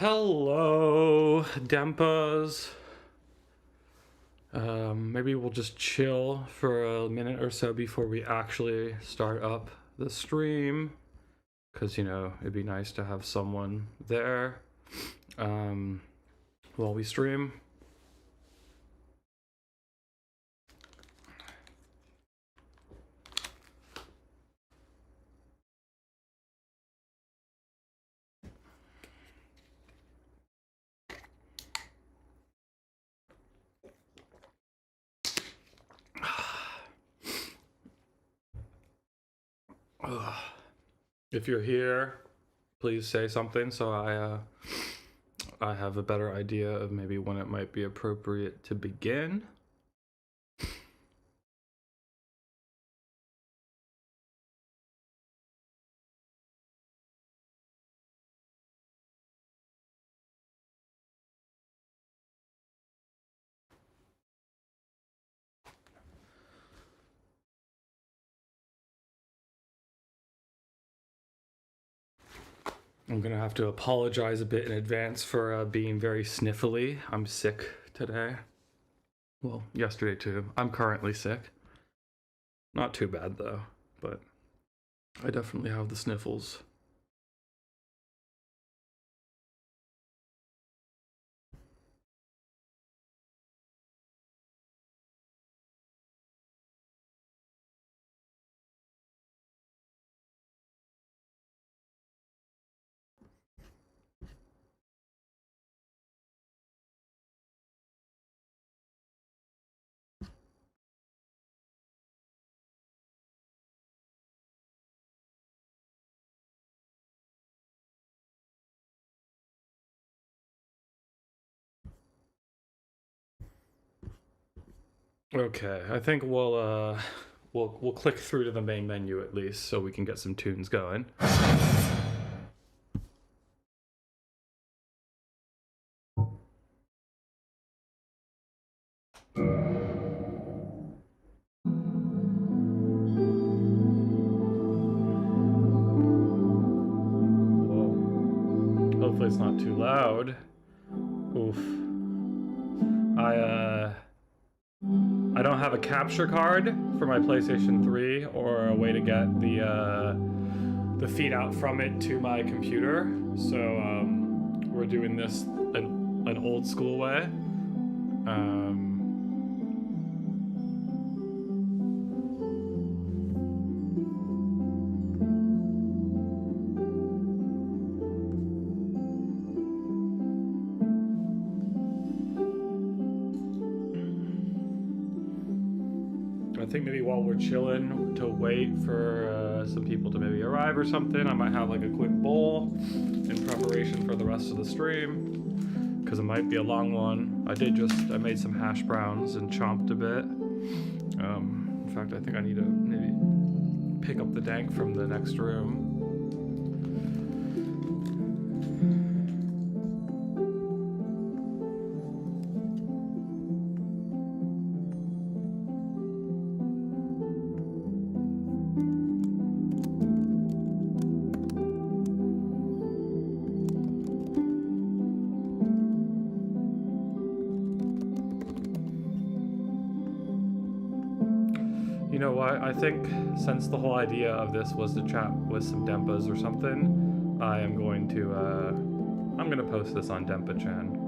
Hello, Dempas. Maybe we'll just chill for a minute or so before we actually start up the stream. Because, you know, it'd be nice to have someone there while we stream. If you're here, please say something so I have a better idea of maybe when it might be appropriate to begin. I'm gonna have to apologize a bit in advance for being very sniffly. I'm sick today. Well, yesterday too. I'm currently sick. Not too bad though, but I definitely have the sniffles. Okay, I think we'll click through to the main menu at least so we can get some tunes going. Whoa. Hopefully it's not too loud. Oof. I don't have a capture card for my PlayStation 3 or a way to get the feed out from it to my computer, so we're doing this an old school way. I think maybe while we're chilling to wait for some people to maybe arrive or something, I might have like a quick bowl in preparation for the rest of the stream, because it might be a long one. I made some hash browns and chomped a bit. In fact, I think I need to maybe pick up the dank from the next room. You know what, I think since the whole idea of this was to chat with some Denpas or something, I'm gonna post this on DenpaChan.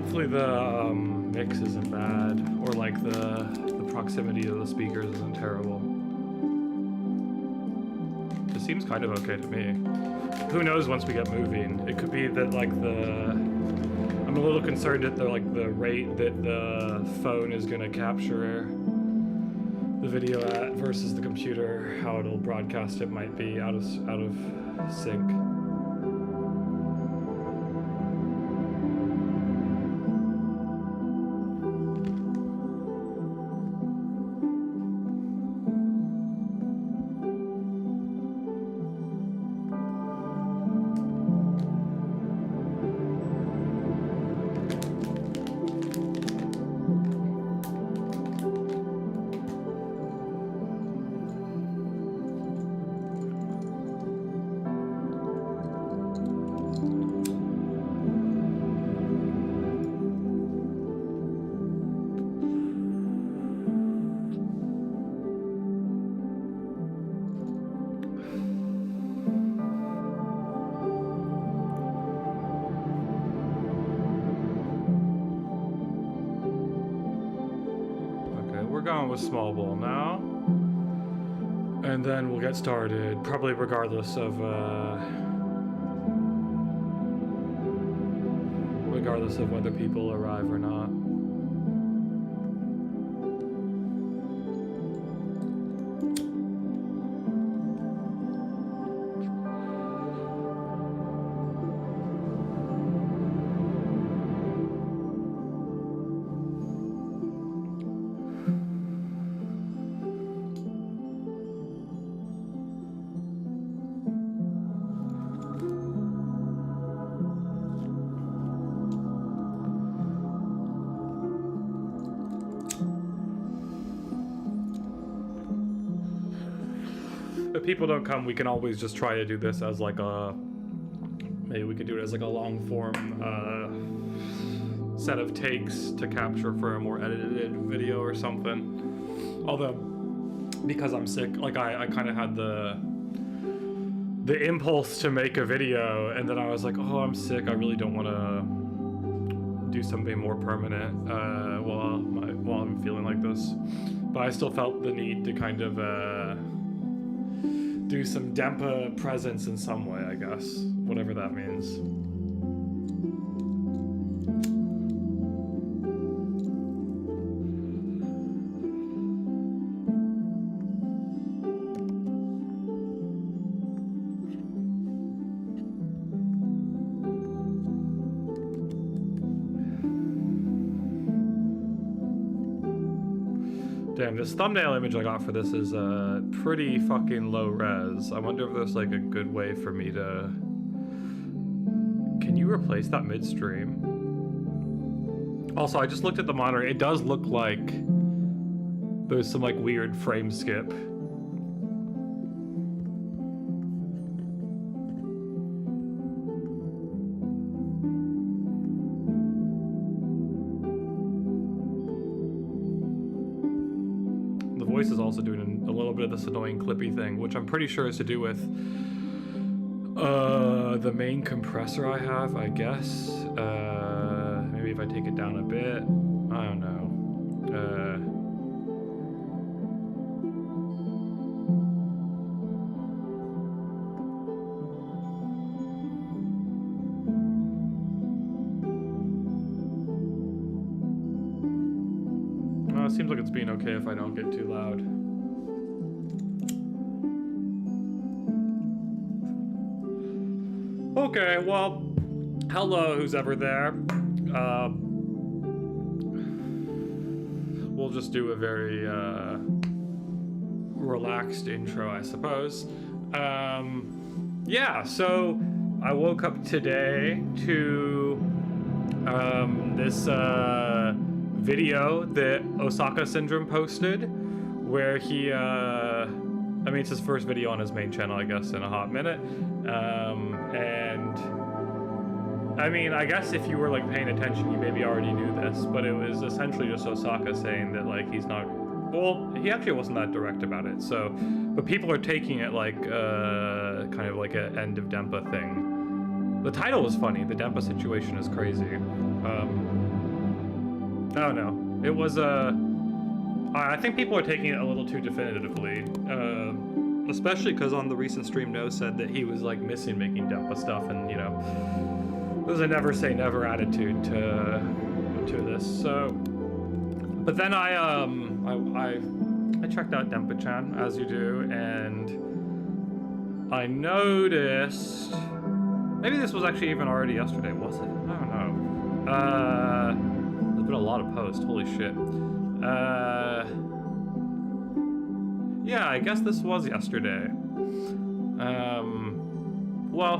Hopefully the mix isn't bad, or like the proximity of the speakers isn't terrible. It seems kind of okay to me. Who knows once we get moving? It could be that like I'm a little concerned at the rate that the phone is gonna capture the video at versus the computer. How it'll broadcast it might be out of sync. Going with small bowl now, and then we'll get started, probably regardless of whether people arrive or not. If people don't come, we can always just try to do this as like maybe we could do it as like a long form set of takes to capture for a more edited video or something. Although, because I'm sick, like I kind of had the impulse to make a video, and then I was like, oh, I'm sick, I really don't want to do something more permanent while I'm feeling like this. But I still felt the need to kind of do some denpa presence in some way, I guess, whatever that means. Damn, this thumbnail image I got for this is pretty fucking low res. I wonder if there's like a good way for me to... Can you replace that midstream? Also, I just looked at the monitor. It does look like there's some like weird frame skip. Voice is also doing a little bit of this annoying clippy thing, which I'm pretty sure is to do with the main compressor I have, I guess. Maybe if I take it down a bit, I don't know. It seems like it's being okay if I don't get too loud. Okay, well, hello, who's ever there. We'll just do a very relaxed intro, I suppose. Yeah, so I woke up today to this video that Osaka Syndrome posted, where he, I mean, it's his first video on his main channel, I guess, in a hot minute. And I mean, I guess if you were like paying attention, you maybe already knew this, but it was essentially just Osaka saying that like he's not, well, he actually wasn't that direct about it. So, but people are taking it like kind of like an end of denpa thing. The title was funny. The denpa situation is crazy. Oh no, it was I think people are taking it a little too definitively, especially because on the recent stream, No said that he was like missing making Denpa stuff, and you know, there's a never say never attitude to this. So, but then I checked out DenpaChan, as you do, and I noticed, maybe this was actually even already yesterday, was it? I don't know. There's been a lot of posts, holy shit. Yeah, I guess this was yesterday. Well,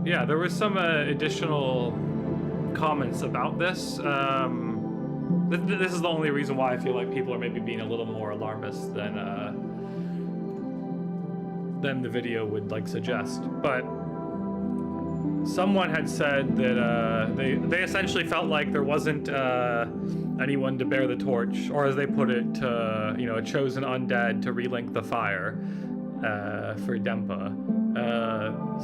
yeah, there was some additional comments about this. This is the only reason why I feel like people are maybe being a little more alarmist than the video would like suggest. But someone had said that they essentially felt like there wasn't anyone to bear the torch, or as they put it, you know, a chosen undead to relink the fire for Denpa,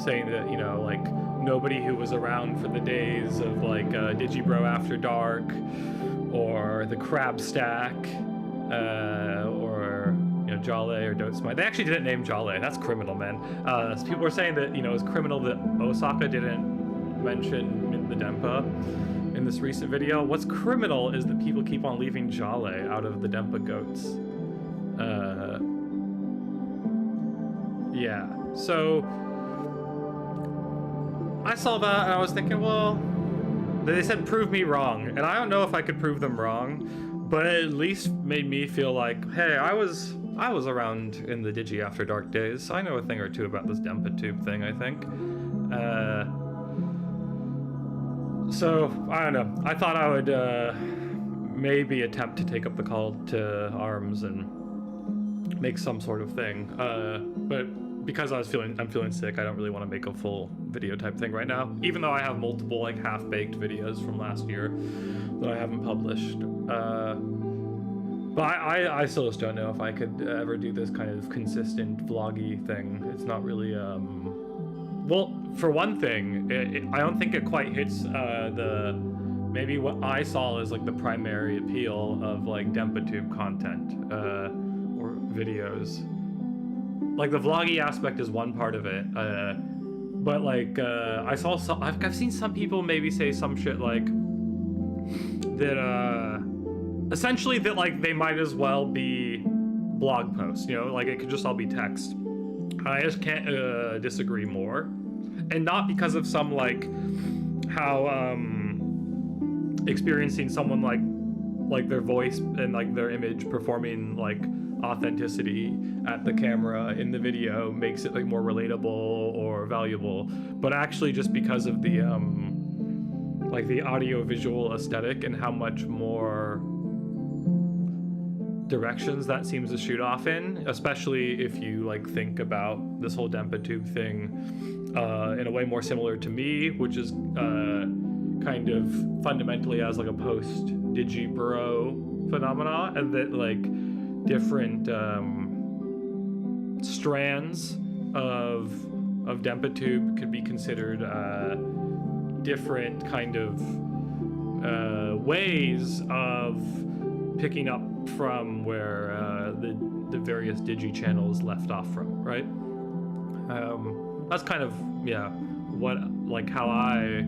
saying that, you know, like nobody who was around for the days of like Digibro After Dark or the Crab Stack or, you know, Jale or Don't Smite. They actually didn't name Jale. That's criminal, man. So people were saying that, you know, it's criminal that Osaka didn't mention the Denpa in this recent video. What's criminal is that people keep on leaving Jale out of the Denpa goats. Yeah, so I saw that and I was thinking, well, they said prove me wrong, and I don't know if I could prove them wrong, but it at least made me feel like, hey, I was around in the Digi After Dark days. I know a thing or two about this DenpaTube thing, I think. So, I don't know. I thought I would maybe attempt to take up the call to arms and make some sort of thing. But because I'm feeling sick, I don't really want to make a full video type thing right now. Even though I have multiple like half-baked videos from last year that I haven't published. But I still just don't know if I could ever do this kind of consistent vloggy thing. It's not really, well, for one thing, I don't think it quite hits maybe what I saw as like the primary appeal of like DenpaTube content or videos. Like the vloggy aspect is one part of it, but like I've seen some people maybe say some shit like that, essentially that like they might as well be blog posts, you know, like it could just all be text. I just can't disagree more, and not because of some like how experiencing someone like their voice and like their image performing like authenticity at the camera in the video makes it like more relatable or valuable, but actually just because of the like the audio visual aesthetic and how much more directions that seems to shoot off in, especially if you like think about this whole DenpaTube thing in a way more similar to me, which is kind of fundamentally as like a post Digibro phenomena, and that like different strands of DenpaTube could be considered different kind of ways of picking up from where the various Digi channels left off from, right? That's kind of, yeah, what, like how I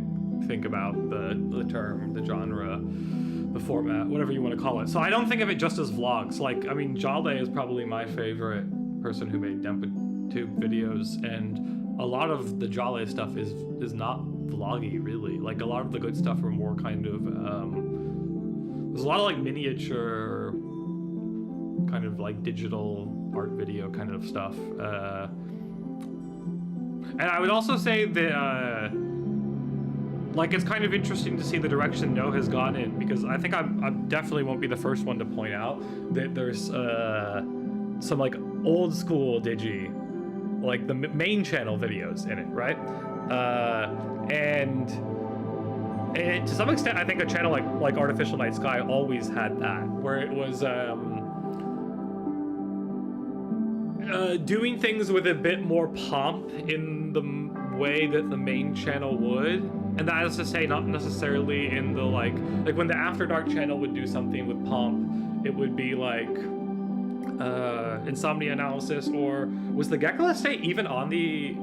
think about the term, the genre, the format, whatever you want to call it. So I don't think of it just as vlogs. Like, I mean, Jale is probably my favorite person who made DenpaTube videos, and a lot of the Jale stuff is not vloggy, really. Like, a lot of the good stuff are more kind of, there's a lot of like miniature, kind of like digital art video kind of stuff. And I would also say that, like, it's kind of interesting to see the direction No has gone in, because I think I definitely won't be the first one to point out that there's some like old school Digi, like the main channel videos in it, right? And to some extent, I think a channel like Artificial Night Sky always had that, where it was doing things with a bit more pomp in the way that the main channel would. And that is to say, not necessarily in the like when the After Dark channel would do something with Pomp, it would be like insomnia analysis, or was the Gecko Estate even on the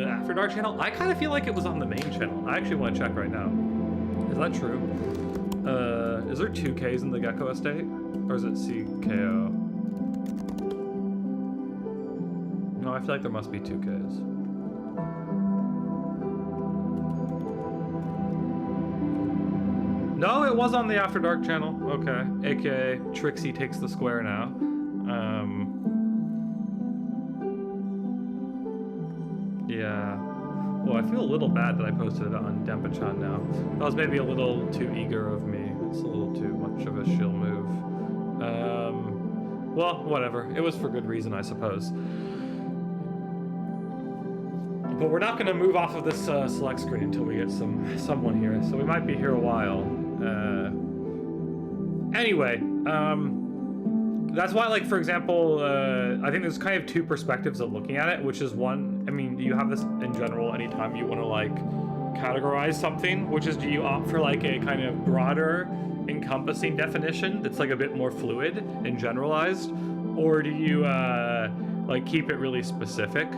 After Dark channel? I kind of feel like it was on the main channel. I actually want to check right now. Is that true? Is there 2 Ks in the Gecko Estate? Or is it CKO? No, I feel like there must be 2 Ks. No, it was on the After Dark channel. Okay. AKA Trixie takes the square now. Yeah. Well, I feel a little bad that I posted it on DenpaTube now. That was maybe a little too eager of me. It's a little too much of a shill move. Well, whatever. It was for good reason, I suppose. But we're not going to move off of this select screen until we get someone here. So we might be here a while. Anyway, that's why, like, for example, I think there's kind of 2 perspectives of looking at it, which is one, I mean, you have this in general anytime you want to, like, categorize something, which is, do you opt for, like, a kind of broader, encompassing definition that's, like, a bit more fluid and generalized, or do you, like, keep it really specific?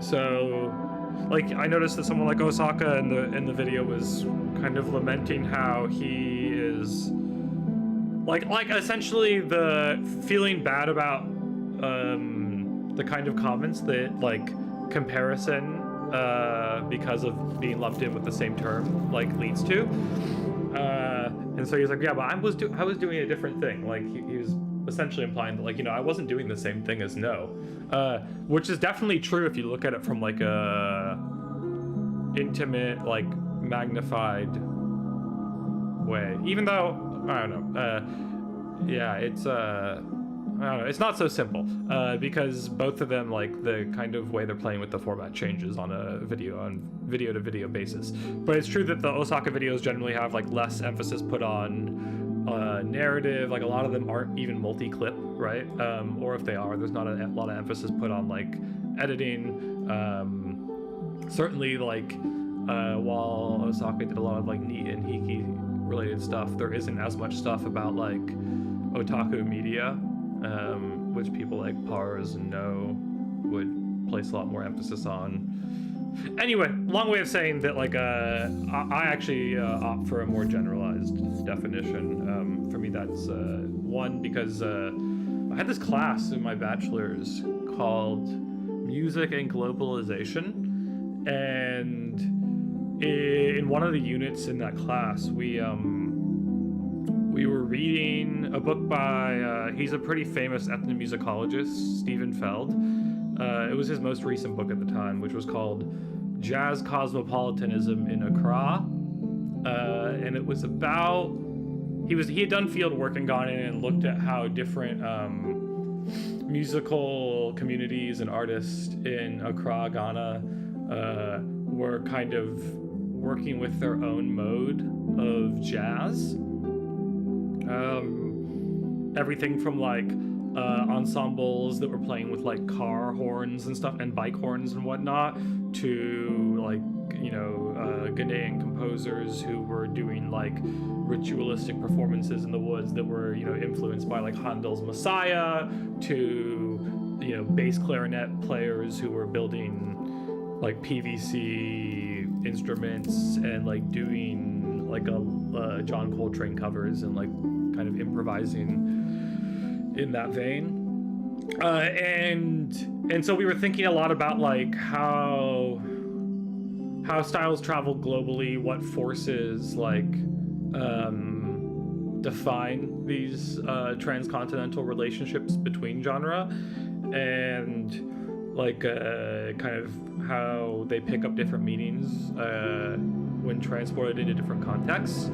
So, like, I noticed that someone like Osaka in the video was kind of lamenting how he is like essentially the feeling bad about the kind of comments that like comparison because of being lumped in with the same term like leads to, and so he's like, yeah, but I was doing a different thing. Like he was essentially implying that, like, you know, I wasn't doing the same thing as No, which is definitely true if you look at it from like a intimate, like magnified way. Even though I don't know, yeah, it's I don't know, it's not so simple because both of them, like the kind of way they're playing with the format changes on a video to video basis. But it's true that the Osaka videos generally have like less emphasis put on narrative. Like a lot of them aren't even multi-clip, right? Or if they are, there's not a lot of emphasis put on like editing. Certainly, like while Osaka did a lot of like Neat and Hiki related stuff, there isn't as much stuff about like otaku media, which people like Pars and No would place a lot more emphasis on. Anyway, long way of saying that, like, I actually opt for a more generalized definition. For me, that's one, because I had this class in my bachelor's called Music and Globalization, and in one of the units in that class, we were reading a book by, he's a pretty famous ethnomusicologist, Stephen Feld. It was his most recent book at the time, which was called Jazz Cosmopolitanism in Accra. And it was about, he had done field work and gone in and looked at how different musical communities and artists in Accra, Ghana, were kind of working with their own mode of jazz. Everything from like ensembles that were playing with like car horns and stuff and bike horns and whatnot, to like, you know, Ghanaian composers who were doing like ritualistic performances in the woods that were, you know, influenced by like Handel's Messiah, to, you know, bass clarinet players who were building like PVC instruments and like doing like a John Coltrane covers and like kind of improvising in that vein. And so we were thinking a lot about like how styles travel globally, what forces like define these transcontinental relationships between genre, and like kind of how they pick up different meanings when transported into different contexts.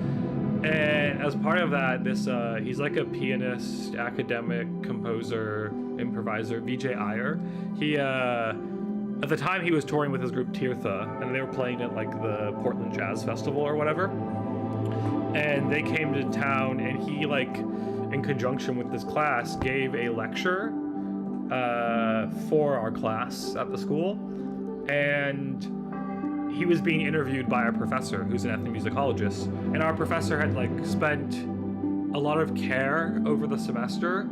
And as part of that, this he's like a pianist, academic, composer, improviser, Vijay Iyer. He at the time he was touring with his group Tirtha, and they were playing at like the Portland Jazz Festival or whatever. And they came to town, and he, like, in conjunction with this class, gave a lecture for our class at the school. and he was being interviewed by our professor, who's an ethnomusicologist, and our professor had like spent a lot of care over the semester,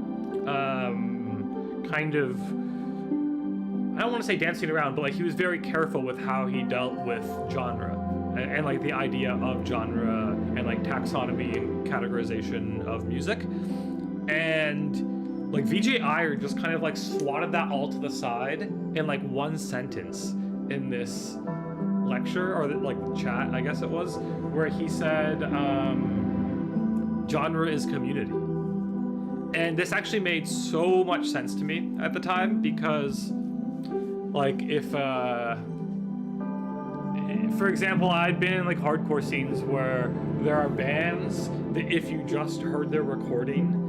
kind of, I don't want to say dancing around, but like he was very careful with how he dealt with genre and like the idea of genre and like taxonomy and categorization of music. And like VJ Iyer just kind of like swatted that all to the side in like one sentence in this lecture, or like chat, I guess it was, where he said, genre is community. And this actually made so much sense to me at the time, because like if for example, I'd been in like hardcore scenes where there are bands that if you just heard their recording,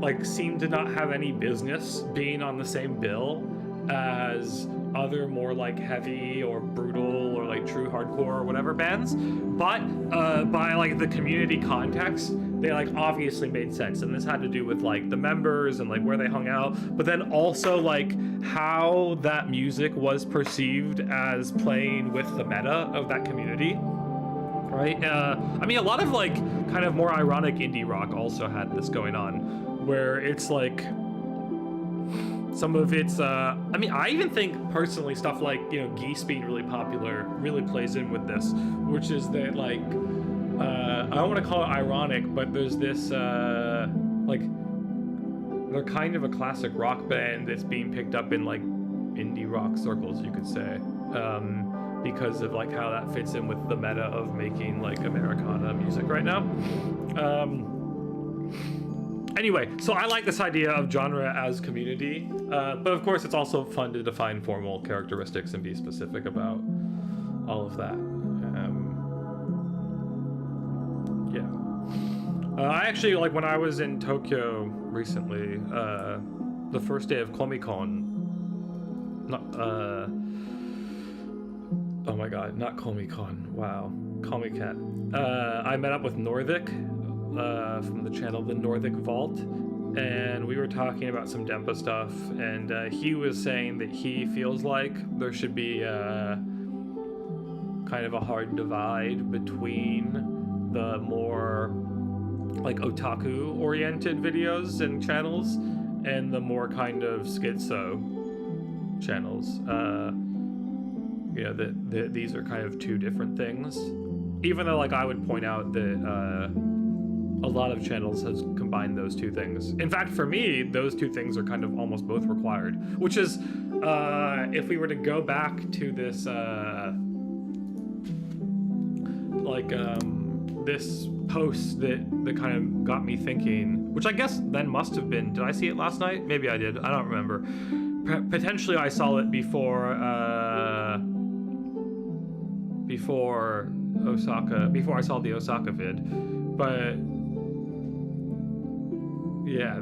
like seem to not have any business being on the same bill as other more like heavy or brutal or like true hardcore or whatever bands, but by like the community context, they like obviously made sense. And this had to do with like the members and like where they hung out, but then also like how that music was perceived as playing with the meta of that community, right? I mean, a lot of like kind of more ironic indie rock also had this going on, where it's like some of it's, I mean, I even think personally stuff like, you know, Geese being really popular really plays in with this, which is that like, I don't want to call it ironic, but there's this, like, they're kind of a classic rock band that's being picked up in like indie rock circles, you could say, because of like how that fits in with the meta of making like Americana music right now. Anyway, so I like this idea of genre as community, but of course it's also fun to define formal characteristics and be specific about all of that. Yeah. I actually, like when I was in Tokyo recently, the first day of Comic-Con, oh my god, not Comic-Con, wow, Comic-Cat. I met up with Norvik, from the channel The Nordic Vault, and we were talking about some Denpa stuff, and he was saying that he feels like there should be kind of a hard divide between the more like otaku oriented videos and channels and the more kind of schizo channels. You know, that these are kind of two different things, even though like I would point out that a lot of channels has combined those two things. In fact, for me, those two things are kind of almost both required, which is, if we were to go back to this, this post that kind of got me thinking, which I guess then must have been, did I see it last night? Maybe I did, I don't remember. Potentially I saw it before Osaka, before I saw the Osaka vid, but yeah,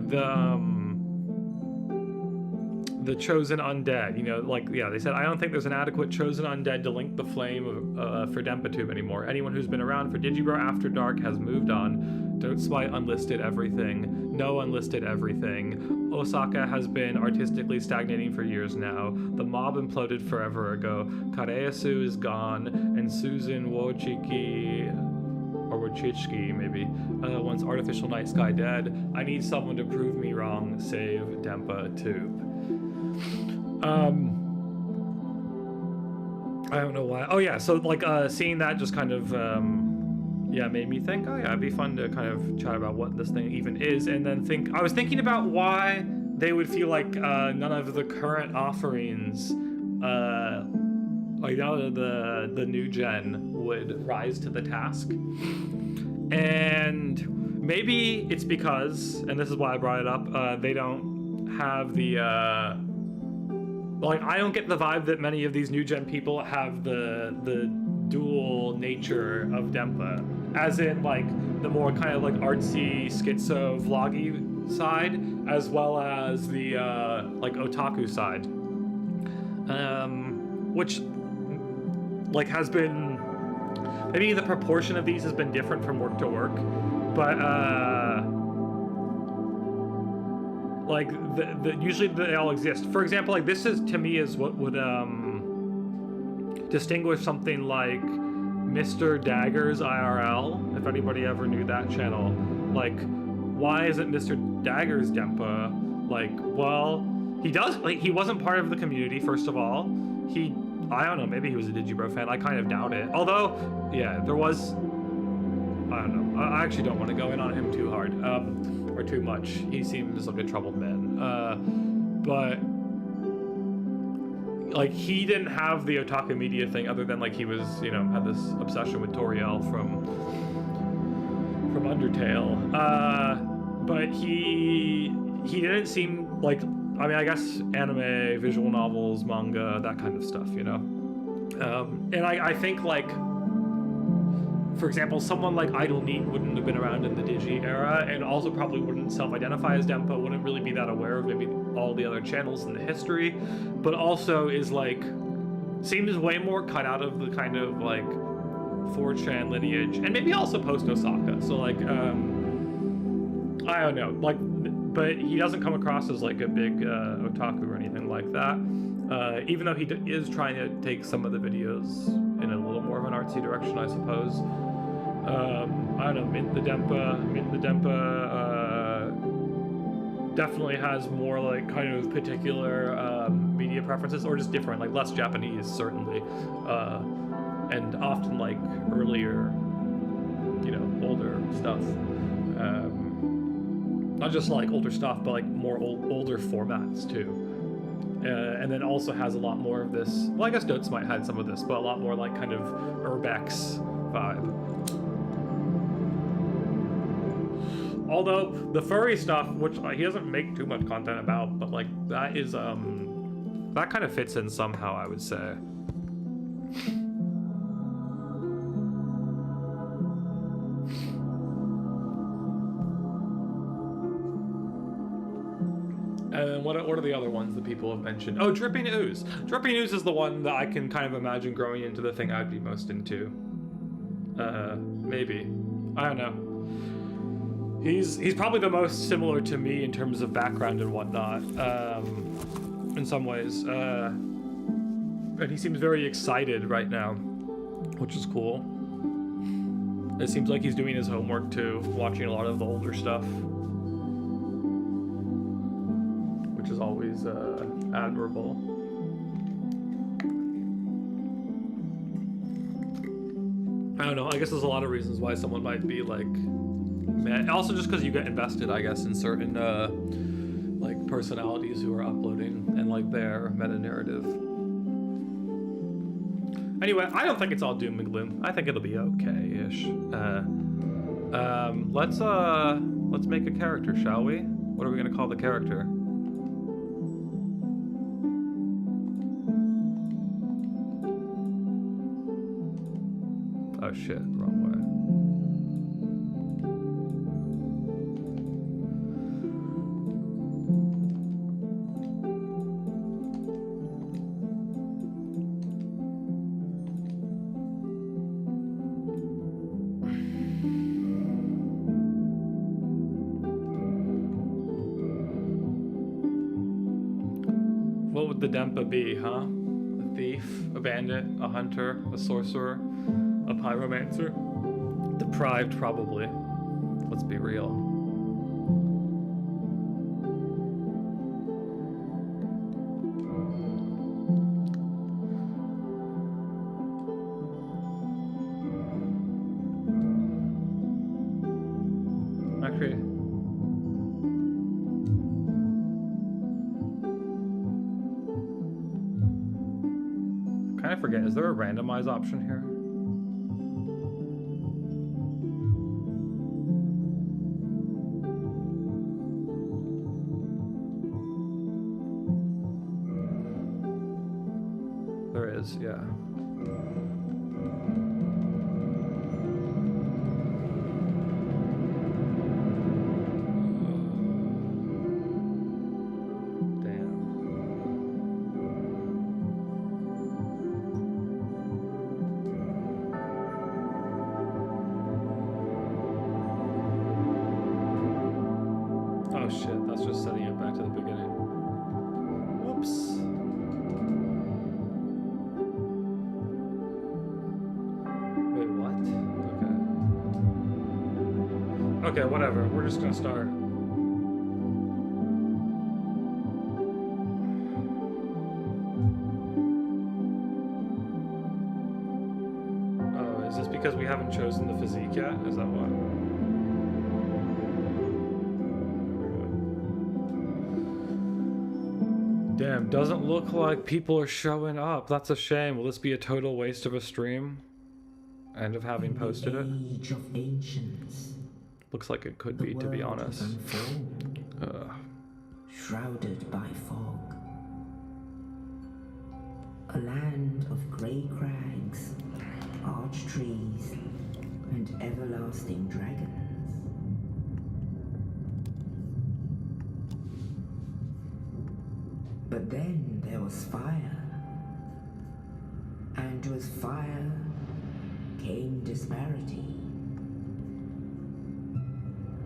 the chosen undead, you know, like, yeah, they said, I don't think there's an adequate chosen undead to link the flame for DenpaTube anymore. Anyone who's been around for Digibro After Dark has moved on. Don't spite unlisted everything. No unlisted everything. Osaka has been artistically stagnating for years now. The mob imploded forever ago. Kareyasu is gone, and Susan Wojcicki, or Wojcicki maybe, once Artificial Night Sky dead. I need someone to prove me wrong. Save DenpaTube. I don't know why. Oh yeah, so like seeing that just kind of yeah, made me think, oh yeah, it'd be fun to kind of chat about what this thing even is, and then I was thinking about why they would feel like none of the current offerings, like none of the new gen would rise to the task. And maybe it's because, and this is why I brought it up, they don't have the like, I don't get the vibe that many of these new gen people have the dual nature of Denpa, as in like the more kind of like artsy schizo vloggy side, as well as the like otaku side, which like has been, maybe the proportion of these has been different from work to work, but like usually they all exist. For example, like this is, to me, is what would distinguish something like Mr. Daggers IRL, if anybody ever knew that channel. Like, why isn't Mr. Daggers Denpa? Like, well, he does, like, he wasn't part of the community, first of all. I don't know, maybe he was a Digibro fan, I kind of doubt it. Although, yeah, there was, I don't know, I actually don't want to go in on him too hard, or too much. He seems like a troubled man. But like, he didn't have the otaku media thing other than like he was, you know, had this obsession with Toriel from Undertale. But he didn't seem like, I mean, I guess anime, visual novels, manga, that kind of stuff, you know? And I think, like, for example, someone like Idle Neat wouldn't have been around in the Digi era, and also probably wouldn't self-identify as Denpa, wouldn't really be that aware of maybe all the other channels in the history, but also is, like, seems way more cut out of the kind of, like, 4chan lineage, and maybe also post-Osaka, so, like, I don't know, like, but he doesn't come across as, like, a big otaku or anything like that, even though he is trying to take some of the videos in a little more of an artsy direction, I suppose. I don't know, Mint the Denpa definitely has more, like, kind of particular media preferences, or just different, like, less Japanese, certainly, and often, like, earlier, you know, older stuff. Not just, like, older stuff, but, like, more older formats, too. And then also has a lot more of this, well, I guess Notes might had some of this, but a lot more, like, kind of urbex vibe. Although the furry stuff, which he doesn't make too much content about, but, like, that is, that kind of fits in somehow, I would say. And what are the other ones that people have mentioned? Oh, Dripping Ooze. Dripping Ooze is the one that I can kind of imagine growing into the thing I'd be most into. Maybe. I don't know. He's probably the most similar to me in terms of background and whatnot, in some ways. And he seems very excited right now, which is cool. It seems like he's doing his homework too, watching a lot of the older stuff, which is always admirable. I don't know, I guess there's a lot of reasons why someone might be like, man, also just because you get invested, I guess, in certain like personalities who are uploading and like their meta-narrative. Anyway, I don't think it's all doom and gloom. I think it'll be okay-ish. Let's make a character, shall we? What are we gonna call the character? Oh shit, wrong way. What would the Denpa be, huh? A thief, a bandit, a hunter, a sorcerer, a pyromancer? Deprived, probably. Let's be real. Actually, I forget, is there a randomize option here? There is, yeah. Oh shit, that's just setting it back to the beginning. Whoops. Okay, whatever. We're just gonna start. Oh, is this because we haven't chosen the physique yet? Is that why? Damn, doesn't look like people are showing up. That's a shame. Will this be a total waste of a stream? And of having posted it? Age of ancients. Looks like it could be, to be honest. Shrouded by fog. A land of grey crags, arch trees, and everlasting dragons. But then there was fire. And with fire came disparity.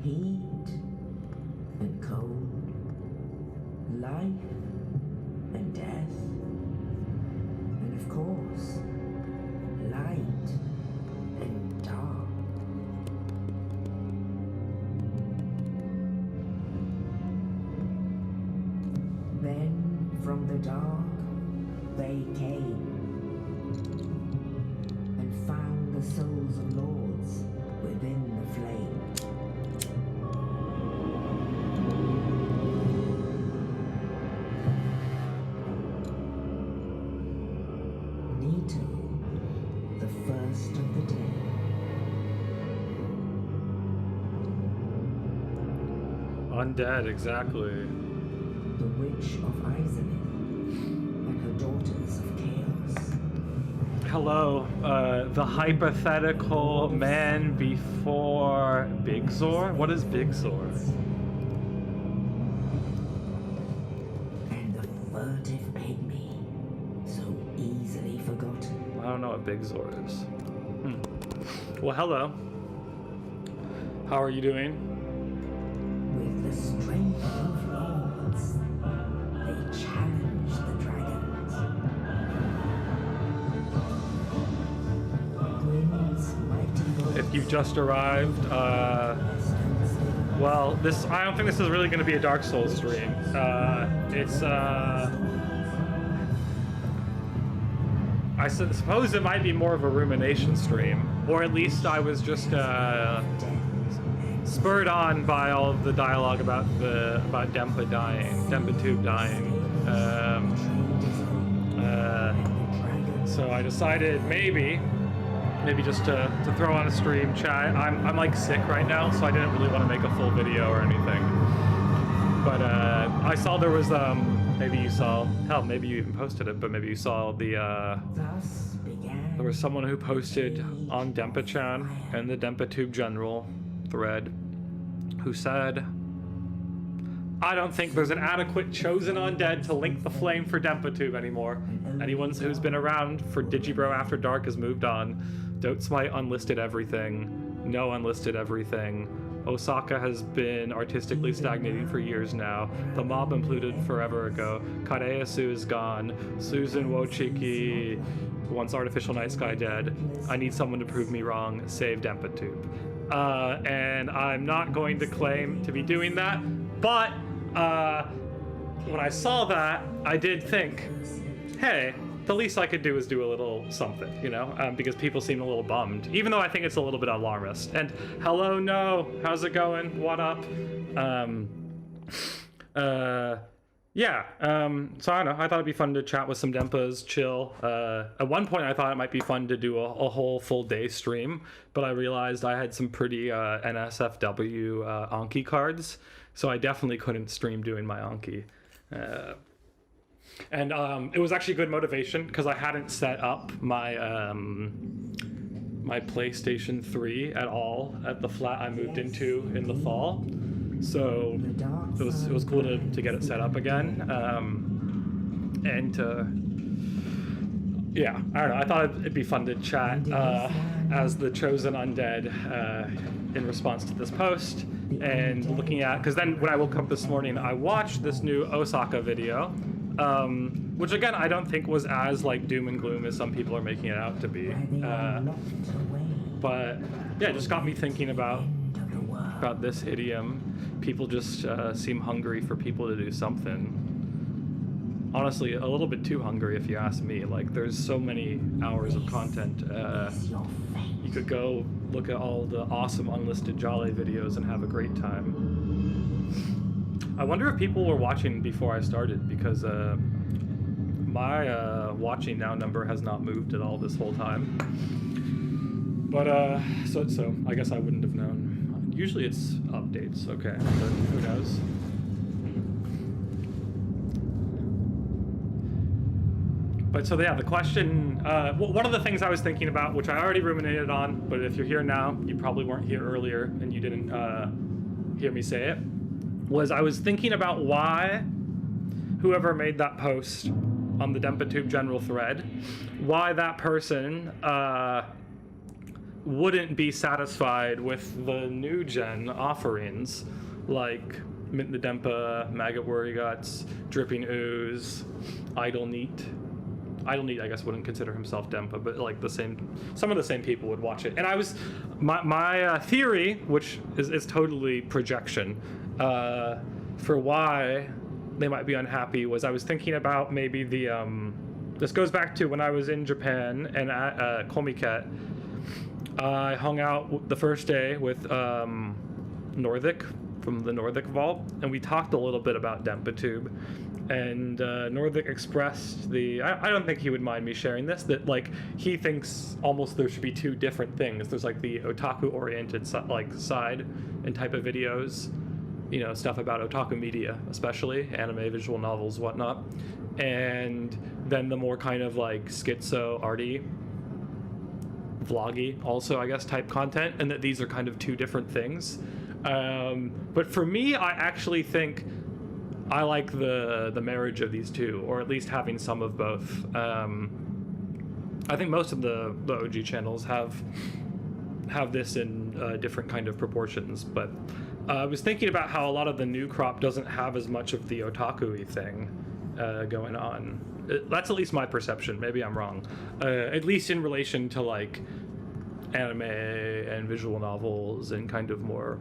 Heat and cold, life and death, and of course, light and dark. Then from the dark they came and found the souls of lords within the flame. The first of the day. Undead, exactly. The witch of Izalith and her daughters of chaos. Hello, the hypothetical man before Big Zor? What is Big Zor? And the furtive pygmy, so easily forgotten. I don't know what Big Zor is. Well, hello. How are you doing? With the strength of lords, they challenge the dragons. Gwyn's mighty If you've just arrived, well, I don't think this is really going to be a Dark Souls stream. I suppose it might be more of a rumination stream, or at least I was just spurred on by all of the dialogue about Denpa dying, DenpaTube dying. So I decided maybe just to throw on a stream chat. I'm like sick right now, so I didn't really want to make a full video or anything. But I saw there was maybe you saw, hell, maybe you even posted it, but maybe you saw there was someone who posted on DenpaChan and the DenpaTube general thread who said, I don't think there's an adequate chosen undead to link the flame for DenpaTube anymore. Anyone who's been around for Digibro After Dark has moved on. Don't Smite unlisted everything. No unlisted everything. Osaka has been artistically stagnating for years now. The mob imploded forever ago. Kareyasu is gone. Susan Wochiki, once Artificial Night Sky dead. I need someone to prove me wrong. Save DenpaTube. And I'm not going to claim to be doing that, but when I saw that, I did think, hey, the least I could do is do a little something, you know, because people seem a little bummed, even though I think it's a little bit alarmist. And hello, no, how's it going? What up? Yeah, so I don't know, I thought it'd be fun to chat with some Denpas, chill. At one point I thought it might be fun to do a whole full day stream, but I realized I had some pretty NSFW Anki cards, so I definitely couldn't stream doing my Anki. And it was actually good motivation because I hadn't set up my my PlayStation 3 at all at the flat I moved into in the fall. So it was cool to get it set up again, and yeah, I don't know, I thought it'd be fun to chat as the chosen undead in response to this post, and looking at, because then when I woke up this morning I watched this new Osaka video, which again I don't think was as like doom and gloom as some people are making it out to be, but yeah, it just got me thinking about got this idiom. People just seem hungry for people to do something. Honestly, a little bit too hungry if you ask me. Like, there's so many hours of content. You could go look at all the awesome unlisted Jolly videos and have a great time. I wonder if people were watching before I started, because my watching now number has not moved at all this whole time. But so I guess I wouldn't have known. Usually it's updates, okay, but who knows? But so yeah, the question, one of the things I was thinking about, which I already ruminated on, but if you're here now, you probably weren't here earlier and you didn't hear me say it, was I was thinking about why whoever made that post on the DenpaTube general thread, why that person wouldn't be satisfied with the new gen offerings, like Mint the Denpa, Maggot Worry Guts, Dripping Ooze, Idle Neat, I guess wouldn't consider himself Denpa, but like some of the same people would watch it. And I was, my theory, which is totally projection, for why they might be unhappy, was I was thinking about maybe this goes back to when I was in Japan and at Komiket. I hung out the first day with Nordic from the Nordic Vault, and we talked a little bit about DenpaTube. And Nordic expressed I don't think he would mind me sharing this, that like he thinks almost there should be two different things. There's like the otaku-oriented side and type of videos, you know, stuff about otaku media, especially anime, visual novels, whatnot, and then the more kind of like schizo, arty, vloggy, also I guess type content, and that these are kind of two different things. But for me, I actually think I like the marriage of these two, or at least having some of both. I think most of the OG channels have this in different kind of proportions, but I was thinking about how a lot of the new crop doesn't have as much of the otaku-y thing going on. That's at least my perception. Maybe I'm wrong. At least in relation to like anime and visual novels and kind of more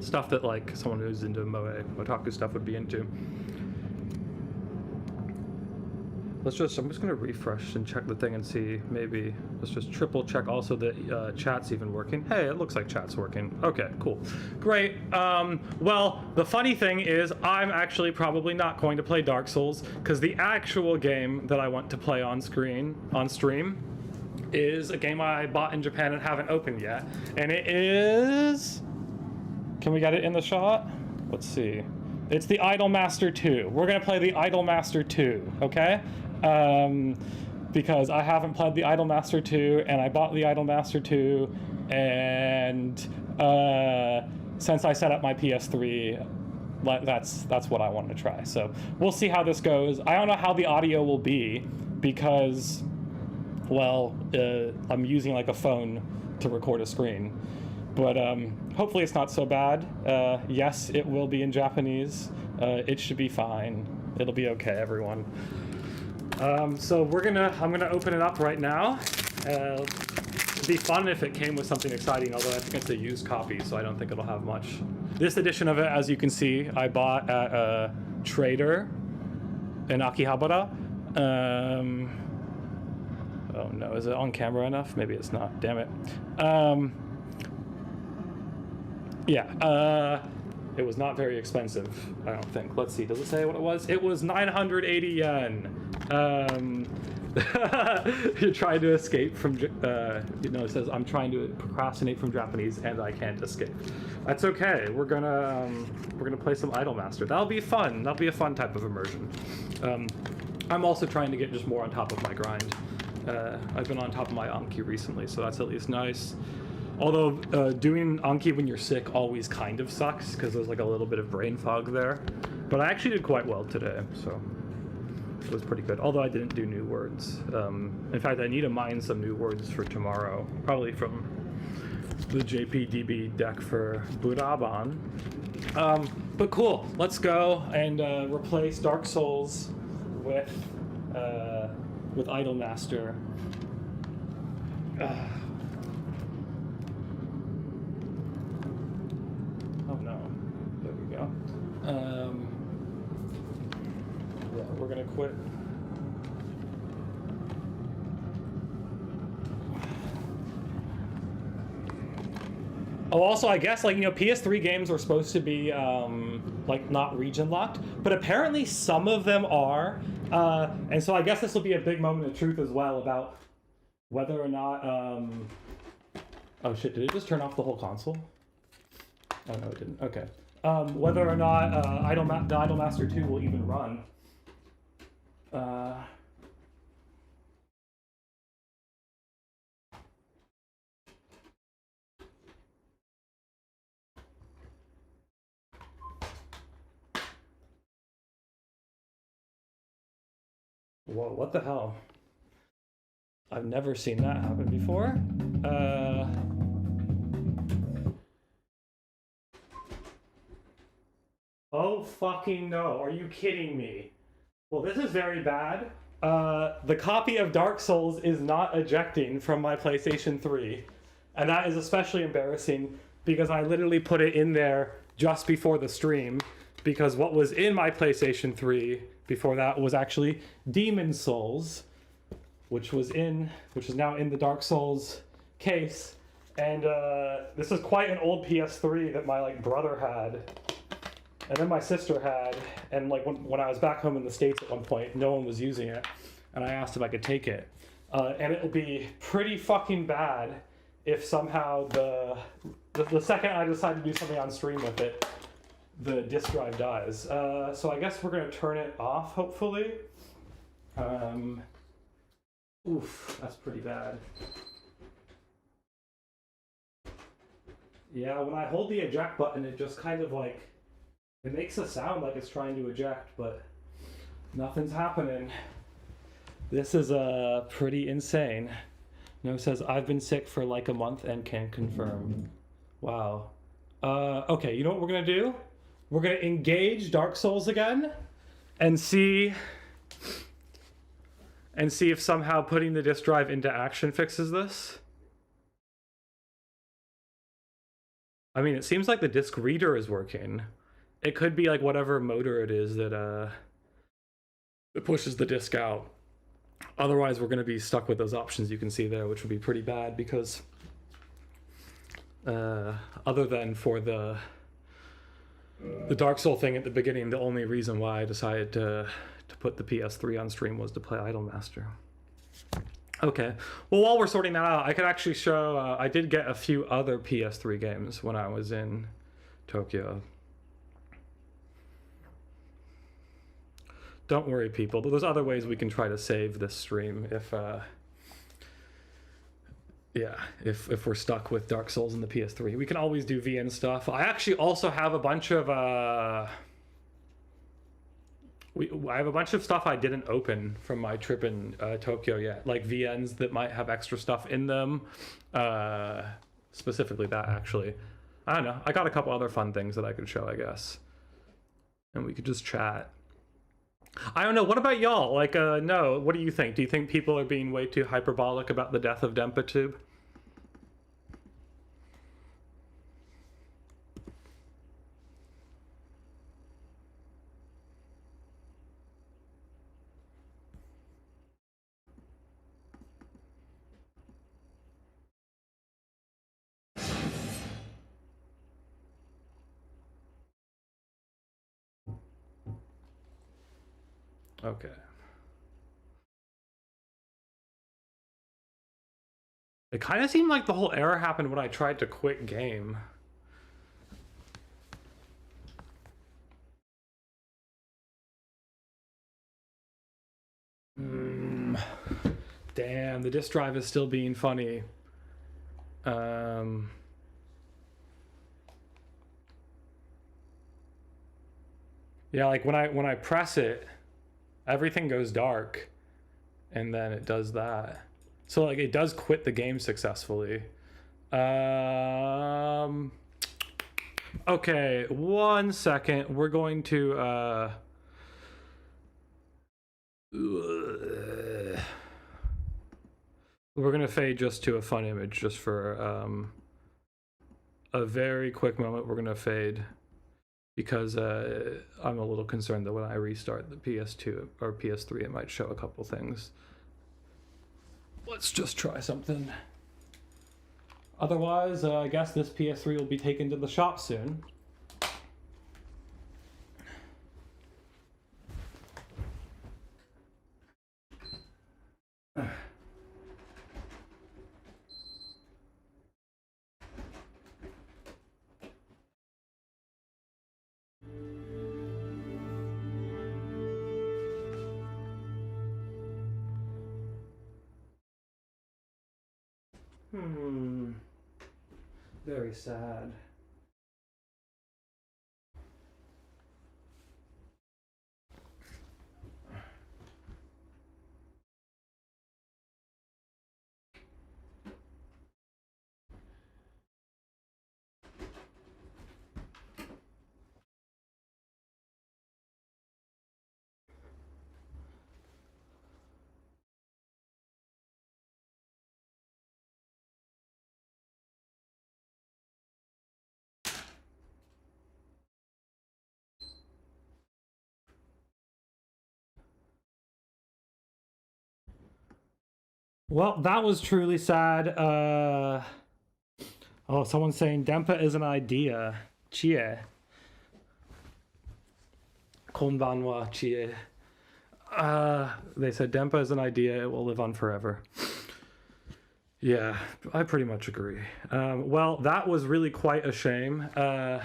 stuff that like someone who's into moe otaku stuff would be into. I'm just gonna refresh and check the thing and see, maybe let's just triple check also that chat's even working. Hey, it looks like chat's working. Okay, cool, great. Well, the funny thing is I'm actually probably not going to play Dark Souls, because the actual game that I want to play on stream is a game I bought in Japan and haven't opened yet, and it is, can we get it in the shot? Let's see. It's the Idolmaster 2. We're gonna play the Idolmaster 2, okay? Because I haven't played the Idolmaster 2, and I bought the Idolmaster 2, and since I set up my PS3, that's what I wanted to try. So we'll see how this goes. I don't know how the audio will be, because, well, I'm using like a phone to record a screen. But hopefully it's not so bad. Yes, it will be in Japanese. It should be fine. It'll be okay, everyone. So I'm gonna open it up right now. It'd be fun if it came with something exciting, although I think it's a used copy, so I don't think it'll have much. This edition of it, as you can see, I bought at a trader in Akihabara. Oh no, is it on camera enough? Maybe it's not, damn it. Yeah, it was not very expensive, I don't think. Let's see, does it say what it was? It was 980 yen. You're trying to escape from, it says, I'm trying to procrastinate from Japanese and I can't escape. That's okay, we're gonna play some Idolmaster. That'll be fun, that'll be a fun type of immersion. I'm also trying to get just more on top of my grind. I've been on top of my Anki recently, so that's at least nice. Although doing Anki when you're sick always kind of sucks, because there's like a little bit of brain fog there. But I actually did quite well today, so it was pretty good. Although I didn't do new words. In fact, I need to mine some new words for tomorrow, probably from the JPDB deck for Buraban. But cool, let's go and replace Dark Souls with Idolmaster. quit. Oh, also, I guess, like, you know, PS3 games were supposed to be, like, not region locked, but apparently some of them are. And so I guess this will be a big moment of truth as well about whether or not, oh shit, did it just turn off the whole console? Oh, no, it didn't. Okay. Whether or not the Idolmaster 2 will even run. Whoa, what the hell? I've never seen that happen before. Oh fucking no, are you kidding me? Well, this is very bad. The copy of Dark Souls is not ejecting from my PlayStation 3. And that is especially embarrassing because I literally put it in there just before the stream, because what was in my PlayStation 3 before that was actually Demon's Souls, which is now in the Dark Souls case. And this is quite an old PS3 that my brother had, and then my sister had, and when I was back home in the States at one point, no one was using it, and I asked if I could take it. And it will be pretty fucking bad if somehow the second I decide to do something on stream with it, the disk drive dies. So I guess we're gonna turn it off, hopefully. Oof, that's pretty bad. Yeah, when I hold the eject button, it just kind of it makes a sound like it's trying to eject, but nothing's happening. This is pretty insane. No says, I've been sick for like a month and can confirm. Wow. Okay, you know what we're gonna do? We're gonna engage Dark Souls again and see if somehow putting the disk drive into action fixes this. I mean, it seems like the disk reader is working. It could be like whatever motor it is that pushes the disk out. Otherwise, we're going to be stuck with those options you can see there, which would be pretty bad because other than for the Dark Soul thing at the beginning, the only reason why I decided to put the PS3 on stream was to play Idolmaster. Okay, well, while we're sorting that out, I could actually show, I did get a few other PS3 games when I was in Tokyo. Don't worry, people. There's other ways we can try to save this stream if we're stuck with Dark Souls in the PS3. We can always do VN stuff. I actually also have a bunch of I have a bunch of stuff I didn't open from my trip in Tokyo yet, like VNs that might have extra stuff in them. Specifically that, actually. I don't know. I got a couple other fun things that I could show, I guess. And we could just chat. I don't know. What about y'all? No. What do you think? Do you think people are being way too hyperbolic about the death of DenpaTube? Okay. It kind of seemed like the whole error happened when I tried to quit game. Damn, the disk drive is still being funny. Yeah, like when I press it, everything goes dark, and then it does that. So like it does quit the game successfully. Okay, 1 second. We're going to we're gonna fade just to a fun image just for a very quick moment. We're gonna fade because I'm a little concerned that when I restart the PS2 or PS3, it might show a couple things. Let's just try something. Otherwise, I guess this PS3 will be taken to the shop soon. Very sad. Well, that was truly sad. Oh, someone's saying Denpa is an idea. Chie. Konbanwa chie. They said Denpa is an idea. It will live on forever. Yeah, I pretty much agree. Well, that was really quite a shame. The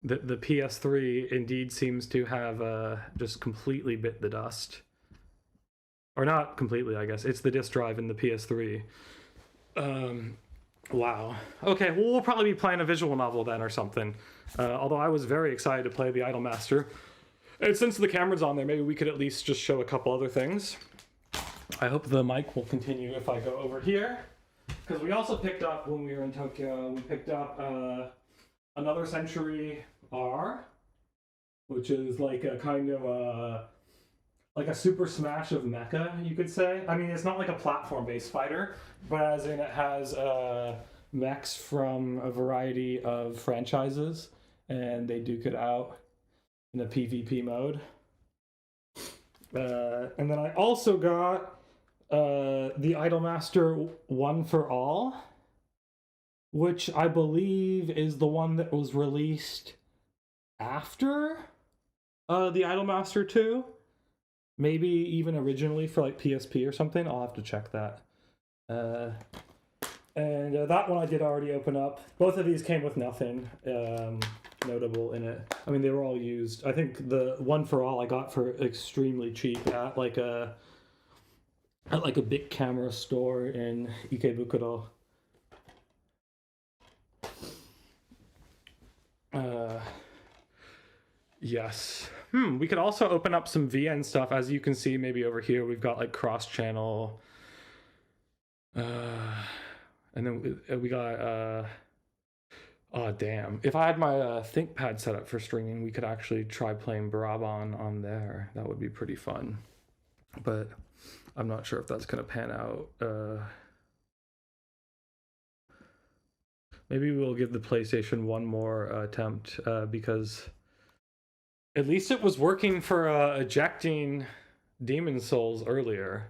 PS3 indeed seems to have just completely bit the dust. Or not completely, I guess. It's the disk drive in the PS3. Wow. Okay, well, we'll probably be playing a visual novel then or something. Although I was very excited to play the Idolmaster. And since the camera's on there, maybe we could at least just show a couple other things. I hope the mic will continue if I go over here. Because we also picked up, when we were in Tokyo, we picked up another Century R, which is like a kind of like a super smash of mecha, you could say. I mean, it's not like a platform-based fighter, but as in it has mechs from a variety of franchises, and they duke it out in a PvP mode. And then I also got the Idolmaster One for All, which I believe is the one that was released after the Idolmaster 2. Maybe even originally for like PSP or something. I'll have to check that. And that one I did already open up. Both of these came with nothing notable in it. I mean, they were all used. I think the One for All I got for extremely cheap at like a big camera store in Ikebukuro. Yes. We could also open up some VN stuff. As you can see, maybe over here, we've got like cross-channel. And then we got, oh, damn. If I had my ThinkPad set up for streaming, we could actually try playing Brabant on there. That would be pretty fun. But I'm not sure if that's going to pan out. Maybe we'll give the PlayStation one more attempt because at least it was working for ejecting Demon Souls earlier.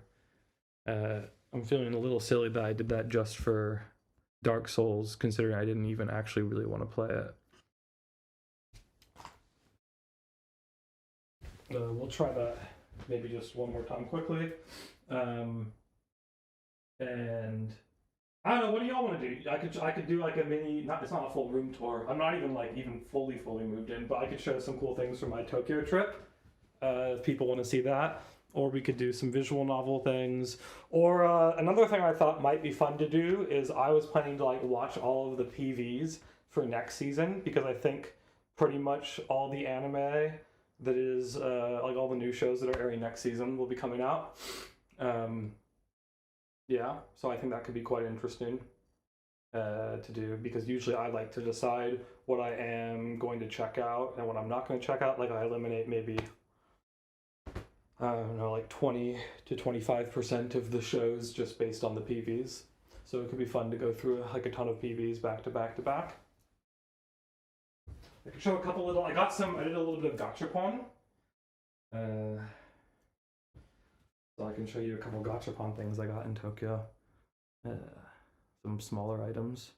I'm feeling a little silly that I did that just for Dark Souls, considering I didn't even actually really want to play it. We'll try that maybe just one more time quickly. And I don't know, what do y'all want to do? I could do like a mini, it's not a full room tour. I'm not even like fully moved in, but I could show some cool things from my Tokyo trip. If people want to see that. Or we could do some visual novel things. Or another thing I thought might be fun to do is I was planning to like watch all of the PVs for next season, because I think pretty much all the anime that is like all the new shows that are airing next season will be coming out. Yeah, so I think that could be quite interesting to do, because usually I like to decide what I am going to check out and what I'm not going to check out. Like I eliminate maybe, I don't know, like 20 to 25% of the shows just based on the PVs. So it could be fun to go through like a ton of PVs back to back to back. I can show a couple little. I did a little bit of gachapon. So I can show you a couple gachapon things I got in Tokyo. Some smaller items.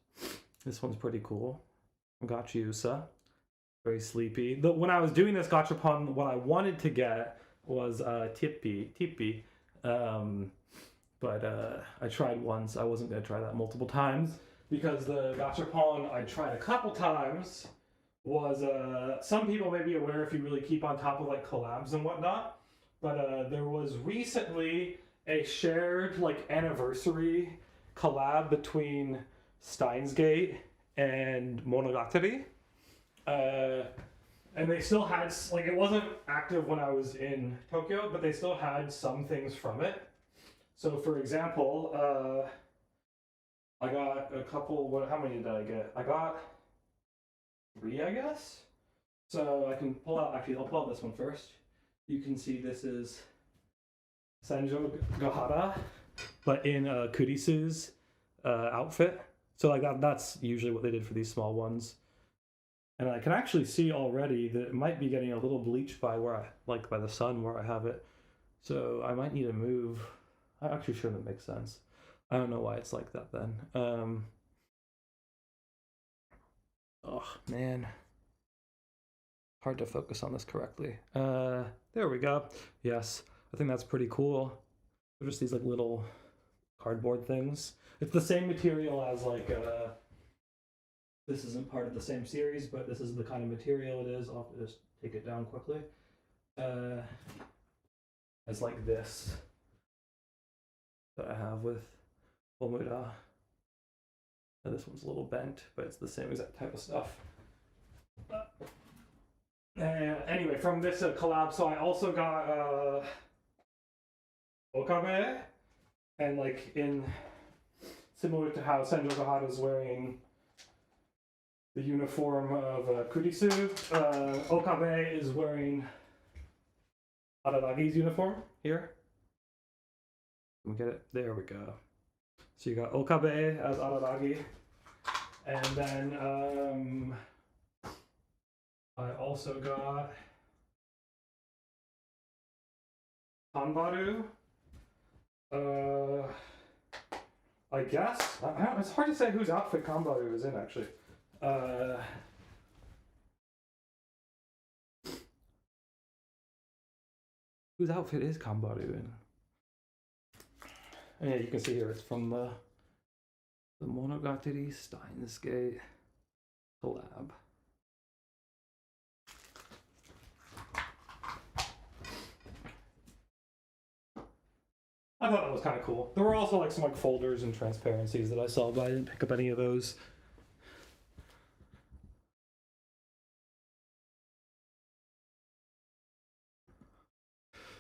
This one's pretty cool. Gachiusa. Very sleepy. When I was doing this gachapon, what I wanted to get was Tippi. But I tried once. I wasn't going to try that multiple times because the gachapon I tried a couple times was some people may be aware if you really keep on top of like collabs and whatnot, but there was recently a shared like anniversary collab between Steins Gate and Monogatari, and they still had like, it wasn't active when I was in Tokyo, but they still had some things from it. So for example, I got a couple. How many did I get? I got 3, I guess. So I can pull out. Actually, I'll pull out this one first. You can see this is Senjo Gahara, but in Kurisu's outfit. So like that's usually what they did for these small ones. And I can actually see already that it might be getting a little bleached by by the sun where I have it. So I might need to move. I actually shouldn't make sense. I don't know why it's like that then. Oh man. Hard to focus on this correctly. There we go. Yes, I think that's pretty cool. They're just these like little cardboard things. It's the same material as like this isn't part of the same series, but this is the kind of material it is. I'll have to just take it down quickly. It's like this that I have with Omura. And this one's a little bent, but it's the same exact type of stuff. Anyway, from this collab, so I also got Okabe, and like similar to how Senjo Gahara is wearing the uniform of Kurisu, Okabe is wearing Araragi's uniform here. Let me get it. There we go. So you got Okabe as Araragi, and then I also got Hanbaru. I guess it's hard to say whose outfit Kanbaru is in actually. Whose outfit is Kanbaru in? And yeah, you can see here it's from the Monogatari Steins Gate collab. I thought that was kind of cool. There were also like some like folders and transparencies that I saw, but I didn't pick up any of those.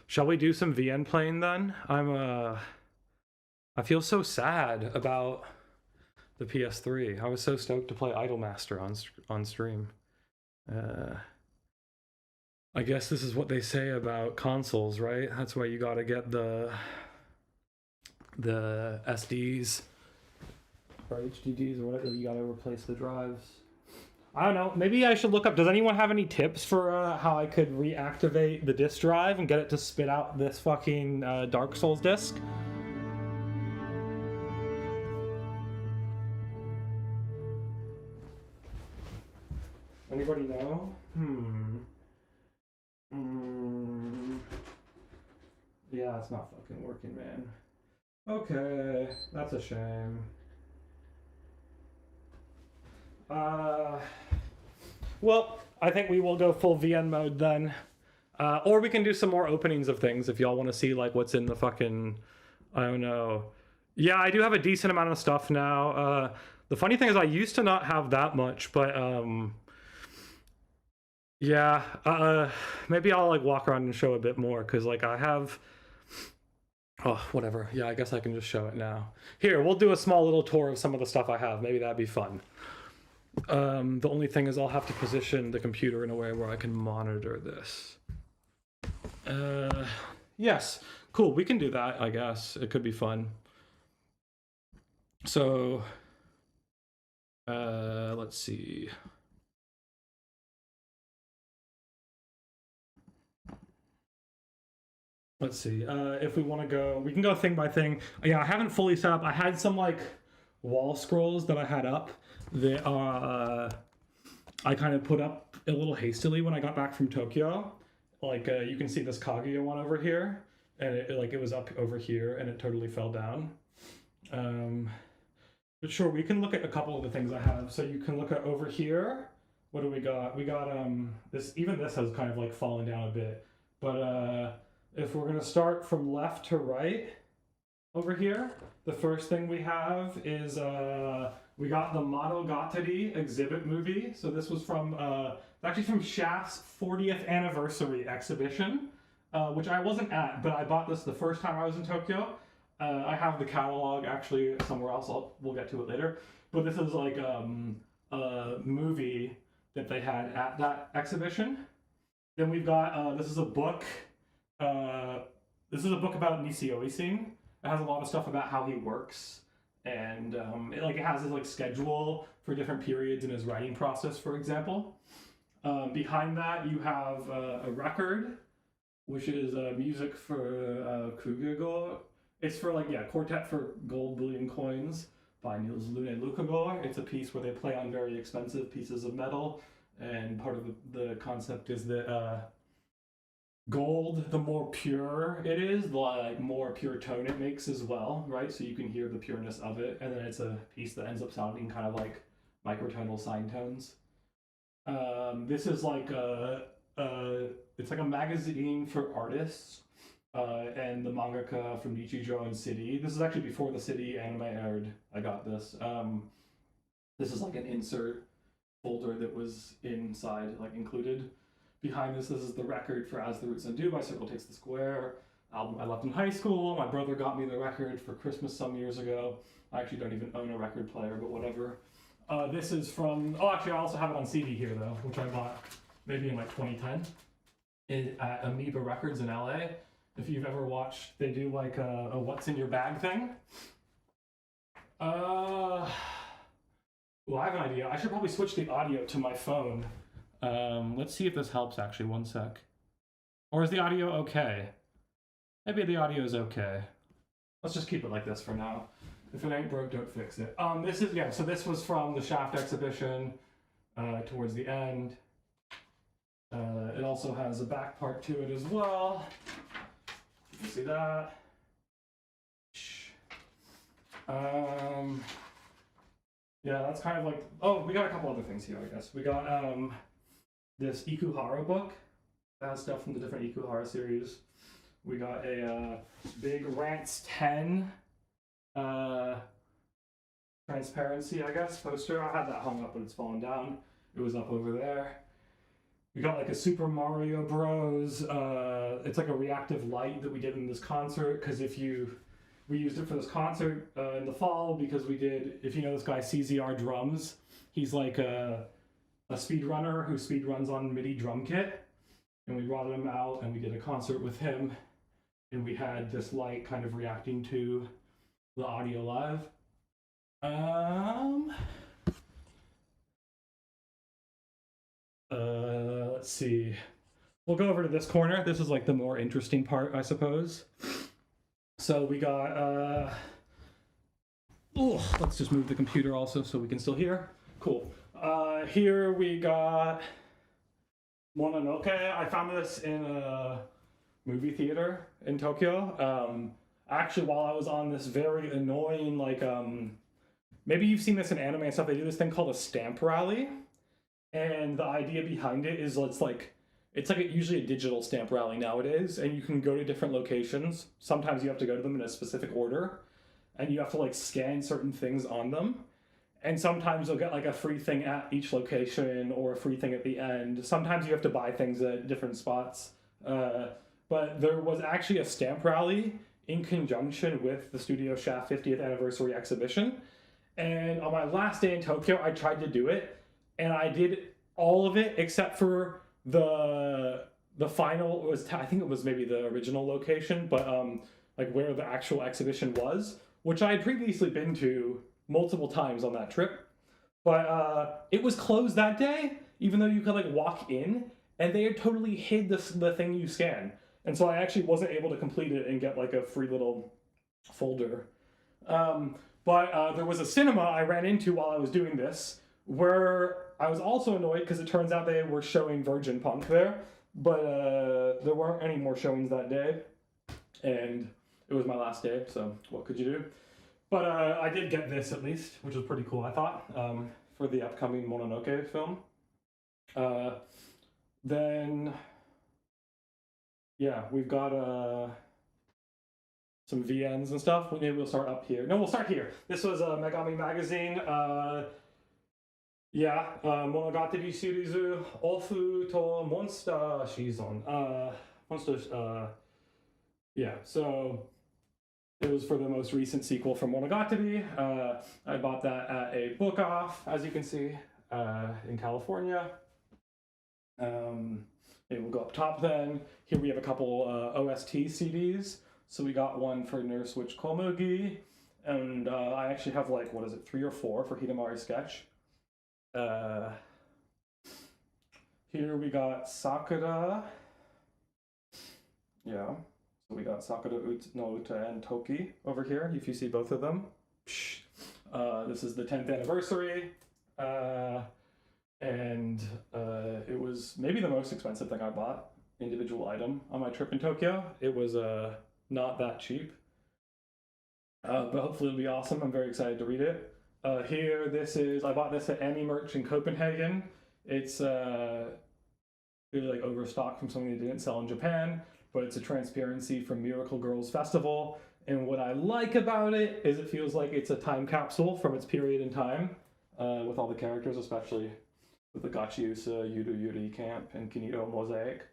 Shall we do some VN playing then? I feel so sad about the PS3. I was so stoked to play Idolmaster on stream. I guess this is what they say about consoles, right? That's why you gotta get the SDs or HDDs or whatever. You gotta replace the drives. I don't know. Maybe I should look up. Does anyone have any tips for how I could reactivate the disk drive and get it to spit out this fucking Dark Souls disc? Anybody know? Yeah, it's not fucking working, man. Okay, that's a shame. Well, I think we will go full VN mode then. Or we can do some more openings of things if y'all want to see like what's in the fucking, I don't know. Yeah, I do have a decent amount of stuff now. The funny thing is I used to not have that much, but yeah, maybe I'll like walk around and show a bit more because like I have, oh, whatever. Yeah, I guess I can just show it now. Here, we'll do a small little tour of some of the stuff I have. Maybe that'd be fun. The only thing is I'll have to position the computer in a way where I can monitor this. Yes, cool, we can do that, I guess. It could be fun. So, let's see. Let's see. If we want to go, we can go thing by thing. Yeah, I haven't fully set up. I had some like wall scrolls that I had up that are I kind of put up a little hastily when I got back from Tokyo. Like you can see this Kaguya one over here, and it was up over here, and it totally fell down. But sure, we can look at a couple of the things I have. So you can look at over here. What do we got? We got this. Even this has kind of like fallen down a bit, but if we're gonna start from left to right over here, the first thing we have is we got the Monogatari exhibit movie. So this was from actually from Shaft's 40th anniversary exhibition, which I wasn't at, but I bought this the first time I was in Tokyo. I have the catalog actually somewhere else. We'll get to it later. But this is like a movie that they had at that exhibition. Then we've got this is a book. This is a book about Nisio Isin. It has a lot of stuff about how he works, and it has his like schedule for different periods in his writing process, for example. Behind that, you have a record, which is music for Kugagor. It's for Quartet for Gold Bullion Coins by Niels Lune Lukagor. It's a piece where they play on very expensive pieces of metal, and part of the concept is that gold, the more pure it is, the more pure tone it makes as well, right? So you can hear the pureness of it, and then it's a piece that ends up sounding kind of like microtonal sine tones. This is like it's like a magazine for artists, and the mangaka from Nichijou and City. This is actually before the City anime aired. I got this. This is like an insert folder that was inside, like included. Behind this is the record for As the Roots Undo by Circle Takes the Square. Album I loved in high school. My brother got me the record for Christmas some years ago. I actually don't even own a record player, but whatever. This is from, actually I also have it on CD here though, which I bought maybe in like 2010 at Amoeba Records in LA. If you've ever watched, they do like a What's in Your Bag thing. Well, I have an idea. I should probably switch the audio to my phone. Let's see if this helps actually, one sec. Or is the audio okay? Maybe the audio is okay. Let's just keep it like this for now. If it ain't broke, don't fix it. So this was from the Shaft exhibition towards the end. It also has a back part to it as well. You can see that. Yeah, that's kind of like, we got a couple other things here, I guess. We got this Ikuhara book that has stuff from the different Ikuhara series. We got a big Rants 10 transparency, I guess, poster. I had that hung up, but it's fallen down. It was up over there. We got like a Super Mario Bros. It's like a reactive light that we did in this concert, because we used it for this concert in the fall, because if you know this guy CZR Drums, he's like a speedrunner who speedruns on MIDI drum kit, and we brought him out and we did a concert with him, and we had this light kind of reacting to the audio live. Let's see. We'll go over to this corner. This is like the more interesting part, I suppose. So we got, let's just move the computer also so we can still hear. Cool. Here we got Mononoke. I found this in a movie theater in Tokyo. Actually, while I was on this very annoying, maybe you've seen this in anime and stuff, they do this thing called a stamp rally. And the idea behind it is it's like usually a digital stamp rally nowadays, and you can go to different locations. Sometimes you have to go to them in a specific order, and you have to scan certain things on them. And sometimes you'll get a free thing at each location or a free thing at the end. Sometimes you have to buy things at different spots. But there was actually a stamp rally in conjunction with the Studio Shaft 50th anniversary exhibition. And on my last day in Tokyo, I tried to do it, and I did all of it except for the final was, I think it was maybe the original location, but where the actual exhibition was, which I had previously been to multiple times on that trip. But it was closed that day, even though you could walk in, and they had totally hid the thing you scan. And so I actually wasn't able to complete it and get like a free little folder. But there was a cinema I ran into while I was doing this where I was also annoyed because it turns out they were showing Virgin Punk there, but there weren't any more showings that day, and it was my last day, so what could you do? But I did get this at least, which was pretty cool, I thought, for the upcoming Mononoke film. Then, yeah, we've got some VNs and stuff. Maybe we'll start up here. No, we'll start here. This was Megami Magazine. Monogatari Shirizu Ofu to Monster Shizon. So it was for the most recent sequel from Monogatari. I bought that at a book off, as you can see, in California. Maybe we'll go up top then. Here we have a couple OST CDs. So we got one for Nurse Witch Komugi, and I actually have like, 3 or 4 for Hidamari Sketch. Here we got Sakura. Yeah, so we got Sakura no Uta and Toki over here, if you see both of them. This is the 10th anniversary, and it was maybe the most expensive thing I bought, individual item, on my trip in Tokyo. It was not that cheap, but hopefully it'll be awesome. I'm very excited to read it. Here, I bought this at Annie Merch in Copenhagen. It's really like overstocked from something they didn't sell in Japan, but it's a transparency from Miracle Girls Festival. And what I like about it is it feels like it's a time capsule from its period in time, with all the characters, especially with the Gachiusa, Yuru Yuri Camp, and Kinito Mosaic.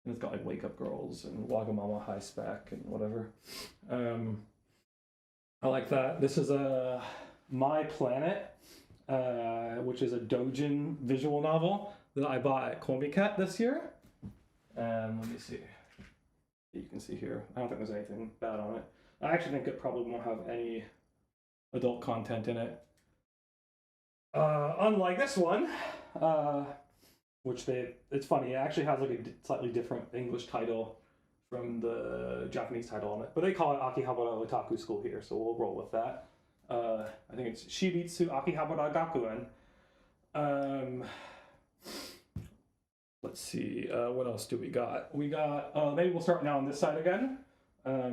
And it's got like Wake Up Girls and Wagamama High Spec and whatever. I like that. This is My Planet, which is a doujin visual novel that I bought at Komiket this year. Let me see. You can see here. I don't think there's anything bad on it. I actually think it probably won't have any adult content in it. Unlike this one, it's funny, it actually has like a slightly different English title from the Japanese title on it, but they call it Akihabara Otaku School here, so we'll roll with that. I think it's Shiritsu Akihabara Gakuen. Let's see, what else do we got? We got, maybe we'll start now on this side again.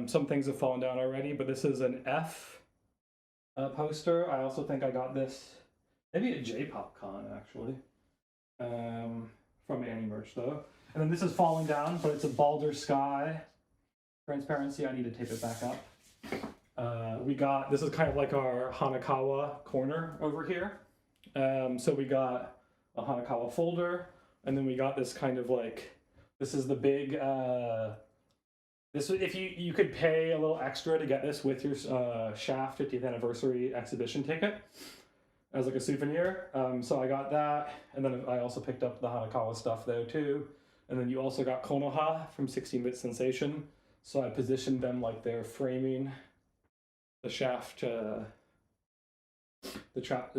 Some things have fallen down already, but this is an F poster. I also think I got this, maybe at J-Pop Con, actually. From Annie Merch, though. And then this is falling down, but it's a Baldur's Sky transparency. I need to tape it back up. This is kind of like our Hanakawa corner over here. So we got a Hanakawa folder, and then we got this kind of like, this is the big, if you could pay a little extra to get this with your Shaft 50th anniversary exhibition ticket as like a souvenir. So I got that, and then I also picked up the Hanakawa stuff though too. And then you also got Konoha from 16-Bit Sensation. So I positioned them like they're framing the Shaft, the Shaft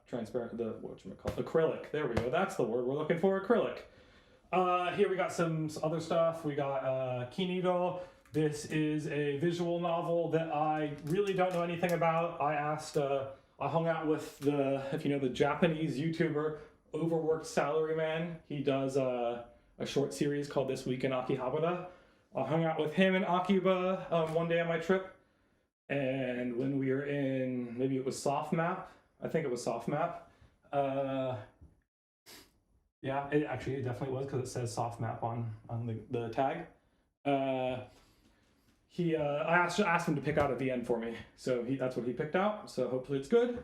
transparent, acrylic. There we go. That's the word we're looking for, acrylic. Here we got some other stuff. We got Kinito. This is a visual novel that I really don't know anything about. I hung out with the Japanese YouTuber Overworked Salaryman. He does a short series called This Week in Akihabara. I hung out with him in Akiba one day on my trip, and when we were in, maybe it was Soft Map. I think it was Soft Map. Yeah, it definitely was, because it says Soft Map on the tag. I asked him to pick out a VN for me, so that's what he picked out, so hopefully it's good.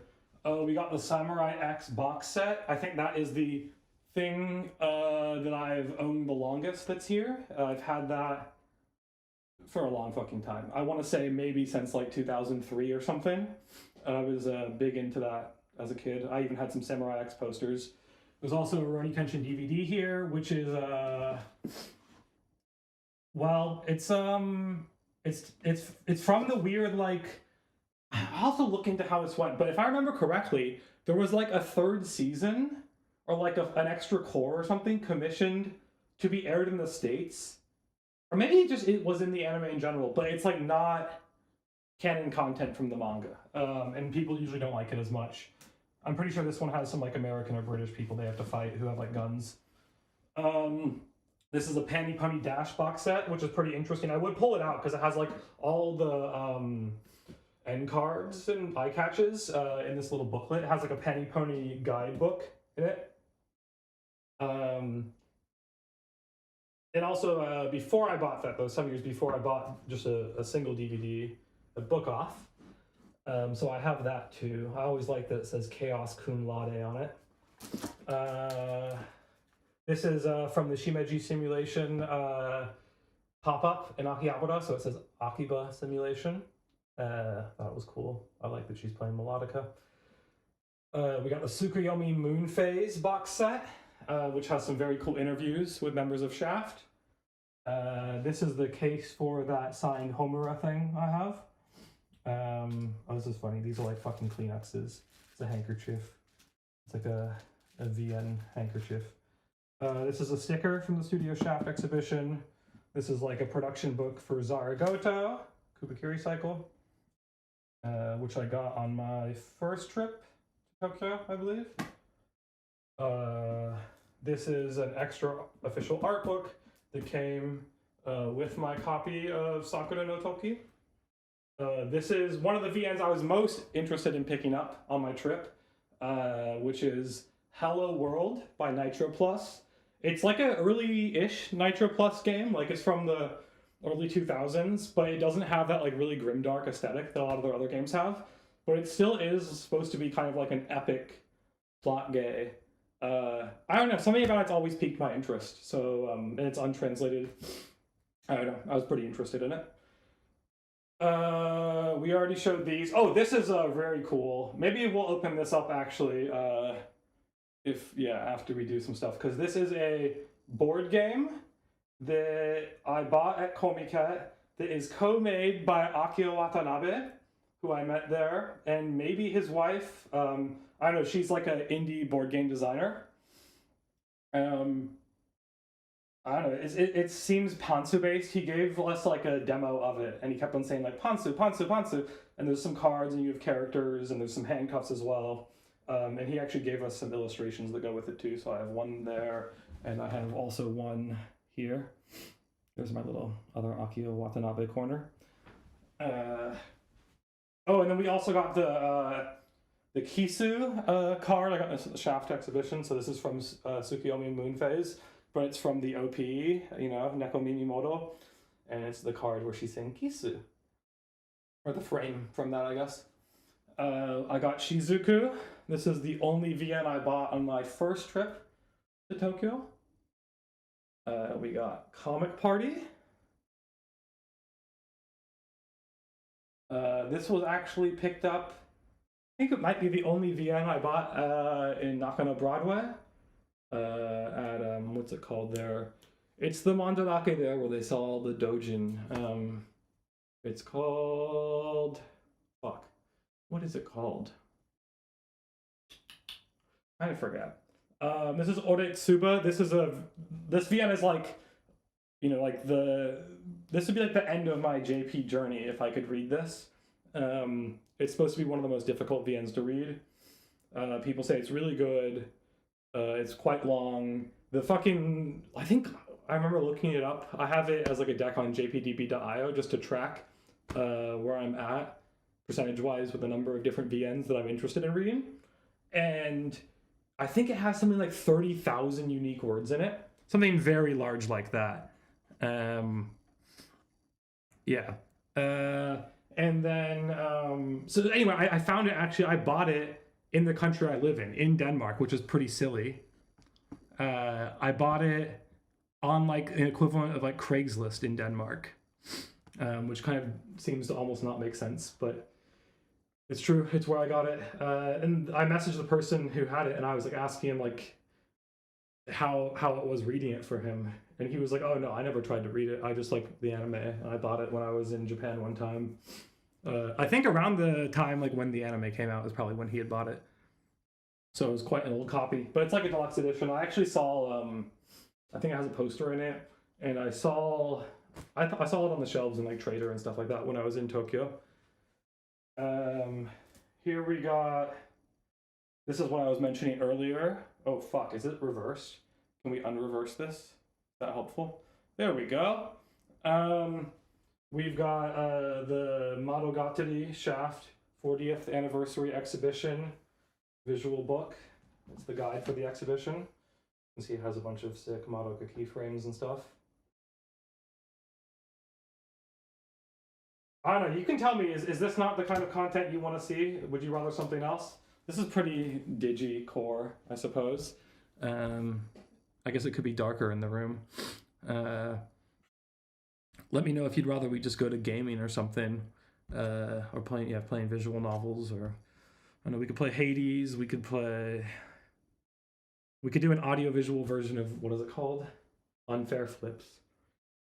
We got the Samurai X box set. I think that is the thing that I've owned the longest that's here. I've had that for a long fucking time. I want to say maybe since like 2003 or something. I was big into that as a kid. I even had some Samurai X posters. There's also a Rurouni Kenshin DVD here, which is well, it's from the weird, like, I'll have to look into how this went, but if I remember correctly, there was like a 3rd season or like an extra core or something commissioned to be aired in the States Or maybe it was in the anime in general, but it's like not canon content from the manga, and people usually don't like it as much. I'm pretty sure this one has some like American or British people they have to fight who have like guns. This is a Panty Punny Dash box set, which is pretty interesting. I would pull it out because it has like all the end cards and eye catches in this little booklet. It has like a Panty Pony guidebook in it. And also, before I bought that, though, some years before, I bought just a single DVD, a book off. So I have that too. I always like that it says Chaos Cum Laude on it. This is from the Shimeji Simulation pop-up in Akihabara, so it says Akiba Simulation. That was cool. I like that she's playing melodica. We got the Tsukuyomi Moon Phase box set, which has some very cool interviews with members of Shaft. This is the case for that signed Homura thing I have. Oh, this is funny. These are like fucking Kleenexes. It's a handkerchief. It's like a VN handkerchief. This is a sticker from the Studio Shaft exhibition. This is like a production book for Zaragoto, Kubikiri Cycle, which I got on my first trip to Tokyo, I believe. This is an extra official art book that came with my copy of Sakura no Toki. This is one of the VNs I was most interested in picking up on my trip, which is Hello World by Nitro Plus. It's like an early-ish Nitro Plus game, like it's from the early 2000s, but it doesn't have that like really grimdark aesthetic that a lot of their other games have. But it still is supposed to be kind of like an epic plot gay. I don't know, something about it's always piqued my interest. So, and it's untranslated. I don't know, I was pretty interested in it. We already showed these. Oh, this is very cool. Maybe we'll open this up actually, after we do some stuff, because this is a board game that I bought at Komiket that is co-made by Akio Watanabe, who I met there, and maybe his wife. I don't know, she's like an indie board game designer. I don't know, it seems Pantsu based. He gave us like a demo of it, and he kept on saying like Pantsu, Pantsu, Pantsu, and there's some cards, and you have characters, and there's some handcuffs as well. And he actually gave us some illustrations that go with it too, so I have one there, and I have also one here. There's my little other Akio Watanabe corner. Oh, and then we also got the Kisu card. I got this at the Shaft exhibition, so this is from Tsukuyomi Moon Phase, but it's from the OP, you know, Neko Mimimoto, and it's the card where she's saying Kisu. Or the frame from that, I guess. I got Shizuku. This is the only VN I bought on my first trip to Tokyo. We got Comic Party. This was actually picked up, I think it might be the only VN I bought in Nakano Broadway. At, what's it called there? It's the Mandarake there where they sell all the dojin. It's called, fuck, what is it called? I forget. This is Oretsuba. This VN is like, you know, like this would be like the end of my JP journey if I could read this. It's supposed to be one of the most difficult VNs to read. People say it's really good. It's quite long. I think I remember looking it up. I have it as like a deck on jpdb.io just to track where I'm at percentage-wise with the number of different VNs that I'm interested in reading. And I think it has something like 30,000 unique words in it. Something very large like that. Yeah. And then, so anyway, I found it actually, I bought it in the country I live in Denmark, which is pretty silly. I bought it on like an equivalent of like Craigslist in Denmark, which kind of seems to almost not make sense, but it's true. It's where I got it. And I messaged the person who had it, and I was like asking him like how it was reading it for him. And he was like, oh no, I never tried to read it. I just like the anime. And I bought it when I was in Japan one time. I think around the time like when the anime came out was probably when he had bought it. So it was quite an old copy, but it's like a deluxe edition. I actually saw, I think it has a poster in it, and I saw I saw it on the shelves in like Trader and stuff like that when I was in Tokyo. Here we got. This is what I was mentioning earlier. Oh fuck, is it reversed? Can we unreverse this? Is that helpful? There we go. We've got the Madogatari Shaft 40th Anniversary Exhibition visual book. It's the guide for the exhibition. You can see it has a bunch of sick Madoka keyframes and stuff. I don't know, you can tell me, is this not the kind of content you want to see? Would you rather something else? This is pretty digi-core, I suppose. I guess it could be darker in the room. Let me know if you'd rather we just go to gaming or something, or playing visual novels, or I don't know, we could play Hades. We could do an audio-visual version of, what is it called? Unfair Flips.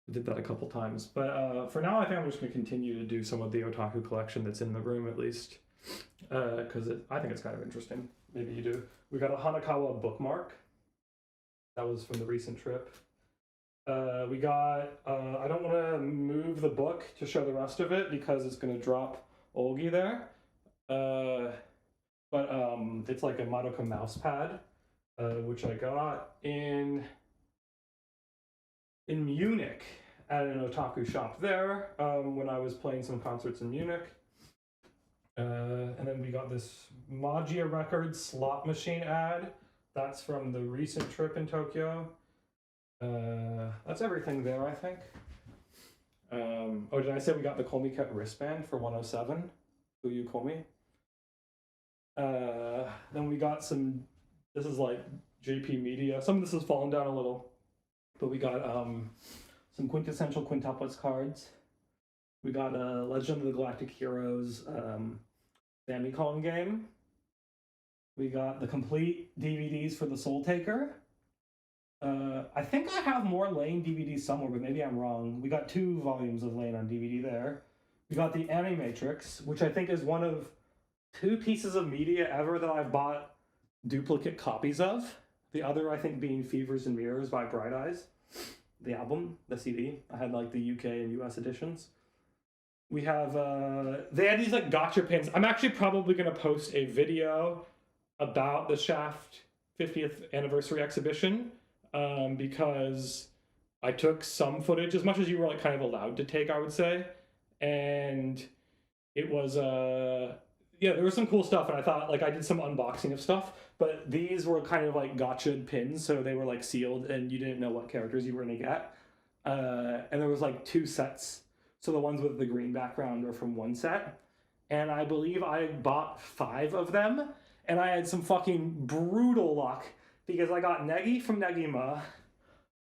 I did that a couple times, but for now I think I'm just going to continue to do some of the otaku collection that's in the room at least, because I think it's kind of interesting. Maybe you do. We got a Hanakawa bookmark. That was from the recent trip. We got, I don't want to move the book to show the rest of it because it's going to drop Olgi there. But it's like a Madoka mouse pad, which I got in Munich at an otaku shop there when I was playing some concerts in Munich. And then we got this Magia Records slot machine ad. That's from the recent trip in Tokyo. That's everything there, I think. Oh, did I say we got the Komi Cut wristband for 107? Who you Komi? Then we got some, this is like JP Media. Some of this has fallen down a little, but we got some quintessential quintuplets cards. We got Legend of the Galactic Heroes Famicom game. We got the complete DVDs for the Soul Taker. I think I have more Lane DVDs somewhere, but maybe I'm wrong. We got 2 volumes of Lane on DVD there. We got the Animatrix, which I think is one of 2 pieces of media ever that I've bought duplicate copies of. The other, I think, being Fevers and Mirrors by Bright Eyes. The album, the CD. I had like the UK and US editions. We have, they had these like gotcha pins. I'm actually probably going to post a video about the Shaft 50th anniversary exhibition because I took some footage, as much as you were like kind of allowed to take, I would say. And it was, yeah, there was some cool stuff, and I thought, like, I did some unboxing of stuff, but these were kind of like gotcha pins, so they were like sealed, and you didn't know what characters you were gonna get. And there was like 2 sets, so the ones with the green background are from 1 set, and I believe I bought 5 of them, and I had some fucking brutal luck, because I got Negi from Negima,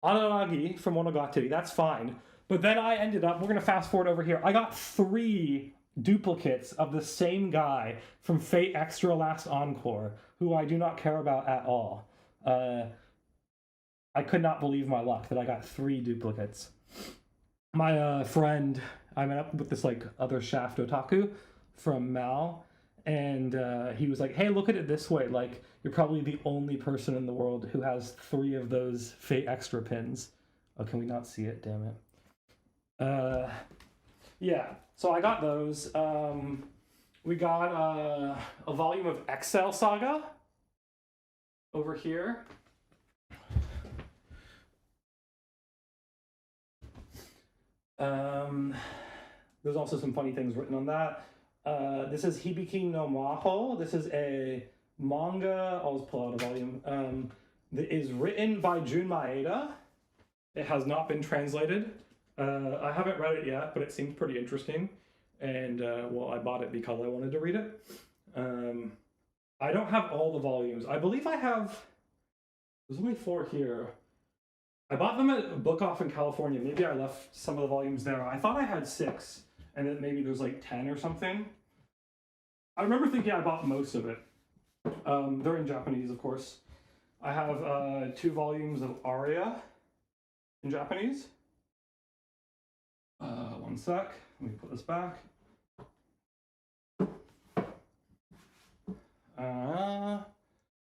Ananagi from Monogatari, that's fine, but then I ended up, we're gonna fast forward over here, I got 3 duplicates of the same guy from Fate Extra Last Encore, who I do not care about at all. I could not believe my luck that I got 3 duplicates. My friend, I met up with this like other Shaft otaku from Mal, and he was like, hey, look at it this way, like, you're probably the only person in the world who has 3 of those Fate Extra pins. Oh, can we not see it? Damn it. Yeah, so I got those. We got a volume of Excel Saga over here. There's also some funny things written on that. This is Hibiki no Maho. This is a manga. I'll just pull out a volume. That is written by Jun Maeda. It has not been translated. I haven't read it yet, but it seems pretty interesting. And, well, I bought it because I wanted to read it. I don't have all the volumes. I believe I have... There's only 4 here. I bought them at Book Off in California. Maybe I left some of the volumes there. I thought I had 6, and then maybe there's like 10 or something. I remember thinking I bought most of it. They're in Japanese, of course. I have 2 volumes of Aria in Japanese. One sec. Let me put this back.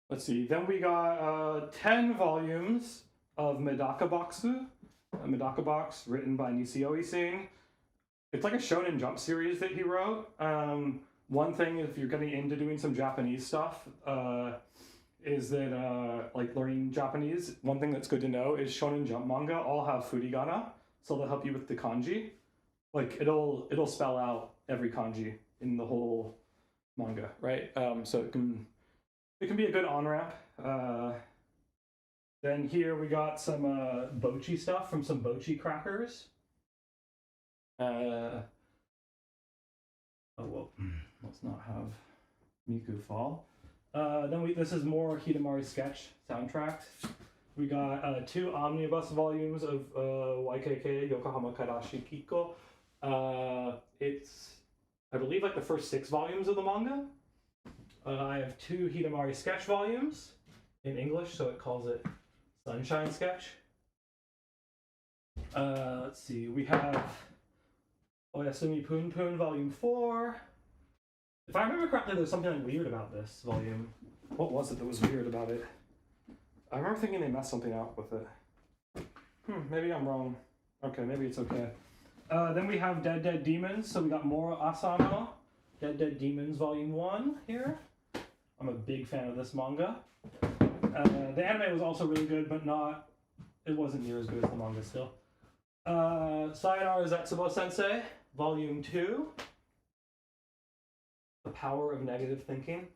Let's see. Then we got 10 volumes of Medaka Boxu. a Medaka box written by Nisio Ising. It's like a Shonen Jump series that he wrote. One thing, if you're getting into doing some Japanese stuff, is that like learning Japanese, one thing that's good to know is Shonen Jump manga all have furigana, so they'll help you with the kanji. Like it'll spell out every kanji in the whole manga, right? So it can be a good on-ramp. Then here we got some bochi stuff from some bochi crackers. Oh well, let's not have Miku fall. Then this is more Hidamari sketch soundtracks. We got 2 omnibus volumes of YKK Yokohama Karashi Kiko. It's, I believe, like the first 6 volumes of the manga. I have 2 Hidamari sketch volumes in English, so it calls it Sunshine Sketch. Let's see, we have Oyasumi Pun Pun Volume 4. If I remember correctly, there's something like weird about this volume. What was it that was weird about it? I remember thinking they messed something up with it. Maybe I'm wrong. Okay, maybe it's okay. Then we have Dead Dead Demons, so we got more Asano. Dead Dead Demons Volume 1 here. I'm a big fan of this manga. The anime was also really good, but it wasn't near as good as the manga still. Sayonara Zetsubo Sensei, Volume 2. The Power of Negative Thinking.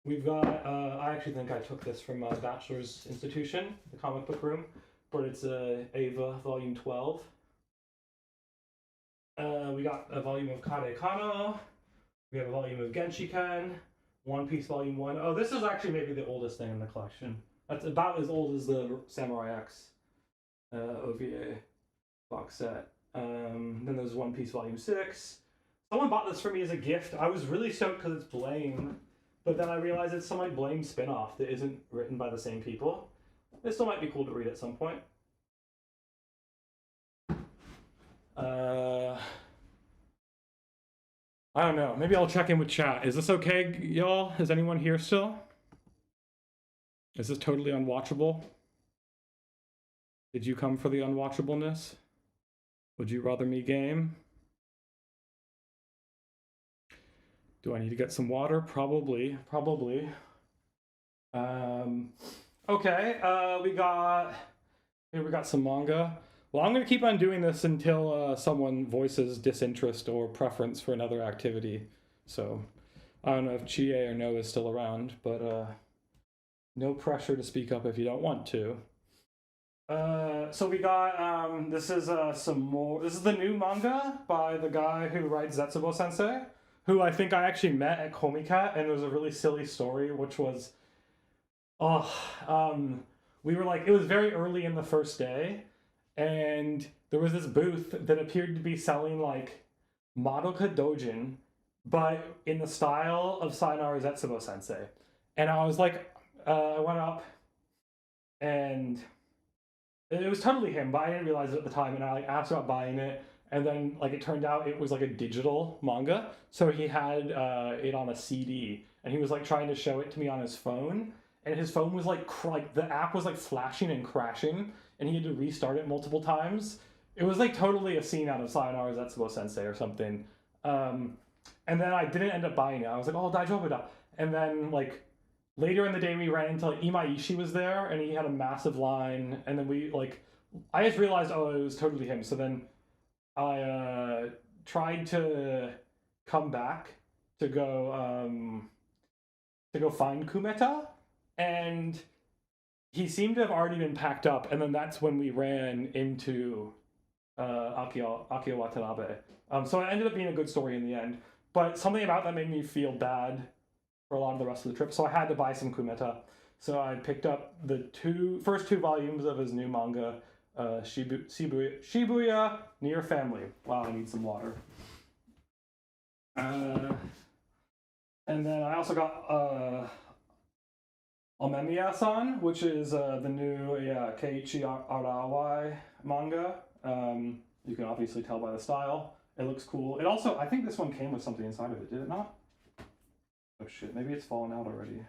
We've got, I actually think I took this from a bachelor's institution, the comic book room, but it's Ava, Volume 12. We got a volume of Kare Kano. We have a volume of Genshiken. One Piece Volume 1. Oh, this is actually maybe the oldest thing in the collection. That's about as old as the Samurai X OVA box set. Then there's One Piece Volume 6. Someone bought this for me as a gift. I was really stoked because it's Blame, but then I realized it's some like Blame spin-off that isn't written by the same people. This still might be cool to read at some point. I don't know. Maybe I'll check in with chat. Is this okay, y'all? Is anyone here still? Is this totally unwatchable? Did you come for the unwatchableness? Would you rather me game? Do I need to get some water? Probably. Okay, we got some manga. Well, I'm going to keep on doing this until someone voices disinterest or preference for another activity. So, I don't know if Chie or No is still around, but no pressure to speak up if you don't want to. So we got, this is some more, this is the new manga by the guy who writes Zetsubo Sensei, who I think I actually met at Komicat, and it was a really silly story, which was, we were like, it was very early in the first day, and there was this booth that appeared to be selling like Madoka Dojin, but in the style of Sayonara Zetsubo Sensei. And I was like, I went up, and it was totally him, but I didn't realize it at the time, and I like asked about buying it, and then like it turned out it was like a digital manga, so he had it on a CD, and he was like trying to show it to me on his phone, and his phone was like the app was like flashing and crashing, and he had to restart it multiple times. It was like totally a scene out of Sayonara Zetsubo Sensei or something. And then I didn't end up buying it. I was like, oh, daijoubu da. And then like later in the day we ran into like Imaishi was there, and he had a massive line, and then we like, I just realized, oh, it was totally him. So then I tried to come back to go find Kumeta, and he seemed to have already been packed up, and then that's when we ran into Akio Watanabe. So it ended up being a good story in the end, but something about that made me feel bad for a lot of the rest of the trip, so I had to buy some Kumeta. So I picked up the first two volumes of his new manga, Shibuya Near Family. Wow, I need some water. And then I also got Omemiya-san, which is the new Keiichi Arawai manga. You can obviously tell by the style. It looks cool. It also, I think this one came with something inside of it, did it not? Oh shit, maybe it's fallen out already.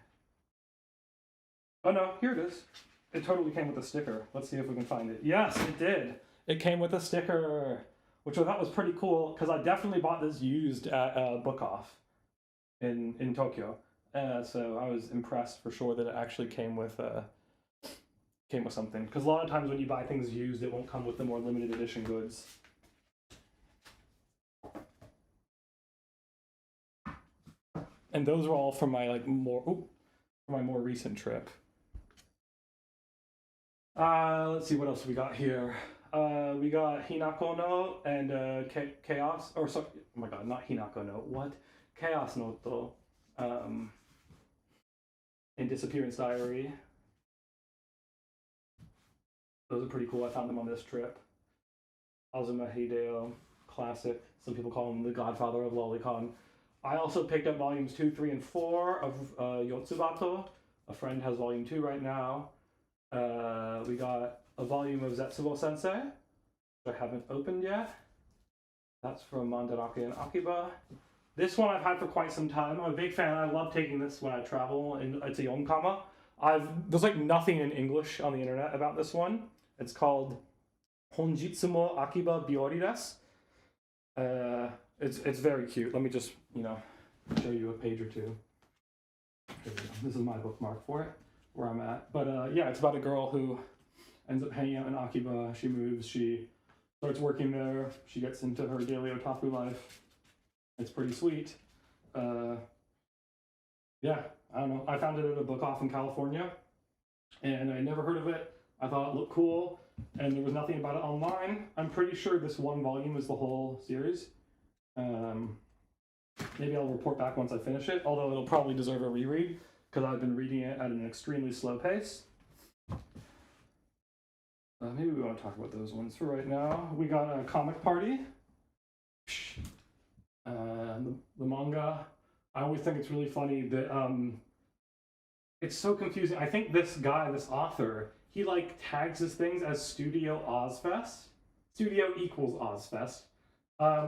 Oh no, here it is. It totally came with a sticker. Let's see if we can find it. Yes, it did. It came with a sticker, which I thought was pretty cool because I definitely bought this used at Book Off in Tokyo. So I was impressed for sure that it actually came with something. Because a lot of times when you buy things used, it won't come with the more limited edition goods. And those are all from my more recent trip. Let's see what else we got here. We got Hinako no and Chaos, or sorry, oh my god, not Hinako no, what? Chaos no to, and Disappearance Diary. Those are pretty cool. I found them on this trip. Azuma Hideo, classic. Some people call him the godfather of lolicon. I also picked up volumes 2, 3, and 4 of Yotsubato. A friend has volume 2 right now. We got a volume of Zetsubo Sensei, which I haven't opened yet. That's from Mandarake and Akiba. This one I've had for quite some time. I'm a big fan. I love taking this when I travel, and it's a yonkama. There's like nothing in English on the internet about this one. It's called Honjitsu mo Akiba Biori desu. It's very cute. Let me just, show you a page or two. Here we go. This is my bookmark for it, where I'm at. But yeah, it's about a girl who ends up hanging out in Akiba. She moves, she starts working there, she gets into her daily otaku life. It's pretty sweet. Yeah, I don't know. I found it at a Book Off in California, and I never heard of it. I thought it looked cool, and there was nothing about it online. I'm pretty sure this one volume is the whole series. Maybe I'll report back once I finish it, although it'll probably deserve a reread, because I've been reading it at an extremely slow pace. Maybe we want to talk about those ones for right now. We got a Comic Party. The manga. I always think it's really funny that it's so confusing. I think this guy, this author, he like tags his things as Studio Ozfest. Studio equals Ozfest.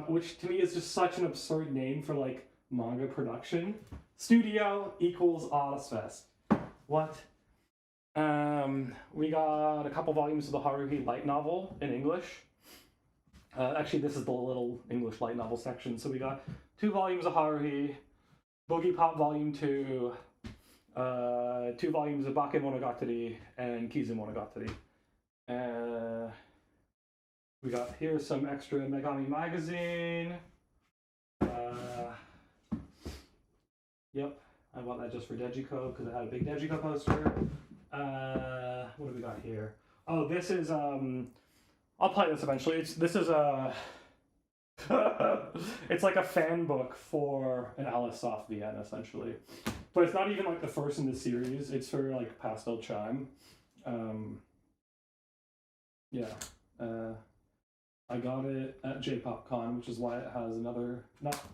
Which to me is just such an absurd name for like manga production. Studio equals Ozfest. What? We got a couple volumes of the Haruhi light novel in English. Actually, this is the little English light novel section. So we got 2 volumes of Haruhi, Boogie Pop Volume 2, 2 volumes of Bake Monogatari, and Kizu Monogatari. We got here some extra Megami Magazine. Yep, I bought that just for Dejiko because it had a big Dejiko poster. What do we got here? Oh, this is I'll play this eventually. This is a it's like a fan book for an Alice Soft VN essentially, but it's not even like the first in the series. It's for like Pastel Chime. Yeah. I got it at J-PopCon, which is why it has another.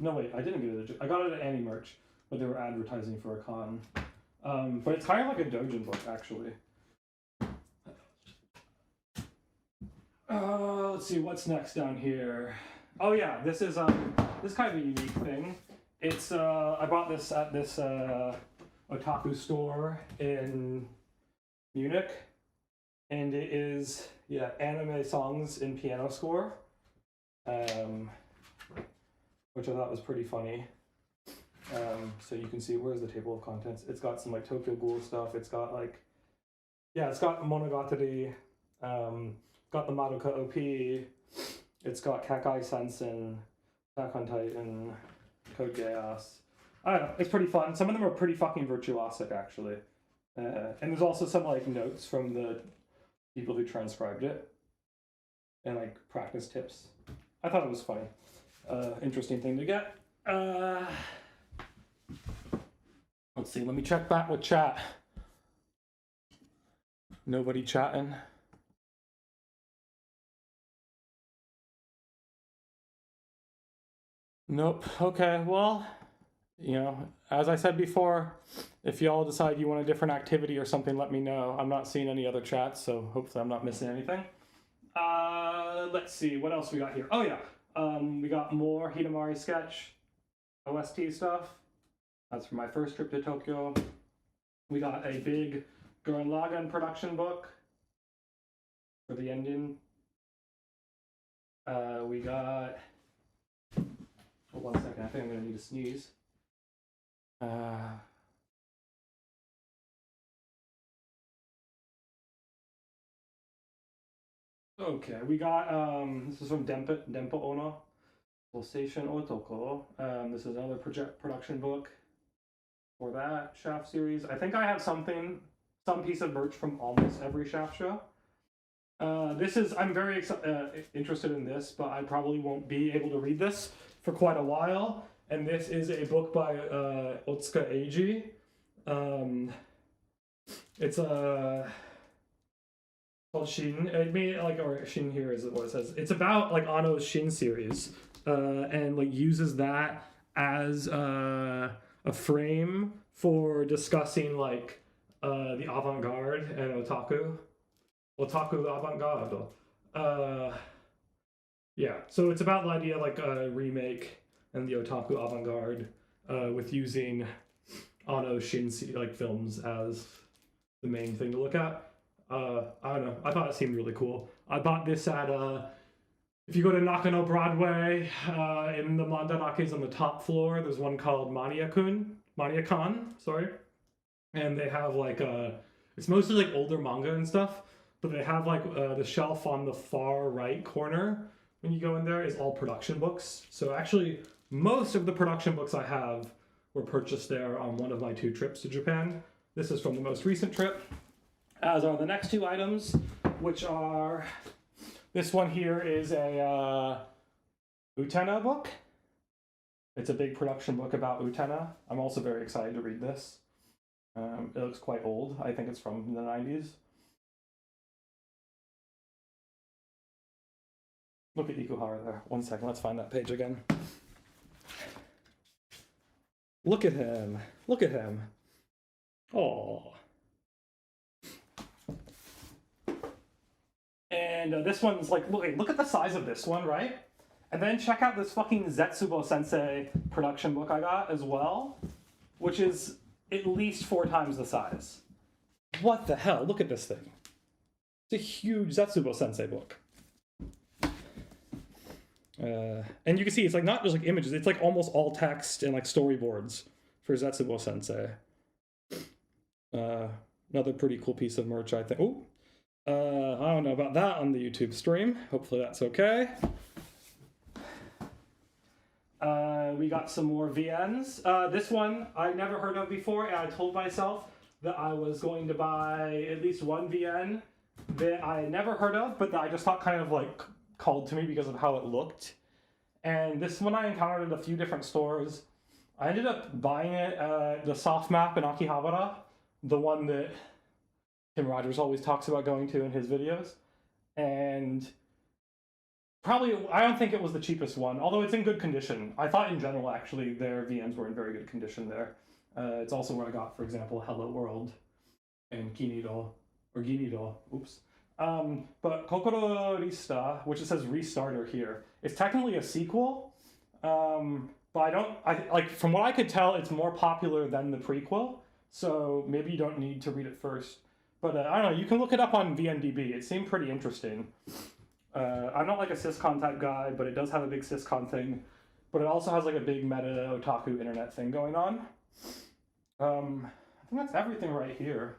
No wait, I didn't get it. I got it at Annie Merch, but they were advertising for a con. But it's kind of like a doujin book actually. Let's see what's next down here. Oh yeah, this is this kind of a unique thing. It's I bought this at this otaku store in Munich, and it is anime songs in piano score, which I thought was pretty funny. So you can see where's the table of contents. It's got some like Tokyo Ghoul stuff. It's got like it's got Monogatari. Got the Madoka OP, it's got Kakai Sensen, Attack on Titan, Code Geass. I don't know, it's pretty fun. Some of them are pretty fucking virtuosic actually. And there's also some like notes from the people who transcribed it and like practice tips. I thought it was funny. Interesting thing to get. Let's see, let me check back with chat. Nobody chatting. Nope. Okay, well, as I said before, if y'all decide you want a different activity or something, let me know. I'm not seeing any other chats, so hopefully I'm not missing anything. Let's see, what else we got here? Oh yeah, we got more Hidamari sketch OST stuff. That's from my first trip to Tokyo. We got a big Gurren Lagann production book for the ending. We got. Hold on a second. I think I'm gonna need to sneeze. Okay, we got this is from Denpa Ono, Pulsation Otoko. This is another production book for that Shaft series. I think I have some piece of merch from almost every Shaft show. I'm very interested in this, but I probably won't be able to read this for quite a while. And this is a book by Otsuka Eiji. It's called Shin. It made or Shin here is what it says. It's about like Ano's Shin series, and like uses that as a frame for discussing like the avant-garde and otaku avant-garde. Yeah, so it's about the idea like a remake and the otaku avant-garde with using Ano Shin like films as the main thing to look at. I don't know. I thought it seemed really cool. I bought this at if you go to Nakano Broadway, in the Mandarakes on the top floor, there's one called Mania-Con, sorry. And they have like it's mostly like older manga and stuff, but they have like the shelf on the far right corner when you go in there is all production books. So actually most of the production books I have were purchased there on one of my 2 trips to Japan. This is from the most recent trip, as are the next 2 items, which are, this one here is a Utena book. It's a big production book about Utena. I'm also very excited to read this. It looks quite old. I think it's from the 90s. Look at Ikuhara there. One second, let's find that page again. Look at him. Look at him. Oh. And this one's like, look at the size of this one, right? And then check out this fucking Zetsubo Sensei production book I got as well, which is at least 4 times the size. What the hell? Look at this thing. It's a huge Zetsubo Sensei book. And you can see it's like not just like images, it's like almost all text and like storyboards for Zetsubo Sensei. Another pretty cool piece of merch, I think. Oh, I don't know about that on the YouTube stream. Hopefully that's okay. We got some more VNs. This one I never heard of before, and I told myself that I was going to buy at least one VN that I had never heard of, but that I just thought kind of like called to me because of how it looked. And this one I encountered at a few different stores. I ended up buying it at the Soft Map in Akihabara, the one that Tim Rogers always talks about going to in his videos. And probably, I don't think it was the cheapest one, although it's in good condition. I thought in general, actually, their VNs were in very good condition there. It's also where I got, for example, Hello World and Ginido. Oops. But Kokoro Rista, which it says Restarter here, is technically a sequel. But from what I could tell, it's more popular than the prequel. So maybe you don't need to read it first. But I don't know, you can look it up on VNDB. It seemed pretty interesting. I'm not like a syscon type guy, but it does have a big syscon thing. But it also has like a big meta otaku internet thing going on. I think that's everything right here.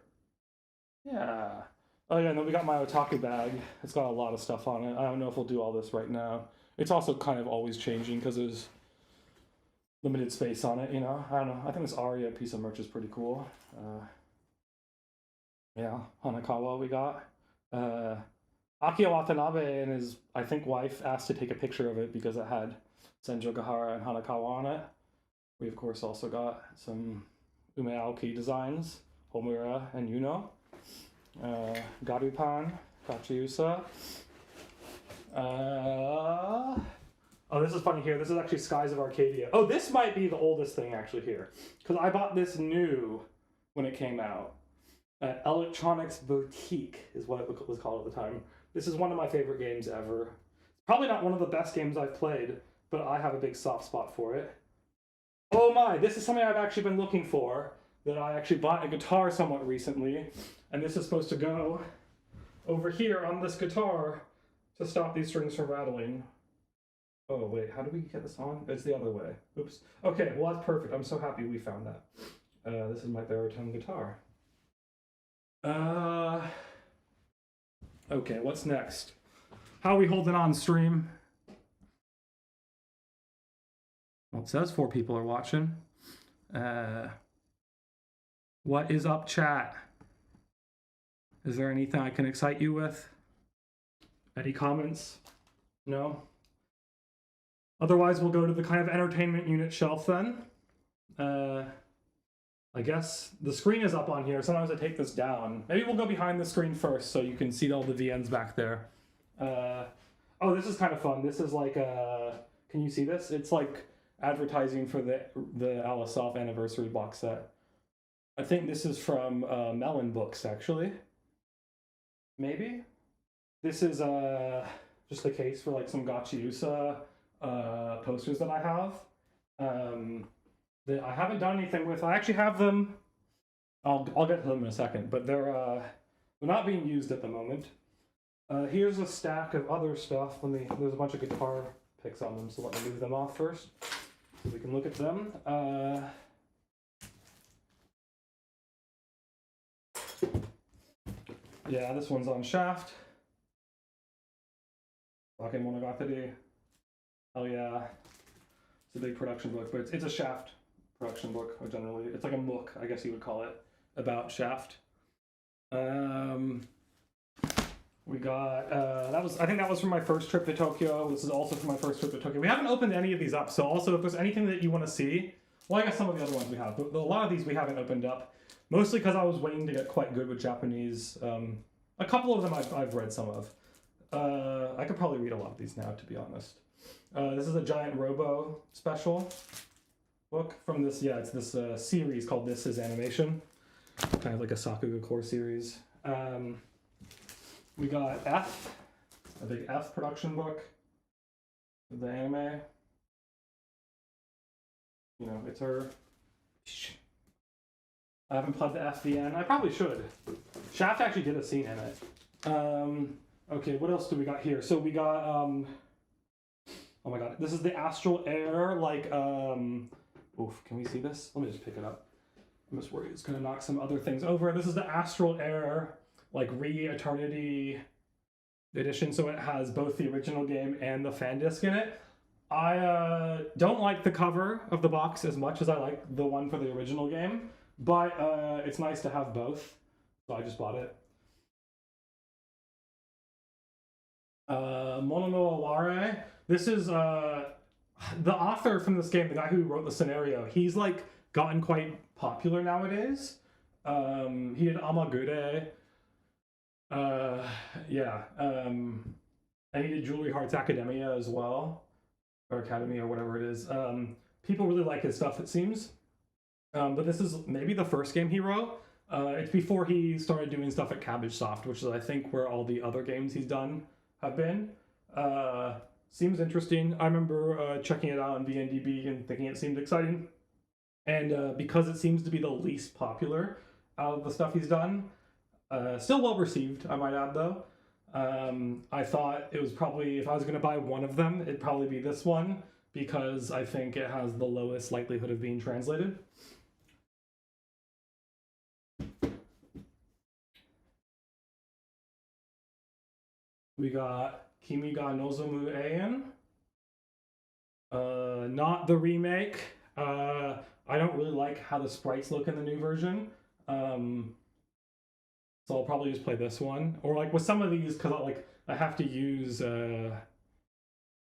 Yeah. Oh yeah, and then we got my otaku bag. It's got a lot of stuff on it. I don't know if we'll do all this right now. It's also kind of always changing because there's limited space on it, you know? I don't know. I think this Aria piece of merch is pretty cool. Yeah, Hanakawa we got. Akio Watanabe and his, I think, wife asked to take a picture of it because it had Senjo Gahara and Hanakawa on it. We, of course, also got some Ume Aoki designs, Homura and Yuno. Garupan, Kachiusa. Oh, this is funny here. This is actually Skies of Arcadia. Oh, this might be the oldest thing actually here. Because I bought this new when it came out. Electronics Boutique is what it was called at the time. This is one of my favorite games ever. Probably not one of the best games I've played, but I have a big soft spot for it. Oh my, this is something I've actually been looking for, that I actually bought a guitar somewhat recently. and this is supposed to go over here on this guitar to stop these strings from rattling. Oh wait, how do we get this on? It's the other way. Oops. Okay, well that's perfect. I'm so happy we found that. This is my baritone guitar. Okay, what's next? How are we holding on, stream? Well, it says 4 people are watching. What is up, chat? Is there anything I can excite you with? Any comments? No? Otherwise, we'll go to the kind of entertainment unit shelf then. I guess the screen is up on here. Sometimes I take this down. Maybe we'll go behind the screen first so you can see all the VNs back there. Oh, this is kind of fun. This is like, can you see this? It's like advertising for the Alisoft anniversary box set. I think this is from Melon Books, actually. Maybe? This is just the case for like some Gachiusa posters that I have. That I haven't done anything with. I actually have them. I'll get to them in a second, but they're not being used at the moment. Here's a stack of other stuff. There's a bunch of guitar picks on them, so let me move them off first so we can look at them. Yeah, this one's on Shaft. Bakemonogatari. Oh yeah. It's a big production book, but it's a Shaft production book, or generally. It's like a MOOC, I guess you would call it, about Shaft. We got, I think that was from my first trip to Tokyo. This is also from my first trip to Tokyo. We haven't opened any of these up, so also if there's anything that you want to see, well, I guess some of the other ones we have, but a lot of these we haven't opened up. Mostly because I was waiting to get quite good with Japanese. A couple of them I've read some of. I could probably read a lot of these now, to be honest. This is a Giant Robo special book from this, yeah, it's this series called This Is Animation. Kind of like a Sakuga core series. We got F, a big F production book. The anime. You know, it's her. I haven't played the FVN. I probably should. Shaft actually did a scene in it. Okay, what else do we got here? So we got, oh my god, this is the Astral Air, like, oof, can we see this? Let me just pick it up. I'm just worried it's gonna knock some other things over. This is the Astral Air, like, Re-Eternity edition, so it has both the original game and the fan disc in it. I don't like the cover of the box as much as I like the one for the original game, but it's nice to have both, so I just bought it. Mono no Aware. This is the author from this game, the guy who wrote the scenario. He's like gotten quite popular nowadays. He did Amagure. Yeah. And he did Jewelry Hearts Academia as well, or Academy or whatever it is. People really like his stuff, it seems. But this is maybe the first game he wrote. It's before he started doing stuff at Cabbage Soft, which is I think where all the other games he's done have been. Seems interesting. I remember checking it out on VNDB and thinking it seemed exciting. And because it seems to be the least popular out of the stuff he's done, still well received, I might add though. I thought it was probably, if I was going to buy one of them, it'd probably be this one, because I think it has the lowest likelihood of being translated. We got Kimi ga Nozomu Eien. Not the remake. I don't really like how the sprites look in the new version. So I'll probably just play this one. Or like with some of these, because I have to use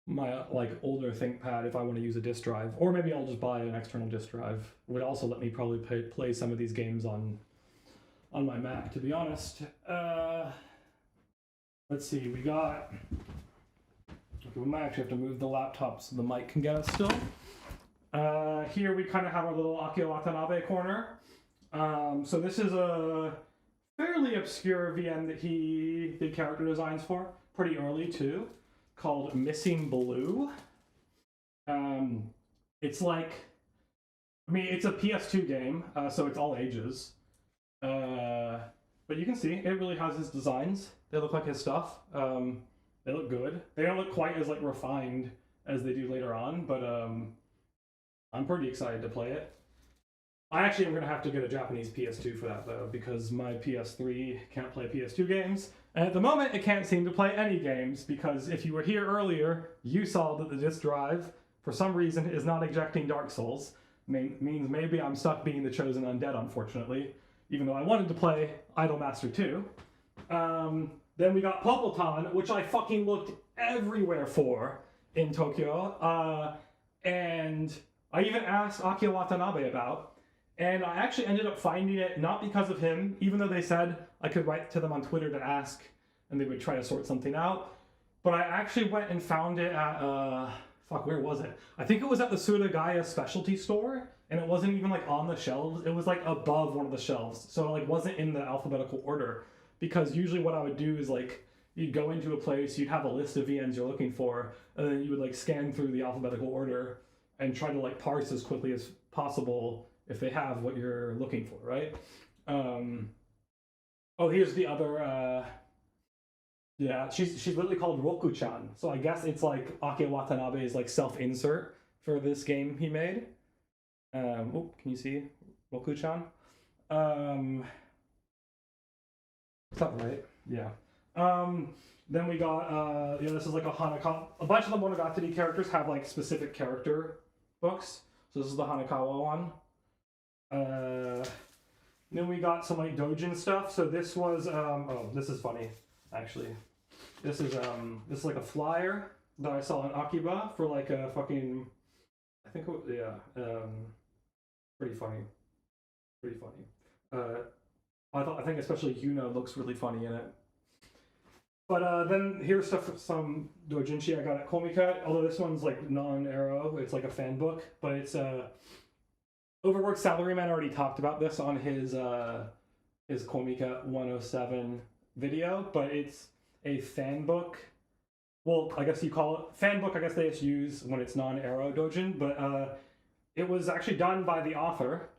my older ThinkPad if I want to use a disk drive. Or maybe I'll just buy an external disk drive. It would also let me probably play some of these games on my Mac, to be honest. Let's see, we got... Okay, we might actually have to move the laptop so the mic can get us still. Here we kind of have our little Akio Watanabe corner. So this is a fairly obscure VM that he did character designs for, pretty early too, called Missing Blue. It's like... I mean, it's a PS2 game, so it's all ages. But you can see it really has his designs. They look like his stuff. They look good. They don't look quite as like refined as they do later on, but I'm pretty excited to play it. I actually am going to have to get a Japanese PS2 for that, though, because my PS3 can't play PS2 games. And at the moment, it can't seem to play any games, because if you were here earlier, you saw that the disk drive, for some reason, is not ejecting Dark Souls. Means maybe I'm stuck being the chosen undead, unfortunately, even though I wanted to play Idolmaster 2. Then we got Popotan, which I fucking looked everywhere for in Tokyo. And I even asked Akio Watanabe about. And I actually ended up finding it not because of him, even though they said I could write to them on Twitter to ask, and they would try to sort something out. But I actually went and found it at, where was it? I think it was at the Suragaya specialty store, and it wasn't even like on the shelves. It was like above one of the shelves, so it like wasn't in the alphabetical order. Because usually what I would do is like, you'd go into a place, you'd have a list of VNs you're looking for, and then you would like scan through the alphabetical order and try to like parse as quickly as possible if they have what you're looking for, right? Oh, here's the other, yeah, she's literally called Roku-chan. So I guess it's like Akio Watanabe's like self-insert for this game he made. Oh, can you see Roku-chan? Is that right? Yeah. Then we got, this is like a Hanakawa. A bunch of the Monogatari characters have like specific character books. So this is the Hanakawa one. Then we got some like Dojin stuff. So this was oh, this is funny actually. This is like a flyer that I saw in Akiba for like a fucking, I think it was, yeah, pretty funny. I think especially Yuno looks really funny in it. But then here's stuff from some doujinshi I got at Komiket, although this one's like non-arrow, it's like a fan book, but it's Overworked Salaryman already talked about this on his Komiket 107 video, but it's a fan book. Well, I guess you call it fan book. I guess they just use when it's non-arrow doujin, but it was actually done by the author.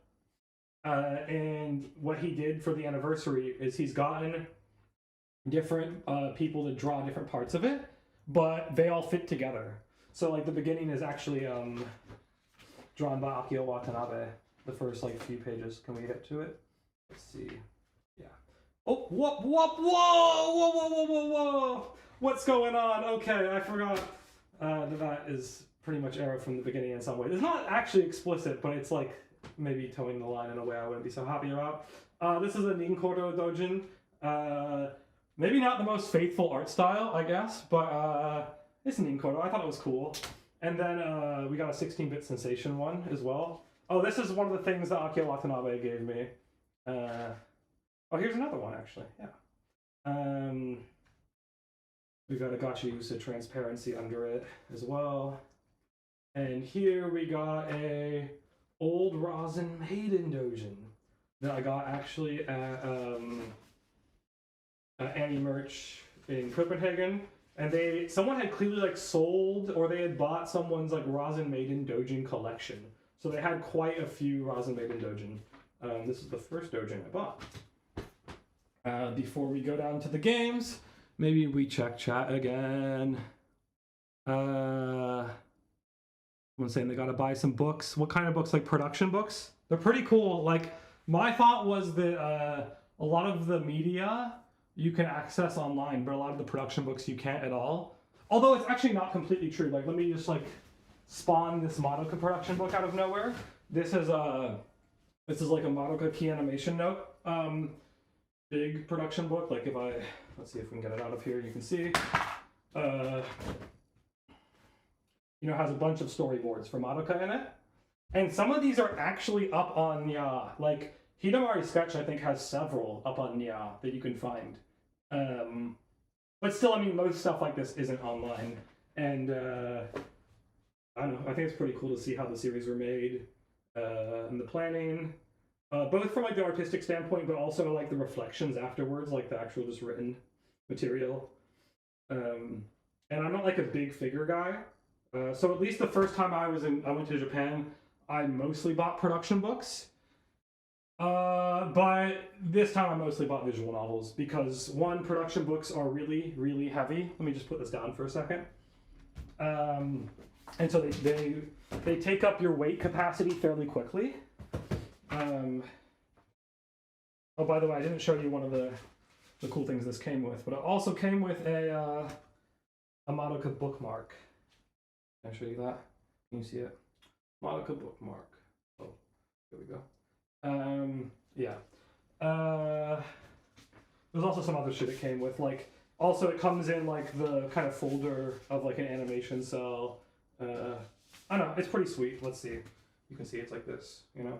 And what he did for the anniversary is he's gotten different people to draw different parts of it, but they all fit together. So like the beginning is actually drawn by Akio Watanabe, the first like few pages. Can we get to it? Let's see. Yeah. Oh, whoa! What's going on? Okay, I forgot that is pretty much arrow from the beginning in some way. It's not actually explicit, but it's like maybe towing the line in a way I wouldn't be so happy about. This is a Ninkoro Dojin. Maybe not the most faithful art style, I guess, but it's Ninkoro. I thought it was cool. And then we got a 16-bit sensation one as well. Oh, this is one of the things that Akio Watanabe gave me. Oh, here's another one, actually. Yeah. We got a Gacha Yusa transparency under it as well. And here we got a Old Rosin Maiden Dojin that I got actually at Annie Merch in Copenhagen. And someone had clearly like sold, or they had bought someone's like Rosin Maiden Dojin collection. So they had quite a few Rosin Maiden Dojin. This is the first Dojin I bought. Before we go down to the games, maybe we check chat again. Someone's saying they gotta buy some books. What kind of books? Like production books? They're pretty cool. Like, my thought was that a lot of the media you can access online, but a lot of the production books you can't at all. Although it's actually not completely true. Like, let me just like spawn this Madoka production book out of nowhere. This is like a Madoka key animation note. Big production book. Like let's see if we can get it out of here. You can see, has a bunch of storyboards for Madoka in it. And some of these are actually up on Nya. Like, Hidamari Sketch, I think, has several up on Nya that you can find. But still, I mean, most stuff like this isn't online. And, I don't know, I think it's pretty cool to see how the series were made, and the planning. Both from, like, the artistic standpoint, but also, like, the reflections afterwards, like, the actual just written material. And I'm not, like, a big figure guy. So at least the first time I went to Japan, I mostly bought production books. But this time I mostly bought visual novels because one, production books are really, really heavy. Let me just put this down for a second. And so they take up your weight capacity fairly quickly. Oh, by the way, I didn't show you one of the cool things this came with, but it also came with a Madoka bookmark. Can I show you that? Can you see it? Madoka bookmark. Oh, here we go. Yeah. There's also some other shit it came with, like, also it comes in like the kind of folder of like an animation cell. I don't know, it's pretty sweet. Let's see. You can see it's like this, you know?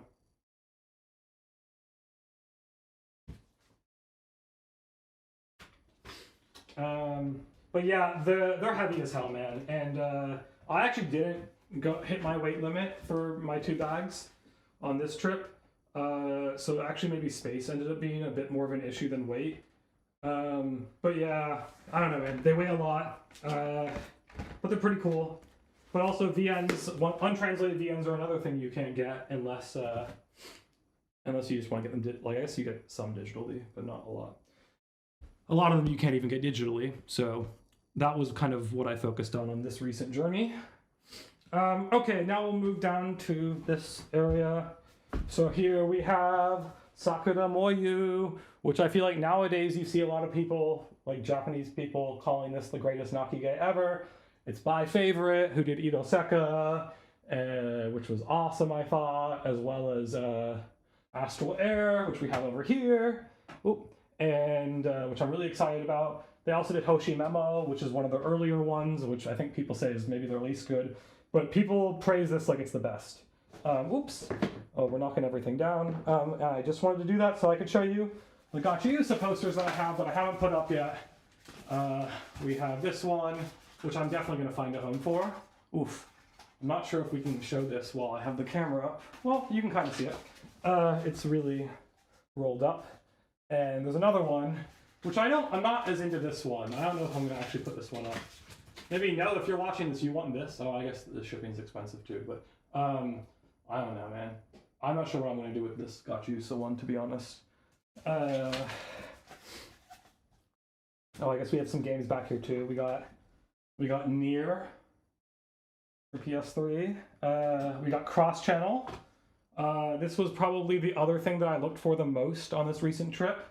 But yeah, they're heavy as hell, man. And I actually didn't hit my weight limit for my 2 bags on this trip. So actually maybe space ended up being a bit more of an issue than weight. But yeah, I don't know, man. They weigh a lot, but they're pretty cool. But also VNs, untranslated VNs are another thing you can't get unless you just want to get them. Like I guess you get some digitally, but not a lot. A lot of them you can't even get digitally. So that was kind of what I focused on this recent journey. Okay, now we'll move down to this area. So here we have Sakura Moyu, which I feel like nowadays you see a lot of people, like Japanese people, calling this the greatest Nakige ever. It's my favorite, who did Iroseka, which was awesome, I thought, as well as Astral Air, which we have over here, and which I'm really excited about. They also did Hoshi Memo, which is one of the earlier ones, which I think people say is maybe their least good, but people praise this like it's the best. Oops. Oh, we're knocking everything down. I just wanted to do that so I could show you the Gotcha posters that I have that I haven't put up yet. We have this one, which I'm definitely going to find a home for. Oof. I'm not sure if we can show this while I have the camera up. Well, you can kind of see it. It's really rolled up. And there's another one, which I'm not as into this one. I don't know if I'm going to actually put this one up. Maybe no, if you're watching this, you want this. Oh, I guess the shipping's expensive too, but I don't know, man. I'm not sure what I'm going to do with this Gotcha one, to be honest. Oh, I guess we have some games back here too. We got Nier for PS3. We got Cross Channel. This was probably the other thing that I looked for the most on this recent trip.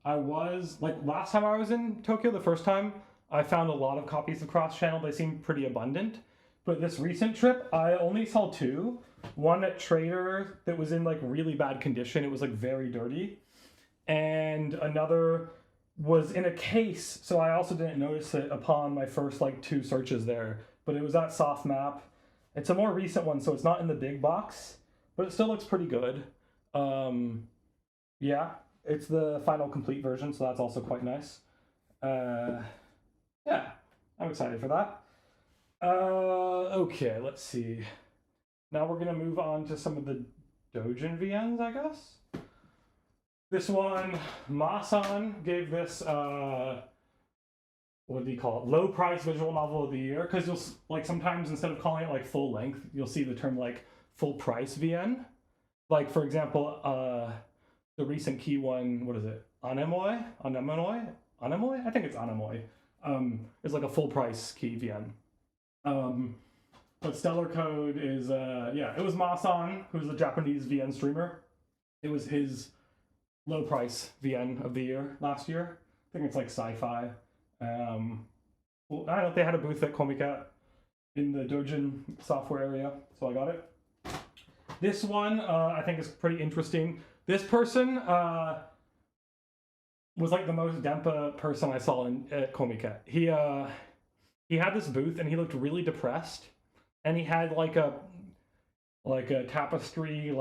I was, like, last time I was in Tokyo, the first time, I found a lot of copies of Cross Channel. They seemed pretty abundant. But this recent trip, I only saw 2. One at Trader that was in like really bad condition. It was like very dirty. And another was in a case. So I also didn't notice it upon my first like 2 searches there. But it was at Soft Map. It's a more recent one, so it's not in the big box. But it still looks pretty good. Yeah, it's the final complete version, so that's also quite nice. Yeah, I'm excited for that. Okay, let's see. Now we're gonna move on to some of the Dojin VNs, I guess. This one, Masan gave this, what do you call it? Low price visual novel of the year. Because you'll, like, sometimes instead of calling it like full length, you'll see the term like full price VN. Like, for example, the recent key one, what is it? Anemoi? I think it's Anemoi. It's like a full price key VN. But Stellar Code is, yeah, it was Masan, who's a Japanese VN streamer. It was his low price VN of the year last year. I think it's like sci-fi. Well, I don't know, they had a booth at Comicat in the Dojin software area, so I got it. This one, I think is pretty interesting. This person was like the most Denpa person I saw at Comicat. He had this booth and he looked really depressed. And he had like a tapestry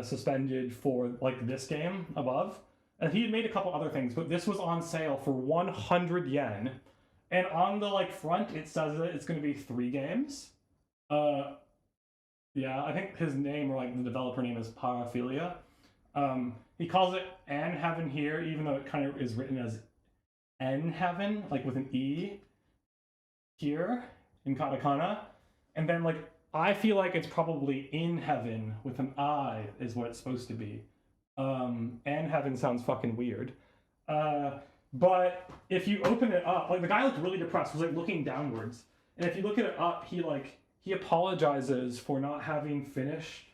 suspended for like this game above. And he had made a couple other things, but this was on sale for 100 yen. And on the like front, it says that it's going to be 3 games. Yeah, I think his name, or like the developer name, is Paraphilia. He calls it N Heaven here, even though it kind of is written as N Heaven, like with an E here in katakana. And then like I feel like it's probably in heaven with an I is what it's supposed to be. And heaven sounds fucking weird. But if you open it up, like the guy looked really depressed, was like looking downwards. And if you look at it up, he apologizes for not having finished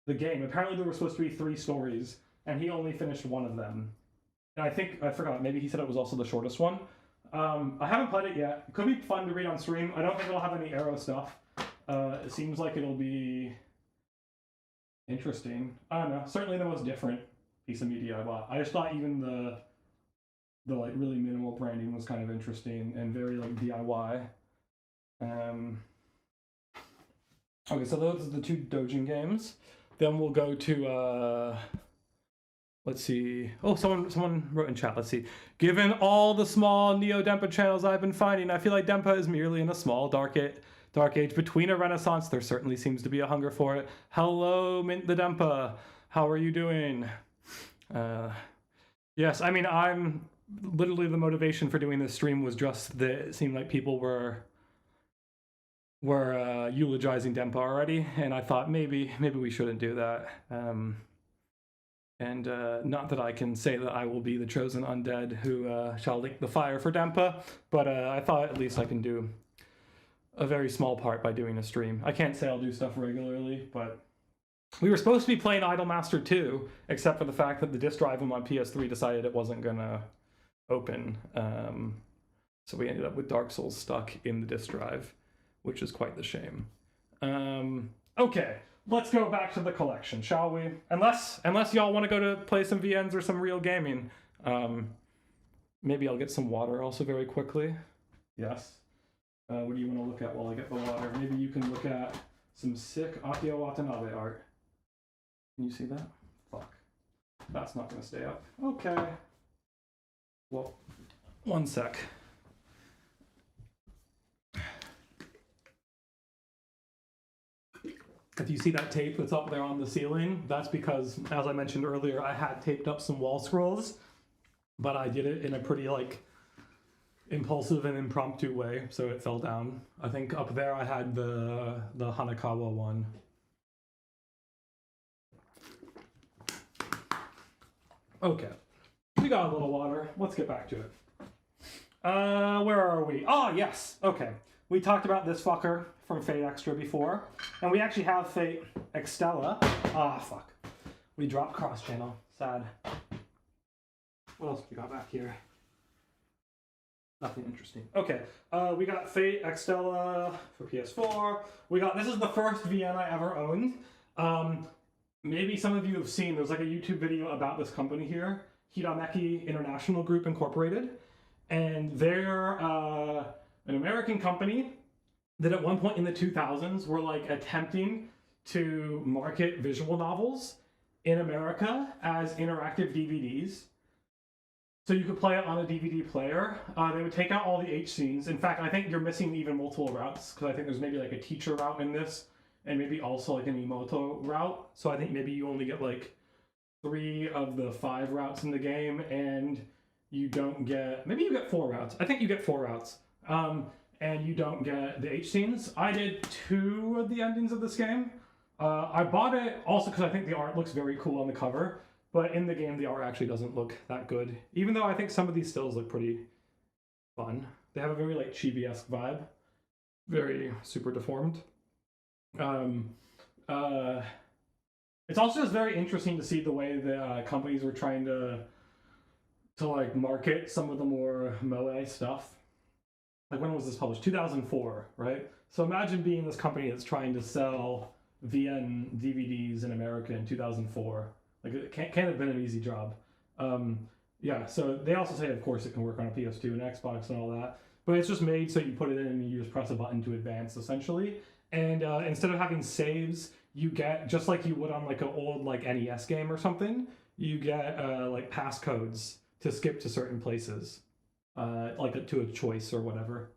the game. Apparently there were supposed to be 3 stories, and he only finished 1 of them. And I forgot, maybe he said it was also the shortest one. I haven't played it yet. It could be fun to read on stream. I don't think it'll have any arrow stuff. It seems like it'll be interesting. I don't know. Certainly the most different piece of media I bought. I just thought even the like really minimal branding was kind of interesting and very like DIY. Okay, so those are the 2 Dojin games. Then we'll go to let's see. Oh, someone wrote in chat. Let's see. Given all the small Neo Denpa channels I've been finding, I feel like Denpa is merely in a small dark age between a renaissance. There certainly seems to be a hunger for it. Hello, Mint the Denpa. How are you doing? Yes, I mean, I'm literally the motivation for doing this stream was just that it seemed like people were eulogizing Denpa already, and I thought maybe we shouldn't do that. And not that I can say that I will be the chosen undead who shall light the fire for Denpa, but I thought at least I can do a very small part by doing a stream. I can't say I'll do stuff regularly, but we were supposed to be playing Idolmaster 2, except for the fact that the disk drive on PS3 decided it wasn't gonna open. So we ended up with Dark Souls stuck in the disk drive, which is quite the shame. Okay, let's go back to the collection, shall we? Unless y'all want to go to play some VNs or some real gaming. Maybe I'll get some water also very quickly. Yes. What do you want to look at while I get the water? Maybe you can look at some sick Akio Watanabe art. Can you see that? Fuck. That's not going to stay up. Okay. Well, one sec. If you see that tape that's up there on the ceiling, that's because, as I mentioned earlier, I had taped up some wall scrolls, but I did it in a pretty, like, impulsive and impromptu way, so it fell down. I think up there I had the Hanakawa one. Okay, we got a little water. Let's get back to it. Where are we? Oh, yes. Okay. We talked about this fucker from Fate Extra before, and we actually have Fate Extella. Ah, fuck. We dropped cross channel. Sad. What else we got back here? Nothing interesting. Okay, we got Fate Extella for PS4. This is the first VN I ever owned. Maybe some of you have seen, there's like a YouTube video about this company here, Hirameki International Group Incorporated, and they're an American company that at one point in the 2000s were like attempting to market visual novels in America as interactive DVDs. So you could play it on a DVD player. They would take out all the H scenes. In fact, I think you're missing even multiple routes, because I think there's maybe like a teacher route in this, and maybe also like an Emoto route. So I think maybe you only get like 3 of the 5 routes in the game, and you don't get, maybe you get 4 routes. I think you get 4 routes. And you don't get the H scenes. I did 2 of the endings of this game. I bought it also because I think the art looks very cool on the cover, but in the game the art actually doesn't look that good, even though I think some of these stills look pretty fun. They have a very like chibi-esque vibe, very super deformed. It's also just very interesting to see the way the companies were trying to like market some of the more moe stuff. Like, when was this published? 2004, right? So imagine being this company that's trying to sell VN DVDs in America in 2004. Like, it can't have been an easy job. Yeah, so they also say, of course, it can work on a PS2 and Xbox and all that. But it's just made so you put it in and you just press a button to advance, essentially. And instead of having saves, you get, just like you would on like an old like NES game or something, you get like passcodes to skip to certain places. Like to a choice or whatever.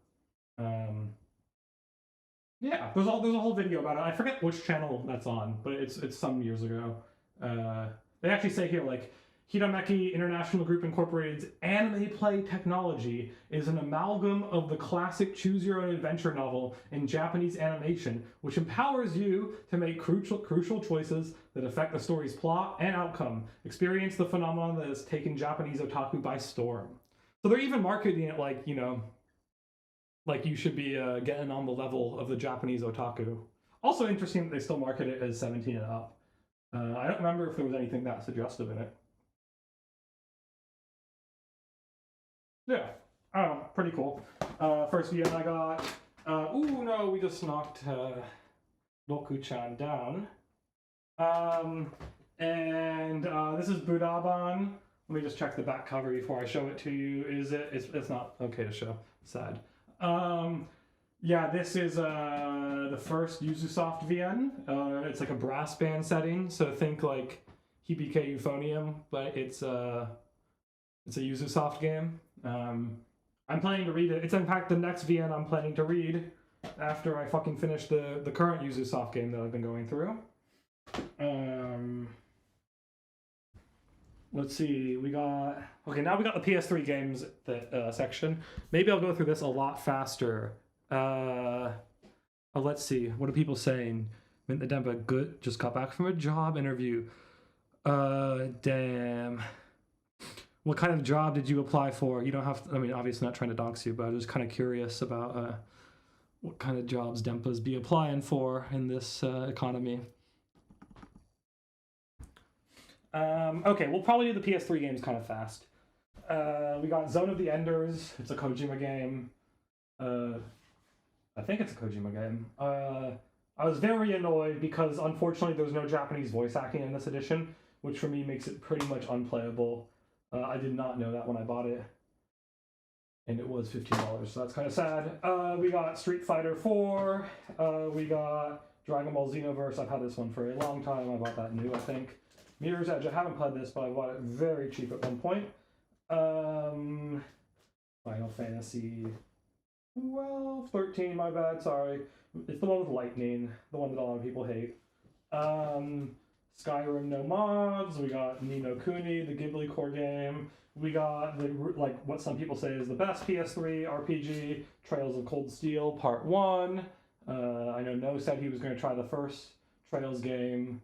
Yeah, there's a whole video about it. I forget which channel that's on, but it's some years ago. They actually say here, like, Hirameki International Group Incorporated's anime play technology is an amalgam of the classic choose-your-own-adventure novel in Japanese animation, which empowers you to make crucial choices that affect the story's plot and outcome. Experience the phenomenon that has taken Japanese otaku by storm. So they're even marketing it like, you know, like you should be getting on the level of the Japanese otaku. Also interesting that they still market it as 17 and up. I don't remember if there was anything that suggestive in it. Yeah, I don't know, pretty cool. First VN I got, ooh no, we just knocked Roku-chan down. This is Budaban. Let me just check the back cover before I show it to you. Is it? It's not okay to show. Sad. Yeah, this is the first Ubisoft VN. It's like a brass band setting, so think like Hibike Euphonium, but it's a Ubisoft game. I'm planning to read it. It's in fact the next VN I'm planning to read after I fucking finish the current Ubisoft game that I've been going through. Let's see, we got... Okay, now we got the PS3 games that section. Maybe I'll go through this a lot faster. Let's see, what are people saying? Mint the Denpa, good, just got back from a job interview. Damn. What kind of job did you apply for? You don't have to, I mean, obviously not trying to dox you, but I'm just kind of curious about what kind of jobs Denpas be applying for in this economy. Okay, we'll probably do the PS3 games kind of fast. We got Zone of the Enders. It's a Kojima game. I think it's a Kojima game. I was very annoyed because unfortunately there's no Japanese voice acting in this edition, which for me makes it pretty much unplayable. I did not know that when I bought it. And it was $15, so that's kind of sad. We got Street Fighter 4. We got Dragon Ball Xenoverse. I've had this one for a long time. I bought that new, I think. Mirror's Edge, I haven't played this, but I bought it very cheap at one point. Final Fantasy 12, 13, my bad, sorry. It's the one with lightning, the one that a lot of people hate. Skyrim no mods, we got Ni no Kuni, the Ghibli core game. We got the what some people say is the best PS3 RPG, Trails of Cold Steel Part 1. I know No said he was going to try the first Trails game.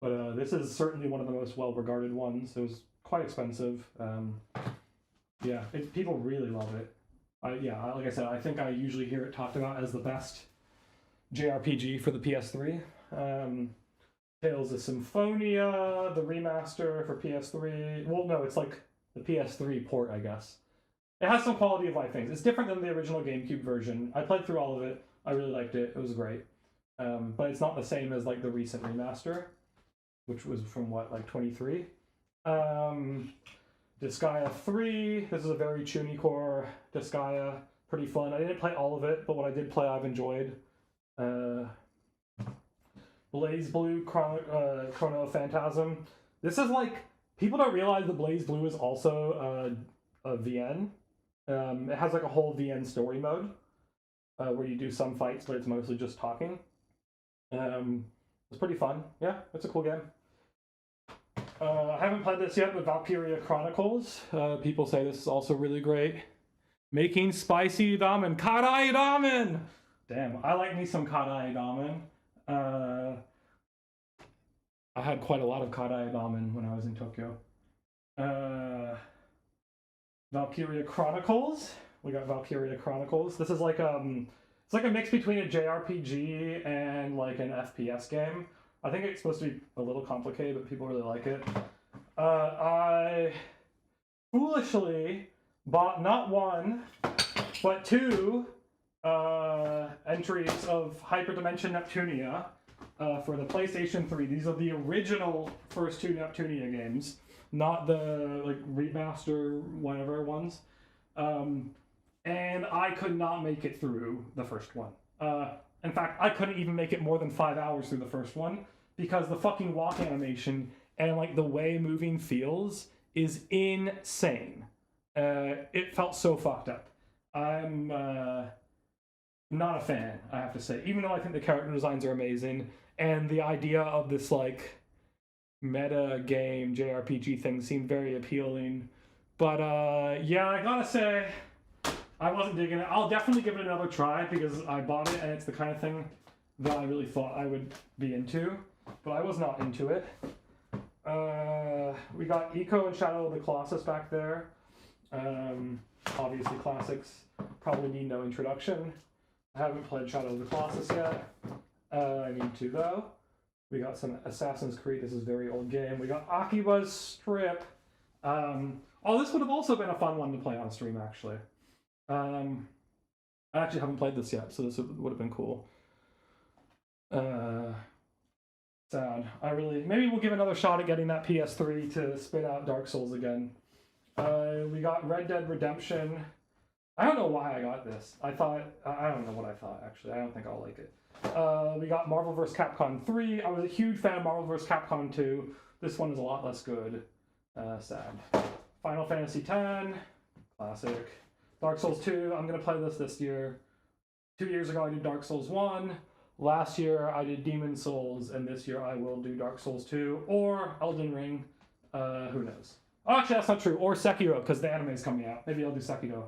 But this is certainly one of the most well-regarded ones. It was quite expensive. Yeah, people really love it. Like I said, I think I usually hear it talked about as the best JRPG for the PS3. Tales of Symphonia, the remaster for PS3. Well, no, it's like the PS3 port, I guess. It has some quality of life things. It's different than the original GameCube version. I played through all of it. I really liked it. It was great. But it's not the same as like the recent remaster, which was from what, like 23? Disgaea 3. This is a very tuny core Disgaea. Pretty fun. I didn't play all of it, but what I did play I've enjoyed. Blaze Blue Chrono Phantasm. This is like, people don't realize that Blaze Blue is also a VN. It has like a whole VN story mode where you do some fights, but it's mostly just talking. It's pretty fun. Yeah, it's a cool game. I haven't played this yet, but Valkyria Chronicles. People say this is also really great. Making spicy ramen. Karai ramen! Damn, I like me some karai ramen. I had quite a lot of karai ramen when I was in Tokyo. Valkyria Chronicles. We got Valkyria Chronicles. This is like it's like a mix between a JRPG and like an FPS game. I think it's supposed to be a little complicated, but people really like it. I foolishly bought not one, but two entries of Hyperdimension Neptunia for the PlayStation 3. These are the original first two Neptunia games, not the like remaster whatever ones. And I could not make it through the first one. In fact, I couldn't even make it more than 5 hours through the first one because the fucking walk animation and like the way moving feels is insane. It felt so fucked up. I'm not a fan, I have to say. Even though I think the character designs are amazing and the idea of this like meta game JRPG thing seemed very appealing. But yeah, I gotta say, I wasn't digging it. I'll definitely give it another try because I bought it and it's the kind of thing that I really thought I would be into, but I was not into it. We got Eco and Shadow of the Colossus back there. Obviously classics probably need no introduction. I haven't played Shadow of the Colossus yet. I need to though. We got some Assassin's Creed. This is a very old game. We got Akiba's Strip. Oh, this would have also been a fun one to play on stream, actually. I actually haven't played this yet, so this would have been cool. Sad. Maybe we'll give another shot at getting that PS3 to spit out Dark Souls again. We got Red Dead Redemption. I don't know why I got this. I don't know what I thought, actually. I don't think I'll like it. We got Marvel vs. Capcom 3. I was a huge fan of Marvel vs. Capcom 2. This one is a lot less good. Sad. Final Fantasy X. Classic. Dark Souls 2. I'm going to play this year. 2 years ago I did Dark Souls 1. Last year I did Demon Souls. And this year I will do Dark Souls 2. Or Elden Ring. Who knows? Oh, actually that's not true. Or Sekiro, because the anime is coming out. Maybe I'll do Sekiro.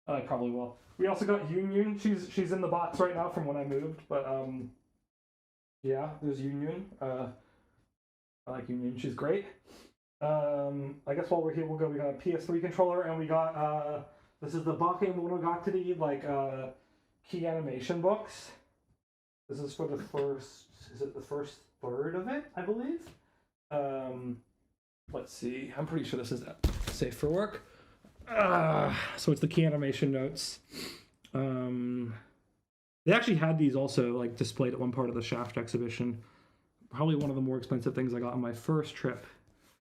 I probably will. We also got Union. She's in the box right now from when I moved, but yeah, there's Union. I like Union. She's great. I guess while we're here, we got a PS3 controller, and we got this is the Bake Monogatari key animation books. This is for the first. Is it the first third of it? I believe. Let's see. I'm pretty sure this is safe for work. So it's the key animation notes. They actually had these also like displayed at one part of the Shaft exhibition. Probably one of the more expensive things I got on my first trip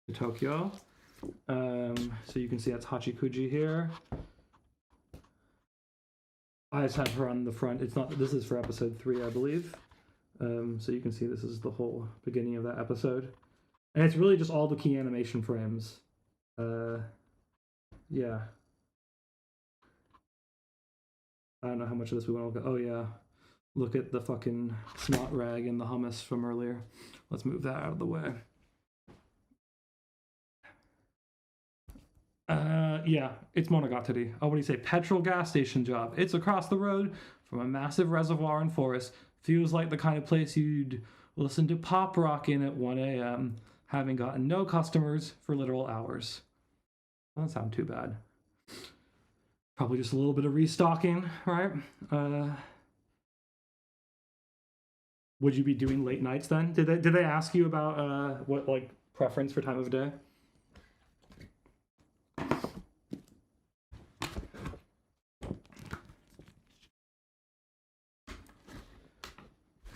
to Tokyo. So you can see that's Hachikuji here. I just have her on the front. It's not. This is for episode 3, I believe. So you can see this is the whole beginning of that episode, and it's really just all the key animation frames. Yeah. I don't know how much of this we want to look at. Oh, yeah. Look at the fucking snot rag and the hummus from earlier. Let's move that out of the way. Yeah, it's Monogatari. Oh, what do you say? Petrol gas station job. It's across the road from a massive reservoir and forest. Feels like the kind of place you'd listen to pop rock in at 1 a.m., having gotten no customers for literal hours. Doesn't sound too bad. Probably just a little bit of restocking, right? Would you be doing late nights then? Did they ask you about what like preference for time of day?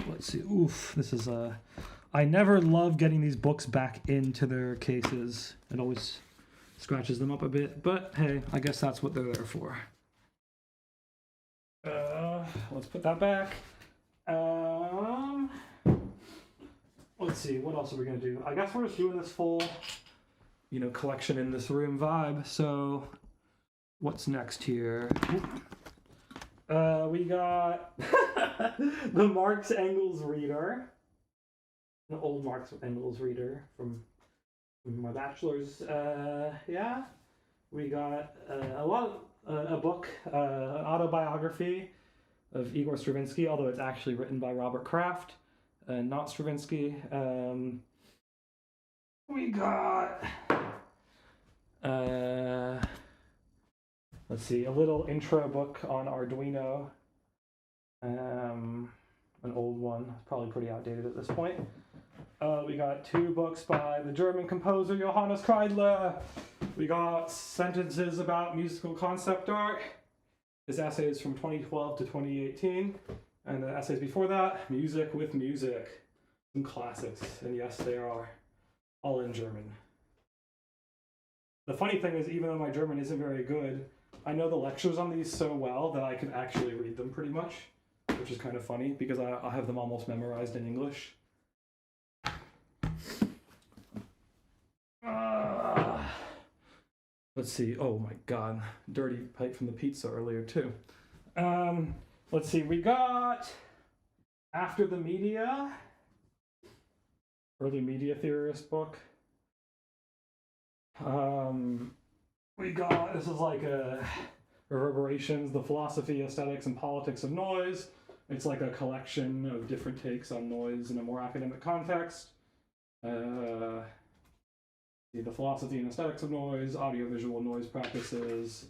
Let's see. Oof, this is I never love getting these books back into their cases. It always scratches them up a bit, but hey, I guess that's what they're there for. Let's put that back. Let's see, what else are we gonna do? I guess we're just doing this full, collection in this room vibe. So, what's next here? We got the Marx Engels reader, an old Marx Engels reader from my bachelor's. Yeah, we got a book, an autobiography of Igor Stravinsky, although it's actually written by Robert Kraft, not Stravinsky. We got let's see, a little intro book on Arduino, an old one, probably pretty outdated at this point. We got 2 books by the German composer Johannes Kreidler. We got sentences about musical concept art. His essay is from 2012 to 2018. And the essays before that, music with music. Some classics. And yes, they are all in German. The funny thing is, even though my German isn't very good, I know the lectures on these so well that I can actually read them pretty much, which is kind of funny because I have them almost memorized in English. Let's see. Oh my god. Dirty pipe from the pizza earlier too. Let's see. We got After the Media. early media theorist book. We got, this is like a Reverberations, the Philosophy, Aesthetics, and Politics of Noise. It's like a collection of different takes on noise in a more academic context. The Philosophy and Aesthetics of Noise, Audiovisual Noise Practices,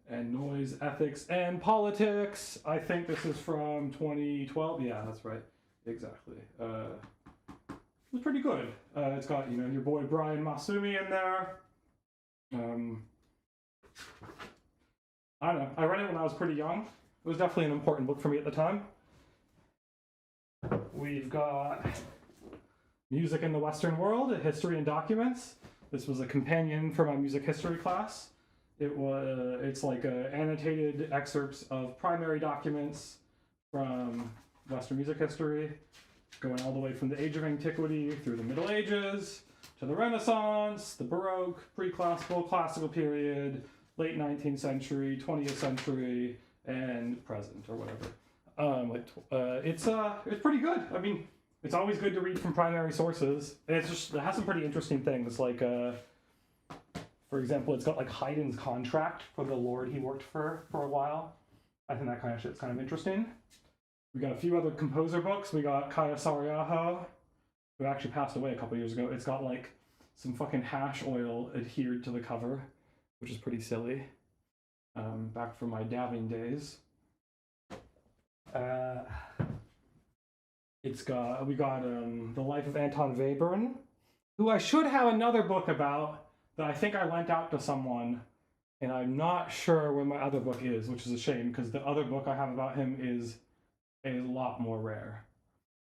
and Noise Ethics and Politics. I think this is from 2012. Yeah, that's right. Exactly. It was pretty good. It's got, your boy Brian Masumi in there. I don't know. I read it when I was pretty young. It was definitely an important book for me at the time. We've got Music in the Western World, A History and Documents. This was a companion for my music history class. It's like annotated excerpts of primary documents from Western music history, going all the way from the Age of Antiquity through the Middle Ages, to the Renaissance, the Baroque, pre-classical, classical period, late 19th century, 20th century, and present, or whatever. It's pretty good. I mean, it's always good to read from primary sources. It has some pretty interesting things, like, for example, it's got like Haydn's contract for the lord he worked for a while. I think that kind of shit's kind of interesting. We got a few other composer books. We got Kaya Sarayaho, who actually passed away a couple years ago. It's got like some fucking hash oil adhered to the cover, which is pretty silly. Back from my dabbing days. We got The Life of Anton Webern, who I should have another book about that I think I lent out to someone, and I'm not sure where my other book is, which is a shame because the other book I have about him is a lot more rare,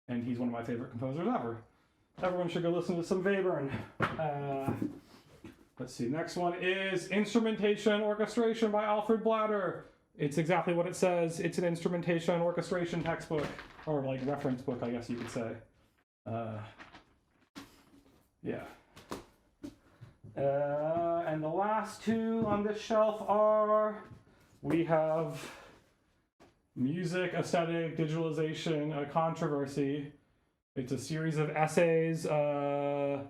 and he's one of my favorite composers ever. Everyone should go listen to some Webern. Let's see, next one is Instrumentation and Orchestration by Alfred Blatter. It's exactly what it says. It's an instrumentation and orchestration textbook, or like reference book, I guess you could say. Yeah. And the last two on this shelf we have Music, Aesthetic, Digitalization, a Controversy. It's a series of essays by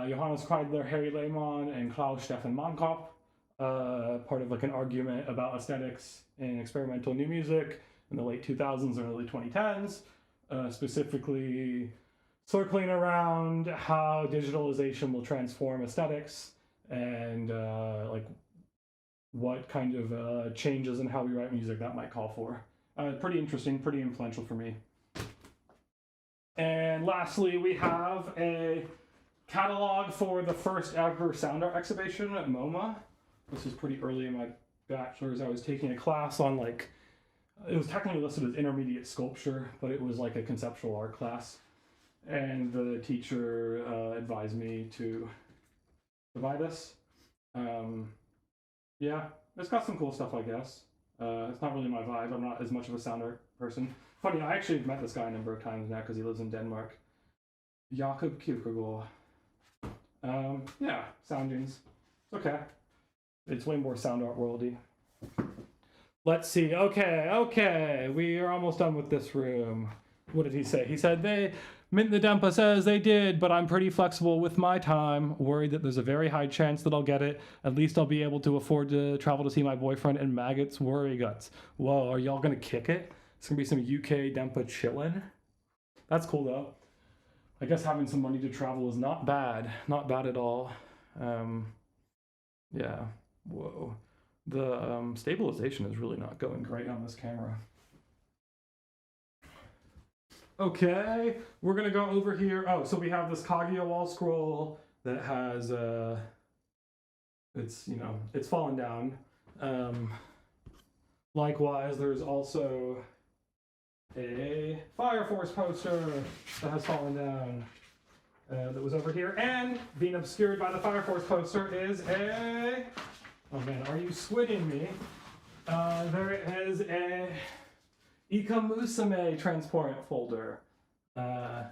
Johannes Kreidler, Harry Lehmann, and Klaus Stefan Mankop, part of like an argument about aesthetics in experimental new music in the late 2000s and early 2010s, specifically circling around how digitalization will transform aesthetics and like what kind of changes in how we write music that might call for. Pretty interesting, pretty influential for me. And lastly, we have a catalog for the first ever sound art exhibition at MoMA. This is pretty early in my bachelor's. I was taking a class on like, it was technically listed as intermediate sculpture, but it was like a conceptual art class. And the teacher advised me to buy this. Yeah, it's got some cool stuff, I guess. It's not really my vibe. I'm not as much of a sound art person. Funny, I actually met this guy a number of times now because he lives in Denmark. Jakob Kierkegaard. Yeah, soundings. It's okay. It's way more sound art worldy. Let's see. Okay. We are almost done with this room. What did he say? He said, Mint the Denpa says they did, but I'm pretty flexible with my time. Worried that there's a very high chance that I'll get it. At least I'll be able to afford to travel to see my boyfriend and maggots worry guts. Whoa, are y'all gonna kick it? It's gonna be some UK Denpa chillin'. That's cool though. I guess having some money to travel is not bad. Not bad at all. Yeah. Whoa. The stabilization is really not going great on this camera. Okay, we're gonna go over here. Oh, so we have this Kaguya wall scroll that has it's fallen down. Likewise, there's also a Fire Force poster that has fallen down that was over here, and being obscured by the Fire Force poster is a, oh man, are you squidding me? There is a Ika Musume transport folder. We're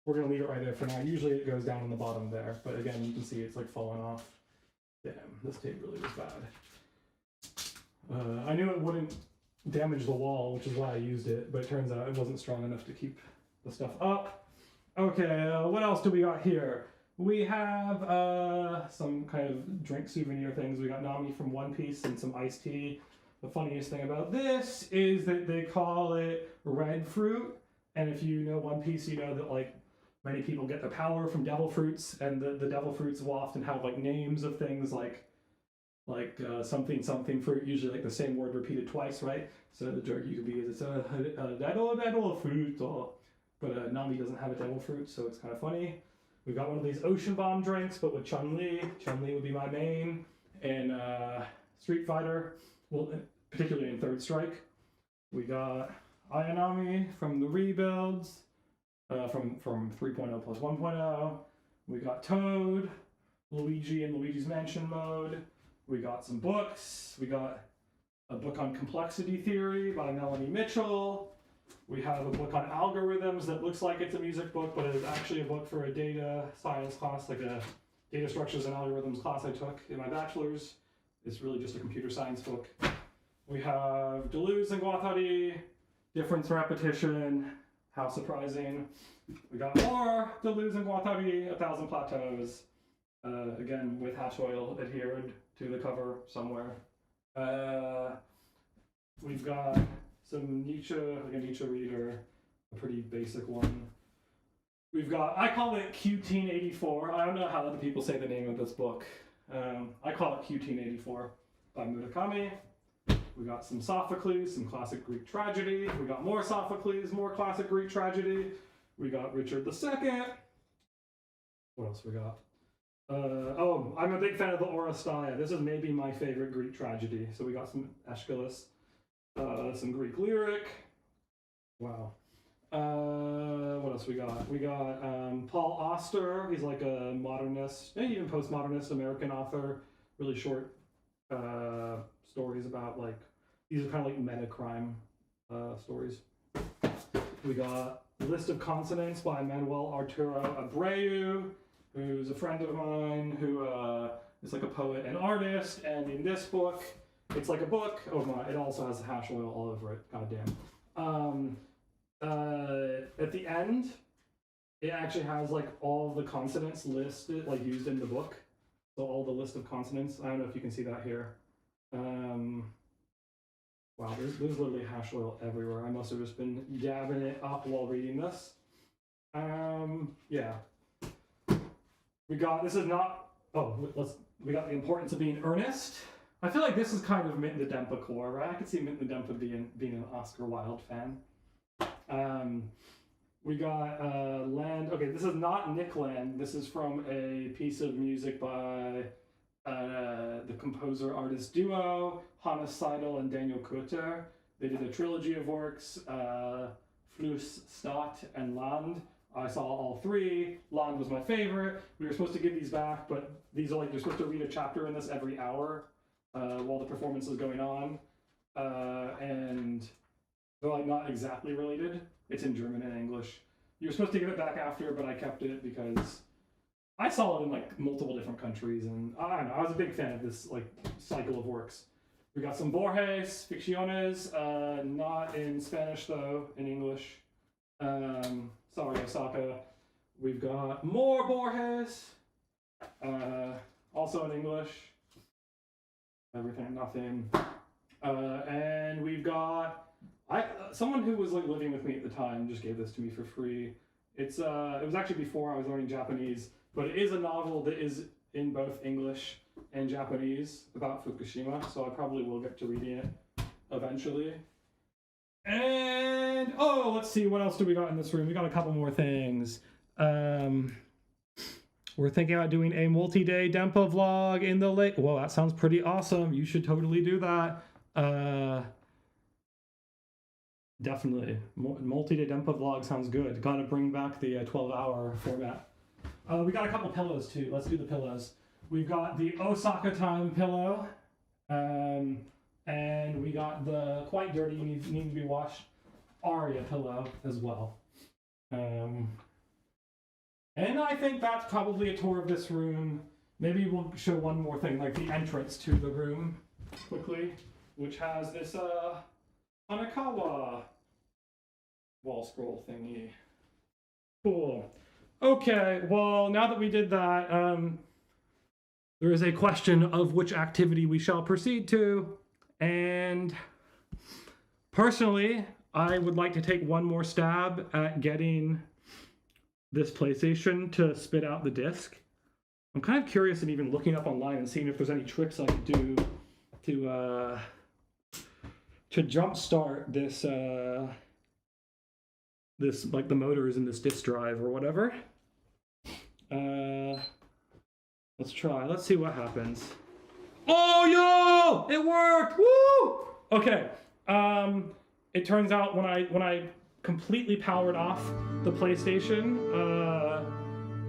gonna leave it right there for now. Usually it goes down on the bottom there, but again, you can see it's like falling off. Damn, this tape really was bad. I knew it wouldn't damage the wall, which is why I used it, but it turns out it wasn't strong enough to keep the stuff up. Okay, what else do we got here? We have some kind of drink souvenir things. We got Nami from One Piece and some iced tea. The funniest thing about this is that they call it red fruit, and if you know One Piece, you know that like many people get their power from devil fruits, and the devil fruits will often have like names of things like something something fruit, usually like the same word repeated twice, right? So the joke you could be is it's a devil fruit, but Nami doesn't have a devil fruit, so it's kind of funny. We've got one of these ocean bomb drinks, but with Chun-Li. Chun-Li would be my main, and Street Fighter, well, particularly in Third Strike. We got Ayanami from the rebuilds, from 3.0 plus 1.0. We got Toad, Luigi in Luigi's Mansion mode. We got some books. We got a book on complexity theory by Melanie Mitchell. We have a book on algorithms that looks like it's a music book, but it is actually a book for a data science class, like a data structures and algorithms class I took in my bachelor's. It's really just a computer science book. We have Deleuze and Guattari, difference repetition, how surprising. We got more Deleuze and Guattari, 1,000 Plateaus, again with hash oil adhered to the cover somewhere. We've got some Nietzsche, like a Nietzsche reader, a pretty basic one. We've got, I call it Q-Teen84. I don't know how other people say the name of this book. I call it Q-Teen84 by Murakami. We got some Sophocles, some classic Greek tragedy. We got more Sophocles, more classic Greek tragedy. We got Richard II. What else we got? Oh, I'm a big fan of the Oresteia. This is maybe my favorite Greek tragedy. So we got some Aeschylus, some Greek lyric. Wow. What else we got? We got Paul Auster. He's like a modernist, maybe even postmodernist American author. Really short stories about like, these are kind of like meta crime stories. We got List of Consonants by Manuel Arturo Abreu, who's a friend of mine who is like a poet and artist. And in this book, it's like a book. Oh my! It also has hash oil all over it. Goddamn. At the end, it actually has like all the consonants listed, like used in the book. So all the list of consonants. I don't know if you can see that here. Wow, there's literally hash oil everywhere. I must have just been dabbing it up while reading this. Yeah. We got, this is not, we got the importance of being earnest. I feel like this is kind of Mint the Denpa core, right? I could see Mint the Denpa being an Oscar Wilde fan. We got Land, okay, this is not Nick Land. This is from a piece of music by the composer-artist duo, Hannes Seidel and Daniel Kutter. They did a trilogy of works, Fluss, Stadt, and Land. I saw all three. Land was my favorite. We were supposed to give these back, but these are like, you're supposed to read a chapter in this every hour while the performance is going on. And they're like not exactly related. It's in German and English. You're supposed to give it back after, but I kept it because I saw it in like multiple different countries, and I don't know, I was a big fan of this like cycle of works. We got some Borges, Ficciones, not in Spanish though, in English. Sorry, Osaka. We've got more Borges, also in English. Everything, nothing. And we've got, someone who was like living with me at the time just gave this to me for free. It was actually before I was learning Japanese, but it is a novel that is in both English and Japanese about Fukushima, so I probably will get to reading it eventually. And, oh, let's see, what else do we got in this room? We got a couple more things. We're thinking about doing a multi-day Denpa vlog in the late... Whoa, that sounds pretty awesome. You should totally do that. Definitely. Multi-day Denpa vlog sounds good. Gotta bring back the 12-hour format. We got a couple pillows, too. Let's do the pillows. We've got the Osaka Time pillow. And we got the quite dirty, need to be washed, Aria pillow as well. And I think that's probably a tour of this room. Maybe we'll show one more thing, like the entrance to the room quickly, which has this Hanakawa wall scroll thingy. Cool. Okay, well, now that we did that, there is a question of which activity we shall proceed to, and personally, I would like to take one more stab at getting this PlayStation to spit out the disc. I'm kind of curious and even looking up online and seeing if there's any tricks I could do to jumpstart this this, like, the motors in this disk drive or whatever. Let's try. Let's see what happens. Oh, yo! It worked! Woo! Okay. It turns out when I completely powered off the PlayStation,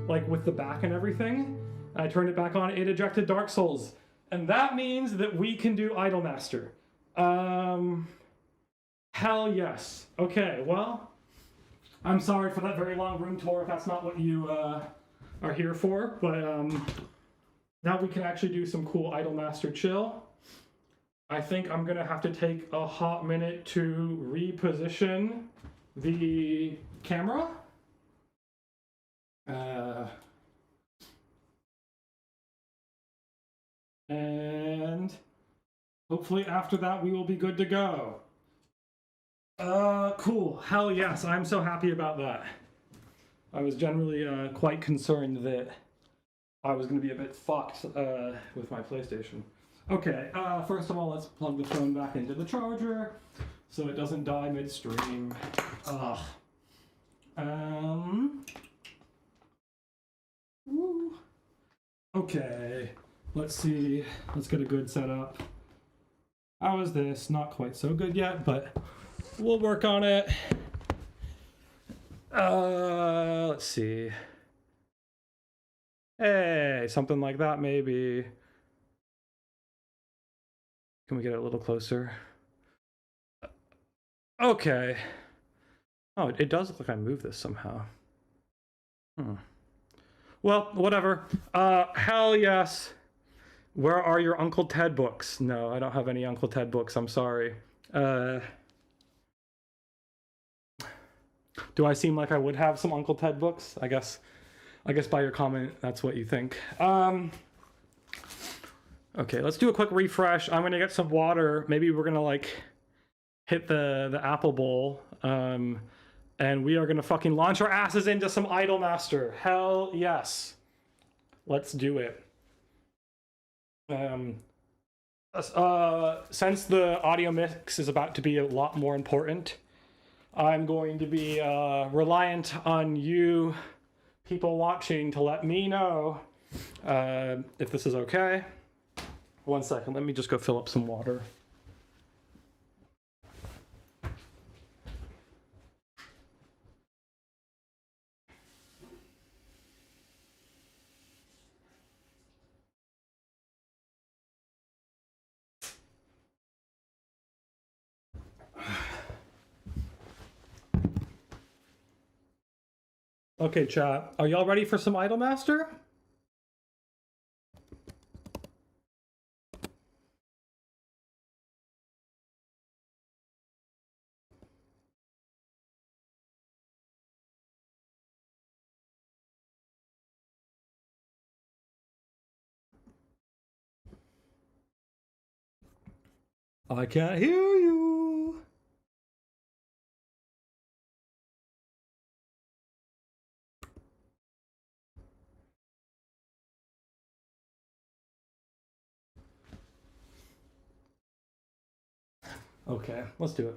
like with the back and everything, I turned it back on, it ejected Dark Souls. And that means that we can do Idolmaster. Hell yes. Okay, well, I'm sorry for that very long room tour if that's not what you are here for, but now we can actually do some cool Idolmaster chill. I think I'm gonna have to take a hot minute to reposition the camera. And hopefully after that we will be good to go. Cool. Hell yes, I'm so happy about that. I was generally quite concerned that I was going to be a bit fucked with my PlayStation. Okay, first of all, let's plug the phone back into the charger so it doesn't die midstream. Ugh. Woo. Okay, let's see. Let's get a good setup. How is this? Not quite so good yet, but we'll work on it. Let's see. Hey, something like that maybe. Can we get it a little closer? Okay. Oh, it does look like I moved this somehow. Well, whatever. Hell yes. Where are your Uncle Ted books? No, I don't have any Uncle Ted books. I'm sorry. Do I seem like I would have some Uncle Ted books? I guess by your comment, that's what you think. Okay, let's do a quick refresh. I'm gonna get some water. Maybe we're gonna like hit the apple bowl. And we are gonna fucking launch our asses into some Idolmaster. Hell yes. Let's do it. Since the audio mix is about to be a lot more important, I'm going to be reliant on you people watching to let me know if this is okay. 1 second, let me just go fill up some water. Okay, chat. Are y'all ready for some Idolmaster? I can't hear you. Okay, let's do it.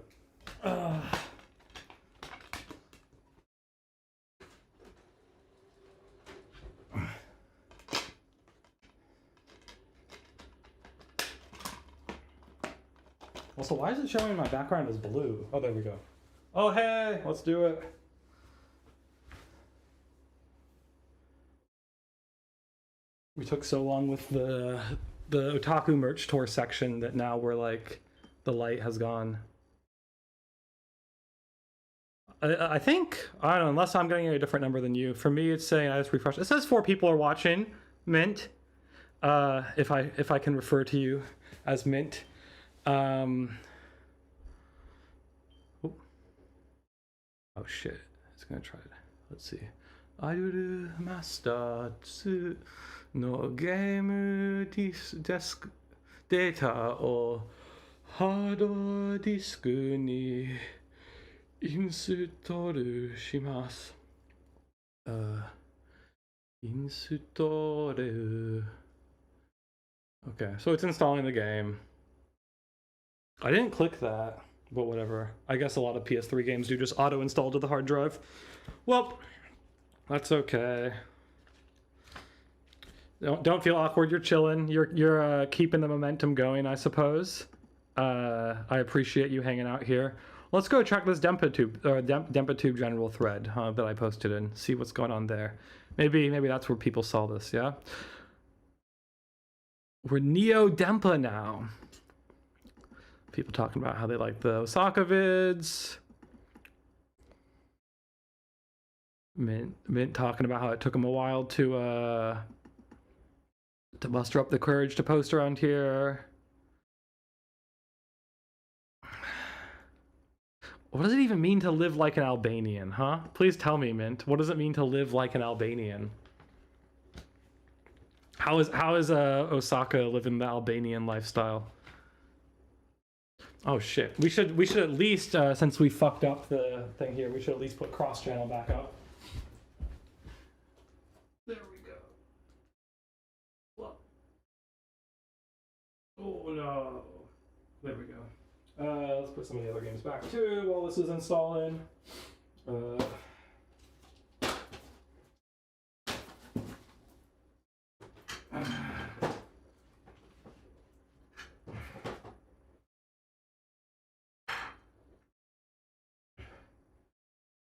Also, why is it showing my background as blue? Oh, there we go. Oh, hey, let's do it. We took so long with the otaku merch tour section that now we're like, the light has gone. I think, I don't know, unless I'm getting a different number than you. For me, it's saying, I just refreshed. It says 4 people are watching, Mint. If I can refer to you as Mint. Oh shit, it's gonna try it. Let's see. アイドルマスター2のゲームデスクデータをハードディスクにインストールします。Install. Okay, so it's installing the game. I didn't click that, but whatever. I guess a lot of PS3 games do just auto-install to the hard drive. Well, that's okay. Don't feel awkward. You're chilling. You're keeping the momentum going, I suppose. I appreciate you hanging out here. Let's go check this DenpaTube general thread that I posted and see what's going on there. Maybe that's where people saw this. Yeah. We're Neo Denpa now. People talking about how they like the Osaka vids. Mint talking about how it took him a while to muster up the courage to post around here. What does it even mean to live like an Albanian, huh? Please tell me, Mint. What does it mean to live like an Albanian? How is Osaka living the Albanian lifestyle? Oh shit. We should at least since we fucked up the thing here, we should at least put cross channel back up. There we go. What? Oh no. There we go. Let's put some of the other games back too while this is installing.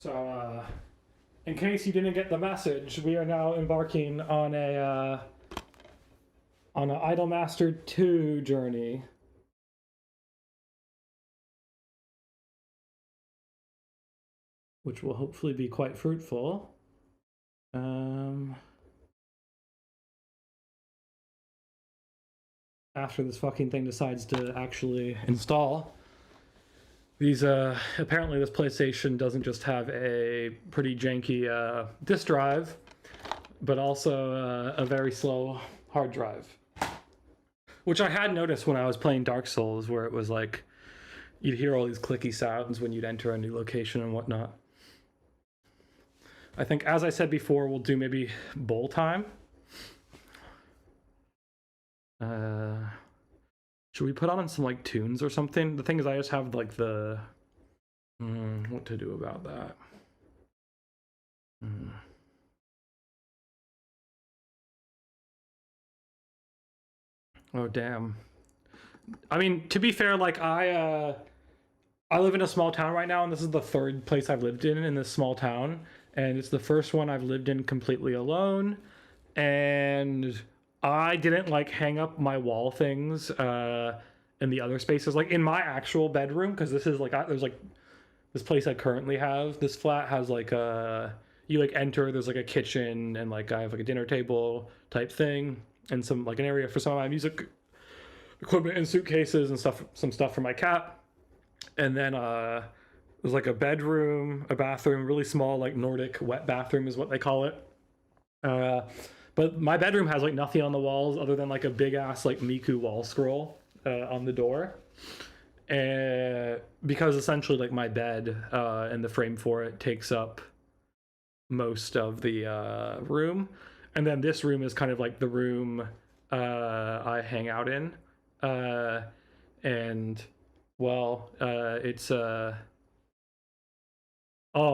So, in case you didn't get the message, we are now embarking on an Idolmaster 2 journey. Which will hopefully be quite fruitful. After this fucking thing decides to actually install. These, apparently this PlayStation doesn't just have a pretty janky disk drive, but also a very slow hard drive. Which I had noticed when I was playing Dark Souls, where it was like, you'd hear all these clicky sounds when you'd enter a new location and whatnot. I think, as I said before, we'll do maybe bowl time. Should we put on some like tunes or something? The thing is, I just have like the what to do about that. Oh damn. I mean, to be fair, like I live in a small town right now, and this is the third place I've lived in this small town, and it's the first one I've lived in completely alone, and I didn't like hang up my wall things in the other spaces, like in my actual bedroom, because this is like there's like this place I currently have. This flat has like you like enter, there's like a kitchen, and like I have like a dinner table type thing, and some like an area for some of my music equipment and suitcases and stuff, some stuff for my cat. And then there's like a bedroom, a bathroom, really small, like Nordic wet bathroom is what they call it. But my bedroom has like nothing on the walls other than like a big ass like Miku wall scroll on the door. Because essentially like my bed and the frame for it takes up most of the room. And then this room is kind of like the room I hang out in. And well, it's oh,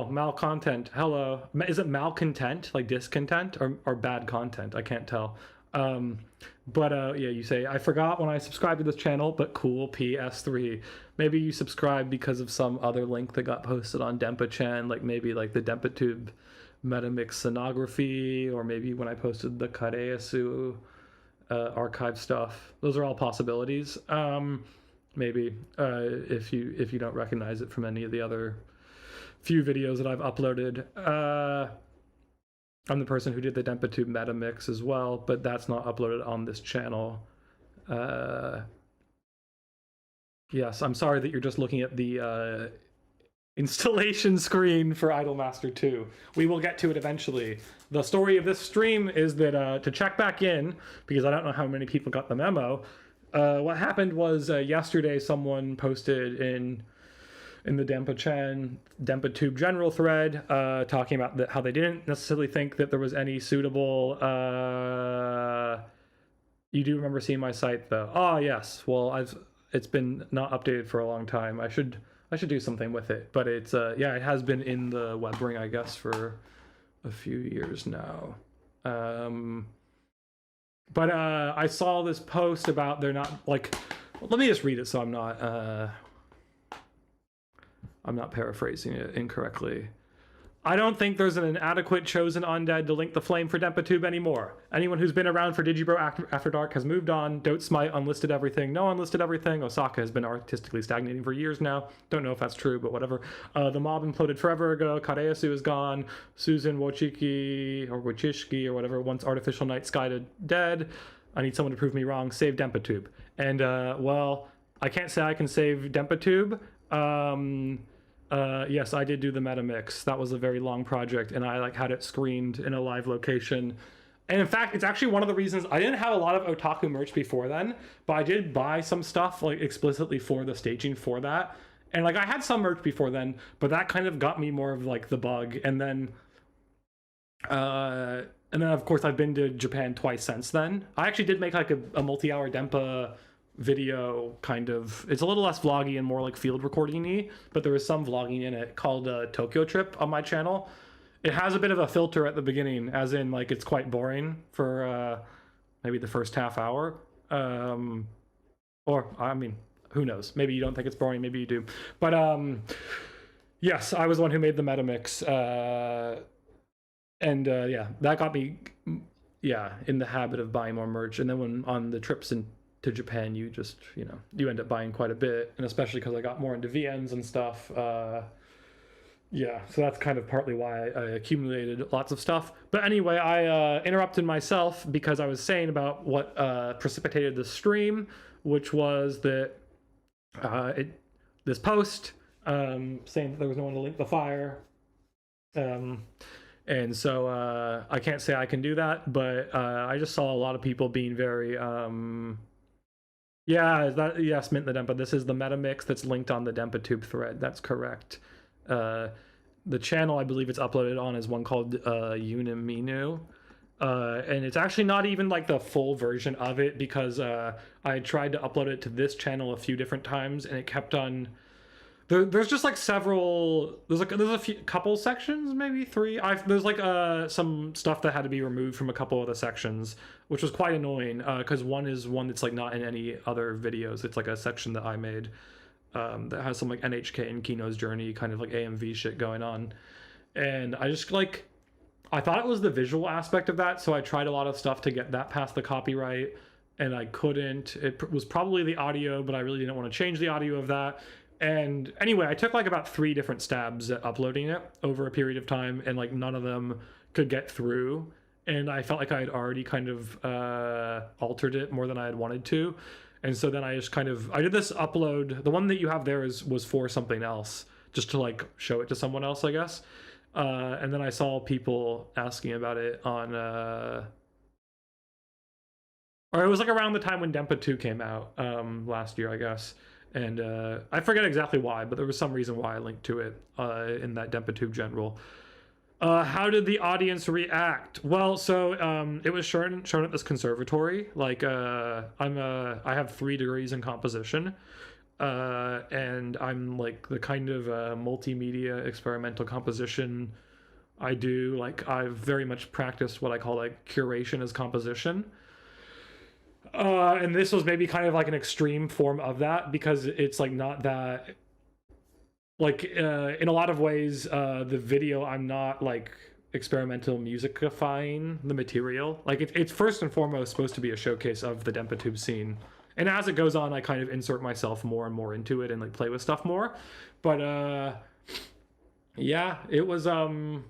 malcontent. Hello. Is it malcontent, like discontent, or bad content? I can't tell. But yeah, you say, I forgot when I subscribed to this channel, but cool, PS3. Maybe you subscribed because of some other link that got posted on DenpaChan, like maybe like the DenpaTube Metamix sonography, or maybe when I posted the Kareyasu archive stuff. Those are all possibilities. Maybe if you don't recognize it from any of the other few videos that I've uploaded. I'm the person who did the DenpaTube Metamix as well, but that's not uploaded on this channel. Yes, I'm sorry that you're just looking at the installation screen for Idolmaster 2. We will get to it eventually. The story of this stream is that to check back in, because I don't know how many people got the memo, what happened was yesterday someone posted in the DenpaTube general thread talking about how they didn't necessarily think that there was any suitable... You do remember seeing my site though? Oh yes, well it's been not updated for a long time. I should do something with it, but it's yeah, it has been in the web ring, I guess, for a few years now. But I saw this post about they're not like. Let me just read it so I'm not paraphrasing it incorrectly. I don't think there's an adequate chosen undead to link the flame for DenpaTube anymore. Anyone who's been around for Digibro After Dark has moved on. Don't Smite unlisted everything. No unlisted everything. Osaka has been artistically stagnating for years now. Don't know if that's true, but whatever. The mob imploded forever ago. Kareyasu is gone. Susan Wojcicki or Wojcicki or whatever, once artificial night sky dead. I need someone to prove me wrong. Save DenpaTube. And well, I can't say I can save DenpaTube. Yes, I did do the meta mix. That was a very long project, and I had it screened in a live location. And in fact, it's actually one of the reasons I didn't have a lot of otaku merch before then, but I did buy some stuff explicitly for the staging for that. And I had some merch before then, but that kind of got me more of the bug. And then of course I've been to Japan twice since then. I actually did make a multi-hour Denpa video kind of. It's a little less vloggy and more field recording-y, but there is some vlogging in it called Tokyo Trip on my channel. It has a bit of a filter at the beginning, as in it's quite boring for maybe the first half hour. Or I mean, who knows? Maybe you don't think it's boring, maybe you do. But yes, I was the one who made the meta mix. And yeah, that got me in the habit of buying more merch. And then when on the trips to Japan, you just you end up buying quite a bit, and especially because I got more into VNs and stuff. Yeah, so that's kind of partly why I accumulated lots of stuff. But anyway, I interrupted myself because I was saying about what precipitated the stream, which was that this post saying that there was no one to link the fire. And so I can't say I can do that, but I just saw a lot of people being very yes, Mint the Denpa. This is the meta mix that's linked on the DenpaTube thread. That's correct. The channel I believe it's uploaded on is one called Uniminu. And it's actually not even the full version of it, because I tried to upload it to this channel a few different times, and it kept on. There's just several. There's a couple sections, maybe 3. There's some stuff that had to be removed from a couple of the sections, which was quite annoying. Because one that's not in any other videos. It's a section that I made that has some NHK and Kino's Journey kind of AMV shit going on, and I just I thought it was the visual aspect of that, so I tried a lot of stuff to get that past the copyright, and I couldn't. It was probably the audio, but I really didn't want to change the audio of that. And anyway, I took about 3 different stabs at uploading it over a period of time, and none of them could get through. And I felt I had already kind of altered it more than I had wanted to. And so then I just I did this upload. The one that you have there was for something else, just to show it to someone else, I guess. And then I saw people asking about it on, or it was around the time when Denpa 2 came out last year, I guess. And I forget exactly why, but there was some reason why I linked to it in that DenpaTube general. How did the audience react? Well, so it was shown at this conservatory. I have 3 degrees in composition, and I'm the kind of multimedia experimental composition I do. I've very much practiced what I call curation as composition. And this was maybe kind of an extreme form of that, because it's not that in a lot of ways the video, I'm not experimental musicifying the material. It's first and foremost supposed to be a showcase of the DenpaTube scene, and as it goes on I kind of insert myself more and more into it and play with stuff more. But yeah, it was the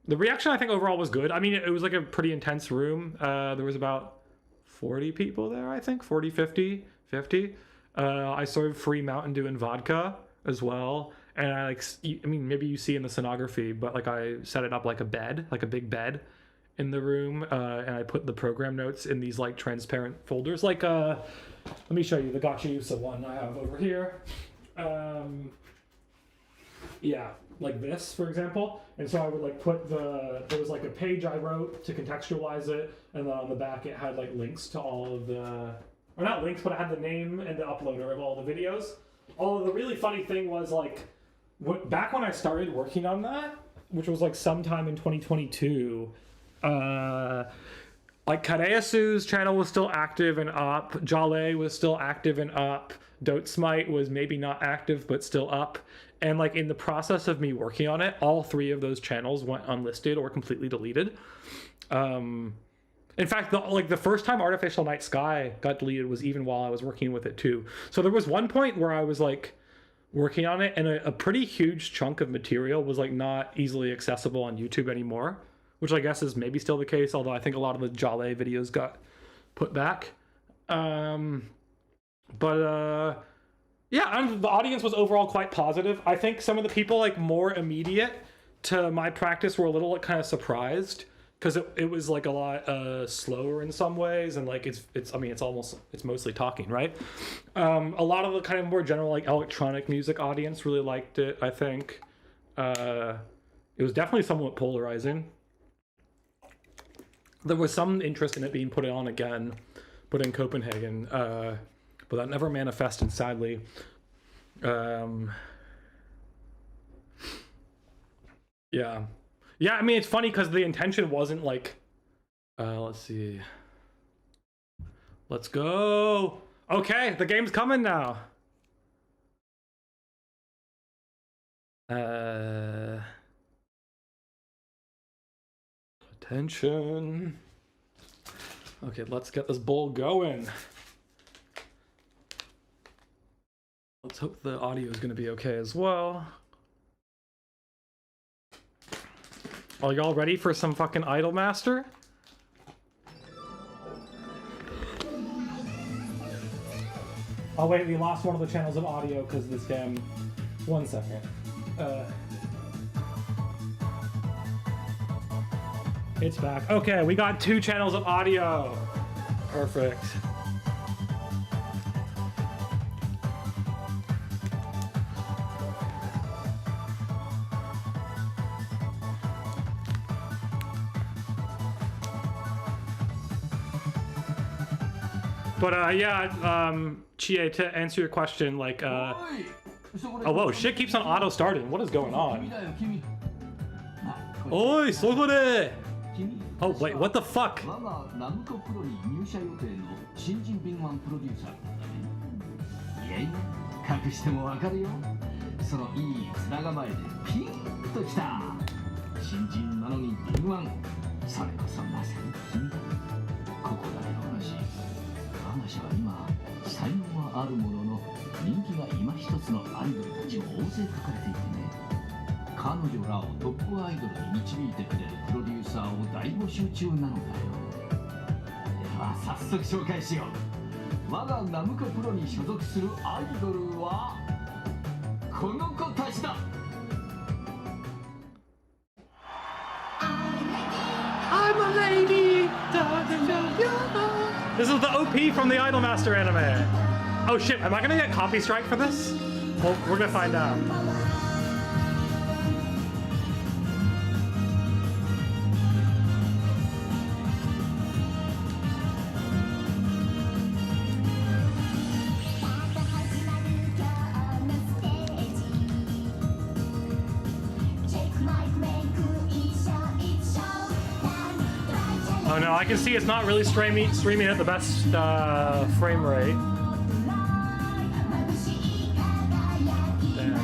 reaction I think overall was good. I mean, it was a pretty intense room. There was about 40 people there, I think, 40, 50. I served free Mountain Dew and vodka as well. and I like, I mean, maybe you see in the sonography, but like I set it up like a bed, like a big bed in the room, and I put the program notes in these like transparent folders. Like, let me show you the Gotcha Yusa one I have over here. Yeah, like this, for example. And so I would like put there was like a page I wrote to contextualize it, and then on the back it had like links to all of the, or not links, but it had the name and the uploader of all the videos. Although the really funny thing was like, back when I started working on that, which was like sometime in 2022, like Kareasu's channel was still active and up, Jale was still active and up, Dotesmite was maybe not active but still up, and like in the process of me working on it, all 3 of those channels went unlisted or completely deleted. In fact, the first time Artificial Night Sky got deleted was even while I was working with it too. So there was one point where I was like working on it, and a pretty huge chunk of material was like not easily accessible on YouTube anymore, which I guess is maybe still the case, although I think a lot of the Jale videos got put back. Yeah, the audience was overall quite positive. I think some of the people like more immediate to my practice were a little like, kind of surprised, because it was like a lot slower in some ways, and like it's mostly talking, right? A lot of the kind of more general like electronic music audience really liked it, I think. It was definitely somewhat polarizing. There was some interest in it being put on again, but in Copenhagen, but that never manifested, sadly. Yeah. Yeah, I mean, it's funny because the intention wasn't like, let's see. Let's go. Okay, the game's coming now. Attention. Okay, let's get this bowl going. Let's hope the audio is going to be okay as well. Are y'all ready for some fucking Idolmaster? Oh wait, we lost one of the channels of audio because of this damn... 1 second. It's back. Okay, we got 2 channels of audio. Perfect. But yeah, Chie, to answer your question, like, oh whoa, shit keeps on auto starting. What is going on? Oi, sogore! Oh wait, what the fuck? I'm a lady. This is the OP from the Idolmaster anime. Oh shit, am I gonna get copy strike for this? Well, we're gonna find out. Oh no, I can see it's not really streaming at the best frame rate. Damn.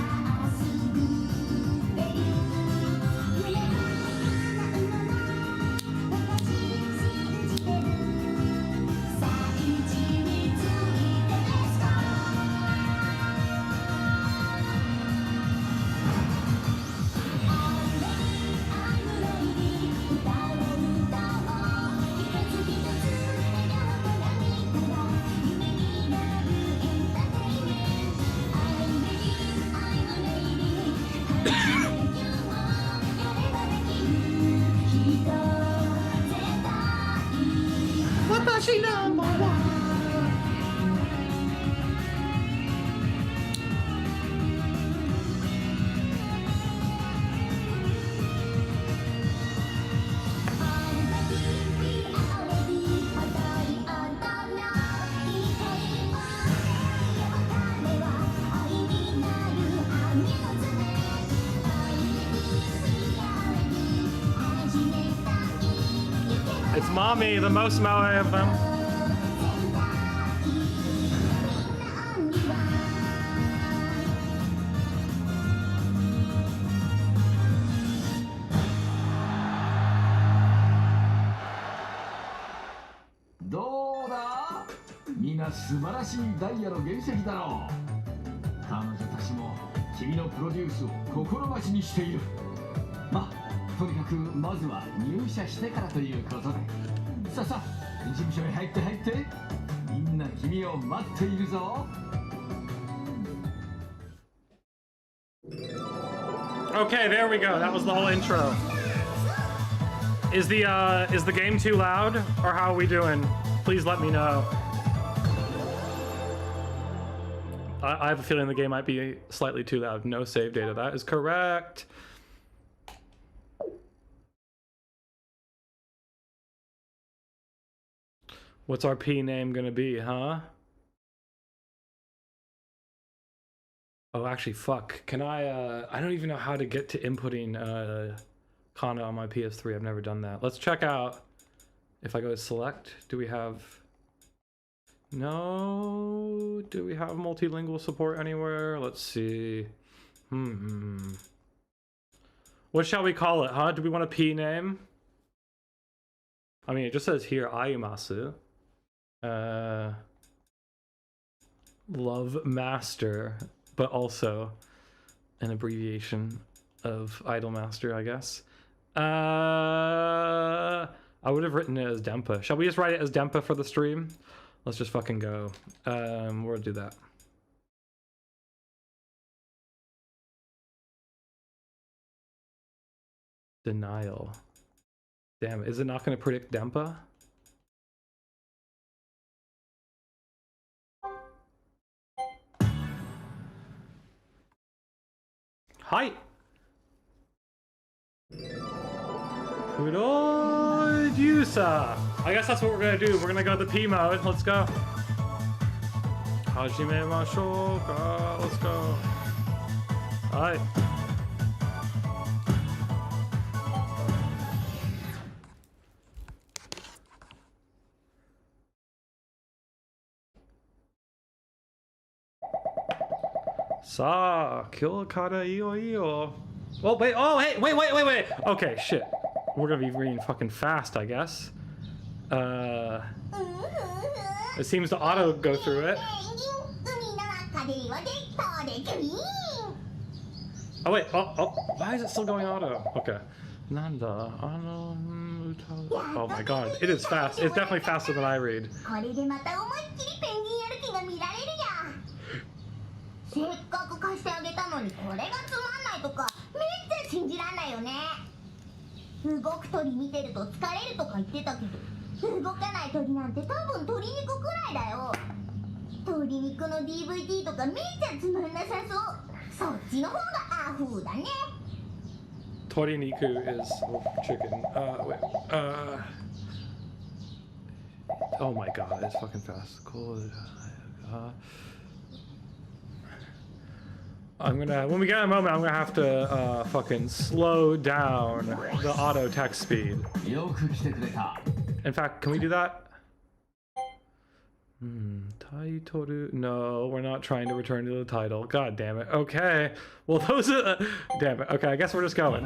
Watashi number one. It's Mommy, the most moe of them. Doda? みんな素晴らしいダイヤの原石だろう。彼女たちも君のプロデュースを心待ちにしている。まあとにかくまずは入社してからということで、さあさあ事務所に入ってみんな君を待っているぞ。 Okay, there we go. That was the whole intro. Is the game too loud, or how are we doing? Please let me know. I have a feeling the game might be slightly too loud. No save data. That is correct. What's our P name gonna be, huh? Oh, actually, fuck. Can I don't even know how to get to inputting Kana on my PS3. I've never done that. Let's check out. If I go to select, do we have... No, do we have multilingual support anywhere? Let's see. What shall we call it, huh? Do we want a P name? I mean, it just says here, Aimasu. Love Master, but also an abbreviation of Idol Master, I guess. I would have written it as Denpa. Shall we just write it as Denpa for the stream? Let's just fucking go. We'll do that. Denial. Damn, is it not going to predict Denpa? Hi! Producer! I guess that's what we're gonna do. We're gonna go to the P mode. Let's go. Hajime mashou ka. Let's go. Alright. Sa, kill kara io io. Oh, wait, oh, hey, wait. Okay, shit. We're gonna be reading fucking fast, I guess. It seems to auto go through it. Oh, wait, oh, why is it still going auto? Okay. Nanda, oh my god, it is fast. It's definitely faster than I read. せっかく貸してあげたのにこれがつまんないとかめっちゃ信じらんないよね。動く鳥見てると疲れるとか言ってたけど、動かない鳥なんて多分鶏肉くらいだよ。鶏肉の DVD とかめっちゃつまんなさそう。そっちの方がアフだね。Toriniku is chicken. Wait. Oh my god, it's fucking fast. Cool. I'm gonna, when we get a moment, I'm gonna have to fucking slow down the auto text speed. In fact, can we do that? Title. No, we're not trying to return to the title. God damn it. Okay. Well, those are. Damn it. Okay, I guess we're just going.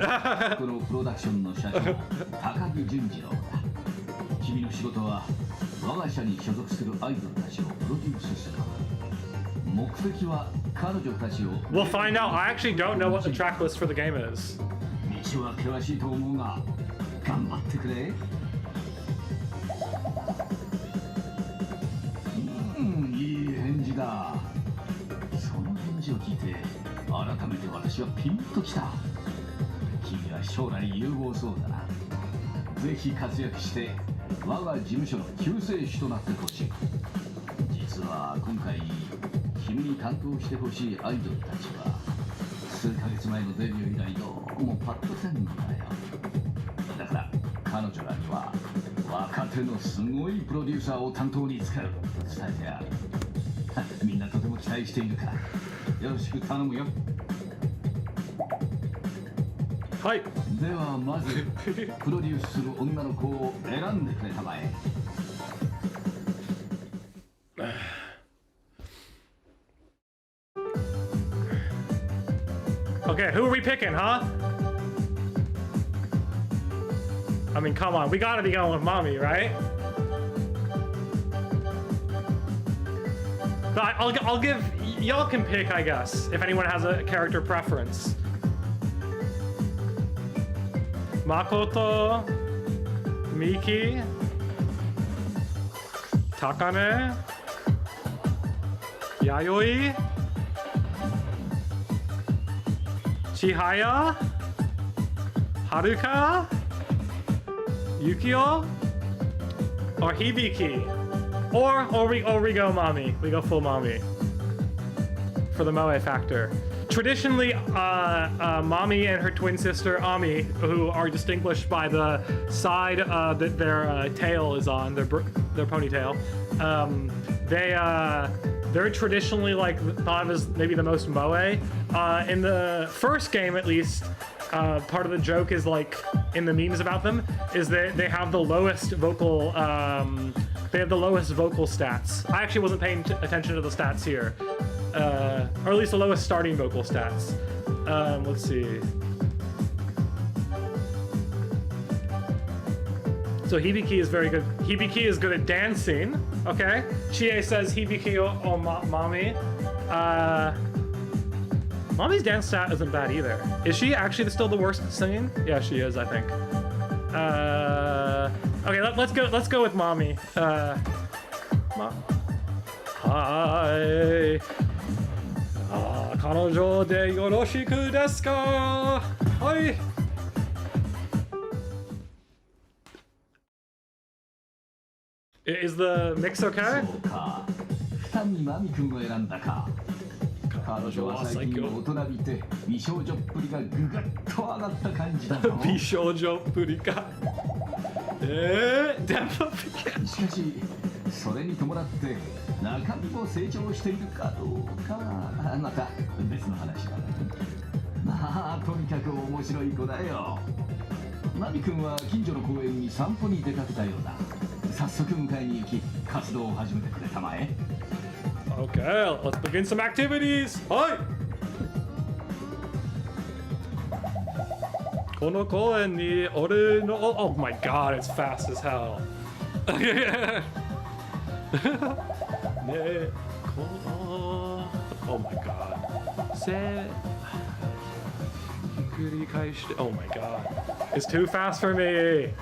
We'll find out. I actually don't know what the track list for the game is. 改めて私はピンときた。君は将来有望そうだな。ぜひ活躍して我が事務所の救世主となってほしい。実は今回君に担当してほしいアイドルたちは数ヶ月前のデビュー以来どうもパッとせんのだよ。だから彼女らには若手のすごいプロデューサーを担当に使うと伝えてある。みんなとても期待しているからよろしく頼むよ。はい。ではまずプロデュースする女の子を選んでくれたまえ。Okay, who are we picking, huh? I mean, come on, we gotta be going with mommy, right? But I'll give, y'all can pick, I guess, if anyone has a character preference. Makoto, Miki, Takane, Yayoi, Chihaya, Haruka, Yukio, or Hibiki, or we go mommy. We go full mommy for the moe factor. Traditionally, mommy and her twin sister Ami, who are distinguished by the side that their tail is on, their ponytail, they're traditionally like thought of as maybe the most moe. In the first game, at least, part of the joke is like in the memes about them is that they have the lowest vocal. They have the lowest vocal stats. I actually wasn't paying attention to the stats here, or at least the lowest starting vocal stats. Let's see. So Hibiki is very good. Hibiki is good at dancing. Okay. Chie says Hibiki o mommy. Mommy's dance stat isn't bad either. Is she actually still the worst at singing? Yeah, she is, I think. Okay, let's go with mommy. Hi. 彼女でよろしくですか? はい。Is the mix okay? そうか。二見真美君を選んだか。彼女は最近大人びて美少女っぷりがぐぐっと上がった感じだぞ。美少女っぷりか。denpa。しかしそれに伴って中身も成長しているかどうかまた別の話だね。まあとにかく面白い子だよ。真美君は近所の公園に散歩に出かけたようだ。早速迎えに行き活動を始めてくれたまえ。Okay, let's begin some activities. Hi. この公園に俺の Oh my god, it's fast as hell. ねこの Oh my god. ひっくり返して Oh my god. It's too fast for me.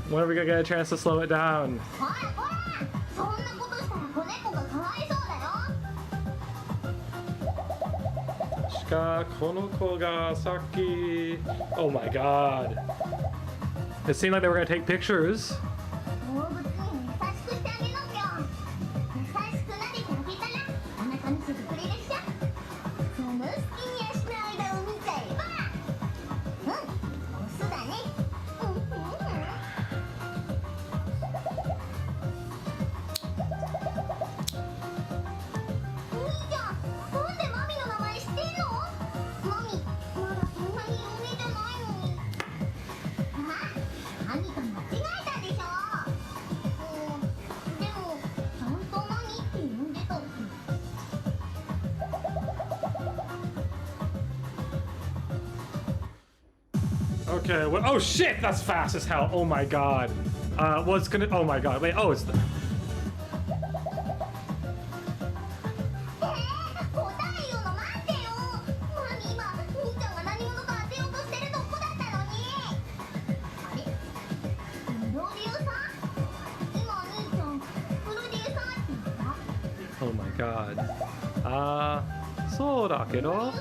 When are we gonna get a chance to slow it down? ほらほら、そんなことしたら子猫がかわいそうだよ。確かこの子がさっき Oh my god. It seemed like they were gonna take pictures. 動物に優しくしてあげなきゃ。優しく撫でてあげたらお腹見せてくれるっしょ。その好きに足の間を見ちゃえば。オスだね。Okay, well, oh shit, that's fast as hell. Oh my god. What's gonna, oh my god, wait, oh, it's the... そうだけど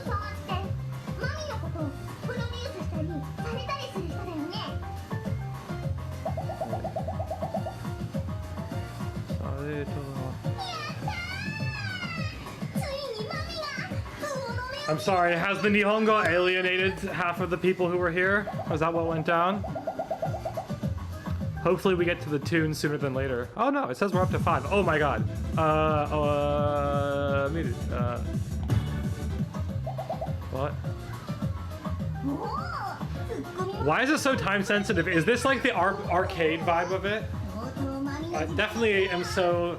I'm sorry, has the Nihongo alienated half of the people who were here? Is that what went down? Hopefully we get to the tune sooner than later. Oh no, it says we're up to 5. Oh my god. What? Why is it so time sensitive? Is this like the arcade vibe of it? I definitely am so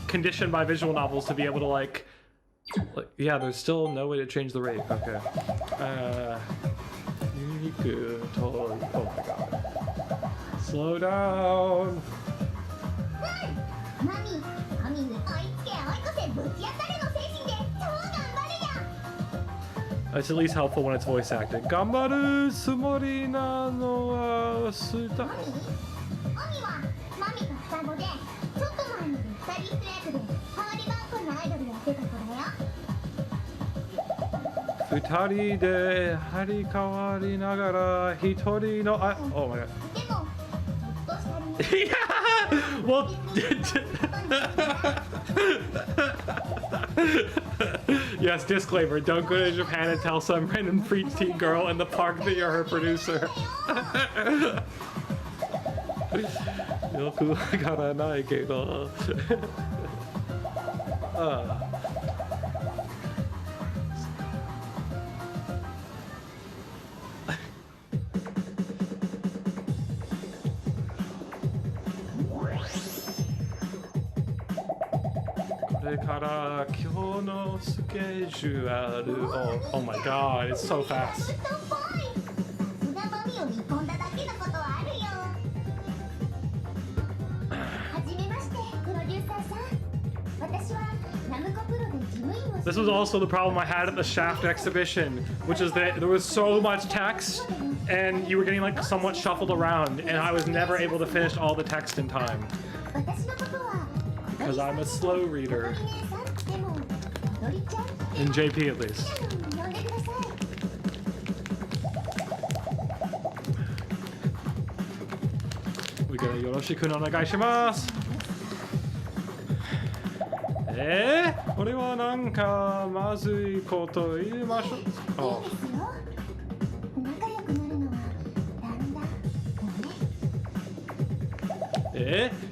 conditioned by visual novels to be able to like, yeah, there's still no way to change the rate. Okay. Oh my god. Slow down. It's at least helpful when it's voice acted. Gambaru tsumori na no wa suta. Futari de harikawari nagara hitori no. Oh my god. Yeah! Well, yes, disclaimer, don't go to Japan and tell some random preteen girl in the park that you're her producer. Yoku wakaranai kedo. Oh my god, it's so fast. This was also the problem I had at the Shaft exhibition, which is that there was so much text and you were getting like somewhat shuffled around and I was never able to finish all the text in time. Because I'm a slow reader. In JP at least. We got a yoroshiku no onegaishimasu. これはなんかまずいこと言いましょう。Oh.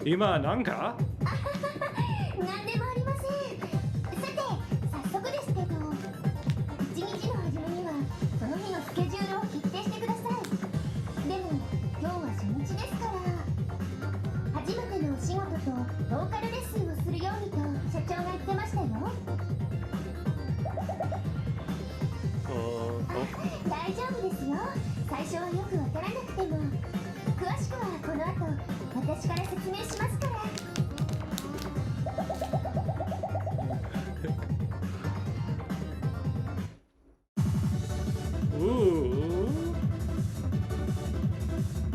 Ima nanka?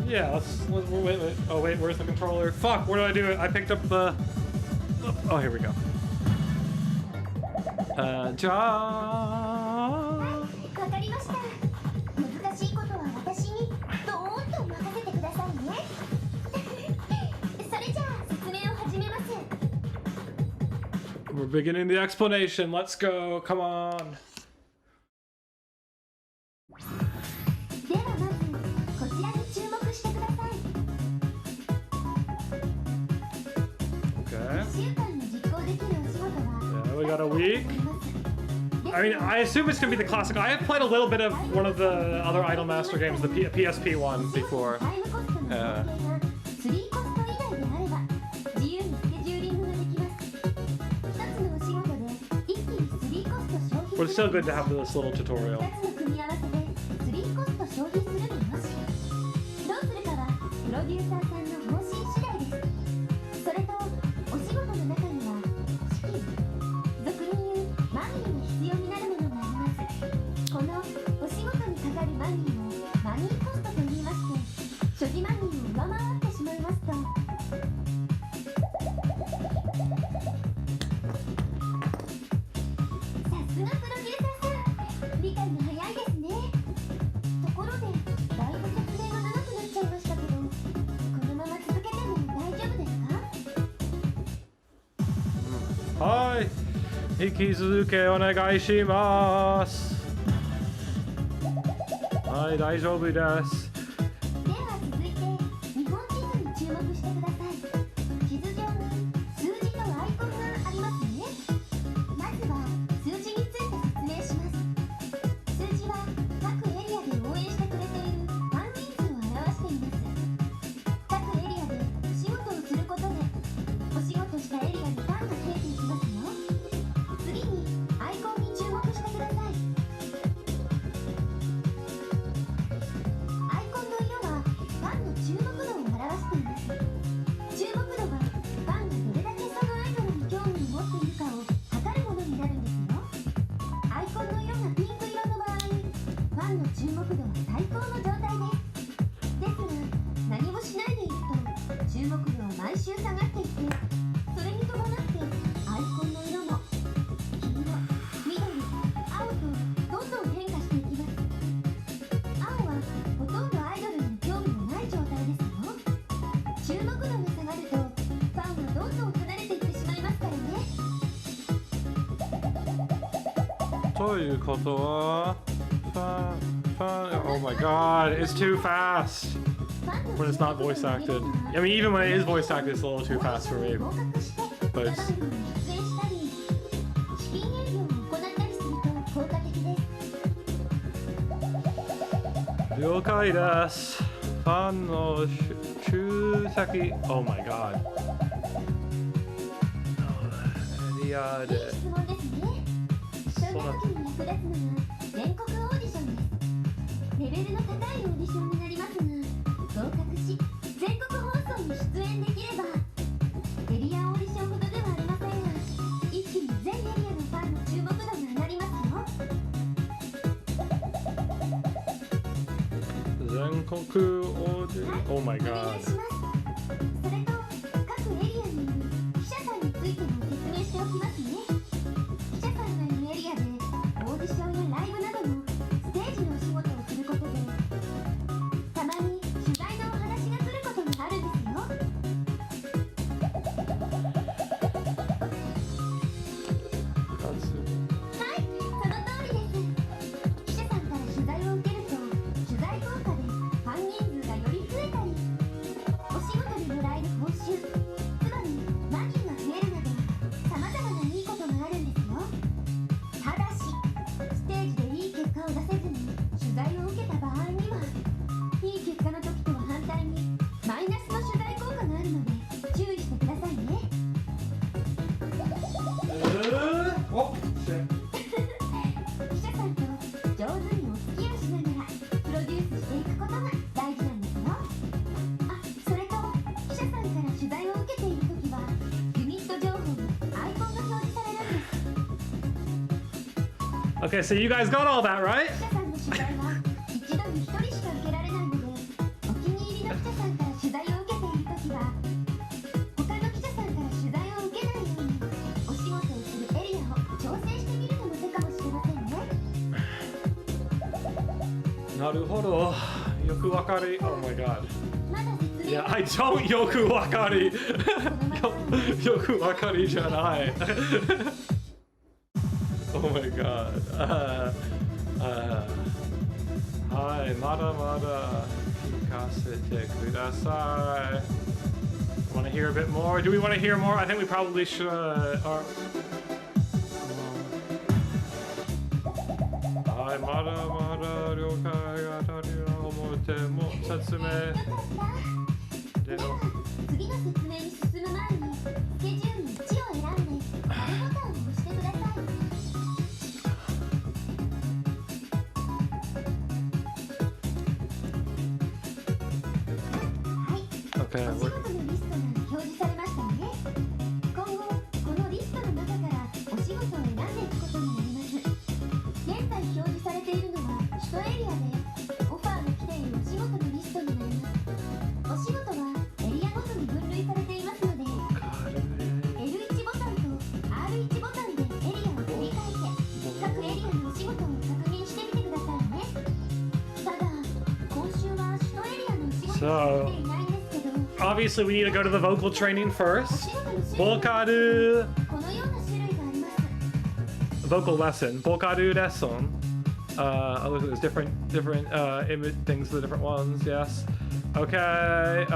Yeah, let's wait. Oh wait, where's the controller? Fuck, where do I do it? I picked up the... Oh, here we go. We're beginning the explanation. Let's go. Come on. We got a week. I mean, I assume it's gonna be the classic. I have played a little bit of one of the other Idolmaster games, the PSP one, before. But it's still good to have this little tutorial. Hi, 引き続きお願いします。はい、大丈夫です。では続いて日本地図に注目してください。地図上に数字とアイコンがありますね。まずは数字について説明します。数字は各エリアで応援してくれているファン人数を表しています。各エリアでお仕事をすることでお仕事したエリアにファンが増えていきますよ。次にアイコンに注目してください。アイコンの色はファンの注目度を表しています。注目度はファンがどれだけそのアイドルに興味を持っているかを測るものになるんですよ。アイコンの色がピンク色の場合、ファンの注目度は最高の状態です。ですが、何もしないでいると注目度は毎週下がっていって、それに伴ってアイコンの色も黄色、緑、青とどんどん変化していきます。青はほとんどアイドルに興味のない状態ですよ。注目度が下がるとファンはどんどん離れていってしまいますからね。ということは、oh my god, it's too fast when it's not voice acted. I mean, even when it is voice acted, it's a little too fast for me. But it's... 了解です。ファンの集積、oh my god. エリアで。質問ですね。そんな時に役立つのが全国オーディションです。レベルの高いオーディションになりますが、合格し全国放送に出演できれば、エリアオーディションほどではありませんが、一気に全エリアのファンの注目度が上がりますよ。全国オーディ、oh my お願 god. いします。それと各エリアにいる記者さんについても説明しておきますね。記者さんがいるエリアでオーディションやライブなどのステージのお仕事をすることで、たまに取材のお話が来ることもあるんですよ。はい、その通りです。記者さんから取材を受けると、取材効果でファン人数がより増えたり、お仕事でもらえる報酬、つまりマニーが増えるなど、さまざまないいことがあるんですよ。ただし、ステージでいい結果を出せずに取材を受けた場合には、いい結果の時とは反対にマイナスの取材効果があるので注意してくださいね。Oh, shit. 記者さんと上手にお付き合いしながらプロデュースしていくことが大事なんですよ。あ、それと記者さんから取材を受けているときはユニット情報にアイコンが表示されるんです。 Okay, so you guys got all that, right? 記者さんの取材は一度に一人しか受けられないので、お気に入りの記者さんから取材を受けているときは他の記者さんから取材を受けないようにお仕事をするエリアを調整してみるのも手かもしれませんね。なるほど。よくわかり。Oh my god. まだ説明 Yeah, I don't よくわかり。よくわかりじゃない。Oh my god. はい、まだまだ聞かせてください。Want to hear a bit more? Do we want to hear more? I think we probably should. はい、まだまだ了解が足りない思っても説明での。次の説明に進む前にスケジュール1を選んで丸ボタンを押してください。はい、 Okay, お仕事のリストが表示されましたね。今後このリストの中からお仕事を選んでいくことになります。現在表示されているのは首都エリアでオファーが来ているお仕事のリストになります。お仕事はエリアごとに分類されていますので、L1 ボタンと R1 ボタンでエリアを切り替えて各エリアのお仕事を確認してみてくださいね。ただ今週は首都エリアのお仕事が来ていないんですけど、 obviously we need to go to the vocal training お first. 仕事の種類ボーカルこのような種類があります。 vocal lesson. ボーカルレッスン。Oh, look, there's different image things for the different ones. Yes. Okay.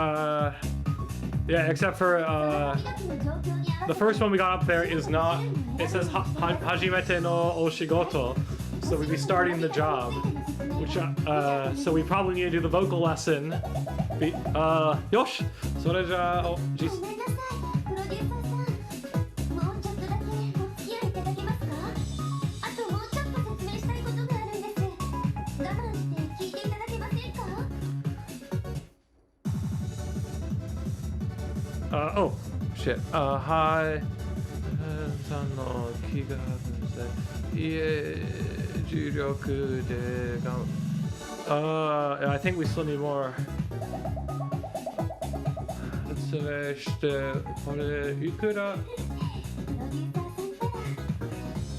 Yeah, except for the first one we got up there is not. It says hajimete no oshigoto, so we'd be starting the job. Which so we probably need to do the vocal lesson. Yosh. それじゃあ、ごめんなさい、プロデューサーさん。もうちょっとだけお付き合いいただけますか？あともうちょっと説明したいことがあるんです。我慢して聞いていただけませんか？Oh, shit. Hi. さんの気が重力でI think we still need more. 説明してこれいくら？プロデューサーさんから。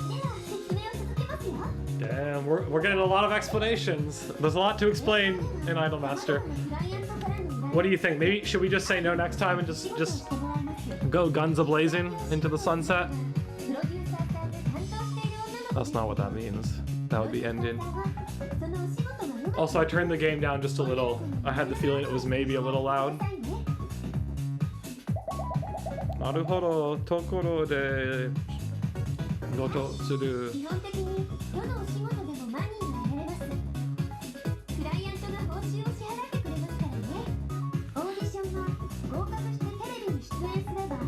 では説明を続けますよ。Damn, we're getting a lot of explanations. There's a lot to explain in Idolmaster. What do you think? Maybe should we just say no next time and just go guns a-blazing into the sunset? That's not what that means. That would be ending. Also, I turned the game down just a little. I had the feeling it was maybe a little loud. なるほど、ところでごとする。基本的にどのお仕事でもマニーが得られます。クライアントが報酬を支払ってくれますからね。オーディションは合格してテレビに出演すれば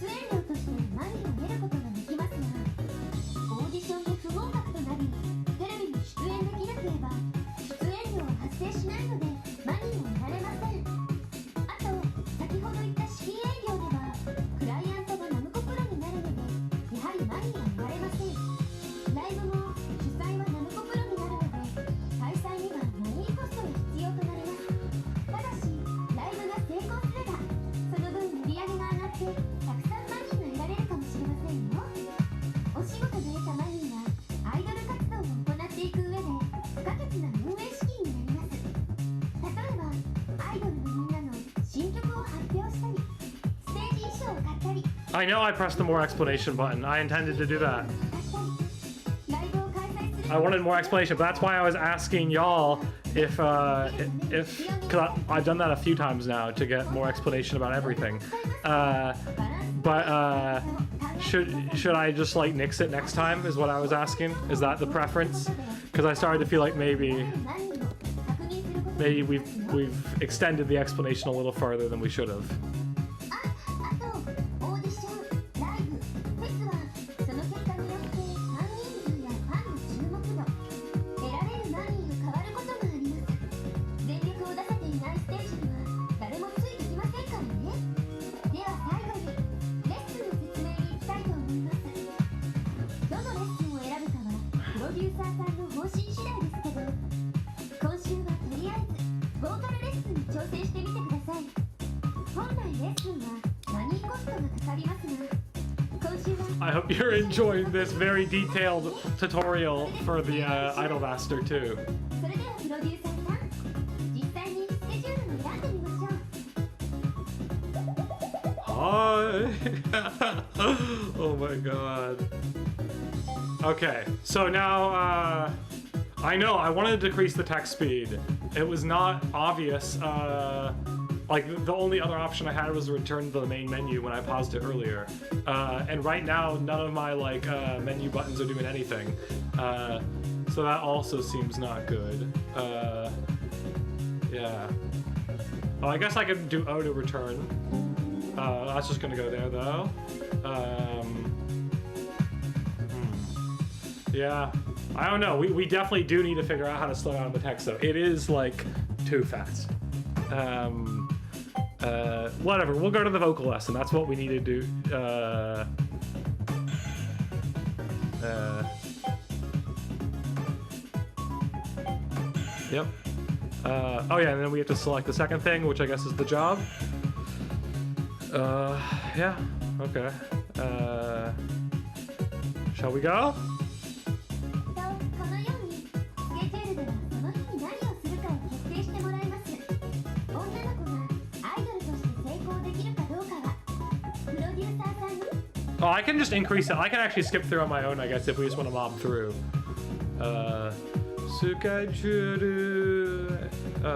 出演料としてマニーを得ることができますが、オーディションで不合格となりテレビに出演できなければ出演料は発生しないのでマニーを得られません。あと先ほど言った資金営業ではクライアントがナムコプロになるのでやはりマニーは得られません。ライブも主催はナムコプロになるので開催にはマニーコストが必要となります。ただしライブが成功すればその分売り上げが上がってたくさんマニーが得られるかもしれませんよ。お仕事で得たマニーはアイドル活動を行っていく上で不可欠な運営資金になります。例えばアイドルのみんなの新曲を発表したりステージ衣装を買ったり I know I pressed the more explanation button. I intended to do that. ライブを開催する I wanted more explanation, but that's why I was asking y'all if because I've done that a few times now to get more explanation about everything. But should I just like nix it next time? Is what I was asking. Is that the preference? Because I started to feel like maybe we've extended the explanation a little farther than we should have. あとオーディション、ライブ、フェスはその結果によってファン人数やファンの注目度、得られるマニーが変わることがあります。全力を出せていないステージには誰もついてきませんからね。では最後にレッスンの説明に行きたいと思います。どのレッスンを選ぶかはプロデューサーさんの方針次第ですけど、今週はとりあえずボーカルレッスンに挑戦してみてください。本来レッスンはマニーコストがかかりますが、今週は I hope you're enjoying this very detailed tutorial for the Idolmaster too. それではプロデューサーさん、実際にスケジュールを選んでみましょう。Hi. Oh my god. Okay, so now I know I wanted to decrease the text speed. It was not obvious. Like the only other option I had was to return to the main menu when I paused it earlier. And right now, none of my like menu buttons are doing anything. So that also seems not good. Yeah. Oh, I guess I could do O to return. That's just gonna go there though. Yeah. I don't know. We definitely do need to figure out how to slow down the text though. It is like too fast. Whatever. We'll go to the vocal lesson. That's what we need to do. Yep. Oh yeah, and then we have to select the second thing, which I guess is the job. Yeah. Okay. Shall we go? このようにスケジュールではその日に何をするかを決定してもらいます。女の子がアイドルとして成功できるかどうかはプロデューサーさんに Oh, I can just increase it. I can actually skip through on my own, I guess, if we just want to mob through. スケジュー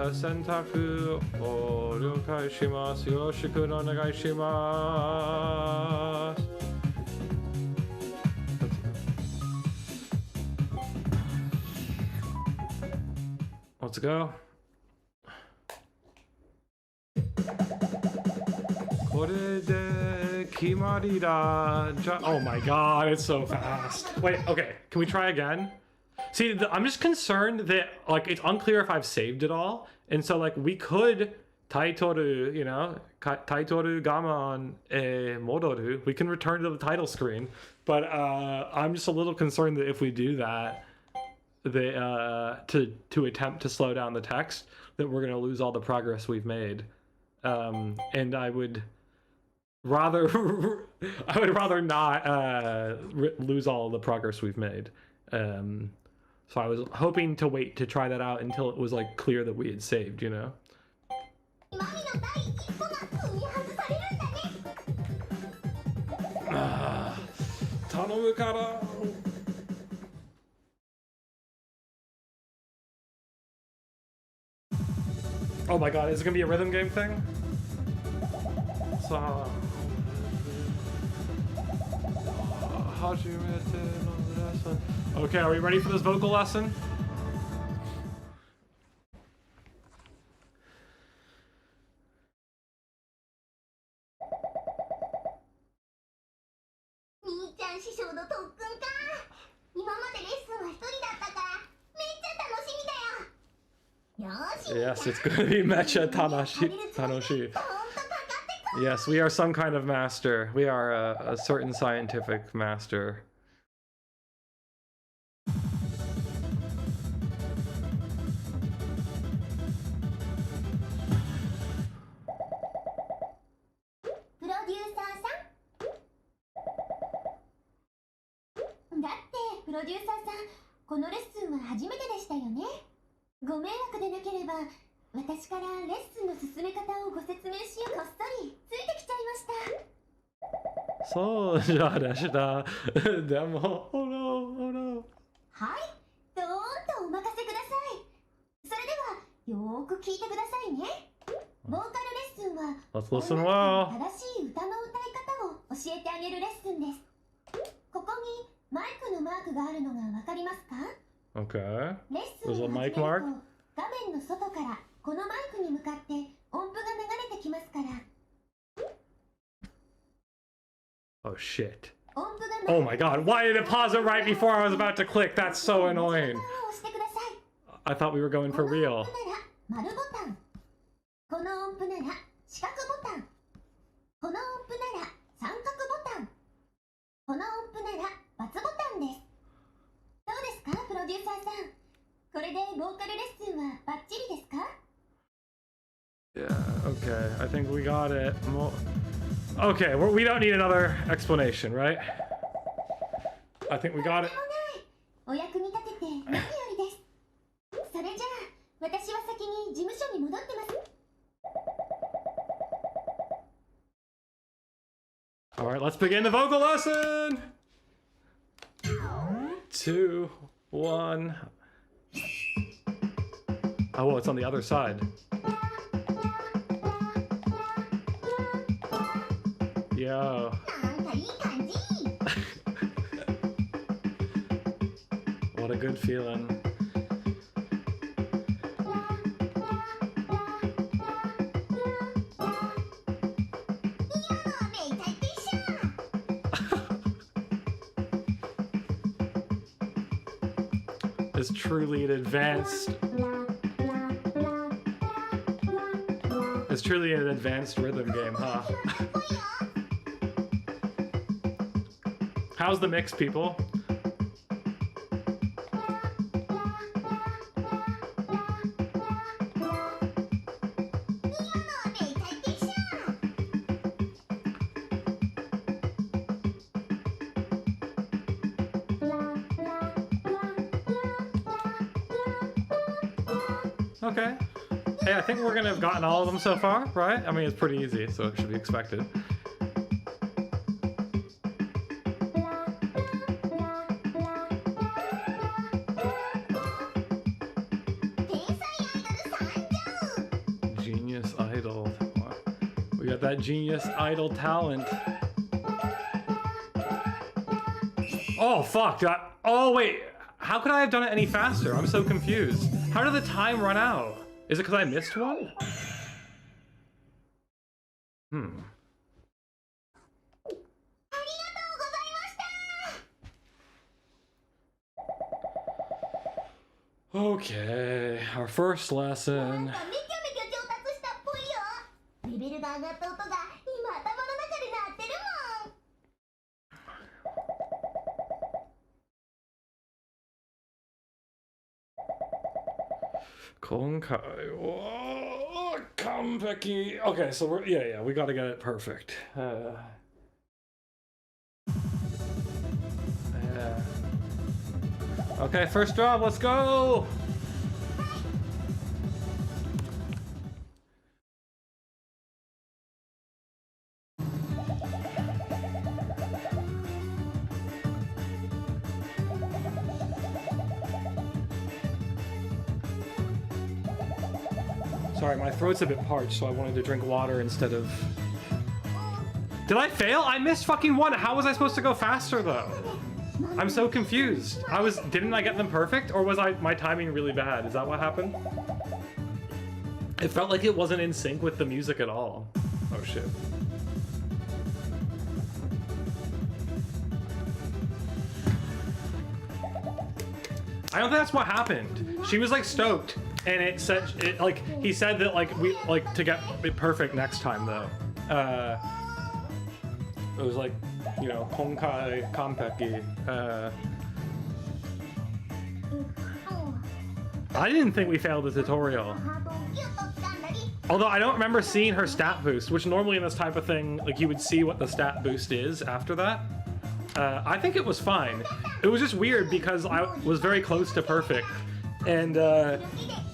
ル選択を了解します。よろしくお願いします。Let's go. これで決まりだ。Oh my god, it's so fast. Wait, okay, can we try again? See, I'm just concerned that, like, it's unclear if I've saved it all. And so, like, we could taitoru, you know, taitoru gaman modoru. We can return to the title screen. But I'm just a little concerned that if we do that, to attempt to slow down the text, that we're going to lose all the progress we've made. And I would rather not lose all the progress we've made. So I was hoping to wait to try that out until it was like clear that we had saved, you know? Tanomu kara. Oh my god, is it gonna be a rhythm game thing? Okay, are we ready for this vocal lesson? Yes, it's gonna be mecha tanoshi. Yes, we are some kind of master. We are a certain scientific master. So, じゃあでした。でも、oh no, oh no. はい、どーんとお任せください。それでは、よーく聞いてくださいね。ボーカルレッスンは、 Let's listen well. 正しい歌の歌い方を教えてあげるレッスンです。ここにマイクのマークがあるのがわかりますか？ Okay. レッスンを There's a 始める mic と、 mark. 画面の外からこのマイクに向かって音符が流れてきますから。 Oh shit. 音符が Oh my god, why did it pause it right before I was about to click? That's so annoying. ボタンを押してください。 I thought we were going for real. この音符なら丸ボタン。この音符なら四角ボタン。この音符なら三角ボタン。この音符なら×ボタンです。どうですか、プロデューサーさん。これでボーカルレッスンはバッチリですか？ Yeah, okay. I think we got it. Okay, we don't need another explanation, right? I think we got it. お役に立てて何よりです。それじゃあ、私は先に事務所に戻ってます。 Alright, let's begin the vocal lesson! 2, 1. Oh, well, it's on the other side. Yo. なんかいい感じ。 What a good feeling. It's truly an advanced. It's truly an advanced rhythm game, huh? How's the mix, people? Okay. Hey, I think we're gonna have gotten all of them so far, right? I mean, it's pretty easy, so it should be expected. that genius idol talent. Oh, fuck. Oh, wait. How could I have done it any faster? I'm so confused. How did the time run out? Is it because I missed one? Okay, our first lesson. めきゃめきゃ上達したっぽいよ。レベルが上がった音が今頭の中で鳴ってるもん。今回は完璧. Okay, so yeah, we gotta get it perfect. Okay, first job, let's go! Sorry, my throat's a bit parched, so I wanted to drink water instead of... Did I fail? I missed fucking one! How was I supposed to go faster, though? I'm so confused. Didn't I get them perfect, or was my timing really bad? Is that what happened? It felt like it wasn't in sync with the music at all. Oh shit. I don't think that's what happened. She was like stoked, and it said he said that we to get it perfect next time though. It was like, you know, Honkai Kampeki. I didn't think we failed the tutorial. Although I don't remember seeing her stat boost, which normally in this type of thing, like you would see what the stat boost is after that. I think it was fine. It was just weird because I was very close to perfect, and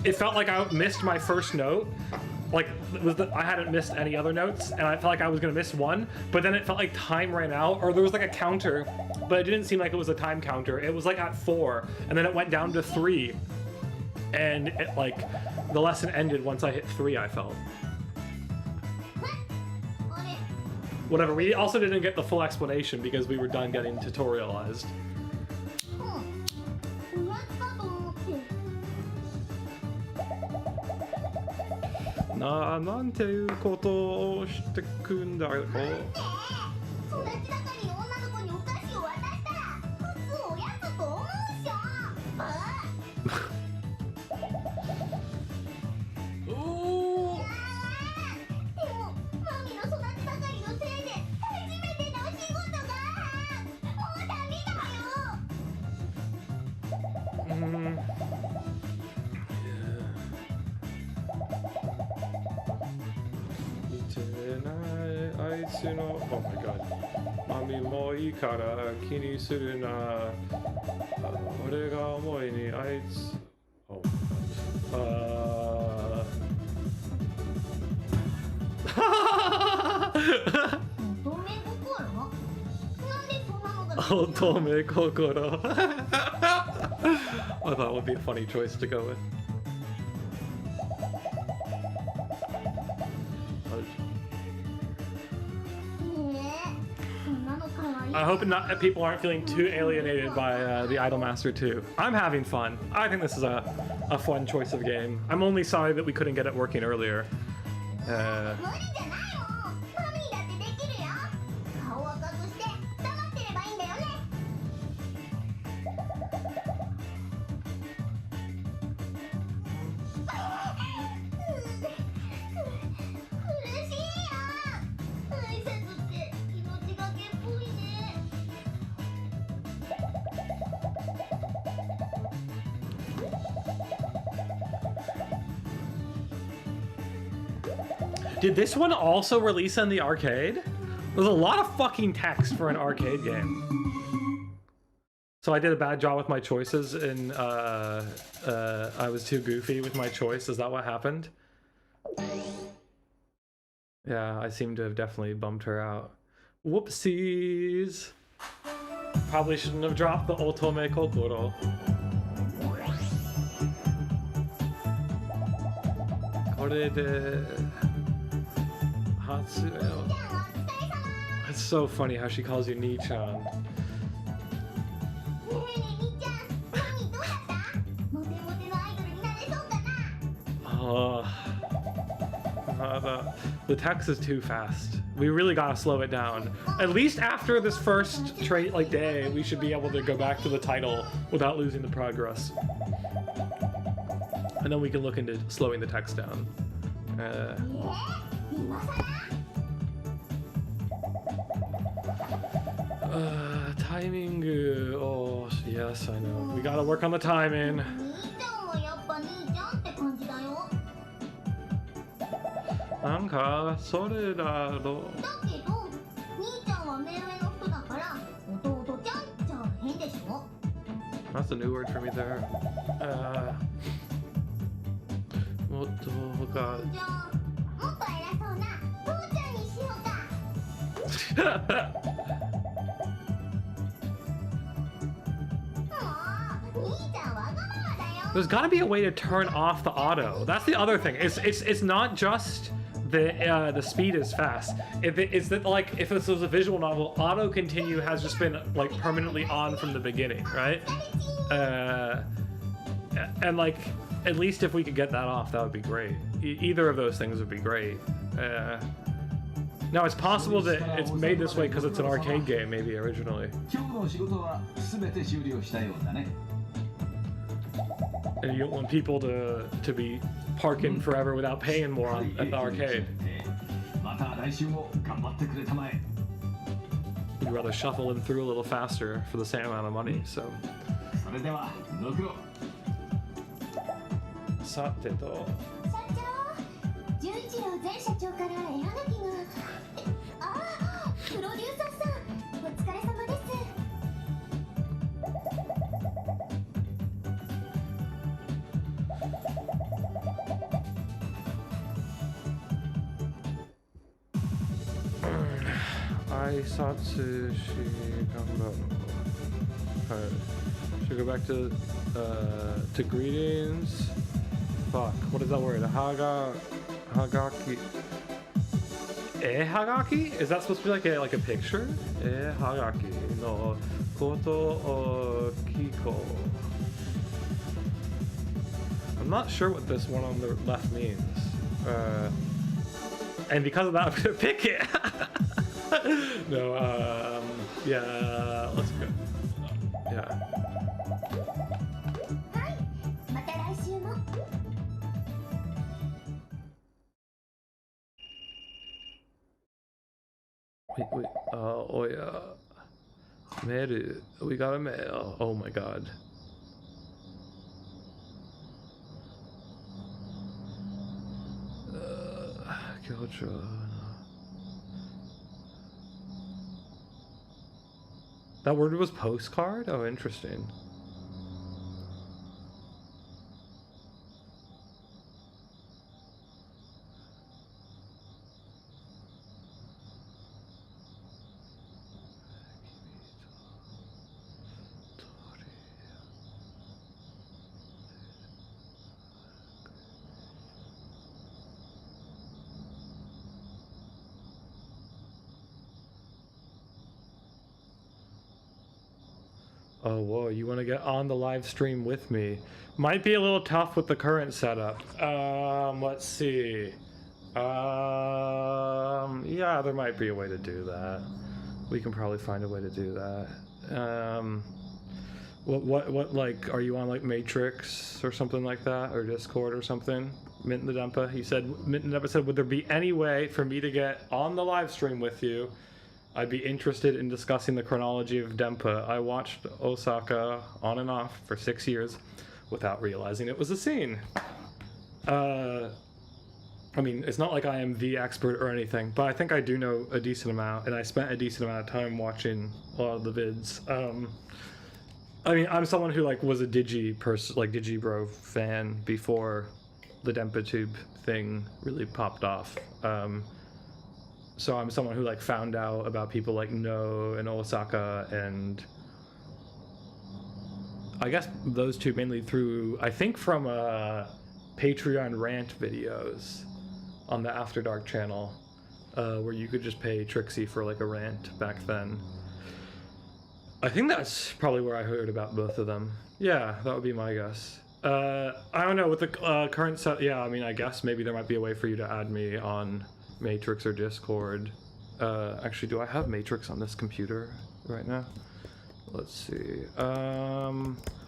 it felt like I missed my first note. Like I hadn't missed any other notes, and I felt like I was gonna miss one, but then it felt like time ran out, or there was like a counter, but it didn't seem like it was a time counter. It was like at 4, and then it went down to 3, and it like the lesson ended once I hit 3. I felt. Whatever. We also didn't get the full explanation because we were done getting tutorialized. Nanていうことをしてくんだろう。育ち盛りの女の子にお菓子を渡したら普通おやつと思うっしょ。でもマミの育ち盛りのせいで初めてのお仕事がもうダメだよ。Oh my god. マミもいいから気にするな。俺が思いにあいつ。Oh my god. 乙女心. I thought it would be a funny choice to go with. I hope people aren't feeling too alienated by the Idolmaster 2. I'm having fun. I think this is a fun choice of game. I'm only sorry that we couldn't get it working earlier. Did this one also release in the arcade? There's a lot of fucking text for an arcade game. So I did a bad job with my choices, and I was too goofy with my choice. Is that what happened? Yeah, I seem to have definitely bumped her out. Whoopsies! Probably shouldn't have dropped the Otome Kokoro. これで Hatsuel. It's so funny how she calls you Nii-chan. ねえねえみーちゃん、マミどうだった？モテモテのアイドルになれそうかな？ The text is too fast. We really gotta slow it down. At least after this first day, we should be able to go back to the title without losing the progress. And then we can look into slowing the text down. 今さら？ Timing. Oh, yes, I know. We gotta work on the timing. 兄ちゃんはやっぱ兄ちゃんって感じだよ。なんかそれだろう。だけど兄ちゃんは目上の人だから弟ちゃんじゃ変でしょ。 That's a new word for me there. もっと他。じゃあもっと偉そうな父ちゃんにしようか。もう兄ちゃんわがままだよ。 There's gotta be a way to turn off the auto. That's the other thing. It's not just the speed is fast. It's that like if this was a visual novel, auto continue has just been like permanently on from the beginning, right? And like at least if we could get that off, that would be great. Either of those things would be great. Now it's possible that it's made this way because it's an arcade game, maybe originally. 今日の仕事は全て終了したようだね。 And you don't want people to be parking forever without paying more at the arcade. また来週も頑張ってくれたまえ。 You'd rather shuffle them through a little faster for the same amount of money, so. それではご苦労。さてと。社長、純一郎前社長から絵はがきが。ああ、プロデューサーさん、お疲れ様です。 Aisatsu Shigamba. Alright. Should we go back to greetings? Fuck. What is that word? Hagaki. Hagaki? Is that supposed to be like a picture? Hagaki no koto o kiko. I'm not sure what this one on the left means. And because of that, I'm gonna pick it. No, yeah, let's go. Yeah. はい、また来週も。 Wait, oh yeah. Mail. We got a mail. Oh my god. Kyocho. That word was postcard? Oh, interesting. Oh, whoa, you want to get on the live stream with me? Might be a little tough with the current setup. Let's see. Yeah, there might be a way to do that. We can probably find a way to do that. What, like, are you on, like, Matrix or something like that? Or Discord or something? Mint the Denpa? He said, Mint the Denpa said, would there be any way for me to get on the live stream with you? I'd be interested in discussing the chronology of Denpa. I watched Osaka on and off for 6 years without realizing it was a scene. I mean, it's not like I am the expert or anything, but I think I do know a decent amount, and I spent a decent amount of time watching a lot of the vids. I mean, I'm someone who like was a Digibro fan before the DenpaTube thing really popped off. So I'm someone who like found out about people like No and Osaka, and I guess those two mainly through, I think, from Patreon rant videos on the After Dark channel. where you could just pay Trixie for like a rant back then. I think that's probably where I heard about both of them. Yeah, that would be my guess. I don't know, with the current set, yeah, I mean, I guess maybe there might be a way for you to add me on Matrix or Discord. Actually, do I have Matrix on this computer right now? Let's see.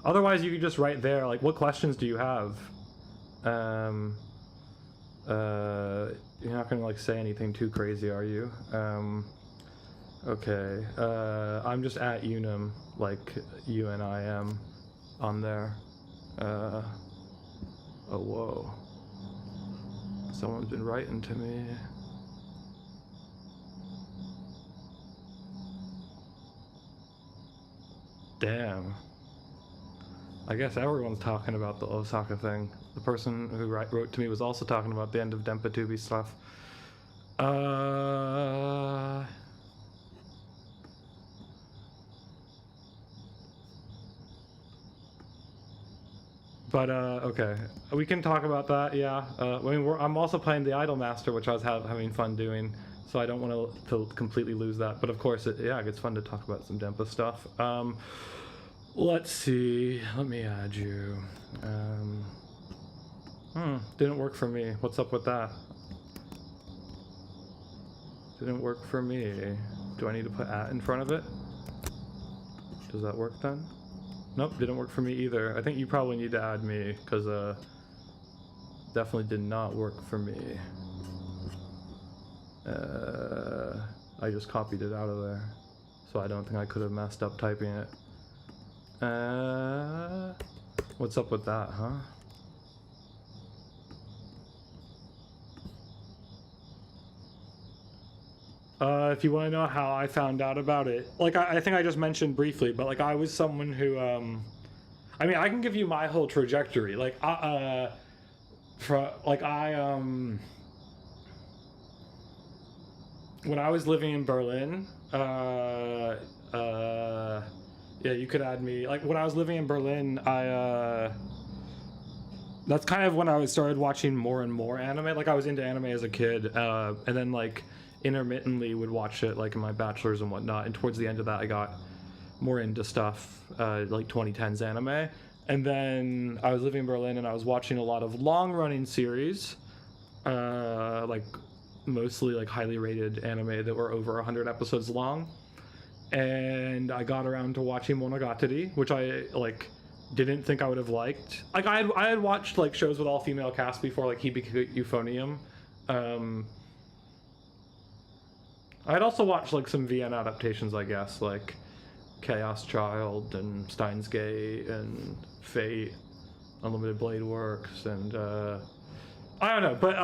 Otherwise, you could just write there, like, what questions do you have? You're not gonna, like, say anything too crazy, are you? Okay. I'm just at Unum, like, UNIM on there. Oh, whoa. Someone's been writing to me. Damn. I guess everyone's talking about the Osaka thing. The person who wrote to me was also talking about the end of DenpaTube stuff. But, okay. We can talk about that, yeah. I mean, I'm also playing the Idolmaster, which I was having fun doing, so I don't want to completely lose that. But of course, yeah, it's fun to talk about some Denpa stuff. Let's see. Let me add you. Didn't work for me. What's up with that? Didn't work for me. Do I need to put @ in front of it? Does that work then? Nope, didn't work for me either. I think you probably need to add me, because definitely did not work for me. I just copied it out of there, so I don't think I could have messed up typing it. What's up with that, huh? If you want to know how I found out about it, like I think I just mentioned briefly, but like I was someone who, I mean, I can give you my whole trajectory. Like, when I was living in Berlin, yeah, you could add me. Like when I was living in Berlin, that's kind of when I started watching more and more anime. Like I was into anime as a kid, and then like intermittently would watch it like in my bachelor's and whatnot, and towards the end of that I got more into stuff like 2010s anime. And then I was living in Berlin and I was watching a lot of long-running series, like mostly like highly rated anime that were over 100 episodes long. And I got around to watching Monogatari, which I like didn't think I would have liked. Like I had watched like shows with all female cast before, like Hibiki Euphonium. I had also watched like some VN adaptations, I guess, like Chaos Child and Steins Gate and Fate, Unlimited Blade Works, and I don't know, but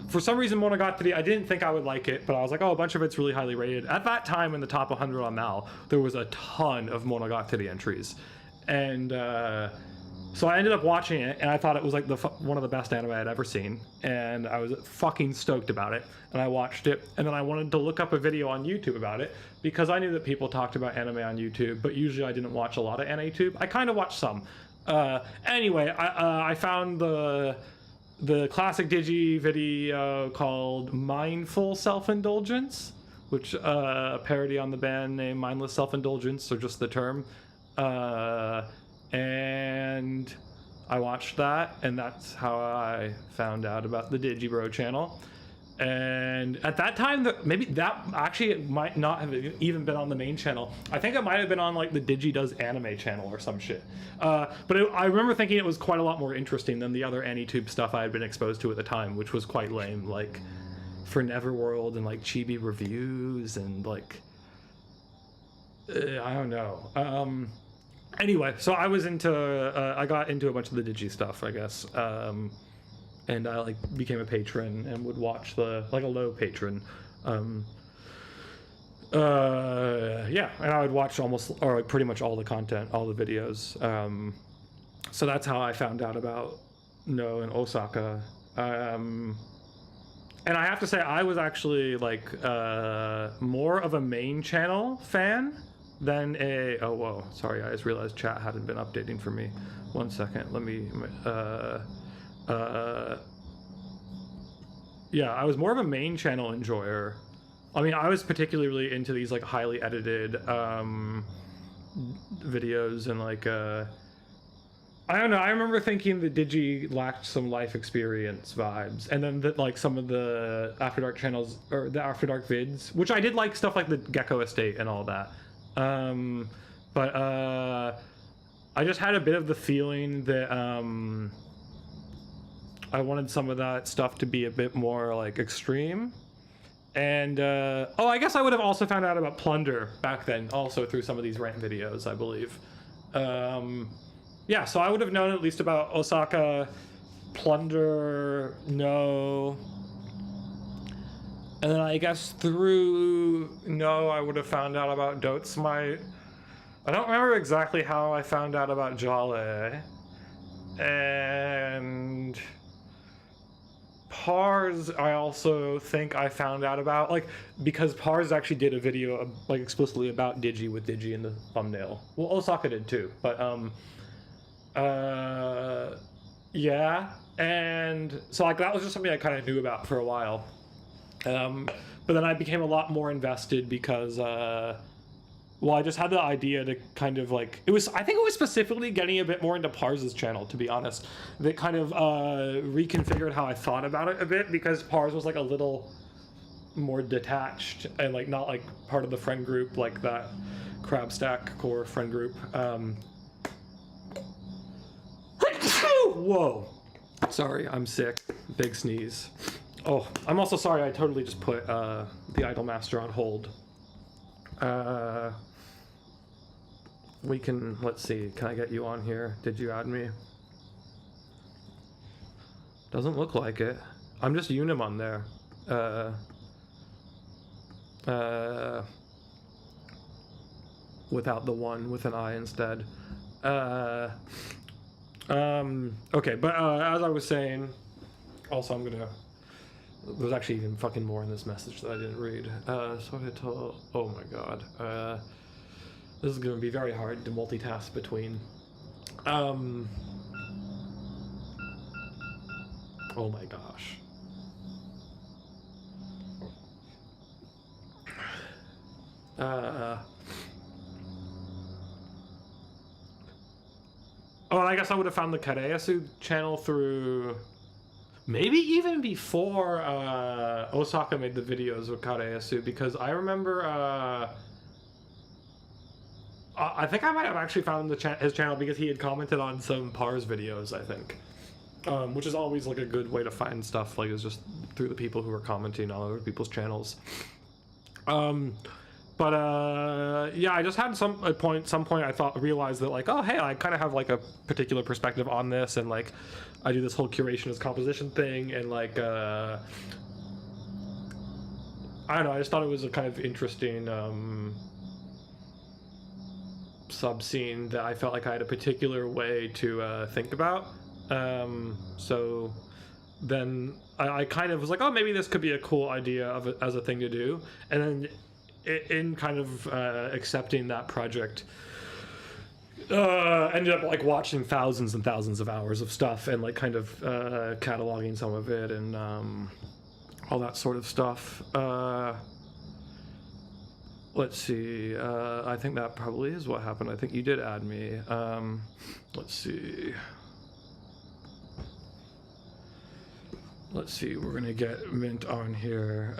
for some reason Monogatari, I didn't think I would like it, but I was like, oh, a bunch of it's really highly rated. At that time in the top 100 on Mal, there was a ton of Monogatari entries, and so I ended up watching it, and I thought it was like one of the best anime I'd ever seen, and I was fucking stoked about it, and I watched it, and then I wanted to look up a video on YouTube about it, because I knew that people talked about anime on YouTube, but usually I didn't watch a lot of AniTube. I kind of watched some. Anyway, I found the classic Digi video called Mindful Self-Indulgence, which a parody on the band name Mindless Self-Indulgence, or just the term. And I watched that, and that's how I found out about the Digibro channel. And at that time, maybe that actually it might not have even been on the main channel. I think it might have been on like the Digi Does Anime channel or some shit. But I remember thinking it was quite a lot more interesting than the other AniTube stuff I had been exposed to at the time, which was quite lame, like for Neverworld and like Chibi reviews and like I don't know. Anyway, so I was into I got into a bunch of the Digi stuff, I guess. And I like became a patron and would watch like a low patron. Yeah, and I would watch like pretty much all the content, all the videos. So that's how I found out about No and Osaka. And I have to say, I was actually like more of a main channel fan than oh whoa, sorry, I just realized chat hadn't been updating for me. 1 second, let me yeah, I was more of a main channel enjoyer. I mean, I was particularly into these like highly edited videos and like I don't know. I remember thinking that Digi lacked some life experience vibes, and then that like some of the After Dark channels or the After Dark vids, which I did like stuff like the Gecko Estate and all that. But I just had a bit of the feeling that I wanted some of that stuff to be a bit more like extreme. And oh, I guess I would have also found out about Plunder back then, also through some of these rant videos, I believe. Yeah, so I would have known at least about Osaka, Plunder, No. And then I guess through No, I would have found out about Dotsmite. I don't remember exactly how I found out about Jale. And Pars, I also think I found out about, like, because Pars actually did a video, like, explicitly about Digi with Digi in the thumbnail. Well, Osaka did too, but, yeah. And so, like, that was just something I kind of knew about for a while. But then I became a lot more invested because, well, I just had the idea to kind of like, I think it was specifically getting a bit more into Pars's channel, to be honest, that kind of reconfigured how I thought about it a bit, because Pars was like a little more detached and like not like part of the friend group, like that Crabstack core friend group. Whoa. Sorry, I'm sick. Big sneeze. Oh, I'm also sorry I totally just put the Idolmaster on hold. We can, let's see, can I get you on here? Did you add me? Doesn't look like it. I'm just Unim on there. Without the one, with an I instead. Okay, but as I was saying, also I'm gonna, there's actually even fucking more in this message that I didn't read. So I told, oh my god. This is gonna be very hard to multitask between. Oh my gosh. Oh, and I guess I would have found the Kareyasu channel through maybe even before Osaka made the videos with Kareyasu, because I remember I think I might have actually found his channel because he had commented on some Pars videos, I think. Which is always like a good way to find stuff, like, is just through the people who are commenting on other people's channels. Yeah, I just had some point I realized that, like, oh hey, I kind of have like a particular perspective on this, and like I do this whole curation as composition thing, and like I don't know, I just thought it was a kind of interesting sub-scene that I felt like I had a particular way to think about. So then I kind of was like, oh, maybe this could be a cool idea as a thing to do. And then in kind of accepting that project, ended up like watching thousands and thousands of hours of stuff, and like kind of cataloging some of it, and all that sort of stuff. Let's see, I think that probably is what happened. I think you did add me. Let's see. Let's see, we're gonna get Mint on here.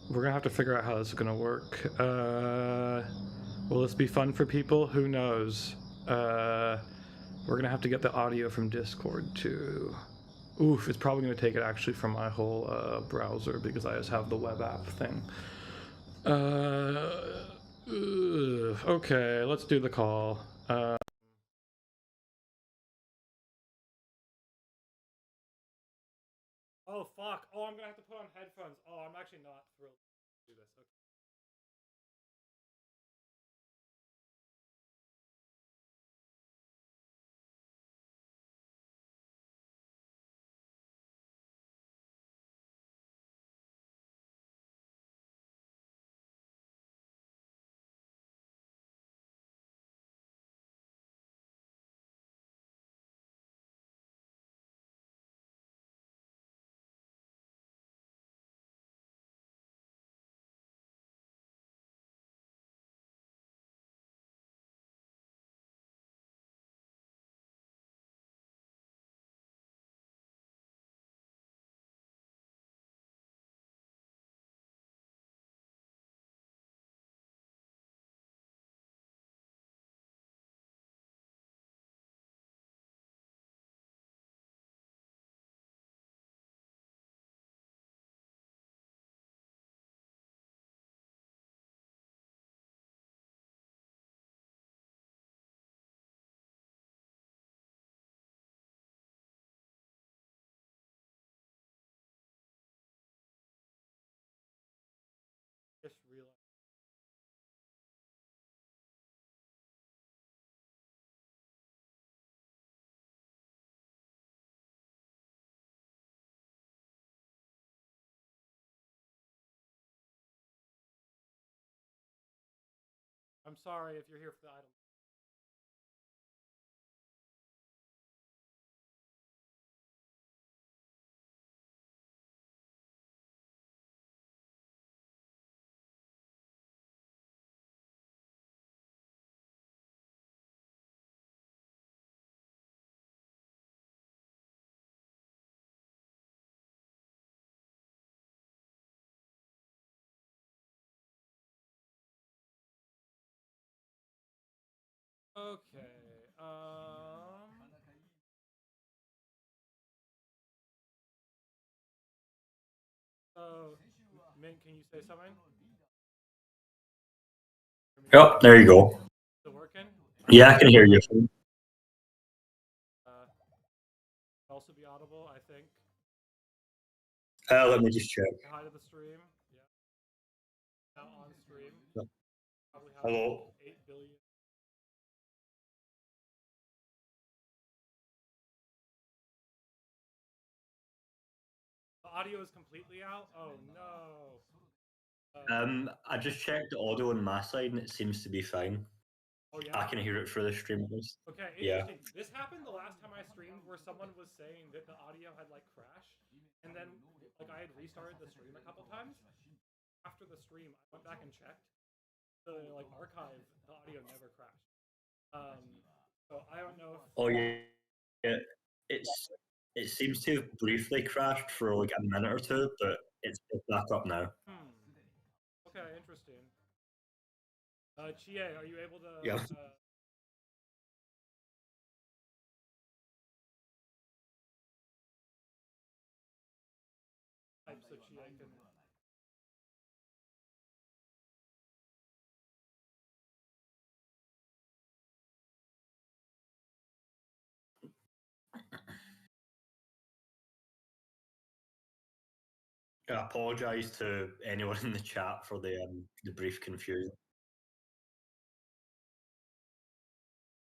We're gonna have to figure out how this is gonna work. Will this be fun for people? Who knows? We're gonna have to get the audio from Discord too. Oof, it's probably gonna take it actually from my whole browser, because I just have the web app thing. Okay, let's do the call. Oh fuck! Oh, I'm gonna have to put on headphones. Oh, I'm actually not thrilled to do this. Okay. I'm sorry if you're here for the item. Okay. So, Mint, can you say something? Yep, there you go. Is it working? Yeah, I can hear you. Also be audible, I think. Let me just check. Say hi to the stream. Yeah. Now on stream. Yep. Probably have Hello. 8 billion. The audio is completely out? Oh no. I just checked the audio on my side and it seems to be fine. Oh yeah? I can hear it through the stream at least. Okay, Yeah. interesting. This happened the last time I streamed where someone was saying that the audio had like crashed, and then like I had restarted the stream a couple times. After the stream, I went back and checked the like archive. The audio never crashed. So I don't know if. Oh yeah. It seems to have briefly crashed for like a minute or two, but it's back up now. Okay, interesting. Chie, are you able to? Yeah. Type so Chie can. I apologise to anyone in the chat for the brief confusion.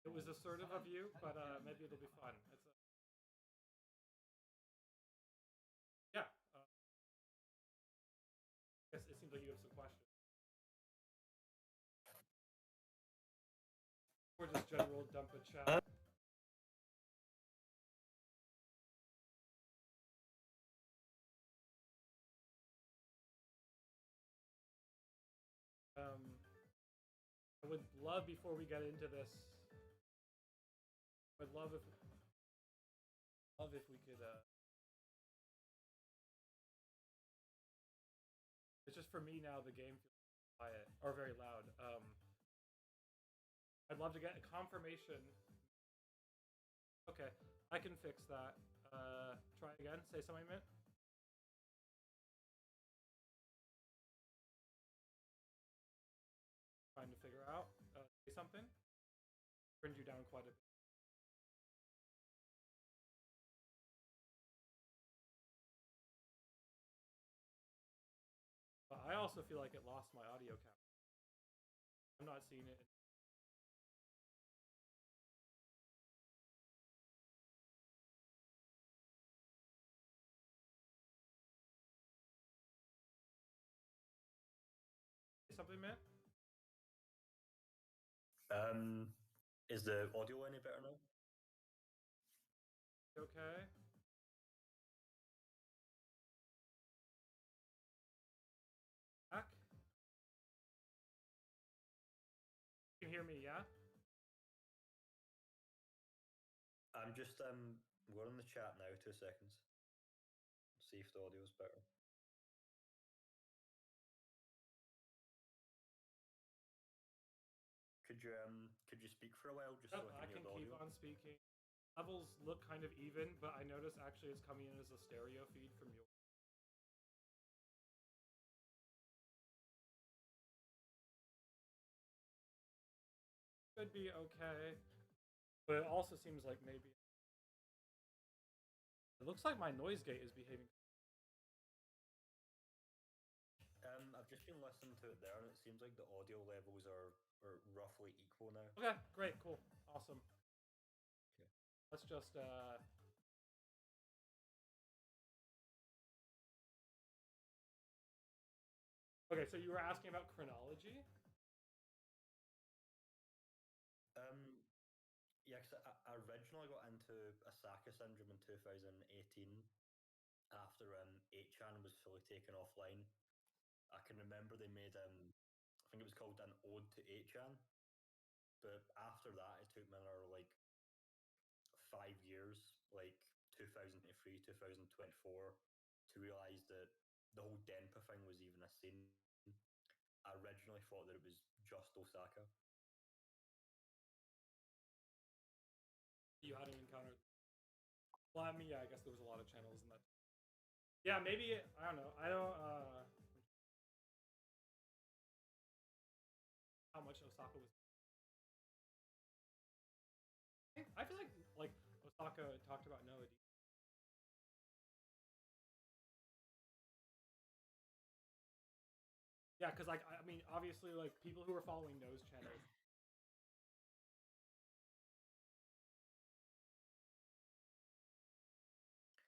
It was assertive of you, but maybe it'll be fun. Yeah. I guess it seems like you have some questions. Or just general Denpa chat. I would love, before we get into this, I'd love if we could. It's just for me now. The game feels quiet or very loud. I'd love to get a confirmation. Okay, I can fix that. Try again. Say something, Mint. Trying to figure out. Say something. Turned you down quite a bit. But I also feel like it lost my audio count. I'm not seeing it. Say something, Mint. Is the audio any better now? Okay. Back. You can hear me, yeah? I'm just we're in the chat now. 2 seconds. See if the audio is better. Could you speak for a while just so I can hear the audio? Keep on speaking. Levels look kind of even, but I notice actually it's coming in as a stereo feed from yours. Could be okay, but it also seems like maybe it looks like my noise gate is behaving. I've just been listening to it there, and it seems like the audio levels are roughly equal now. Okay, great, cool, awesome. Okay. Let's just Okay, so you were asking about chronology? I originally got into Osaka syndrome in 2018 after 8chan was fully taken offline. I can remember they made I think it was called an ode to 8chan, but after that it took me another like 5 years, like 2023, 2024, to realize that the whole Denpa thing was even a scene. I originally thought that it was just Osaka. You hadn't encountered. Well, I mean, yeah, I guess there was a lot of channels in that. Yeah, maybe I don't know. I don't how much Osaka was. I feel like Osaka talked about Noah. Yeah, because like I mean, obviously, like people who are following Noah's channels.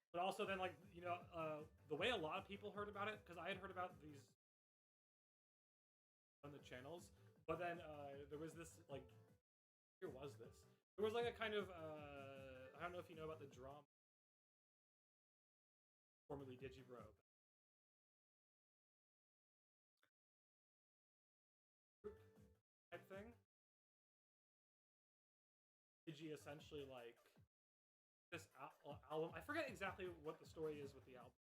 But also then like the way a lot of people heard about it, because I had heard about these on the channels, but then there was this like here was this there was like a kind of I don't know if you know about the drama formerly Digibro type thing. Digi essentially like this album. I forget exactly what the story is with the album.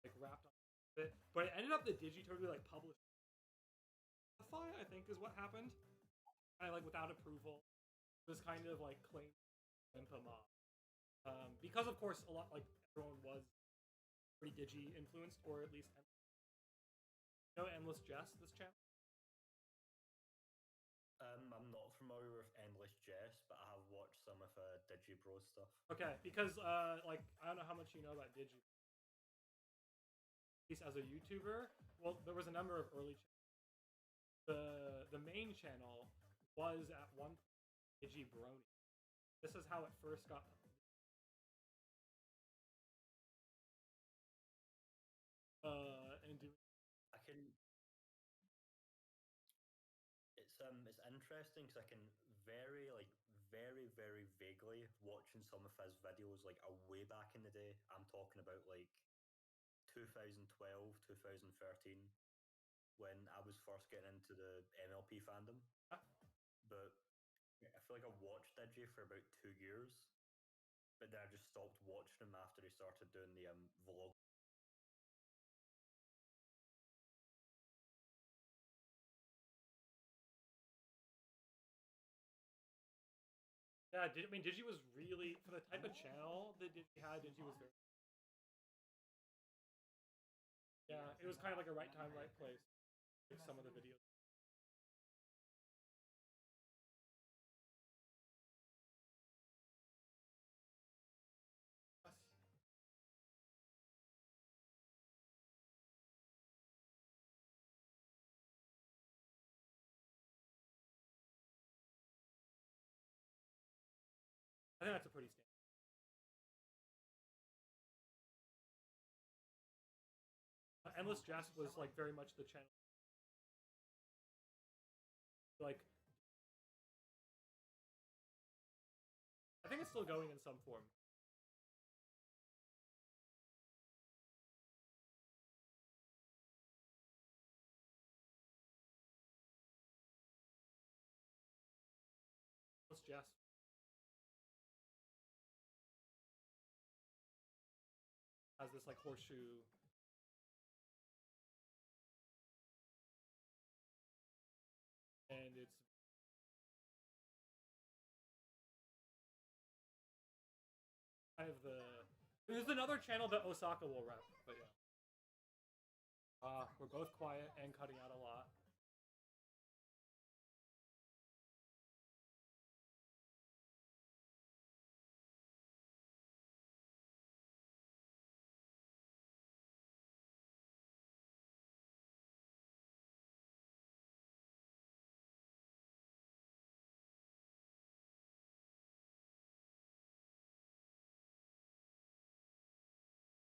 Like wrapped on it, but it ended up that Digi totally like published. I think is what happened. Kind of like without approval. It was kind of like claimed denpa mob. Because of course a lot like everyone was pretty Digi influenced, or at least Endless Jest, this channel. I'm not familiar with Endless Jest, but I have watched some of Digibro stuff. Okay, because like I don't know how much you know about Digi. At least as a YouTuber, well, there was a number of early channels. The main channel was at one point Digibroni. This is how it first got. And doing. I can. It's interesting because I can very vaguely watching some of his videos like a way back in the day. I'm talking about like 2012, 2013, when I was first getting into the MLP fandom. But I feel like I watched Digi for about 2 years, but then I just stopped watching him after he started doing the vlog. Yeah, I mean, Digi was really for the type of channel that Digi had. Digi was very. Yeah, it was kind of like a right time, right place. Like some of the videos. I think that's a pretty standard. Endless Jest was like very much the channel. Like, I think it's still going in some form. Endless Jest. Has this like horseshoe. And it's kind of the. There's another channel that Osaka will rep, but yeah. We're both quiet and cutting out a lot.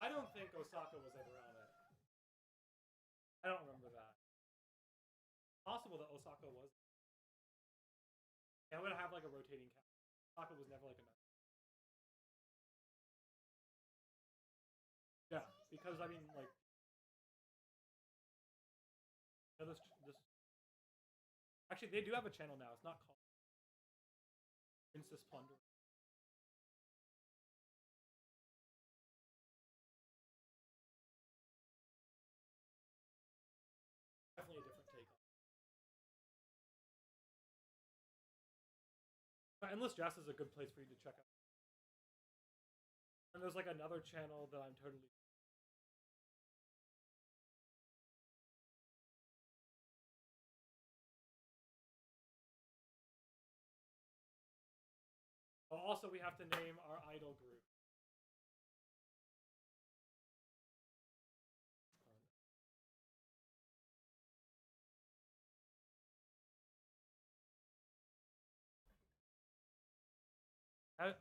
I don't think Osaka was ever on it. I don't remember that. Possible that Osaka was. I would have like a rotating camera. Taco was never like a. Yeah, because I mean, like, this. Actually, they do have a channel now. It's not called Princess Plunder. Definitely a different take. Endless Jazz is a good place for you to check out. And there's like another channel that I'm totally. Oh, also, we have to name our idol group.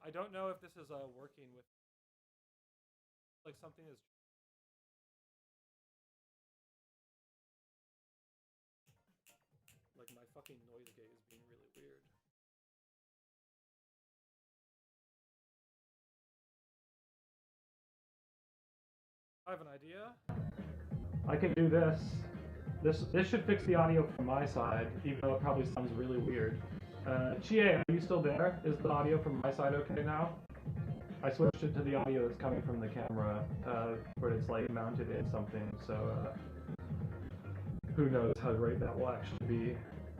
I don't know if this is working with. Like something is. Like my fucking noise gate is being really weird. I have an idea. I can do this. This should fix the audio from my side, even though it probably sounds really weird. Chie, are you still there? Is the audio from my side okay now? I switched it to the audio that's coming from the camera, where it's like mounted in something, so who knows how great that will actually be.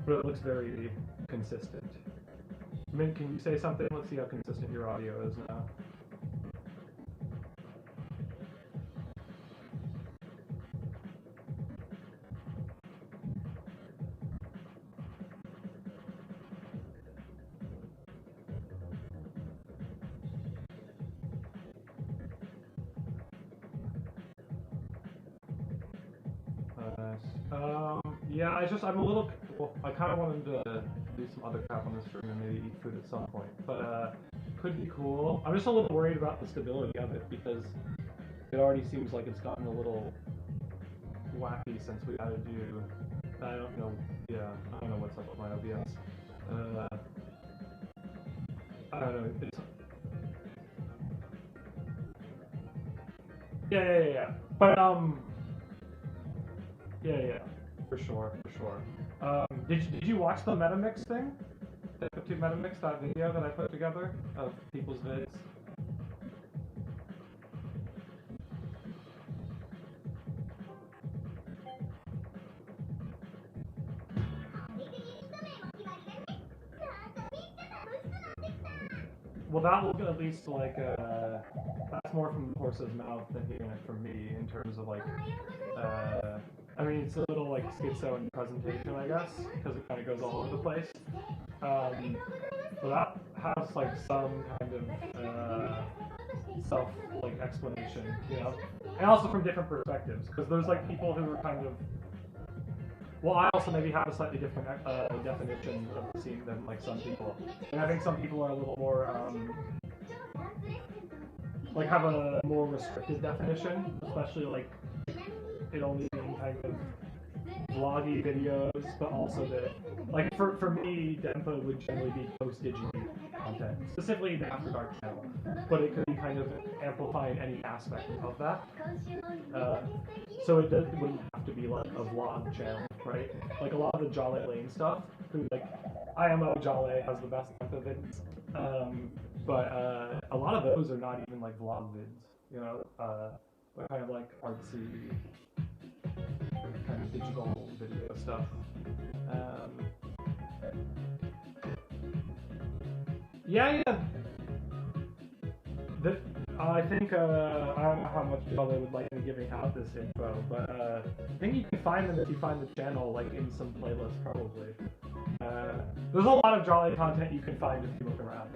But it looks very consistent. Mint, can you say something? Let's see how consistent your audio is now. Yeah, I'm a little, well, I kind of wanted to do some other crap on the stream and maybe eat food at some point, but could be cool. I'm just a little worried about the stability of it because it already seems like it's gotten a little wacky since we had to do, I don't know what's up with my OBS. I don't know, it's... Yeah. But, yeah. For sure. Did you watch the MetaMix thing? The DenpaTube MetaMix, that video that I put together of people's vids? Well, that will at least like that's more from the horse's mouth than hearing it from me in terms of like I mean, it's a little like schizo in presentation, I guess, because it kind of goes all over the place. But that has like some kind of self like explanation, you know, and also from different perspectives, because there's like people who are kind of. Well, I also maybe have a slightly different definition of the scene than like some people, and I think some people are a little more like have a more restricted definition, especially like it only being kind of vloggy videos, but also that like for me, Denpa would generally be post-digi content, specifically the After Dark channel, but it could be kind of amplifying any aspect of that. So it wouldn't have to be like a vlog channel, right? Like a lot of the Jale Lane stuff, who like IMO Jale has the best Denpa vids, but a lot of those are not even like vlog vids, you know, they're kind of like artsy, kind of digital video stuff. Yeah. I think, I don't know how much they would like me giving out this info, but I think you can find them if you find the channel, like, in some playlist, probably. There's a lot of Jolly content you can find if you look around.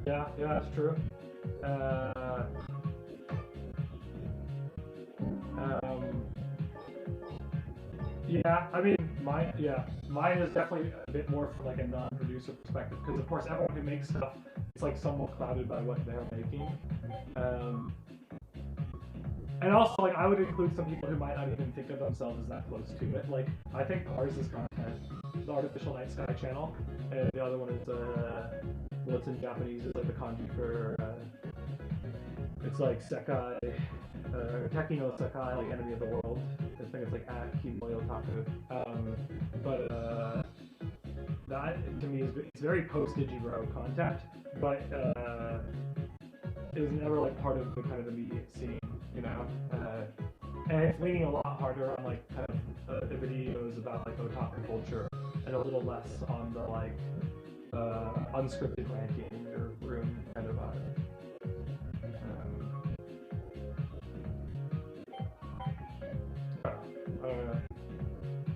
Yeah, that's true. Yeah, I mean, mine is definitely a bit more from like a non-producer perspective, because of course everyone who makes stuff it's like somewhat clouded by what they're making. And also, like, I would include some people who might not even think of themselves as that close to it. Like, I think ours is content, the Artificial Night Sky channel, and the other one is, well, it's in Japanese, it's like the kanji for, it's like Sekai, Teki no Sekai, like Enemy of the World. I think it's like at Kimoyo Otaku. But that, to me, it's very post-Digibro content, but it was never, like, part of the kind of immediate scene. You know, and it's leaning a lot harder on like kind of the videos about like otaku culture, and a little less on the like unscripted ranking in your room kind of vibe.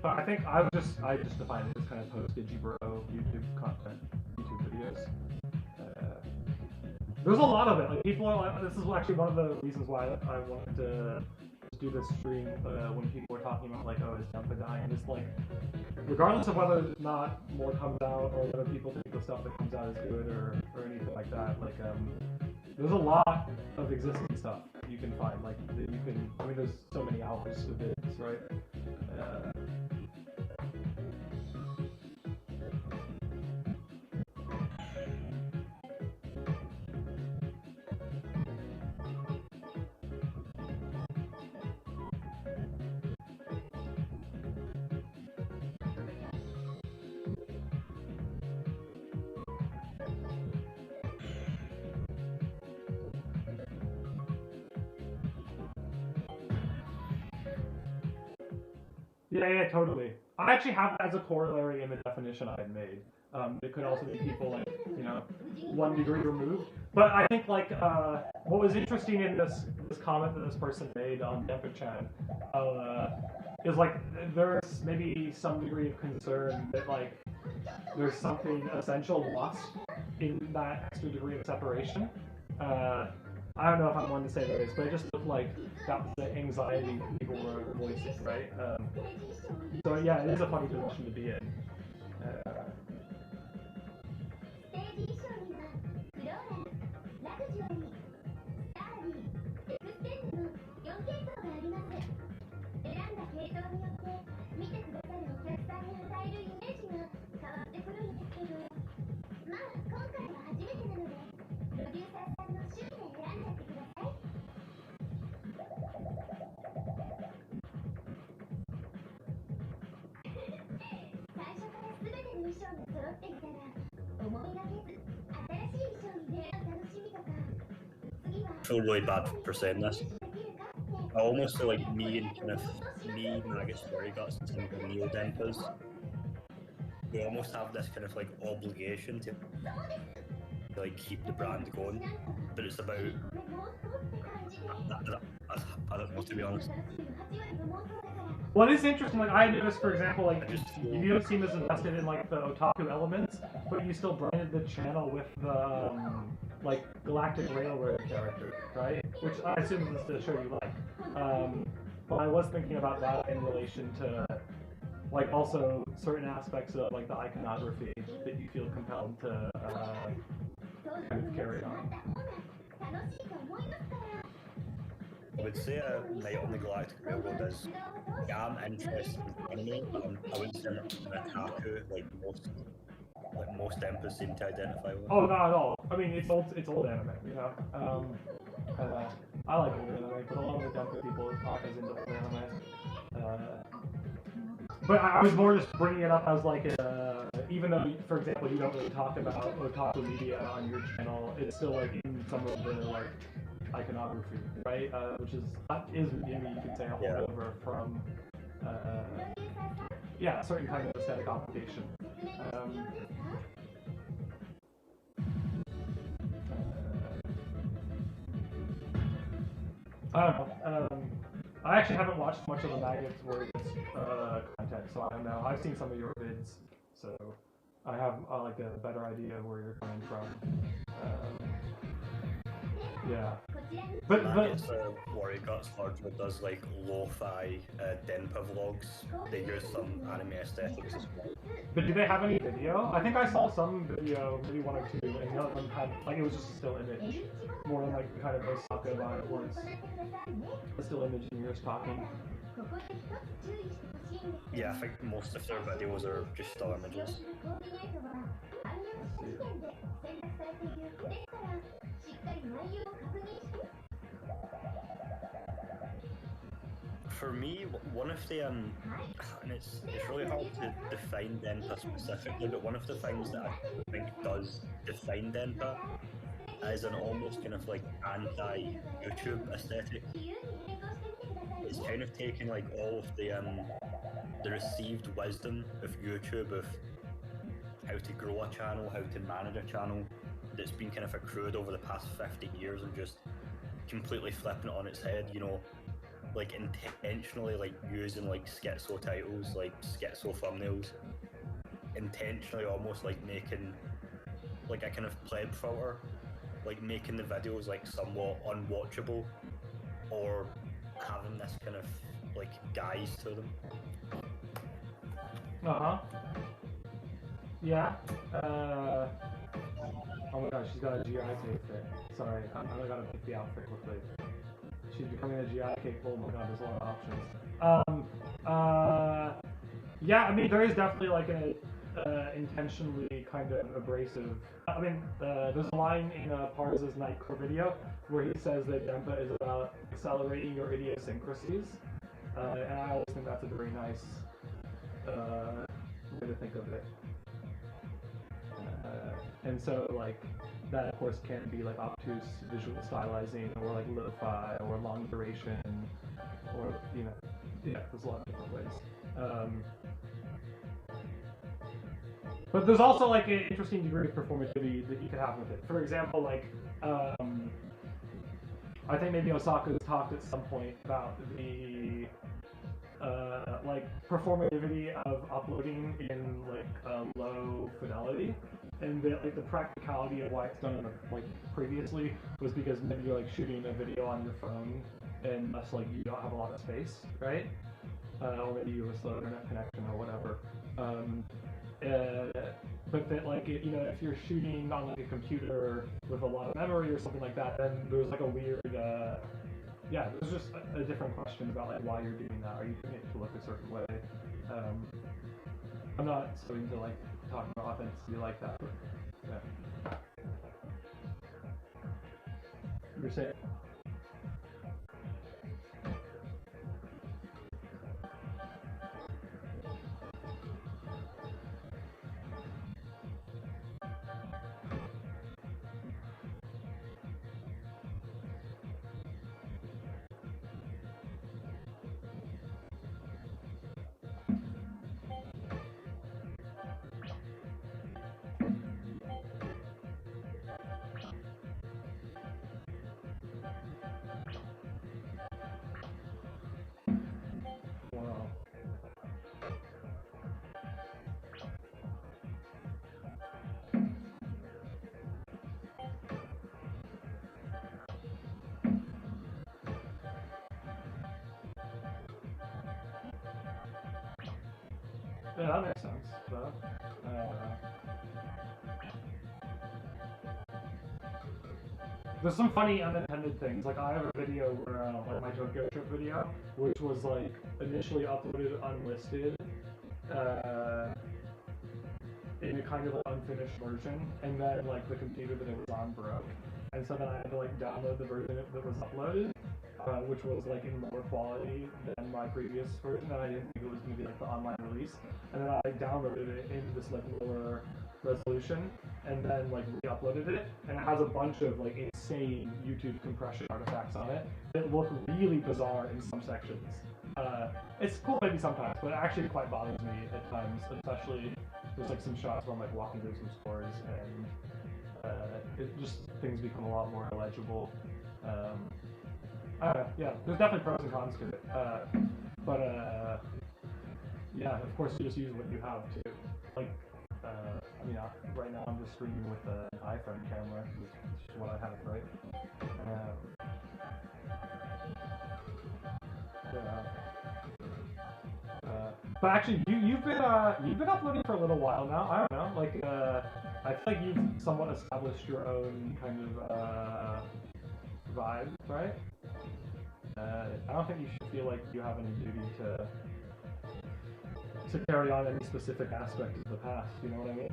But I think I just define it as kind of post-Digibro YouTube content, YouTube videos. There's a lot of it. Like people are like, this is actually one of the reasons why I wanted to do this stream when people were talking about like, oh, is Denpa dying? It's like, regardless of whether or not more comes out or whether people think the stuff that comes out is good or anything like that, like there's a lot of existing stuff you can find. Like that you can, I mean, there's so many hours of vids, right? Yeah, totally. I actually have that as a corollary in the definition I had made. It could also be people like, you know, 1 degree removed. But I think like what was interesting in this comment that this person made on DenpaChan is like there's maybe some degree of concern that like there's something essential lost in that extra degree of separation. I don't know if I'm one to say there is, but it just looked like that was the anxiety people were voicing, right? So yeah, it is a funny position to be in. I feel really bad for saying this. I almost feel like me, Maggot Story Guts, and some of the Neo Denpas, we almost have this kind of like obligation to like keep the brand going, but it's about I don't know, to be honest. What is interesting, like I noticed, for example, like you don't seem as invested in like the otaku elements, but you still branded the channel with the like Galactic Railroad character, right? Which I assume is the show you like. But I was thinking about that in relation to like also certain aspects of like the iconography that you feel compelled to kind of carry on. I would say Night on the Galactic Railroad is, yeah, I'm interested in anime, but I wouldn't say I'm an otaku like most Denpas seem to identify with. Oh, not at all. I mean, it's old anime, you know. I like old anime, but a lot of the Denpa people aren't as into old anime. But I was more just bringing it up as like even though, for example, you don't really talk about otaku media on your channel, it's still like in some of the like iconography, right? Which is maybe you could say a holdover from yeah, a certain kind of aesthetic obligation. I don't know. I actually haven't watched much of the Maggots Words content, so I don't know. I've seen some of your vids, so I have like a better idea of where you're coming from. Yeah. But It's Warrior Guts largely does like lo-fi denpa vlogs. They use some anime aesthetics as well. But do they have any video? I think I saw some video, maybe one or two, and the other one had, like, it was just a still image. More than, like, kind of Osaka vibe, where it's a still image and you're just talking. Yeah, I think most of their videos are just still images. For me, one of the and it's really hard to define denpa specifically, but one of the things that I think does define denpa is an almost kind of like anti-YouTube aesthetic. It's kind of taking like all of the received wisdom of YouTube of how to grow a channel, how to manage a channel that's been kind of accrued over the past 50 years and just completely flipping it on its head, you know, like intentionally like using like schizo titles, like schizo thumbnails, intentionally almost like making like a kind of pleb filter, like making the videos like somewhat unwatchable or having this kind of like guise to them. Yeah. Oh my gosh, she's got a GI tape fit. Sorry, I gotta pick the outfit quickly. She's becoming a GI cape. Oh my god, there's a lot of options. Yeah, I mean, there is definitely like an intentionally kind of abrasive. I mean, there's a line in Parza's Nightcore video where he says that denpa is about accelerating your idiosyncrasies, and I always think that's a very nice way to think of it. And so, like, that of course can be like obtuse visual stylizing, or like lo-fi, or long duration, or, you know, yeah, there's a lot of different ways. But there's also like an interesting degree of performativity that you could have with it. For example, like, I think maybe Osaka's talked at some point about the like performativity of uploading in like low fidelity, and like the practicality of why it's done like previously was because maybe you're like shooting a video on your phone and thus like you don't have a lot of space, right? Or maybe you have a slow internet connection or whatever. But that like you know, if you're shooting on like a computer with a lot of memory or something like that, then there's like a weird yeah, there's just a different question about like why you're doing that. Are you doing it to look a certain way? I'm not so into like talking about authenticity like that, but yeah. You're saying? Wow. Yeah, that makes sense. But, there's some funny unintended things. Like I have a video where, like my Tokyo trip video, which was like initially uploaded unlisted, in a kind of like unfinished version, and then like the computer that it was on broke, and so then I had to like download the version that was uploaded, which was like in lower quality than my previous version, and I didn't think it was going to be like the online release, and then I downloaded it into this like lower resolution, and then like re-uploaded it, and it has a bunch of like insane YouTube compression artifacts on it that look really bizarre in some sections. It's cool maybe sometimes, but it actually quite bothers me at times, especially there's like some shots where I'm like walking through some stores and it just things become a lot more illegible. Yeah, there's definitely pros and cons to it, but yeah, of course you just use what you have too. Like, I mean, right now I'm just streaming with an iPhone camera, which is what I have, right? But actually, you've been uploading for a little while now. I don't know, like I feel like you've somewhat established your own kind of vibe, right? I don't think you should feel like you have any duty to carry on any specific aspect of the past. You know what I mean?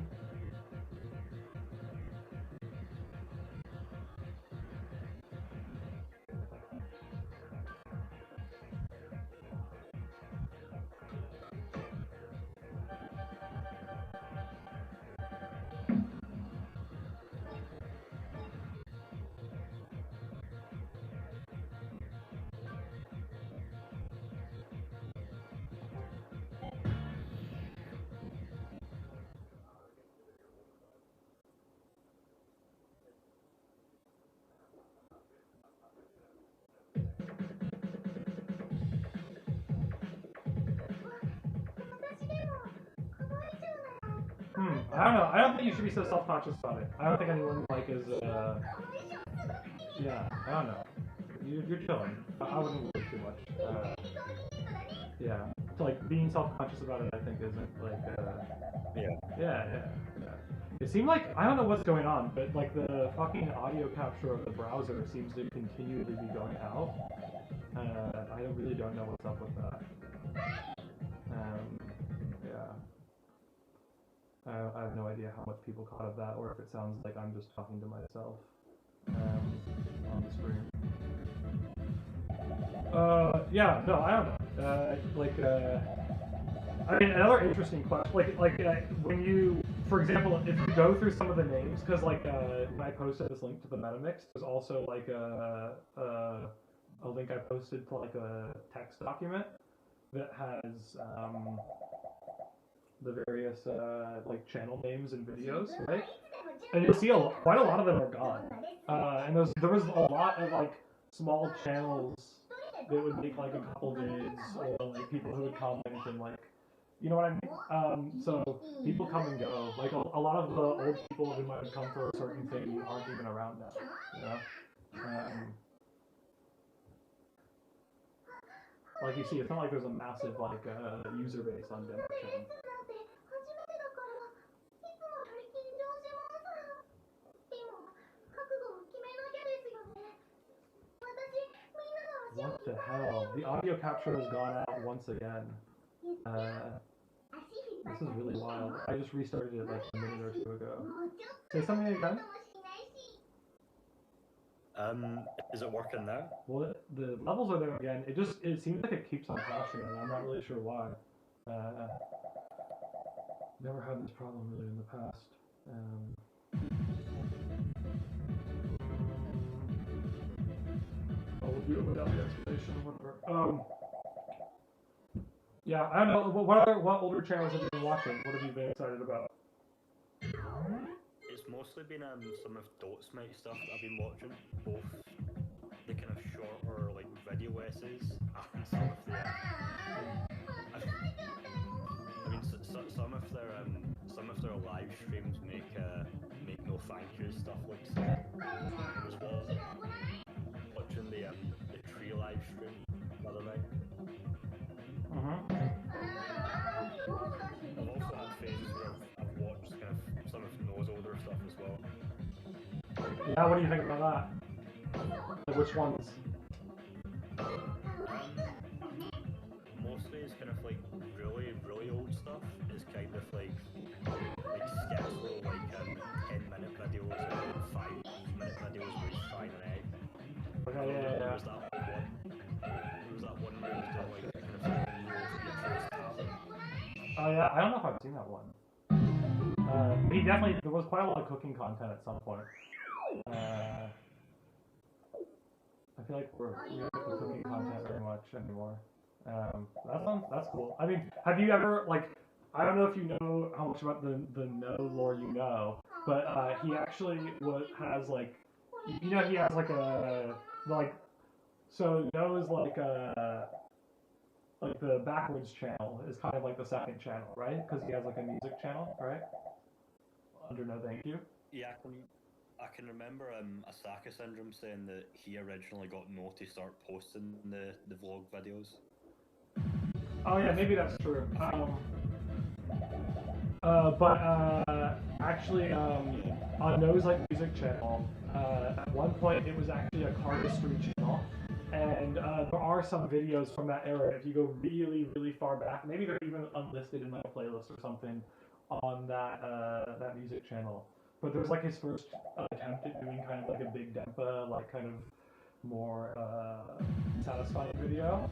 I don't know. I don't think you should be so self-conscious about it. I don't think anyone like is. Yeah, I don't know. You're chilling. I wouldn't worry too much. Yeah, so, like being self-conscious about it, I think isn't like. Yeah. It seemed like I don't know what's going on, but like the fucking audio capture of the browser seems to continually be going out. I really don't know what's up with that. Yeah. I have no idea how much people caught of that, or if it sounds like I'm just talking to myself on the screen. Yeah, no, I don't know. I mean, another interesting question, when you, for example, if you go through some of the names, because when I posted this link to the MetaMix, there's also like a link I posted to like a text document that has the various like channel names and videos, right? And you'll see quite a lot of them are gone. And there was a lot of like small channels that would make like a couple vids, or like people who would comment and like, you know what I mean? So people come and go. Like a lot of the old people who might have come for a certain thing aren't even around now. You know? Like you see, it's not like there's a massive like user base on DenpaTube. What the hell? The audio capture has gone out once again. This is really wild. I just restarted it like a minute or two ago. Say something again? Is it working now? Well, the levels are there again. It seems like it keeps on crashing, and I'm not really sure why. Never had this problem really in the past. We'll do it without the explanation, whatever. Yeah, I don't know. What older channels have you been watching? What have you been excited about? It's mostly been some of Dotsmite stuff that I've been watching, both the kind of shorter like video essays and some of the. I mean, some of their live streams make no thank you stuff like so. I was watching the tree live stream the other night. I've also had phases where I've watched kind of some of Noah's older stuff as well. Yeah, what do you think about that? Like, which ones? Mostly it's kind of like really old stuff. It's kind of like sketch little 10-minute videos or 5-minute videos where he's frying an egg. Okay, yeah. There was that one where he was doing like kind of something new. Oh yeah, I don't know if I've seen that one. There was quite a lot of cooking content at some point. I feel like we don't get the cooking content very much anymore. That's cool. I mean, have you ever, like, I don't know if you know how much about the No lore you know, but he actually has like, he has like so No is like the Backwards channel is kind of like the second channel, right? Because he has like a music channel, right? Under No Thank You. Yeah, I can remember Asaka Syndrome saying that he originally got No to start posting the vlog videos. Oh yeah, maybe that's true. Actually, on No's like music channel, at one point it was actually a cardistry channel, and there are some videos from that era. If you go really, really far back, maybe they're even unlisted in like a playlist or something on that that music channel. But there was like his first attempt at doing kind of like a big denpa, like kind of more satisfying video,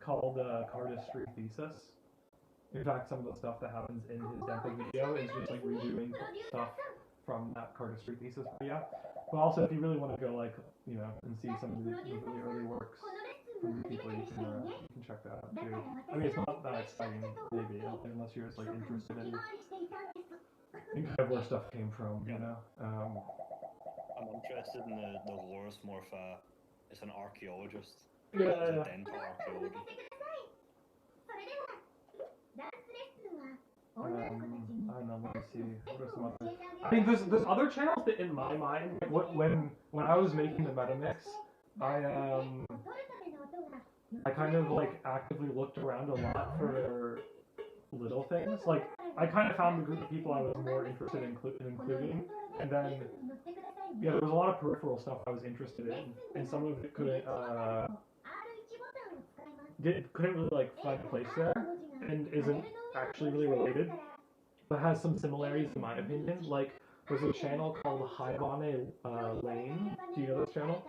called Cardistry Thesis. In fact, some of the stuff that happens in his denpa video is just like redoing stuff from that Cardistry Thesis video. But also, if you really want to go like, you know, and see some of the really early works from people, you can check that out too. I mean, it's not that exciting, maybe, unless you're just like interested in kind of where stuff came from, you know. I'm interested in the lore more if it's an archaeologist. Yeah. It's a dental archaeologist. I don't know. Let me see. What are some other? I mean, there's other channels that, in my mind, when I was making the metamix, I kind of like actively looked around a lot for little things. Like I kind of found the group of people I was more interested in including, and then yeah, there was a lot of peripheral stuff I was interested in, and some of it couldn't really like find a place there, and isn't actually really related, but has some similarities in my opinion. Like there's a channel called Haibane Lane. Do you know this channel?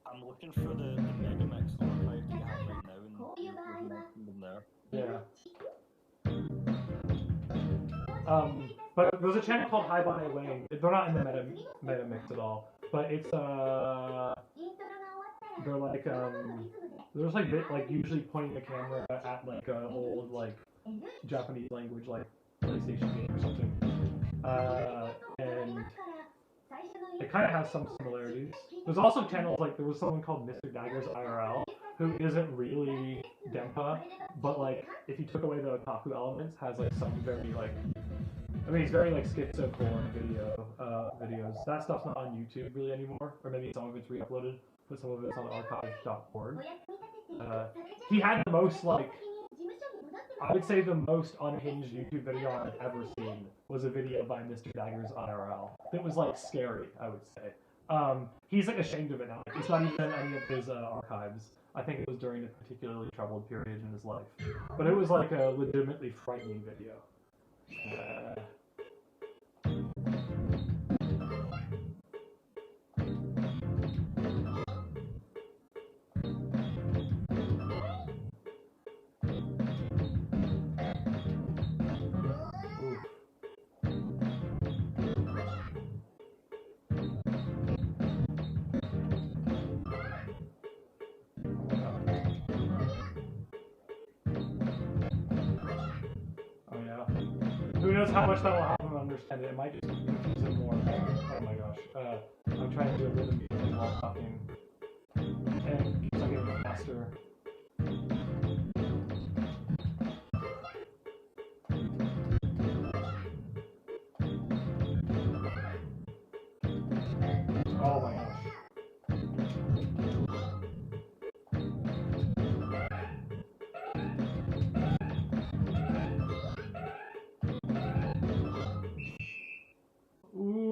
I'm looking for the Megamix archive you have right now, and you mentioned them there. Yeah. But there's a channel called Haibane Lane. They're not in the metamix at all, but it's they're like they're just like usually pointing the camera at like an old like Japanese language like PlayStation game or something, and it kind of has some similarities. There's also channels like there was someone called Mr. Daggers IRL who isn't really denpa, but like if you took away the otaku elements, has like some very like, I mean, it's very like schizo-porn videos. That stuff's not on YouTube really anymore, or maybe some of it's re-uploaded, but some of it's on archive.org. He had the most like, I would say the most unhinged YouTube video I've ever seen was a video by Mr. Daggers IRL. It was like scary, I would say. He's like ashamed of it now. It's not even in any of his archives. I think it was during a particularly troubled period in his life. But it was like a legitimately frightening video. Who knows how much that will help him understand it? It might just confuse him more. Oh my gosh. I'm trying to do a rhythm music while talking. And it keeps on getting faster. Oh my gosh.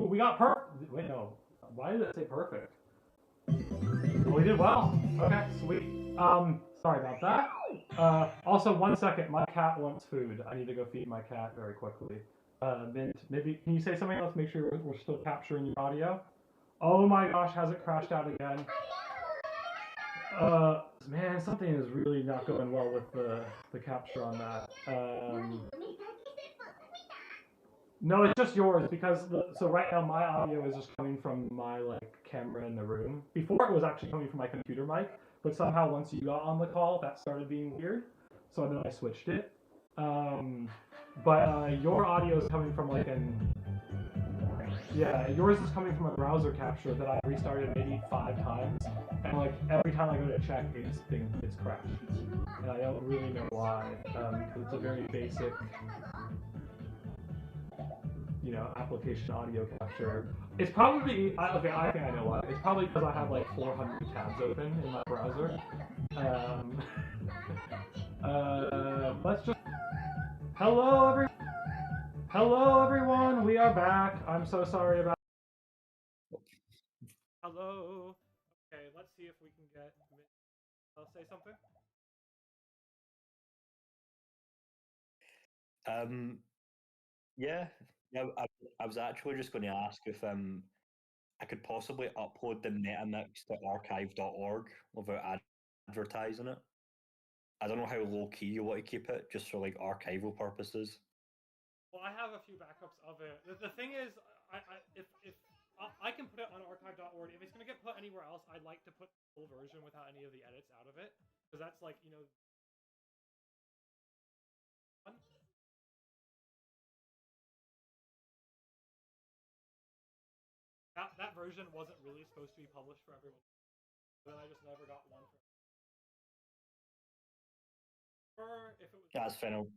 We got perfect. Wait, no. Why did it say perfect? Oh, we did well. Okay, sweet. Sorry about that. Also, 1 second. My cat wants food. I need to go feed my cat very quickly. Mint, maybe can you say something? Let's make sure we're still capturing your audio. Oh my gosh, has it crashed out again? Man, something is really not going well with the capture on that. No, it's just yours because so right now my audio is just coming from my like camera in the room. Before it was actually coming from my computer mic, but somehow once you got on the call, that started being weird. So then I switched it. But your audio is coming from like yours is coming from a browser capture that I restarted maybe 5 times, and like every time I go to check, it's crashed, and I don't really know why. Because it's a very basic. you know, application audio capture. It's probably okay. I think I know why. It's probably because I have like 400 tabs open in my browser. Let's just. Hello everyone. We are back. I'm so sorry about. Hello. Okay, let's see if we can get. I'll say something. Yeah, I was actually just going to ask if I could possibly upload the metamix to archive.org without advertising it. I don't know how low key you want to keep it, just for like archival purposes. Well, I have a few backups of it. The thing is, if I can put it on archive.org. If it's gonna get put anywhere else, I'd like to put the full version without any of the edits out of it, because that's like, you know. That version wasn't really supposed to be published for everyone. Then I just never got one for. Or if it was. That's fine.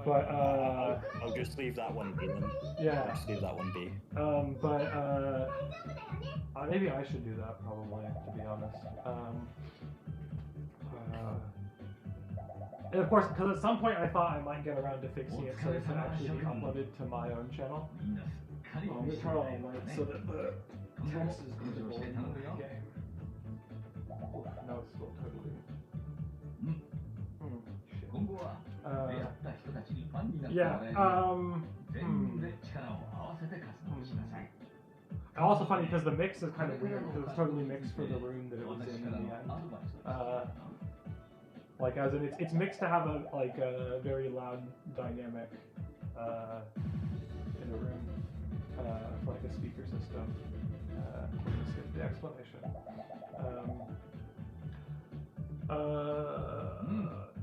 But I'll just leave that one be then. Yeah. I'll just leave that one be. Maybe I should do that probably, to be honest. And of course, because at some point I thought I might get around to fixing it so it can actually be uploaded to my own channel. I'm going to turn on the light so that the text is visible in the game. No, it's still totally. Also funny because the mix is kind of weird because it's totally mixed for the room that it was in the end. Like as in it's mixed to have a very loud dynamic in a room for like a speaker system. We're gonna skip the explanation.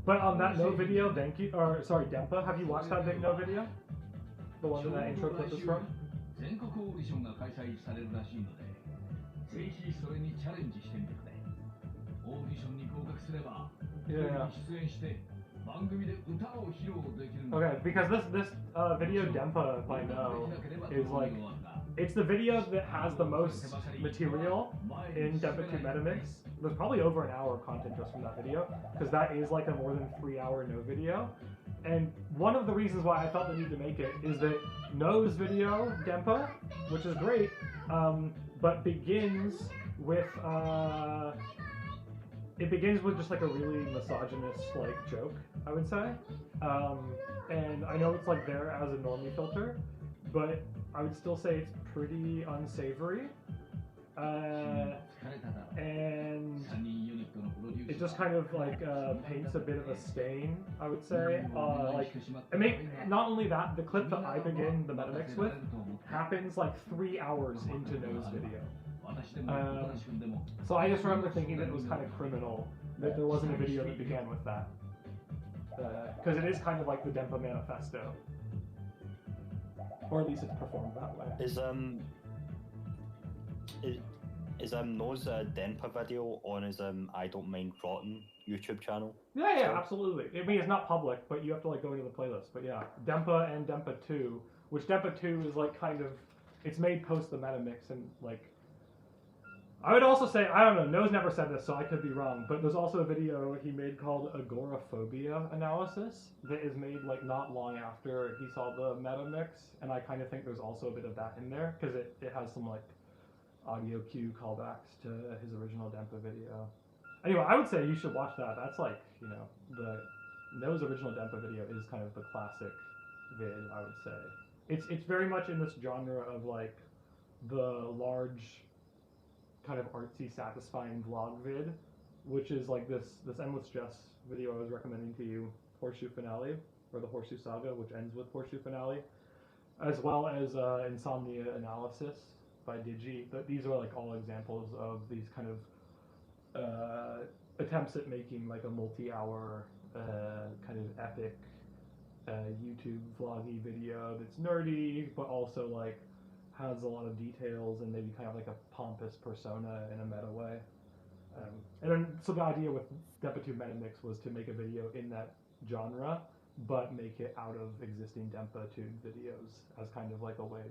But on that no video, Denpa, have you watched that big no video? The one that intro clip is from? 全国オーディションが開催されるらしいので、ぜひそれにチャレンジしてみてくれ。オーディションに合格すれば、テレビに出演して番組で歌を披露できるんだ。Okay, because this video Denpa I know is like it's the video that has the most material in DenpaTube Metamix. There's probably over an hour of content just from that video, because that is like a more than 3-hour no video. And one of the reasons why I felt the need to make it is that No's video, Denpa, which is great, but begins with just like a really misogynist like joke, I would say. And I know it's like there as a normie filter, but I would still say it's pretty unsavory. And it just kind of like paints a bit of a stain, I would say. Not only that, the clip that I begin the metamix with happens like 3 hours into No's video. So I just remember thinking that it was kind of criminal that there wasn't a video that began with that. Because it is kind of like the Denpa manifesto. Or at least it's performed that way. Is No's Denpa video on his I Don't Mind Rotten YouTube channel? Yeah, absolutely. I mean, it's not public, but you have to like go into the playlist. But yeah, Denpa and DenpaTube, which DenpaTube is like kind of, it's made post the metamix, and like, I would also say, I don't know, No's never said this, so I could be wrong, but there's also a video he made called Agoraphobia Analysis that is made like not long after he saw the metamix, and I kind of think there's also a bit of that in there, because it has some like audio cue callbacks to his original Denpa video. Anyway, I would say you should watch that. That's like, you know, No's original Denpa video is kind of the classic vid, I would say. It's very much in this genre of like the large kind of artsy, satisfying vlog vid, which is like this Endless Jest video I was recommending to you, Horseshoe Finale, or the Horseshoe Saga, which ends with Horseshoe Finale, as well as Insomnia Analysis by Digi. But these are like all examples of these kind of attempts at making like a multi-hour kind of epic YouTube vloggy video that's nerdy, but also like has a lot of details and maybe kind of like a pompous persona in a meta way. And then, so the idea with DenpaTube Metamix was to make a video in that genre, but make it out of existing DenpaTube videos as kind of like a way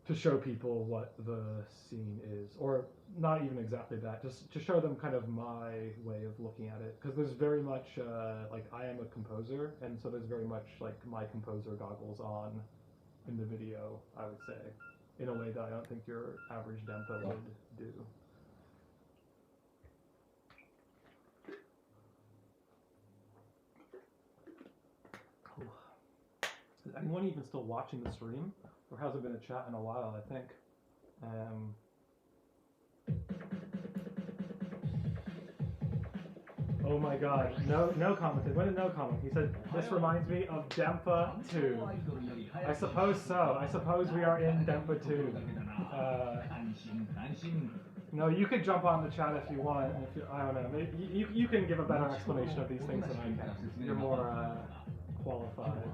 to show people what the scene is, or not even exactly that, just to show them kind of my way of looking at it, because there's very much like I am a composer, and so there's very much like my composer goggles on in the video, I would say, in a way that I don't think your average Denpa would do. Cool. Is anyone even still watching the stream? There hasn't been a chat in a while, I think. Oh my god, no commented. When did no comment? He said, this reminds me of DenpaTube. I suppose so. I suppose we are in DenpaTube. No, you could jump on the chat if you want. If you, I don't know. Maybe you can give a better explanation of these things than I can. You're more qualified.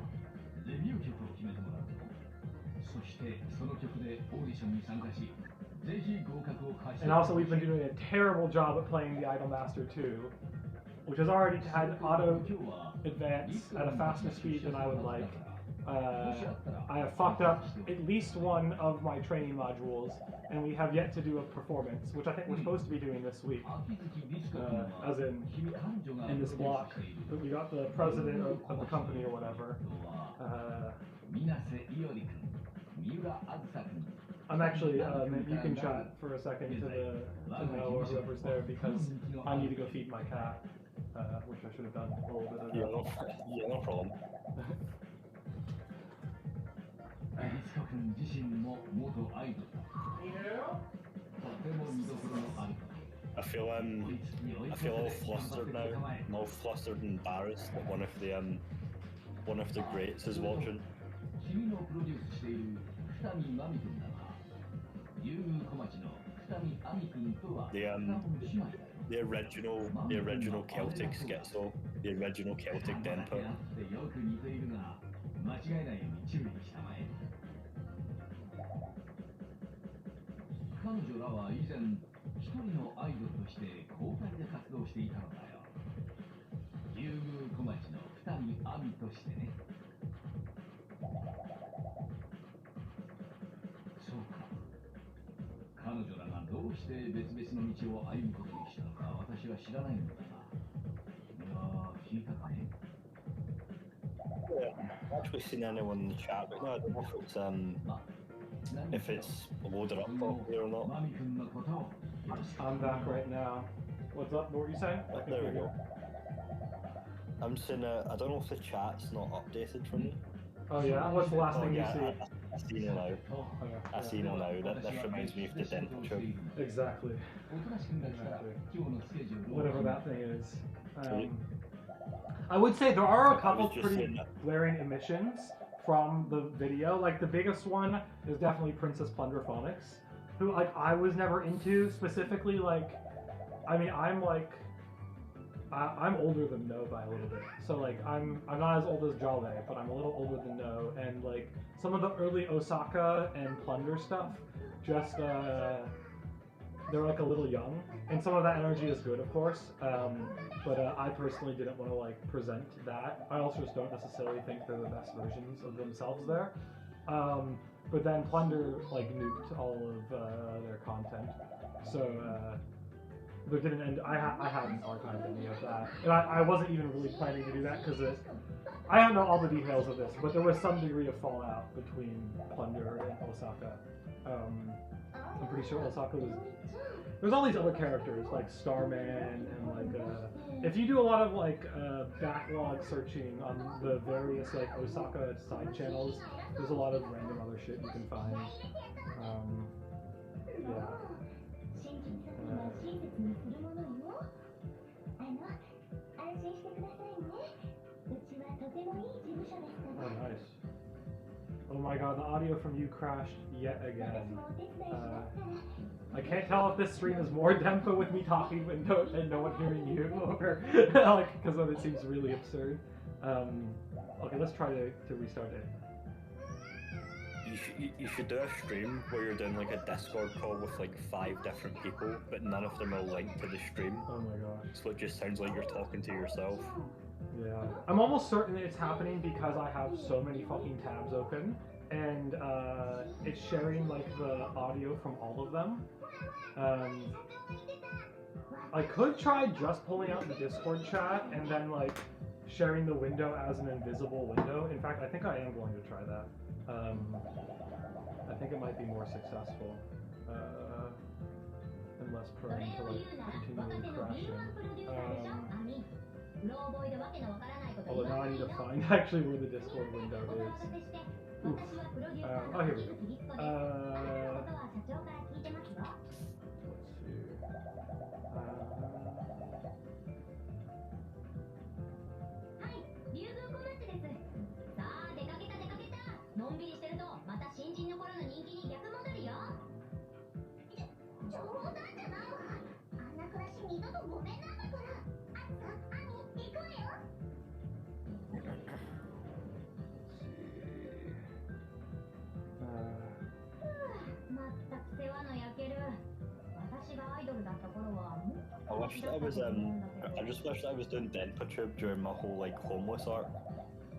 And also, we've been doing a terrible job at playing the Idolmaster 2, which has already had auto advance at a faster speed than I would like. I have fucked up at least one of my training modules, and we have yet to do a performance, which I think we're supposed to be doing this week, as in this block. But we got the president of the company or whatever. I'm actually, you can chat for a second to Noah or whoever's there, because I need to go feed my cat, which I should have done a little bit ago. Yeah, no problem. I feel all flustered now. I'm all flustered and embarrassed that one of the greats is watching. The original Celtic schizo, the original Celtic Denpa. 彼女らは以前一人のアイドルとして交代で活動していたのだよ。竜宮小町の二見亜美としてね。そうか。彼女らがどうして別々の道を歩むことにしたのか私は知らないのだが。いや聞いたかね。I've actually seen anyone in the chat, but no, I don't know if it's loaded up properly or not. I'm back right now. What's up? What were you saying? There we go. I'm saying, I don't know if the chat's not updated for me. Oh yeah? What's the last thing you see? I see it now. I see it now. This reminds me of the DenpaTube. Exactly. Whatever that thing is. I would say there are a couple pretty glaring omissions from the video. Like the biggest one is definitely Princess Plunderphonics, who like I was never into specifically. Like, I mean, I'm older than No by a little bit, so like I'm not as old as Jale, but I'm a little older than No, and like some of the early Osaka and Plunder stuff, just they're like a little young, and some of that energy is good, of course, but I personally didn't want to like present that. I also just don't necessarily think they're the best versions of themselves there. But then Plunder like nuked all of their content, so there didn't end. I hadn't archived any of that, and I wasn't even really planning to do that because I don't know all the details of this, but there was some degree of fallout between Plunder and Osaka. I'm pretty sure Osaka was. There's all these other characters like Starman and like if you do a lot of like backlog searching on the various like Osaka side channels, there's a lot of random other shit you can find. Yeah. Oh nice. Oh my god, the audio from you crashed yet again. I can't tell if this stream is more Denpa with me talking and no one hearing you, or like because then it seems really absurd. Okay, let's try to restart it. you should do a stream where you're doing like a Discord call with like 5 different people, but none of them are linked to the stream. Oh my gosh. So it just sounds like you're talking to yourself. Yeah. I'm almost certain it's happening because I have so many fucking tabs open, and it's sharing like the audio from all of them. I could try just pulling out the Discord chat and then like sharing the window as an invisible window. In fact, I think I am going to try that. I think it might be more successful and less prone to like continually crashing. Although now I need to find actually where the Discord window is. Oof. Oh, here we go. I just wish I was doing DenpaTube during my whole like homeless arc.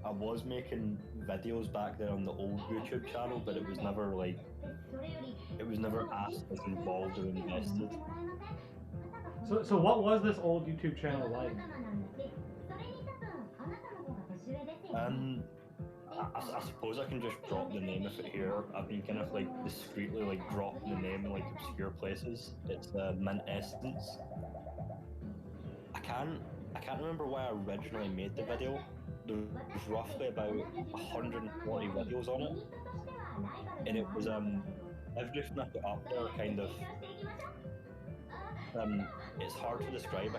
I was making videos back there on the old YouTube channel, but it was never asked as involved or invested. So what was this old YouTube channel like? I suppose I can just drop the name of it here. I've been kind of like discreetly like dropping the name in like obscure places. It's Mint Essence. I can't remember why I originally made the video. There's roughly about 140 videos on it, and it was everything I put up there kind of it's hard to describe.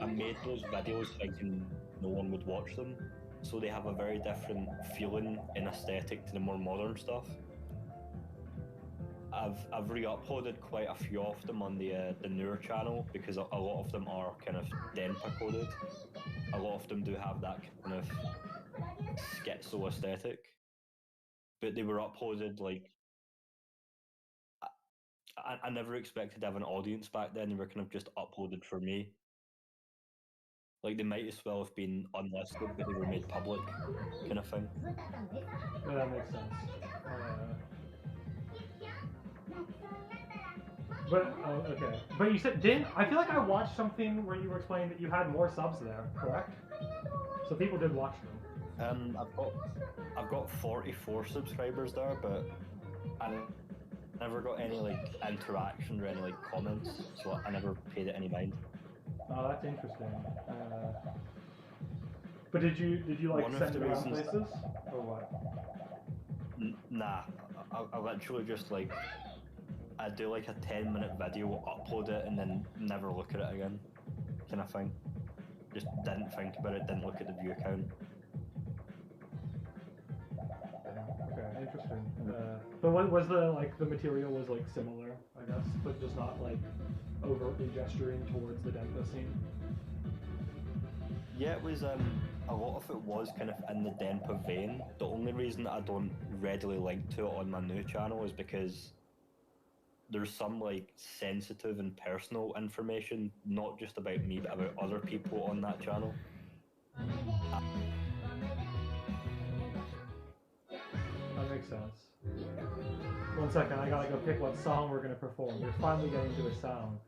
I made those videos thinking no one would watch them, so they have a very different feeling and aesthetic to the more modern stuff. I've re-uploaded quite a few of them on the newer channel because a lot of them are kind of denpa coded. A lot of them do have that kind of schizo aesthetic, but they were uploaded like I never expected to have an audience back then. They were kind of just uploaded for me. Like they might as well have been unlisted, but they were made public, kind of thing. Yeah, that makes sense. Okay. But you said I feel like I watched something where you were explaining that you had more subs there, correct? So people did watch them. I've got 44 subscribers there, but I never got any like interaction or any like comments, so I never paid it any mind. Oh, that's interesting. But did you like send it around places or what? Nah, I literally just like I do like a 10-minute video, upload it, and then never look at it again, kind of thing. Just didn't think about it, didn't look at the view count. Okay, interesting. But what was the material was like similar, I guess, but just not like overtly gesturing towards the denpa scene? Yeah, it was, a lot of it was kind of in the denpa vein. The only reason that I don't readily link to it on my new channel is because there's some like sensitive and personal information, not just about me, but about other people on that channel. That makes sense. 1 second, I gotta go pick what song we're gonna perform. We're finally getting to a sound.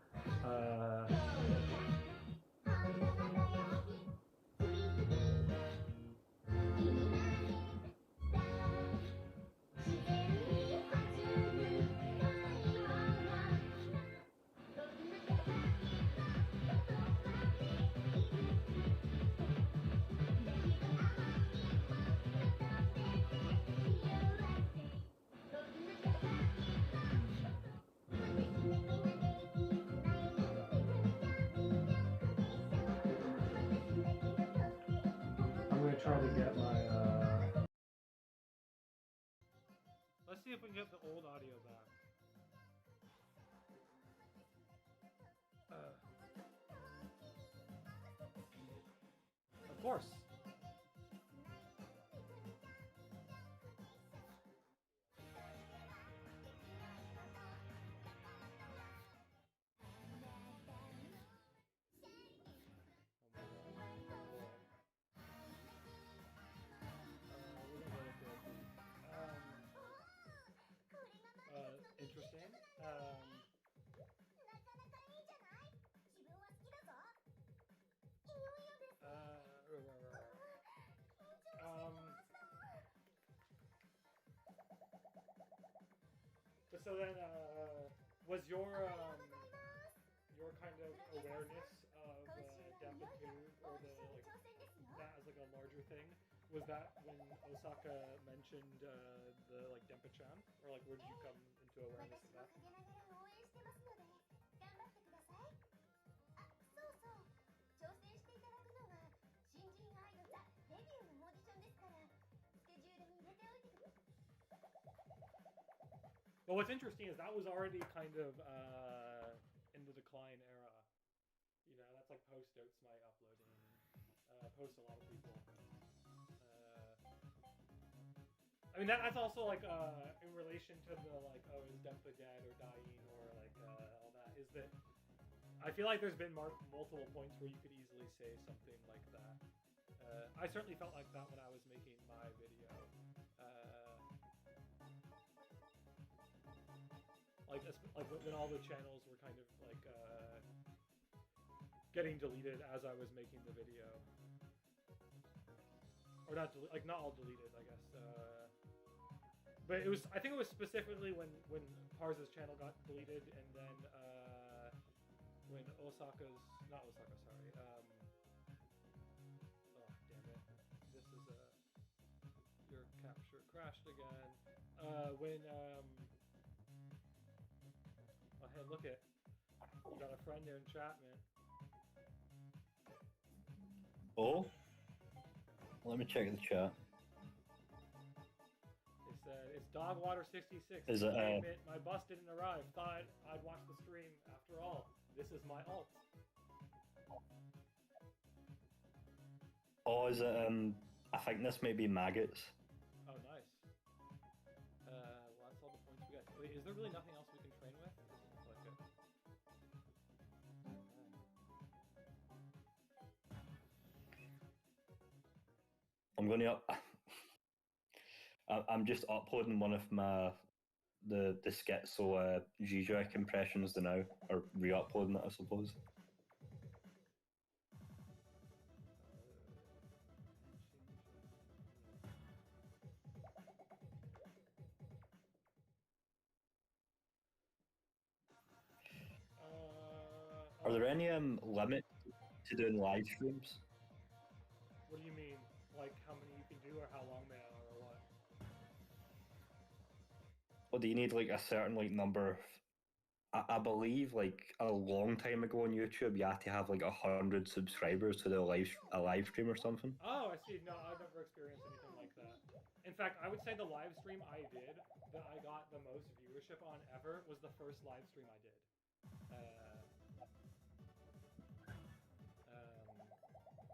Try to get my let's see if we can get the old audio back. Of course. so then, was your kind of awareness of DenpaTube or the like that as like a larger thing? Was that when Osaka mentioned the like Denpa-chan, or like where did you come into awareness of that? 私も陰ながら応援してますので頑張ってください。あ、そうそう。挑戦していただくのは新人アイドルザ・デビューのオーディションですからスケジュールに入れておいてください。 Well, what's interesting is that was already kind of in the decline era. You know, that's like post Oatsmite uploading, post a lot of people. I mean, that's also like in relation to the like, oh, is Denpa dead or dying or like all that. Is that I feel like there's been multiple points where you could easily say something like that. I certainly felt like that when I was making my video. Like when all the channels were kind of like getting deleted as I was making the video, or not all deleted, I guess. But it was, I think it was specifically when Parza's channel got deleted, and then when not Osaka, sorry. Oh damn it! This is your capture crashed again. When oh hey, look it. You got a friend there in chat, man. Oh? Let me check the chat. They said, it's Dogwater66. Is it, Damn it, my bus didn't arrive. Thought I'd watch the stream. After all, this is my alt. Oh, is it, I think this may be maggots. Oh, nice. Well, that's all the points we got. Wait, is there really nothing else we can train with? Doesn't look like it. I'm gonna I'm just uploading one of my the schizo Zizek impressions to now, or re-uploading it, I suppose. Are there any limits to doing live streams? What do you mean? Like how many you can do, or how long they are, or what? Or do you need like a certain like number of? I believe like a long time ago on YouTube, you had to have like 100 subscribers to do a live stream or something. Oh, I see. No, I've never experienced anything like that. In fact, I would say the live stream I did that I got the most viewership on ever was the first live stream I did.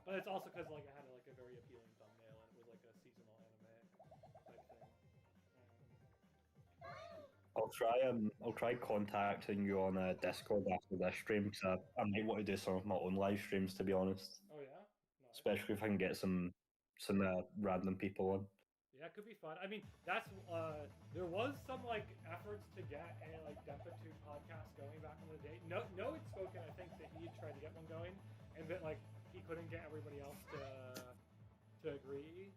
But it's also because like it had like a very appealing thumbnail and it was like a seasonal anime type thing. I'll try contacting you on Discord after this stream, because I might want to do some of my own live streams, to be honest. Oh yeah? Nice. Especially if I can get some random people on. Yeah, it could be fun. I mean, that's there was some like efforts to get a like DenpaTube podcast going back in the day. No, it's spoken. I think that he had tried to get one going, and that like he couldn't get everybody else to agree,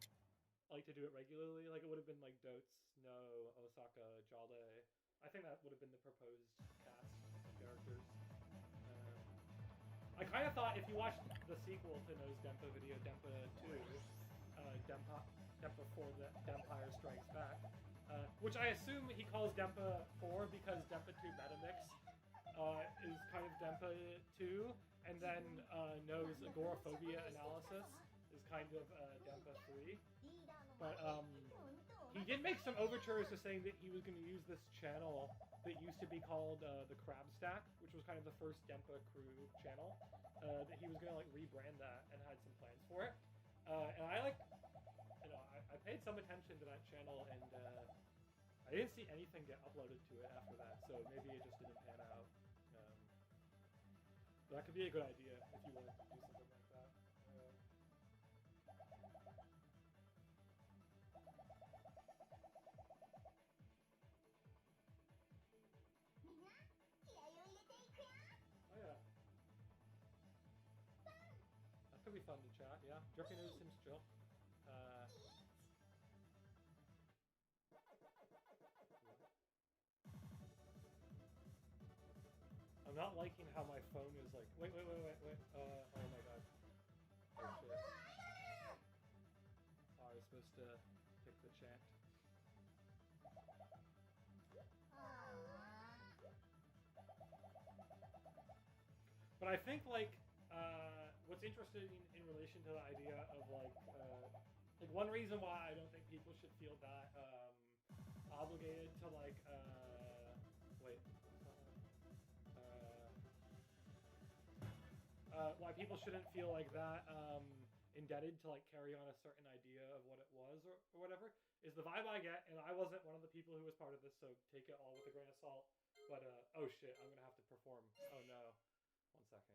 like to do it regularly. Like it would have been like Dotes, No, Osaka, Jale. I think that would have been the proposed cast of characters. I kind of thought if you watched the sequel to No's Denpa video, Denpa 2, Denpa 4, the Empire Strikes Back, which I assume he calls Denpa 4 because DenpaTube Metamix is kind of Denpa 2, and then No's agoraphobia analysis is kind of Denpa 3. But he did make some overtures to saying that he was going to use this channel that used to be called the Crab Stack, which was kind of the first Denpa crew channel, that he was going to like rebrand that and had some plans for it. And I like, you know, I paid some attention to that channel, and I didn't see anything get uploaded to it after that, so maybe it just didn't pan out. That could be a good idea if you wanted to do something like that. Oh yeah. That could be fun to chat, yeah. Jerky News seems chill. not liking how my phone is like. Wait. Oh my god. Oh shit. Oh, I was supposed to pick the chant. But I think like what's interesting in relation to the idea of like one reason why I don't think people should feel that obligated to like why people shouldn't feel like that indebted to like carry on a certain idea of what it was or whatever is the vibe I get, and I wasn't one of the people who was part of this, so take it all with a grain of salt. But oh shit, I'm gonna have to perform. Oh no. 1 second.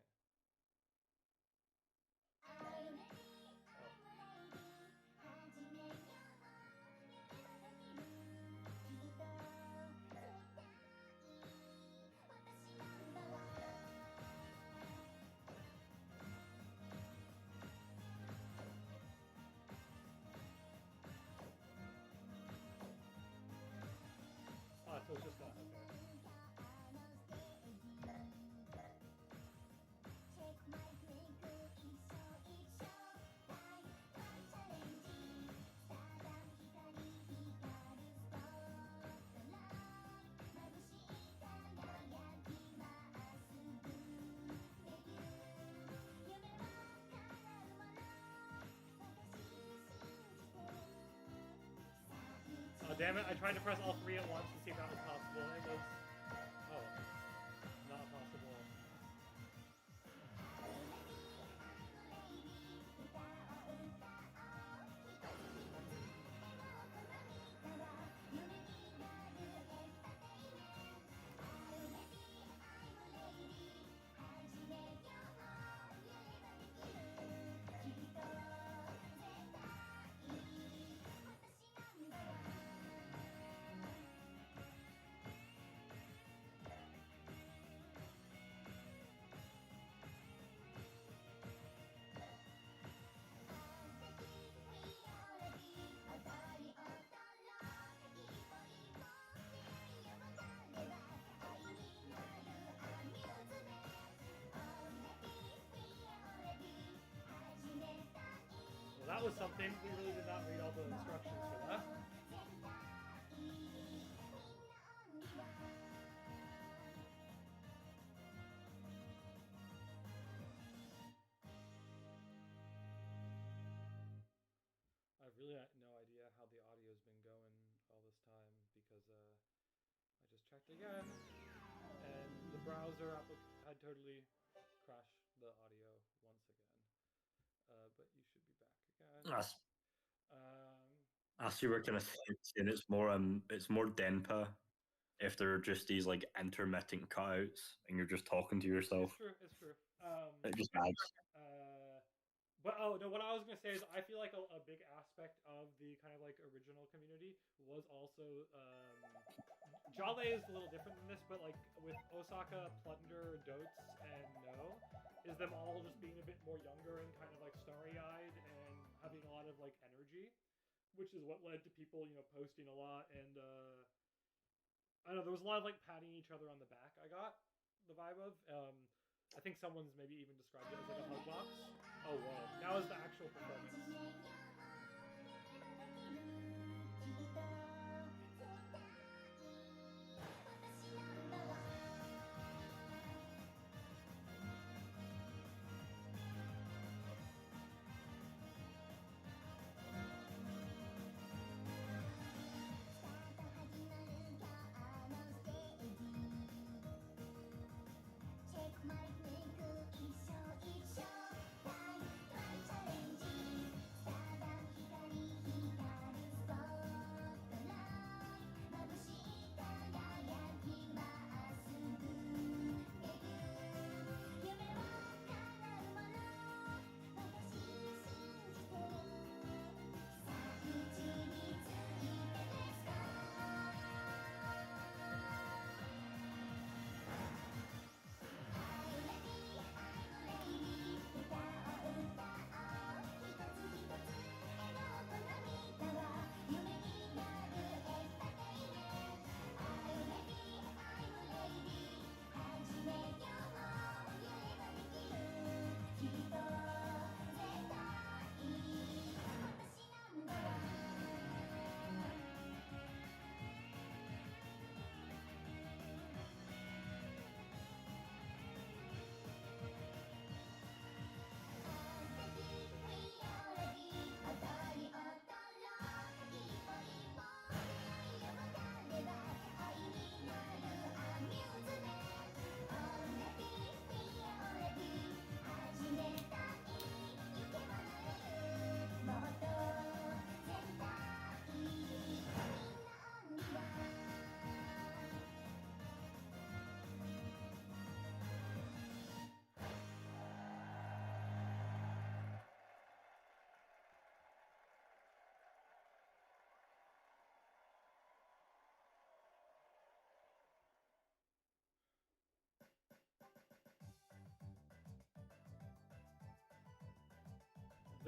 So it's just that. Okay. Oh, damn it, I tried to press all 3 at once to see if that was possible. It was... Oh. Not possible. Well, that was something. We really did not read all the instructions for that. I really have no idea how the audio's been going all this time because I just checked again and the browser had totally crashed the audio once again. But you should be back again. I see we're kind of saying it's more denpa if there are just these like intermittent cutouts and you're just talking to yourself. It's true. It just adds. But oh no, what I was gonna say is I feel like a big aspect of the kind of like original community was also Jale is a little different than this, but like with Osaka, Plunder, Dotes, and No, is them all just being a bit more younger and kind of like starry-eyed and having a lot of like energy, which is what led to people, you know, posting a lot. And I don't know, there was a lot of like patting each other on the back. I got the vibe of. I think someone's maybe even described it as like a hug box. Oh wow, that was the actual performance.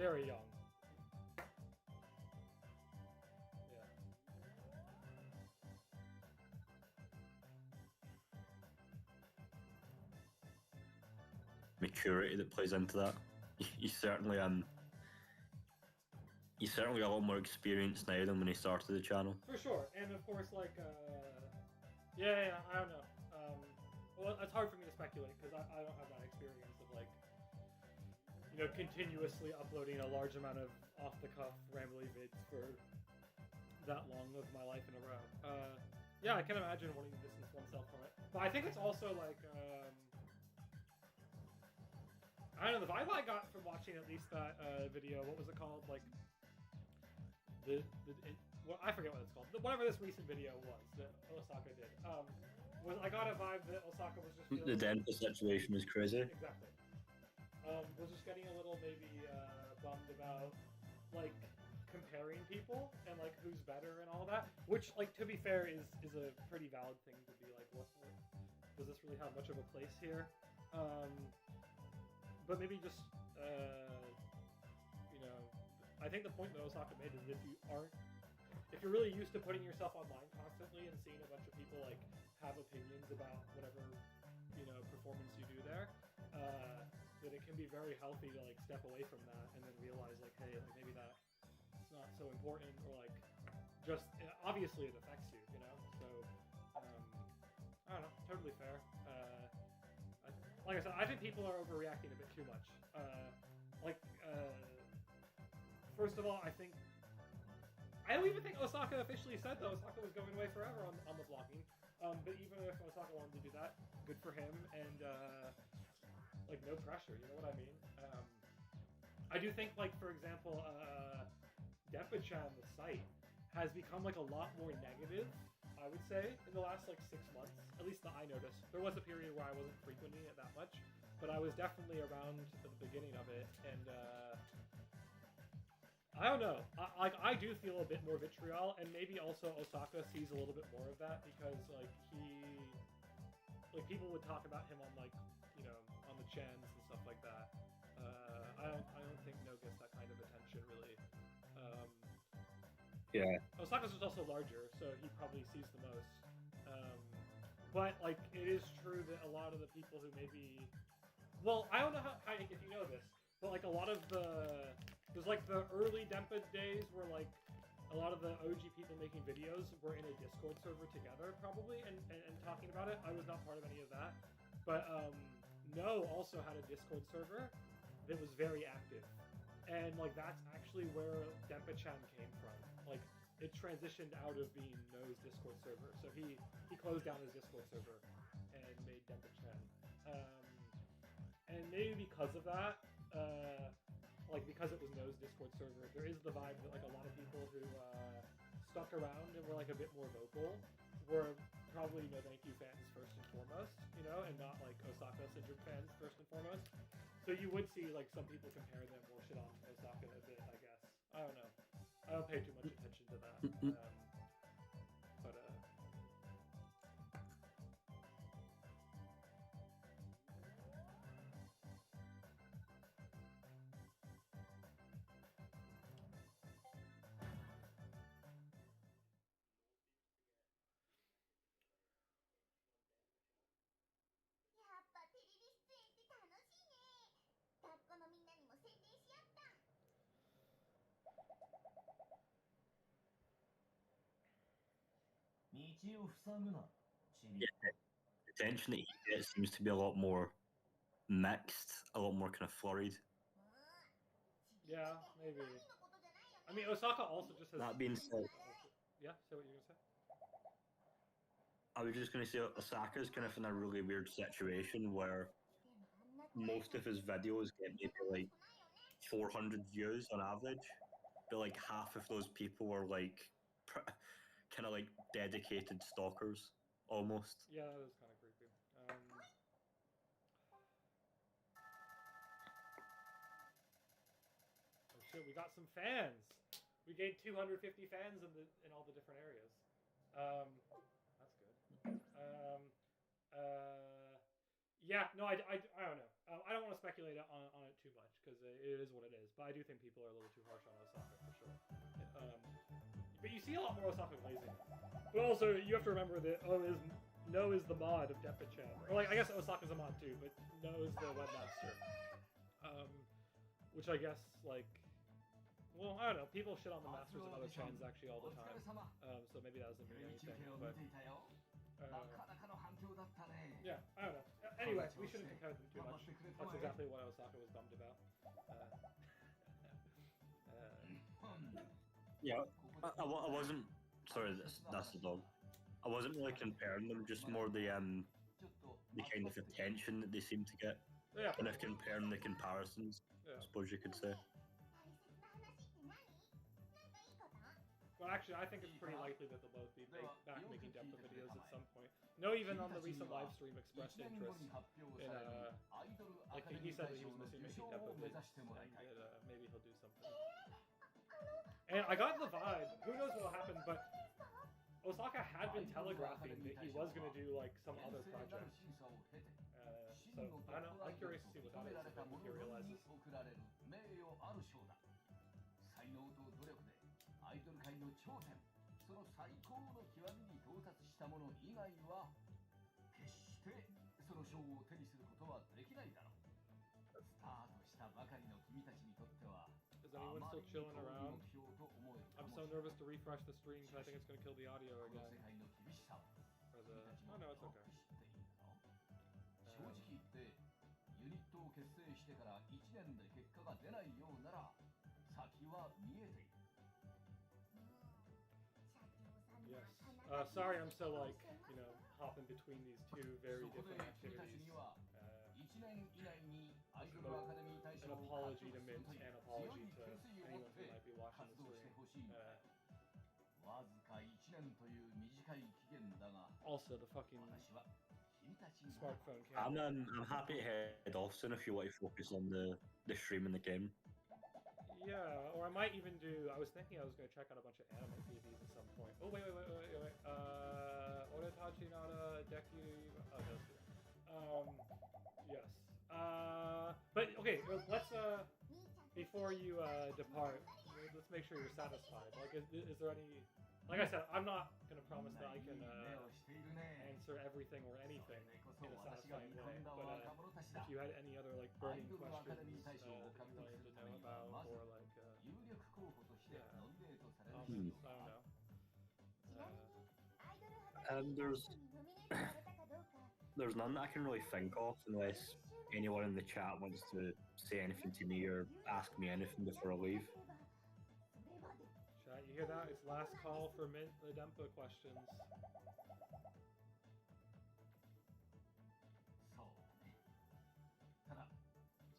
very young. Yeah. Maturity that plays into that. He's certainly he's certainly a lot more experienced now than when he started the channel. For sure, and of course, like, yeah, I don't know. Well, it's hard for me to speculate because I don't have that experience of like, you know, continuously uploading a large amount of off-the-cuff rambly vids for that long of my life in a row. Yeah, I can imagine wanting to distance oneself from it, but I think it's also like, I don't know, the vibe I got from watching at least that video. What was it called? Like well, I forget what it's called. Whatever this recent video was that Osaka did. I got a vibe that Osaka was just feeling, the denpa situation was crazy. Exactly. Was just getting a little maybe bummed about like comparing people and like who's better and all that. Which, like, to be fair, is a pretty valid thing to be like, what does this really have much of a place here? But maybe just you know, I think the point that Osaka made is if you're really used to putting yourself online constantly and seeing a bunch of people like have opinions about whatever, you know, performance you do there, that it can be very healthy to like step away from that and then realize like, hey, like maybe that's not so important, or like just obviously it affects you, you know. So I don't know, totally fair. Like I said, I think people are overreacting a bit too much. First of all, I don't even think Osaka officially said that Osaka was going away forever on the vlogging. But even if Osaka wanted to do that, good for him, and like, no pressure, you know what I mean? I do think, like, for example, DenpaChan, the site, has become like a lot more negative, I would say, in the last like 6 months, at least that I noticed. There was a period where I wasn't frequenting it that much, but I was definitely around at the beginning of it, and I don't know. I do feel a bit more vitriol, and maybe also Osaka sees a little bit more of that because like people would talk about him on, like, you know, on the chans and stuff like that. I don't think No gets that kind of attention really. Yeah. Osaka's just also larger, so he probably sees the most. But like, it is true that a lot of the people who maybe, well, I don't know how if you know this, but like a lot of there's like the early Denpa days where like a lot of the OG people making videos were in a Discord server together probably and talking about it. I was not part of any of that, but No also had a Discord server that was very active, and like that's actually where DenpaChan came from. Like, it transitioned out of being No's Discord server, so he closed down his Discord server and made DenpaChan. And maybe because of that, like, because it was No's Discord server, there is the vibe that like a lot of people who stuck around and were like a bit more vocal were probably No Thank You fans first and foremost, you know, and not like Osaka Syndrome fans first and foremost. So you would see like some people compare them or shit on Osaka a bit, I guess. I don't know. I don't pay too much attention to that. But Yeah, the attention that he gets seems to be a lot more mixed, a lot more kind of flurried. yeah, maybe. I mean, Osaka also just has. That being said, Yeah, say what you're gonna say. I was just going to say Osaka's kind of in a really weird situation where most of his videos get maybe like 400 views on average, but like half of those people are like kind of like dedicated stalkers almost. Yeah, that is kind of creepy. Oh shit, we got some fans. We gained 250 fans in all the different areas. That's good. Yeah, no, I don't know. I don't want to speculate on it too much because it is what it is. But I do think people are a little too harsh on Osaka for sure. But you see a lot more Osaka glazing. But also, you have to remember that No is the mod of DenpaTube. Or like, I guess Osaka's a mod too, but No is the webmaster. Which I guess like, well, I don't know. People shit on the masters of other chans actually all the time. So maybe that doesn't mean anything. But yeah, I don't know. Anyway, we shouldn't compare them too much. That's exactly what Osaka was bummed about. Yeah, I wasn't. Sorry, that's the dog. I wasn't really comparing them, just more the kind of attention that they seem to get. Yeah. And if comparing the comparisons, Yeah. I suppose you could say. Well, actually, I think it's pretty likely that they'll both be back making Denpa videos at some point. No, even on the recent live stream expressed interest in, like, he said that he was missing making Denpa videos, and that maybe he'll do something. And I got the vibe, who knows what'll happen, but Osaka had been telegraphing that he was going to do, like, some other project. So, I don't know, I'm curious to see what that is, if he realizes. アイドル界の頂点、その最高の極みに到達したもの以外は決してその賞を手にすることはできないだろう。スタートしたばかりの君たちにとっては Is anyone still chilling around? I'm so nervous to refresh the stream because I think it's going to kill the audio again. Oh no, it's okay. 正直言ってユニットを結成してから1年で結果が出ないようなら先は見えている。 Yes. Sorry, I'm so like, you know, hopping between these two very different activities. An apology to Mint and apology to anyone who might be watching the stream. Also, the fucking smartphone camera. I'm happy to head off soon if you want to focus on the stream and the game. Yeah, or I might even do. I was thinking I was going to check out a bunch of anime PVs at some point. Oh wait. Oretachi nara deku. Oh, yes. But okay, let's before you depart, let's make sure you're satisfied. Like, is there any? Like I said, I'm not going to promise that I can answer everything or anything in a satisfying way, but if you had any other like burning questions that you wanted to know about, or like, I don't know. There's none that I can really think of unless anyone in the chat wants to say anything to me or ask me anything before I leave. Chat, you hear that? It's last call for Mint the Denpa questions. ただ、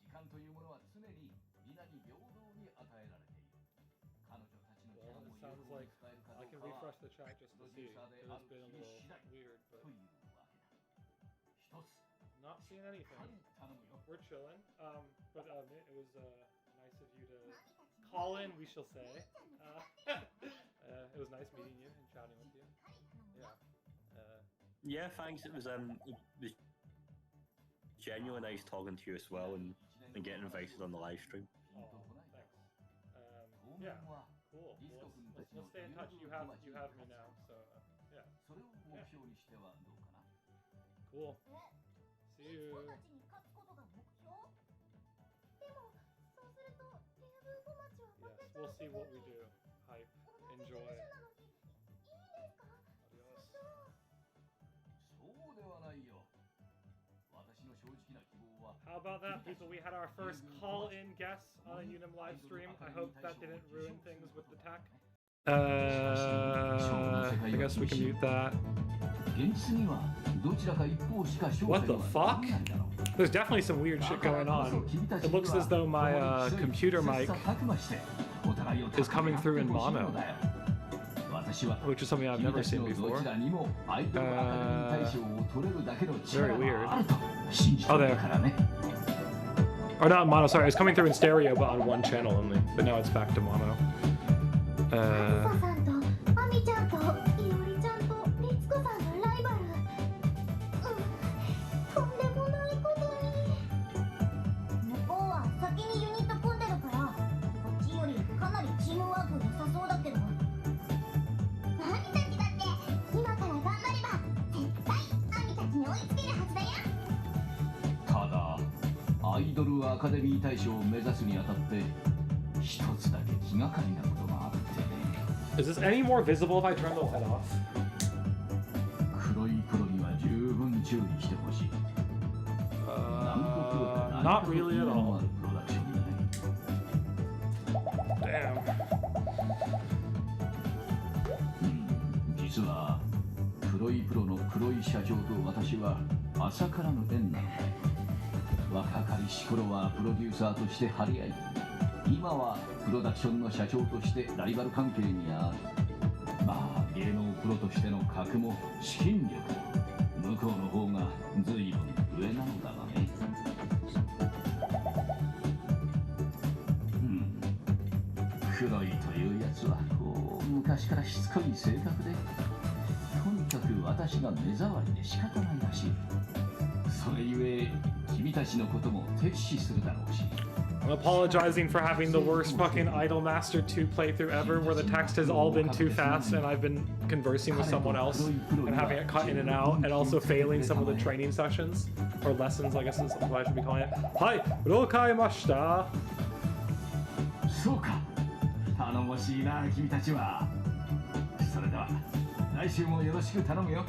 時間というものは常に皆に平等に与えられている。彼女たちの時間を Well, it sounds like I can refresh the chat just to see. It's been a little weird, but not seeing anything. We're chilling. But it was nice of you to call in, we shall say. It was nice meeting you and chatting with you. Yeah. Yeah, thanks. It was genuinely nice talking to you as well and getting invited on the live stream. Oh, thanks. Yeah, cool. Well, let's stay in touch. You have me now, so yeah. Cool. See you. Yes, we'll see what we do. Hype. Enjoy. How about that, people? We had our first call-in guest on a Unum live stream. I hope that didn't ruin things with the tech. I guess we can mute that. What the fuck? There's definitely some weird shit going on. It looks as though my computer mic is coming through in mono, which is something I've never seen before. Very weird. Oh, there. Or not mono, sorry. It's coming through in stereo, but on one channel only. But now it's back to mono. アカデミー大賞を目指すにあたって一つだけ気がかりなことがあってね。 Is this any more visible if I turn the light off? 黒いプロには十分注意してほしい。Not really at all. プロダクションだね。 Damn. 実は黒いプロの黒い社長と私は朝からの縁なので、若かりし頃はプロデューサーとして張り合い、今はプロダクションの社長としてライバル関係にある。まあ芸能プロとしての格も資金力も向こうの方が随分上なのだがね。黒いというやつはこう昔からしつこい性格で、とにかく私が目障りで仕方ないらしい。それゆえ君たちのことも敵視するだろうし。I'm apologizing for having the worst fucking Idolmaster 2 playthrough ever, where the text has all been too fast and I've been conversing with someone else and having it cut in and out, and also failing some of the training sessions or lessons, I guess is what I should be calling it. Hi, rokaimashita. そうか、頼もしいな君たちは。それでは来週もよろしく頼むよ。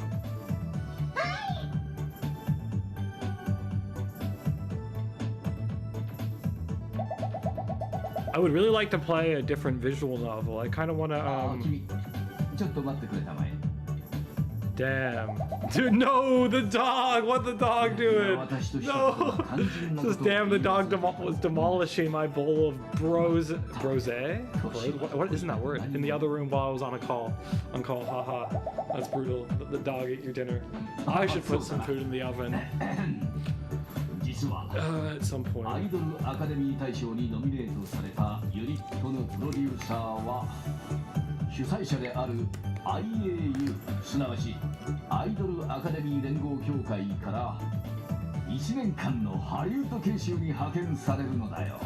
I would really like to play a different visual novel. I kind of want to, 君ちょっと待ってくれたまえ。 damn. Dude, no, the dog! What the dog doing? No! Just damn, the dog was demolishing my bowl of brose? What isn't that word? In the other room while I was on call, haha. That's brutal. The dog ate your dinner. I should put some food in the oven. 実は At some アイ point. ドルアカデミー大賞にノミネートされたユニットのプロデューサーは主催者である IAU、 すなわちアイドルアカデミー連合協会から1年間のハリウッド研修に派遣されるのだよ。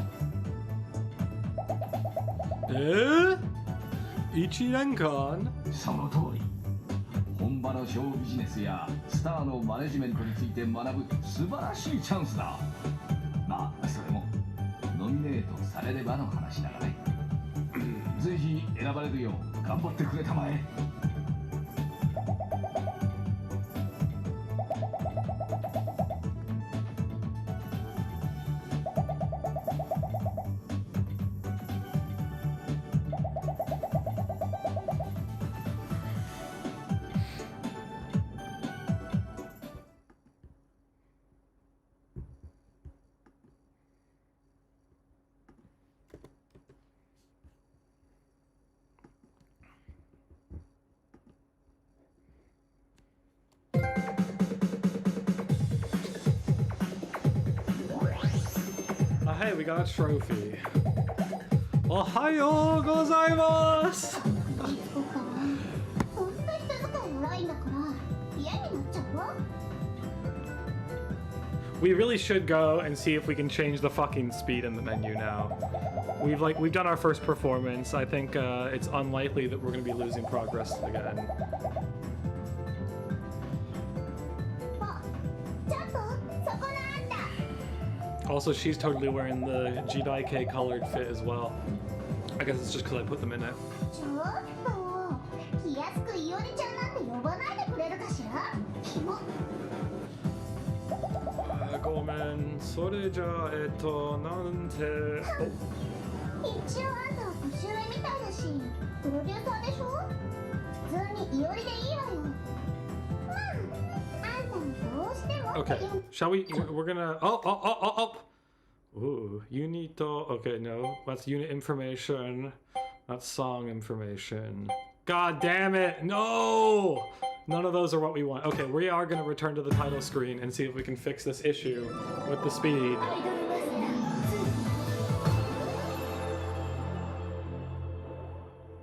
1年間? その通り。本場のショービジネスやスターのマネジメントについて学ぶ素晴らしいチャンスだ。まあそれもノミネートされればの話だがね。ぜひ選ばれるよう頑張ってくれたまえ。Hey, we got a trophy. Ohayo gozaimasu! そんな人使いのラインだから嫌になっちゃうわ。 We really should go and see if we can change the fucking speed in the menu now. We've done our first performance. I think it's unlikely that we're going to be losing progress again. あ、ちょっとそこのあんた。 Also, she's totally wearing the Jidaike colored fit as well. I guess it's just because I put them in it. ちょっと気安くいおりちゃんなんて呼ばないでくれるかしら。キモ。ごめん、それじゃあなんて。一応あんたは年上みたいだし、プロデューサーでしょ。普通にいおりでいいわよ。まあ、あんたもどうしても。 Okay, shall we? We're gonna. Oh! Ooh, unit. Okay, no, that's unit information. That's song information. God damn it! No! None of those are what we want. Okay, we are gonna return to the title screen and see if we can fix this issue with the speed.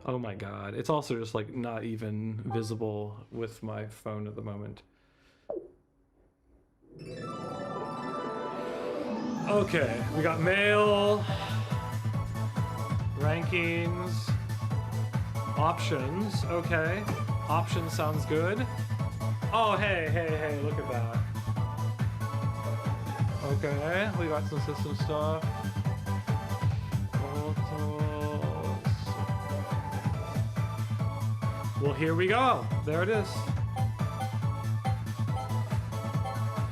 Oh my god, it's also just like not even visible with my phone at the moment. Okay, we got mail, rankings, options. Okay, options sounds good. Oh, hey, look at that. Okay, we got some system stuff. Well, here we go. There it is.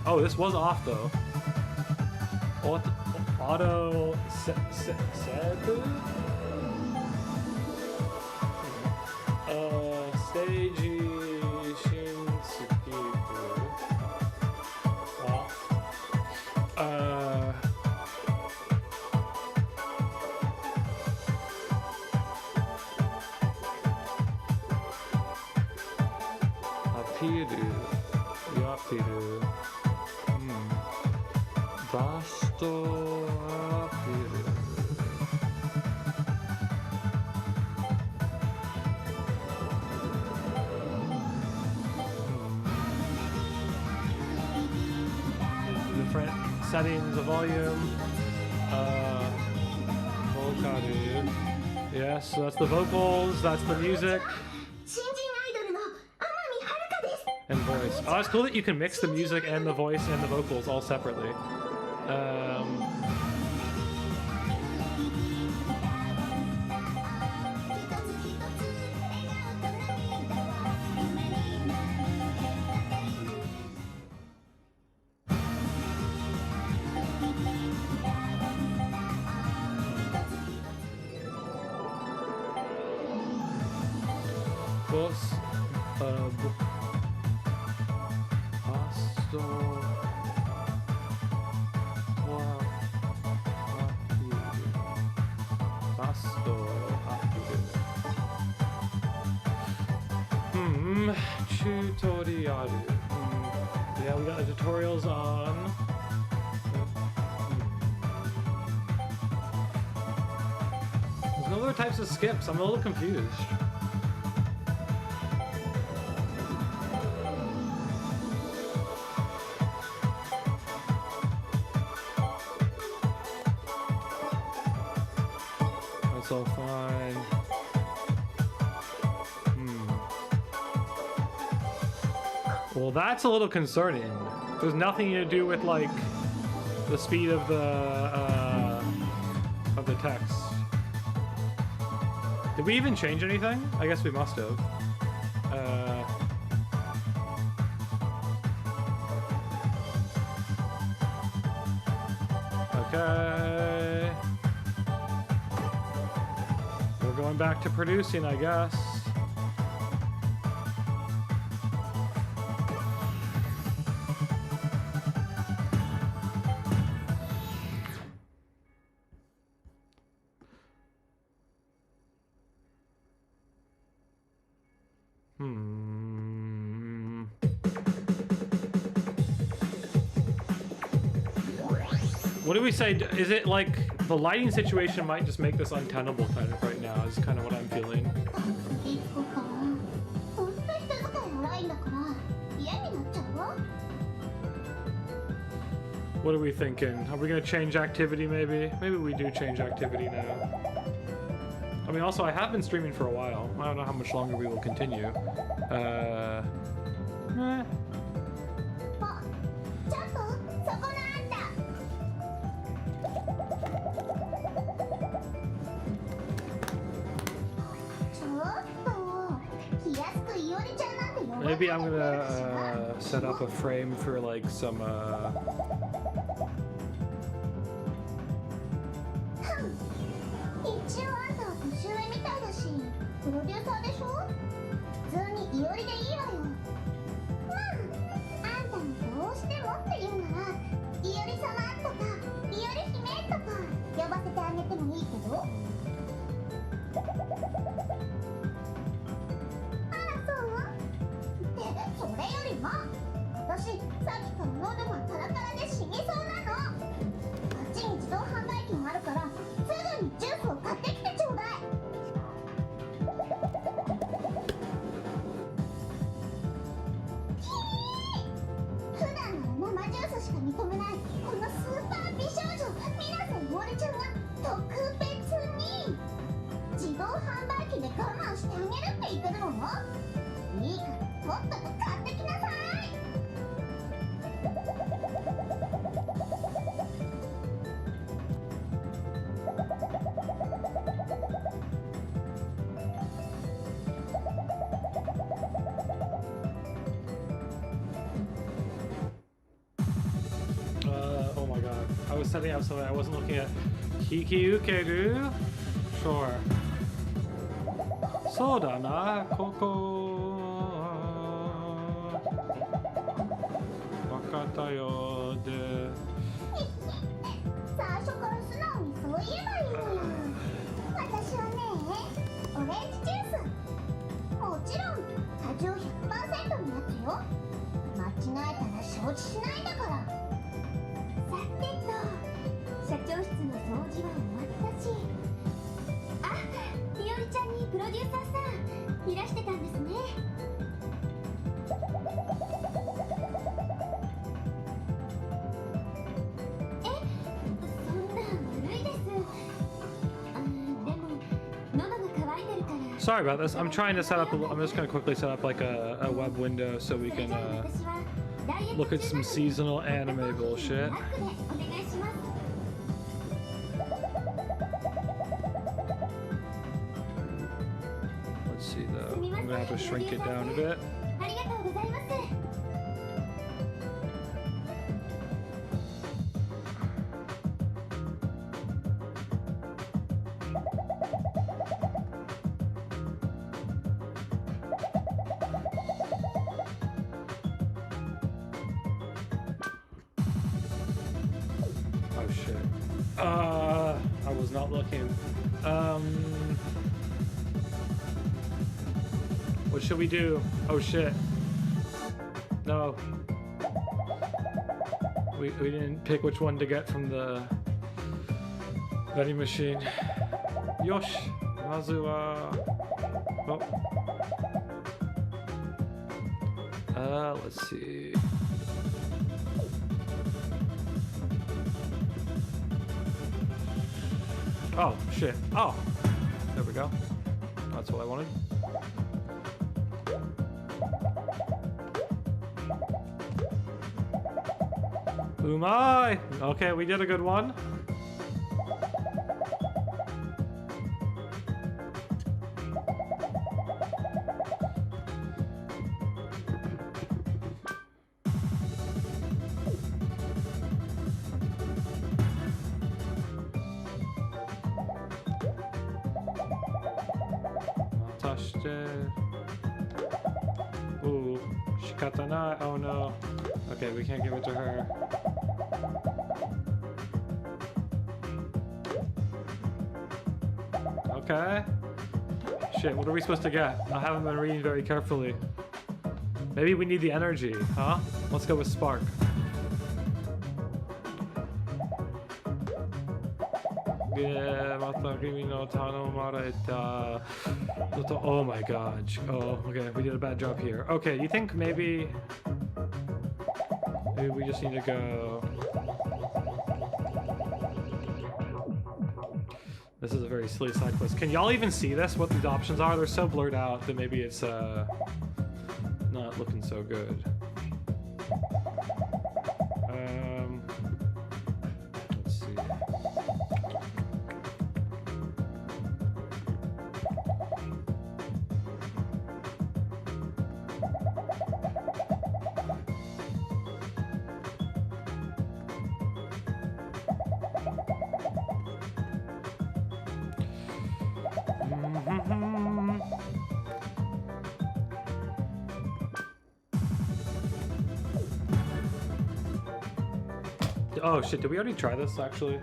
Oh, this was off though. Auto set. Stage Shinsuke. Yapiru. Vasto Apiru. Different settings of volume. Vokaru. Yes, so that's the vocals, that's the music. And voice. Oh, it's cool that you can mix the music and the voice and the vocals all separately. Tutorial. Yeah, we got the tutorials on. There's no other types of skips. I'm a little confused. That's all fine. Well, that's a little concerning. There's nothing to do with like the speed of the text. Did we even change anything? I guess we must have. Okay. We're going back to producing, I guess. What do we say? Is it like the lighting situation might just make this untenable kind of right now is kind of what I'm feeling. What are we thinking? Are we gonna change activity maybe? Maybe we do change activity now. I mean, also I have been streaming for a while. I don't know how much longer we will continue. Maybe I'm gonna set up a frame for like some was setting up something. I wasn't looking at Hikiukeru. Sure. Soda na koko. Wakata yo de. 最初から素直にそう言えばいいのよ。私はね、オレンジジュース。もちろん果汁 100% のやつよ。間違えたら承知しないんだから。さてと、社長室の掃除は終わったし。あ、ひよりちゃんにプロデューサーさんいらしてたんですね。Sorry about this. I'm trying to set up. I'm just gonna quickly set up like a web window so we can look at some seasonal anime bullshit. Let's see though. I'm gonna have to shrink it down a bit. Oh shit. I was not looking. What should we do? Oh shit. No. We didn't pick which one to get from the vending machine. Yosh. Mazu wa. Oh. Let's see. Oh, shit. Oh. There we go. That's what I wanted. Umai! Okay, we did a good one. Ooh, shikatanai. Oh no. Okay, we can't give it to her. Okay. Shit, what are we supposed to get? I haven't been reading very carefully. Maybe we need the energy, huh? Let's go with Spark. Oh my god. Oh, okay, we did a bad job here. Okay, you think maybe we just need to go... This is a very silly side quest. Can y'all even see this, what these options are? They're so blurred out that maybe it's not looking so good. Let's see. Oh shit, did we already try this actually?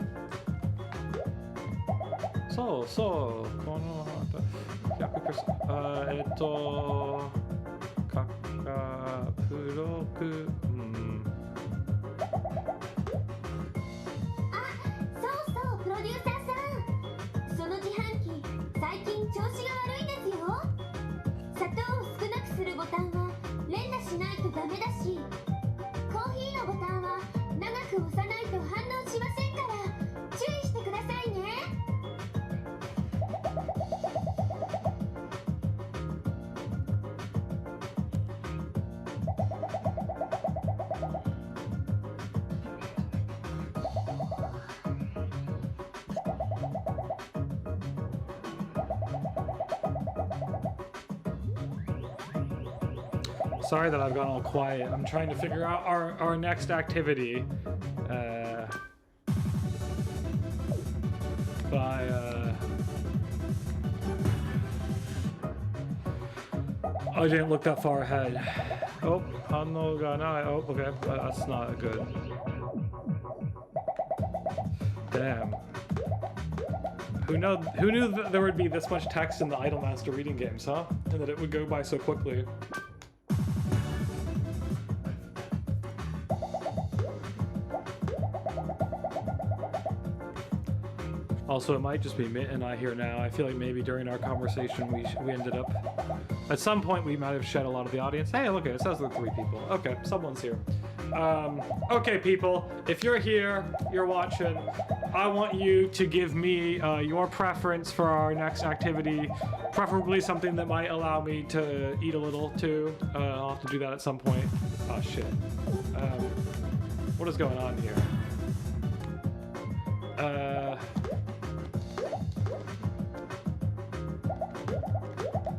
So, この100%カカプロクそうそう、プロデューサーさん。その自販機、最近調子が悪いんですよ。砂糖を少なくするボタンは連打しないとダメだし、コーヒーのボタンは長く押さないと反応しませんから注意してくださいね。Sorry that I've gone all quiet. I'm trying to figure out our next activity. I didn't look that far ahead. Oh, oh, okay, that's not good. Damn. Who knew that there would be this much text in the Idolmaster reading games, huh? And that it would go by so quickly. Also, it might just be Mitt and I here now. I feel like maybe during our conversation we ended up... At some point we might have shed a lot of the audience. Hey, look, it says there are 3 people. Okay, someone's here. Okay, people, if you're here, you're watching, I want you to give me your preference for our next activity. Preferably something that might allow me to eat a little, too. I'll have to do that at some point. Oh, shit. What is going on here?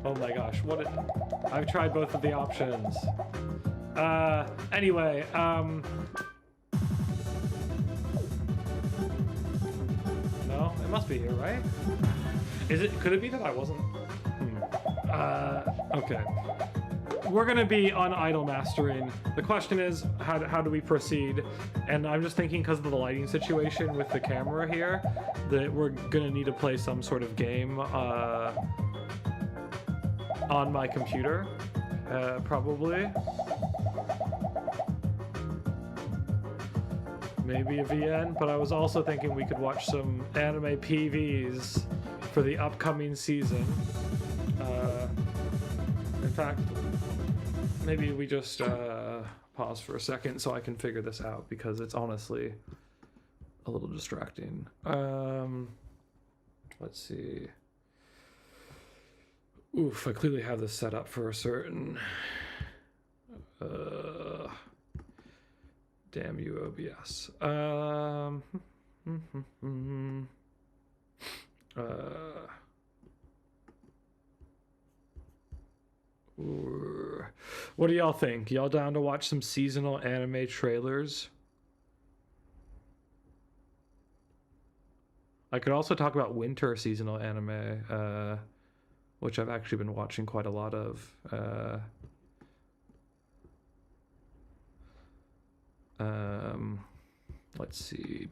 Oh my gosh, I've tried both of the options. Anyway, no, it must be here, right? Could it be that I wasn't? Okay. We're gonna be on idle mastering. The question is, how do we proceed? And I'm just thinking, because of the lighting situation with the camera here, that we're gonna need to play some sort of game, on my computer, probably. Maybe a VN, but I was also thinking we could watch some anime PVs for the upcoming season. In fact, maybe we just pause for a second so I can figure this out, because it's honestly a little distracting. Let's see. Oof, I clearly have this set up for a certain... damn you, OBS. What do y'all think? Y'all down to watch some seasonal anime trailers? I could also talk about winter seasonal anime, which I've actually been watching quite a lot of. Let's see.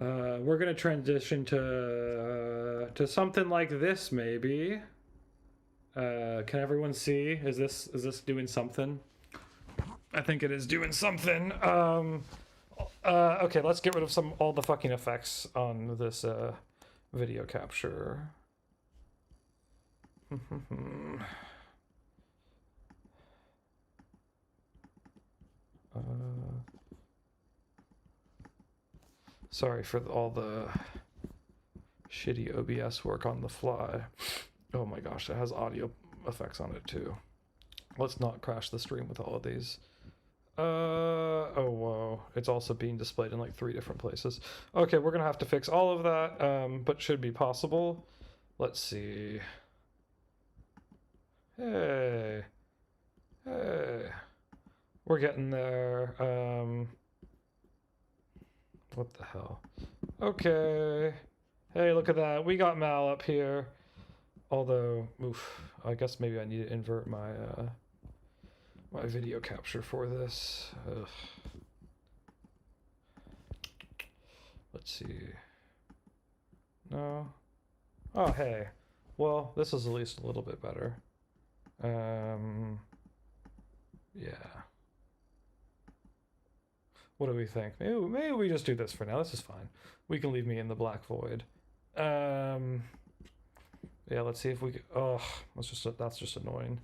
We're gonna transition to something like this, maybe. Can everyone see? Is this doing something? I think it is doing something. Okay, let's get rid of all the fucking effects on this video capture. Sorry for all the shitty OBS work on the fly. Oh my gosh, it has audio effects on it too. Let's not crash the stream with all of these. Oh whoa, it's also being displayed in like 3 different places. Okay, we're gonna have to fix all of that, but should be possible. Let's see. Hey, we're getting there. What the hell? Okay. Hey, look at that. We got Mal up here. Although, oof, I guess maybe I need to invert my my video capture for this. Ugh. Let's see. No. Oh, hey. Well, this is at least a little bit better. Yeah. What do we think? Maybe we just do this for now. This is fine. We can leave me in the black void. Yeah, let's see if we can... Oh, that's just annoying.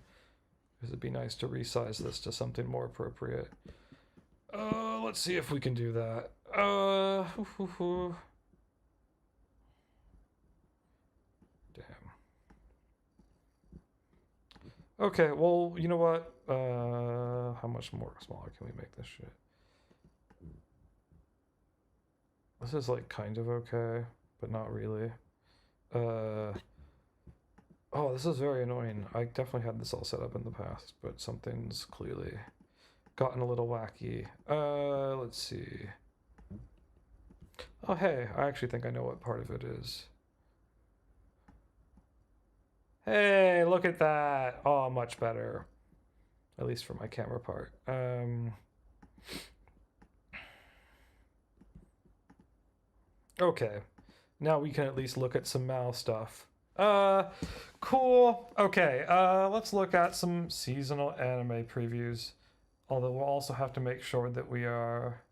Because it'd be nice to resize this to something more appropriate. Let's see if we can do that. Damn. Okay, well, you know what? How much more smaller can we make this shit? This is like kind of okay, but not really. Oh, this is very annoying. I definitely had this all set up in the past, but something's clearly gotten a little wacky. Let's see. Oh, hey, I actually think I know what part of it is. Hey, look at that. Oh, much better. At least for my camera part. Okay. Now we can at least look at some Mal stuff. Cool. Okay, let's look at some seasonal anime previews. Although we'll also have to make sure that we are...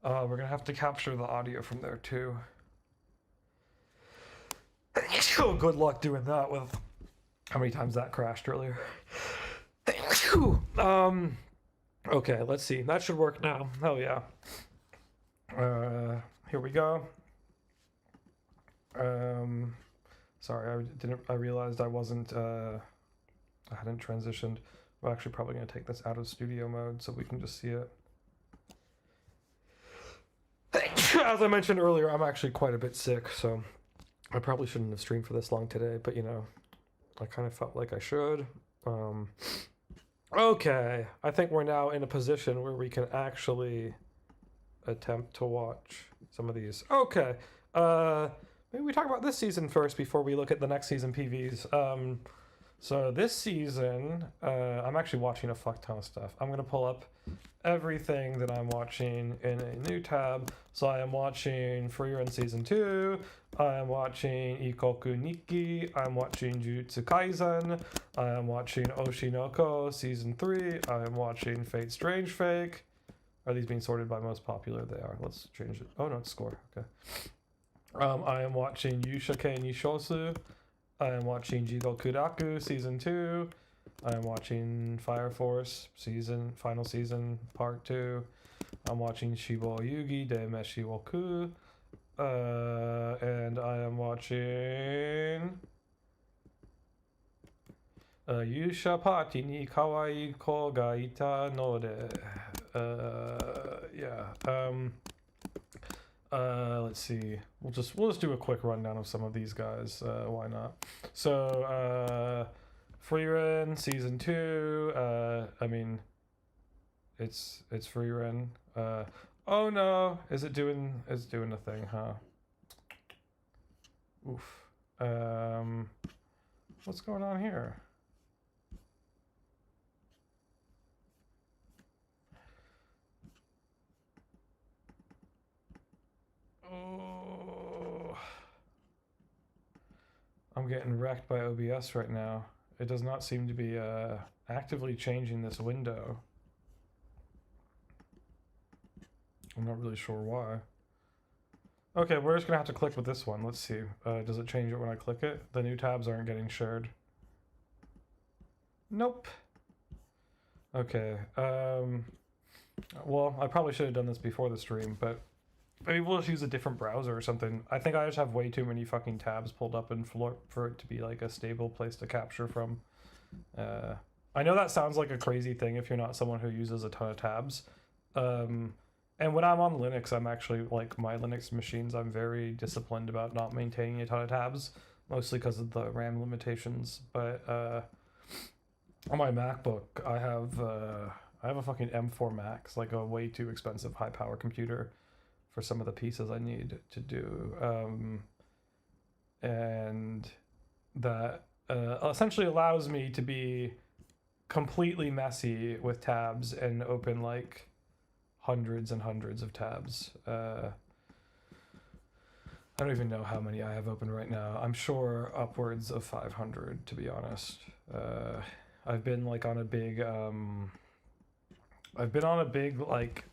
we're gonna have to capture the audio from there too. Oh, good luck doing that with how many times that crashed earlier. Okay, let's see. That should work now. Hell yeah. Here we go. Sorry, I realized I wasn't, I hadn't transitioned. We're actually probably going to take this out of studio mode so we can just see it. As I mentioned earlier, I'm actually quite a bit sick, so I probably shouldn't have streamed for this long today, but you know, I kind of felt like I should. Okay, I think we're now in a position where we can actually attempt to watch some of these. Okay, maybe we talk about this season first before we look at the next season PVs. So this season, I'm actually watching a fuck ton of stuff. I'm gonna pull up everything that I'm watching in a new tab. So I am watching Frieren Season 2, I am watching Ikoku Nikki, I'm watching Jujutsu Kaisen, I am watching Oshinoko Season 3, I am watching Fate Strange Fake. Are these being sorted by most popular? They are. Let's change it. Oh no, it's score. Okay. I am watching Yushake Nishosu. I am watching Jigokuraku Season 2. I am watching Fire Force Final Season Part 2. I'm watching Shibo Yugi de Meshiwoku. And I am watching Yusha Party ni Kawaii Ko ga ita no de. Let's see. We'll just do a quick rundown of some of these guys. Why not? So, Frieren Season 2. I mean, it's Frieren. Oh no, it's doing a thing, huh? Oof. What's going on here? Oh, I'm getting wrecked by OBS right now. It does not seem to be actively changing this window. I'm not really sure why. Okay, we're just gonna have to click with this one. Let's see. Does it change it when I click it? The new tabs aren't getting shared. Nope. Okay. Well, I probably should have done this before the stream, but maybe we'll just use a different browser or something. I think I just have way too many fucking tabs pulled up in Floor for it to be like a stable place to capture from. I know that sounds like a crazy thing if you're not someone who uses a ton of tabs. And when I'm on Linux, I'm actually, like, my Linux machines, I'm very disciplined about not maintaining a ton of tabs, mostly because of the RAM limitations. But on my MacBook, I have a fucking M4 Max, like a way too expensive high power computer for some of the pieces I need to do, and that essentially allows me to be completely messy with tabs and open like hundreds and hundreds of tabs. I don't even know how many I have open right now. I'm sure upwards of 500, to be honest. I've been like on a big like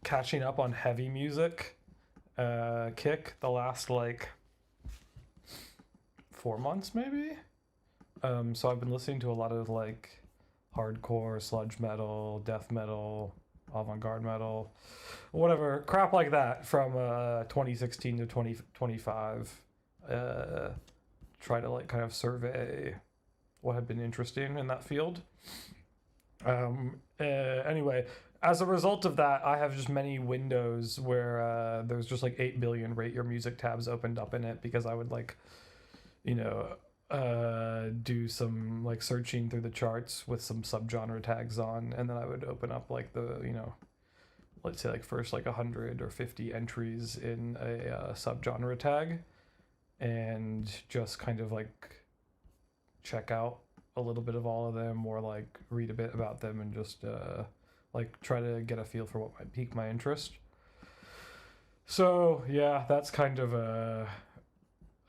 catching up on heavy music kick the last like 4 months maybe. So I've been listening to a lot of like hardcore, sludge metal, death metal, avant-garde metal, whatever crap like that from 2016 to 2025. Try to like kind of survey what had been interesting in that field. Anyway, as a result of that, I have just many windows where there's just like 8 billion rate your music tabs opened up in it, because I would like, you know, do some like searching through the charts with some subgenre tags on, and then I would open up like the, you know, let's say like first like 100 or 50 entries in a subgenre tag, and just kind of like check out a little bit of all of them, or like read a bit about them, and just like try to get a feel for what might pique my interest. So yeah, that's kind of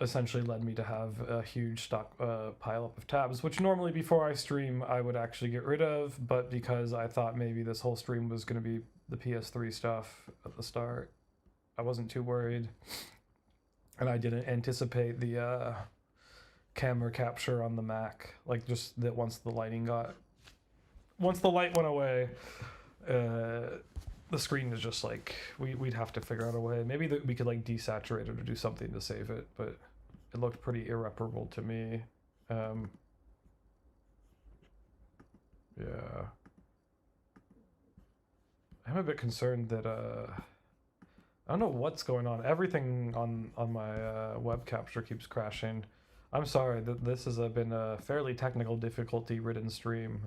essentially led me to have a huge stock pile up of tabs, which normally before I stream I would actually get rid of, but because I thought maybe this whole stream was going to be the PS3 stuff at the start, I wasn't too worried, and I didn't anticipate the camera capture on the Mac, like just that once the light went away, the screen is just like, we'd have to figure out a way. Maybe that we could like desaturate it or do something to save it, but it looked pretty irreparable to me. Yeah. I'm a bit concerned that I don't know what's going on. Everything on my web capture keeps crashing. I'm sorry that this has been a fairly technical difficulty ridden stream.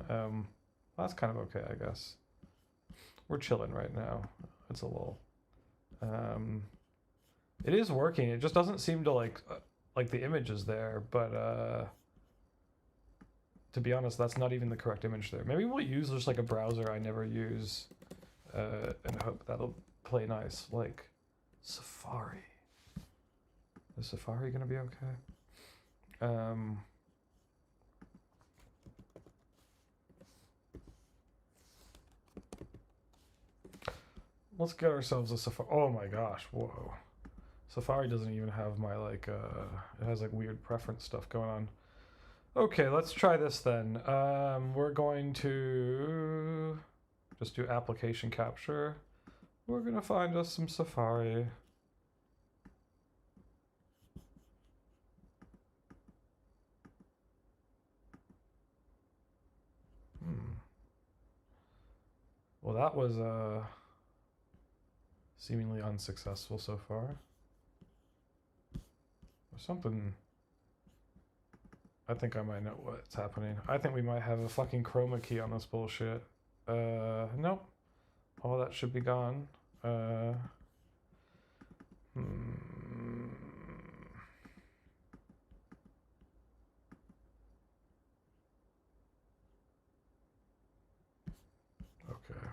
That's kind of okay, I guess. We're chilling right now. It's a little it is working. It just doesn't seem to like the image is there, but to be honest, that's not even the correct image there. Maybe we'll use just like a browser I never use, and hope that'll play nice, like Safari. Is Safari gonna be okay? Let's get ourselves a Safari. Oh my gosh, whoa. Safari doesn't even have my like, it has like weird preference stuff going on. Okay, let's try this then. We're going to just do application capture. We're gonna find us some Safari. Well, that was seemingly unsuccessful so far. Or something. I think I might know what's happening. I think we might have a fucking chroma key on this bullshit. Nope. All that should be gone. Okay,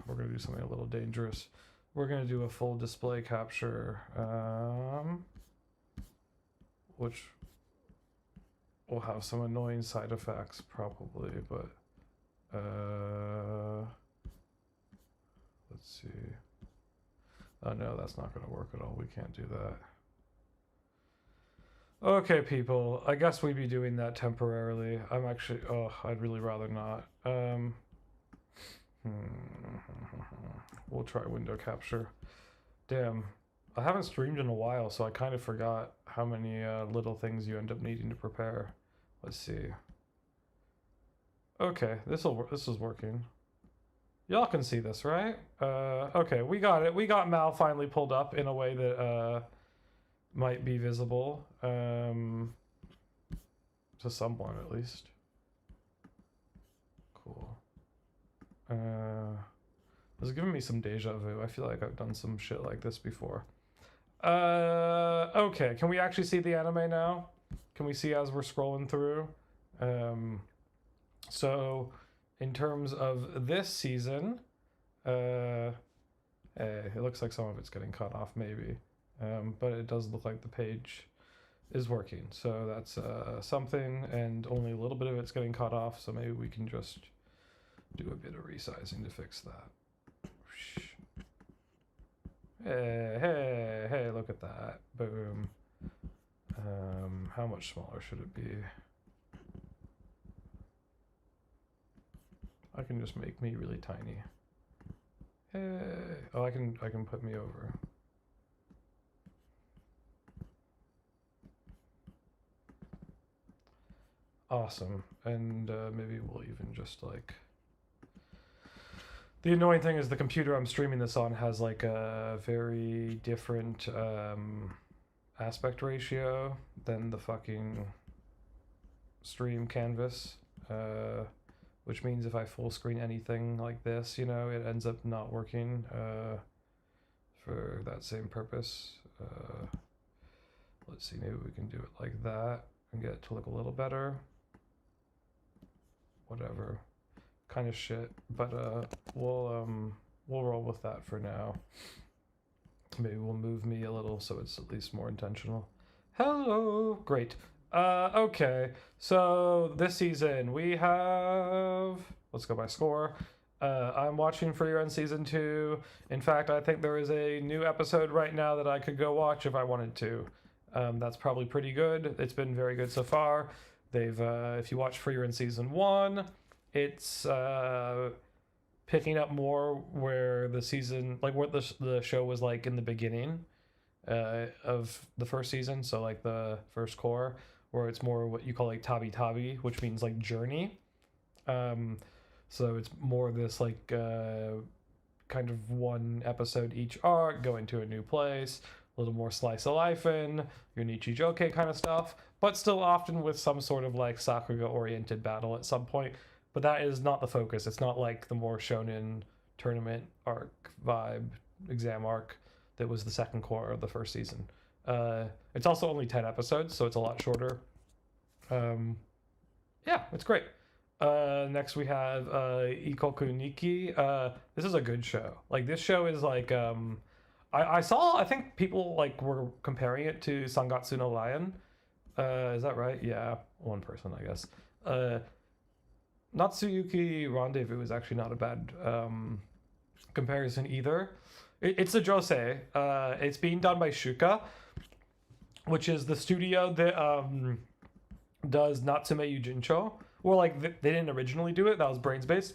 we're gonna do something a little dangerous. We're gonna do a full display capture, which will have some annoying side effects probably, but let's see. Oh no, that's not gonna work at all. We can't do that. Okay, people, I guess we'd be doing that temporarily. I'm actually, oh, I'd really rather not. We'll try window capture. Damn, I haven't streamed in a while, so I kind of forgot how many little things you end up needing to prepare. Let's see. Okay, this is working. Y'all can see this, right? Okay, we got it. We got Mal finally pulled up in a way that might be visible to someone at least. Cool. This is giving me some deja vu. I feel like I've done some shit like this before. Okay, can we actually see the anime now? Can we see as we're scrolling through? So, in terms of this season, it looks like some of it's getting cut off maybe. But it does look like the page is working. So that's something, and only a little bit of it's getting cut off, so maybe we can just do a bit of resizing to fix that. Hey, look at that. Boom. How much smaller should it be? I can just make me really tiny. Hey. Oh, I can put me over. Awesome. And maybe we'll even just like... The annoying thing is the computer I'm streaming this on has like a very different aspect ratio than the fucking stream canvas, which means if I full screen anything like this, you know, it ends up not working for that same purpose. Let's see, maybe we can do it like that and get it to look a little better. Whatever, kind of shit, but we'll roll with that for now. Maybe we'll move me a little so it's at least more intentional. Hello, great. Okay, so this season we have, let's go by score. I'm watching For Your End Season 2. In fact, I think there is a new episode right now that I could go watch if I wanted to. That's probably pretty good. It's been very good so far. They've, if you watch For Your End Season 1, it's picking up more where the season, like what the show was like in the beginning of the first season. So like the first core, where it's more what you call like tabi tabi, which means like journey. So it's more this like kind of one episode each arc, going to a new place, a little more slice of life in your Nichijoke kind of stuff, but still often with some sort of like Sakuga oriented battle at some point. But that is not the focus. It's not like the more shonen tournament arc vibe, exam arc that was the second core of the first season. It's also only 10 episodes, so it's a lot shorter. Yeah, it's great. Next we have Ikoku Nikki. This is a good show. Like this show is like I think people like were comparing it to Sangatsu no Lion. Is that right? Yeah, one person I guess. Natsuyuki Rendezvous is actually not a bad comparison either. It's a josei. It's being done by Shuka, which is the studio that does Natsume Yujincho. Well, like they didn't originally do it. That was Brains Base.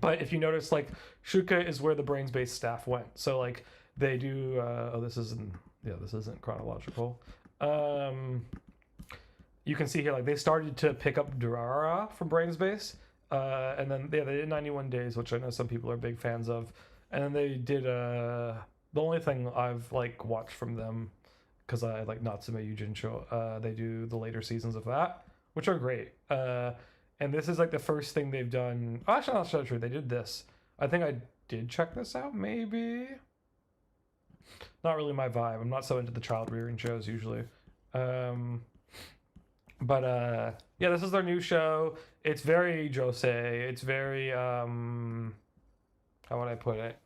But if you notice, like Shuka is where the Brains Base staff went. So like they do. This isn't chronological. You can see here, like they started to pick up Durara from Brains Base, and then they did 91 Days, which I know some people are big fans of, and then they did the only thing I've like watched from them, because I like Natsume Yujincho. They do the later seasons of that, which are great. And this is like the first thing they've done. Oh, actually, not so true. They did this. I think I did check this out. Maybe. Not really my vibe. I'm not so into the child rearing shows usually. But yeah, this is their new show. It's very josei. It's very how would I put it?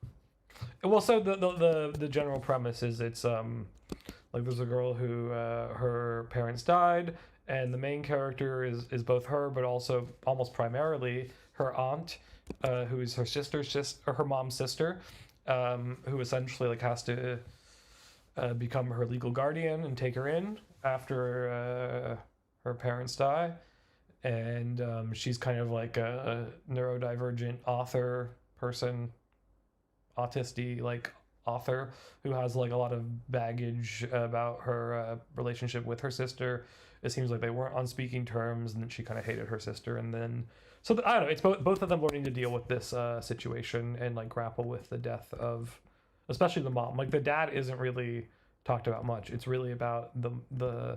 Well, so the general premise is it's like there's a girl who her parents died, and the main character is both her, but also almost primarily her aunt, who is her her mom's sister, who essentially like has to become her legal guardian and take her in after her parents die. And she's kind of like a neurodivergent author person, autistic like author, who has like a lot of baggage about her relationship with her sister. It seems like they weren't on speaking terms, and she kind of hated her sister. And then, so I don't know, it's both of them learning to deal with this situation and like grapple with the death of, especially the mom. Like the dad isn't really talked about much. It's really about the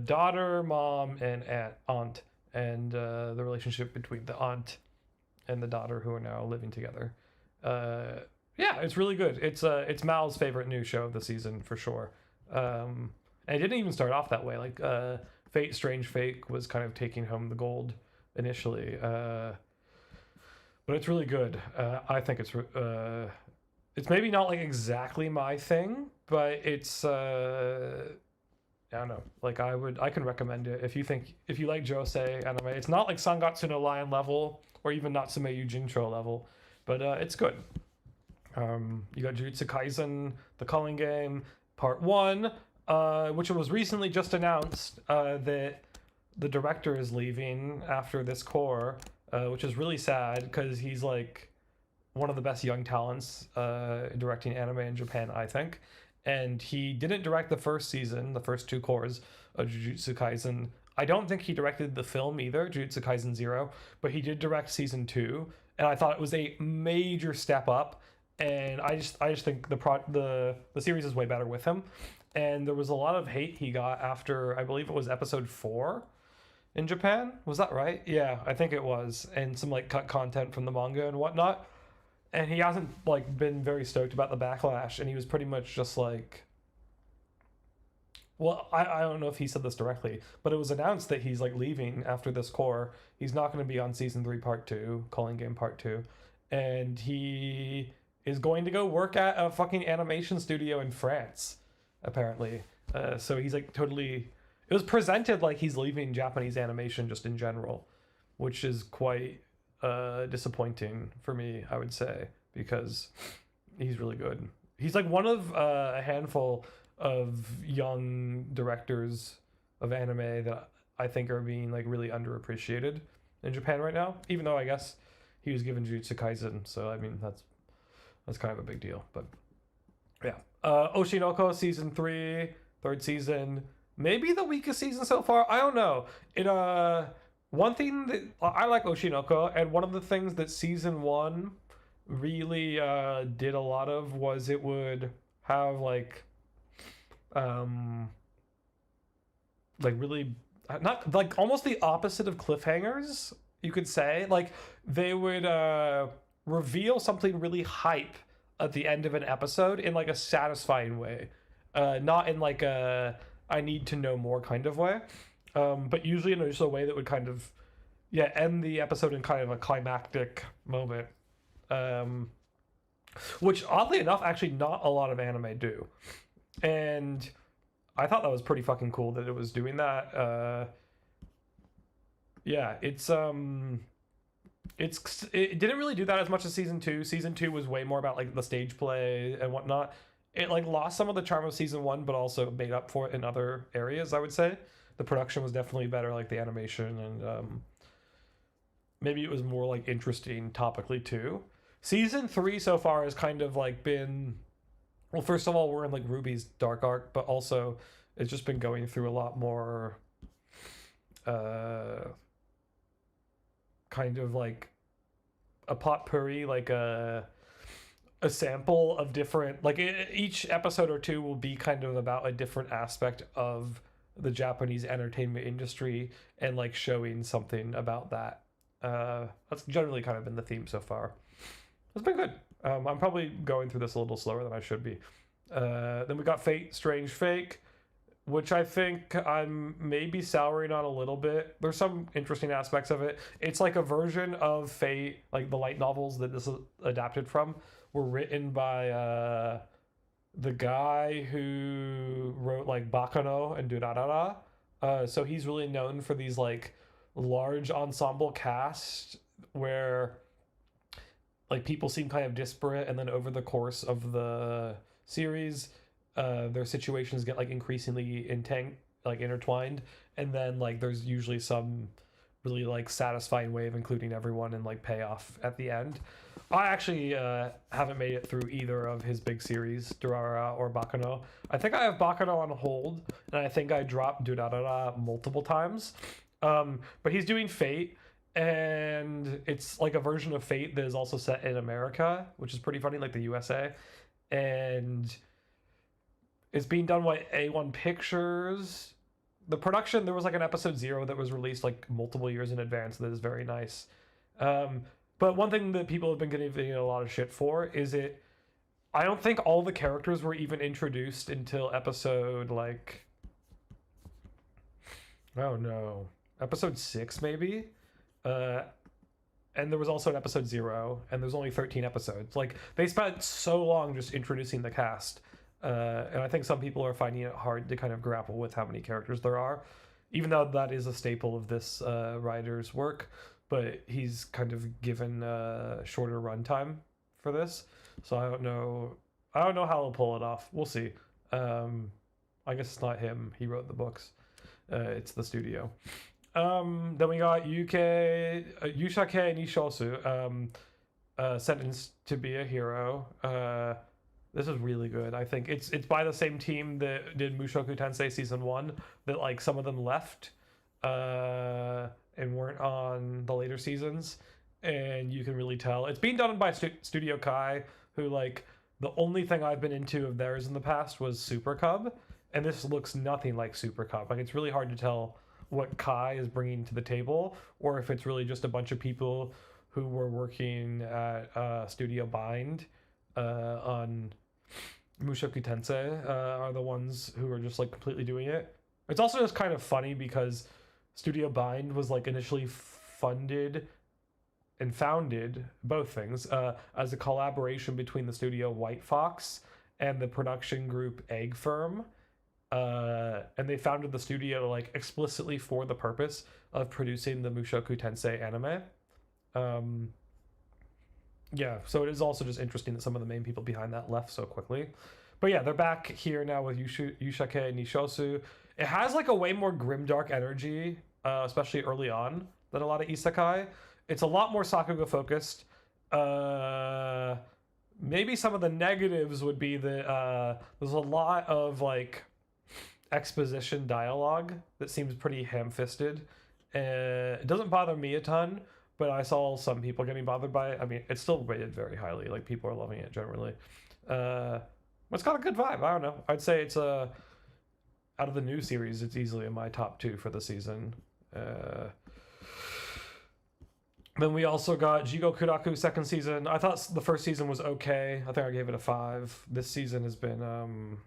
daughter, mom, and aunt, and the relationship between the aunt and the daughter, who are now living together. Yeah, it's really good. It's Mal's favorite new show of the season for sure. And it didn't even start off that way. Like Fate Strange Fate was kind of taking home the gold initially, but it's really good. I think it's maybe not like exactly my thing, but it's I don't know. Like I can recommend it if you like josei anime. It's not like Sangatsu no Lion level or even Natsume Yujincho level, but it's good. You got Jujutsu Kaisen, The Culling Game, Part 1, which was recently just announced that the director is leaving after this core, which is really sad because he's like one of the best young talents directing anime in Japan, I think. And he didn't direct the first season, the first two cores of Jujutsu Kaisen. I don't think he directed the film either, Jujutsu Kaisen 0, but he did direct season 2. And I thought it was a major step up and I just think the series is way better with him. And there was a lot of hate he got after, I believe it was episode 4 in Japan. Was that right? Yeah, I think it was. And some like cut content from the manga and whatnot. And he hasn't like been very stoked about the backlash, and he was pretty much just like, well, I don't know if he said this directly, but it was announced that he's like leaving after this core. He's not going to be on season 3 part 2, Calling Game part 2, and he is going to go work at a fucking animation studio in France, apparently. So he's like totally, it was presented like he's leaving Japanese animation just in general, which is quite disappointing for me, I would say, because he's really good. He's like one of a handful of young directors of anime that I think are being like really underappreciated in Japan right now, even though I guess he was given Jujutsu Kaisen, so I mean that's kind of a big deal. But yeah, Oshinoko season 3, third season, maybe the weakest season so far. I don't know. It one thing that I like Oshinoko, and one of the things that season 1 really did a lot of was it would have like really not like almost the opposite of cliffhangers, you could say. Like they would reveal something really hype at the end of an episode in like a satisfying way, not in like a I need to know more kind of way, but usually in just a way that would kind of end the episode in kind of a climactic moment, which oddly enough actually not a lot of anime do. And I thought that was pretty fucking cool that it was doing that. It didn't really do that as much as season 2. Season 2 was way more about like the stage play and whatnot. It like lost some of the charm of season 1, but also made up for it in other areas, I would say. The production was definitely better, like the animation, and maybe it was more like interesting topically too. Season 3 so far has kind of like been, well, first of all, we're in like Ruby's dark arc, but also it's just been going through a lot more kind of like a potpourri, like a sample of different, like each episode or two will be kind of about a different aspect of the Japanese entertainment industry and like showing something about that. That's generally kind of been the theme so far. It's been good. I'm probably going through this a little slower than I should be. Then we got Fate Strange Fake, which I think I'm maybe souring on a little bit. There's some interesting aspects of it. It's like a version of Fate, like the light novels that this is adapted from, were written by the guy who wrote like Bakano and Durarara. So he's really known for these like large ensemble casts where like people seem kind of disparate, and then over the course of the series their situations get like increasingly intertwined, and then like there's usually some really like satisfying way of including everyone and like payoff at the end. I actually haven't made it through either of his big series, Durarara or Bakano. I think I have Bakano on hold, and I think I dropped Durarara multiple times. But he's doing Fate, and it's like a version of Fate that is also set in America, which is pretty funny, like the USA. And it's being done by A1 Pictures. The production, there was like an episode 0 that was released like multiple years in advance that is very nice. But one thing that people have been getting a lot of shit for is I don't think all the characters were even introduced until episode like, oh no, episode 6 maybe. And there was also an episode 0, and there's only 13 episodes. Like they spent so long just introducing the cast. And I think some people are finding it hard to kind of grapple with how many characters there are, even though that is a staple of this writer's work. But he's kind of given a shorter runtime for this, so I don't know how he'll pull it off. We'll see. I guess it's not him. He wrote the books. It's the studio. Then we got Yushake Nishosu, Sentenced to Be a Hero. This is really good. I think it's by the same team that did Mushoku Tensei season 1, that like some of them left and weren't on the later seasons, and you can really tell it's being done by Studio Kai, who like the only thing I've been into of theirs in the past was Super Cub, and this looks nothing like Super Cub. Like it's really hard to tell what Kai is bringing to the table, or if it's really just a bunch of people who were working at Studio Bind on Mushoku Tensei are the ones who are just like completely doing it. It's also just kind of funny because Studio Bind was like initially funded and founded, both things, as a collaboration between the studio White Fox and the production group Egg Firm. And they founded the studio like explicitly for the purpose of producing the Mushoku Tensei anime. Yeah, so it is also just interesting that some of the main people behind that left so quickly. But yeah, they're back here now with Yushake Nishosu. It has like a way more grimdark energy, especially early on, than a lot of isekai. It's a lot more Sakuga focused. Maybe some of the negatives would be that there's a lot of like exposition dialogue that seems pretty ham-fisted. It doesn't bother me a ton, but I saw some people getting bothered by it. I mean, it's still rated very highly. Like people are loving it generally. It's got a good vibe. I don't know. I'd say it's out of the new series, it's easily in my top 2 for the season. Then we also got Jigo Kuraku second season. I thought the first season was okay. I think I gave it a 5. This season has been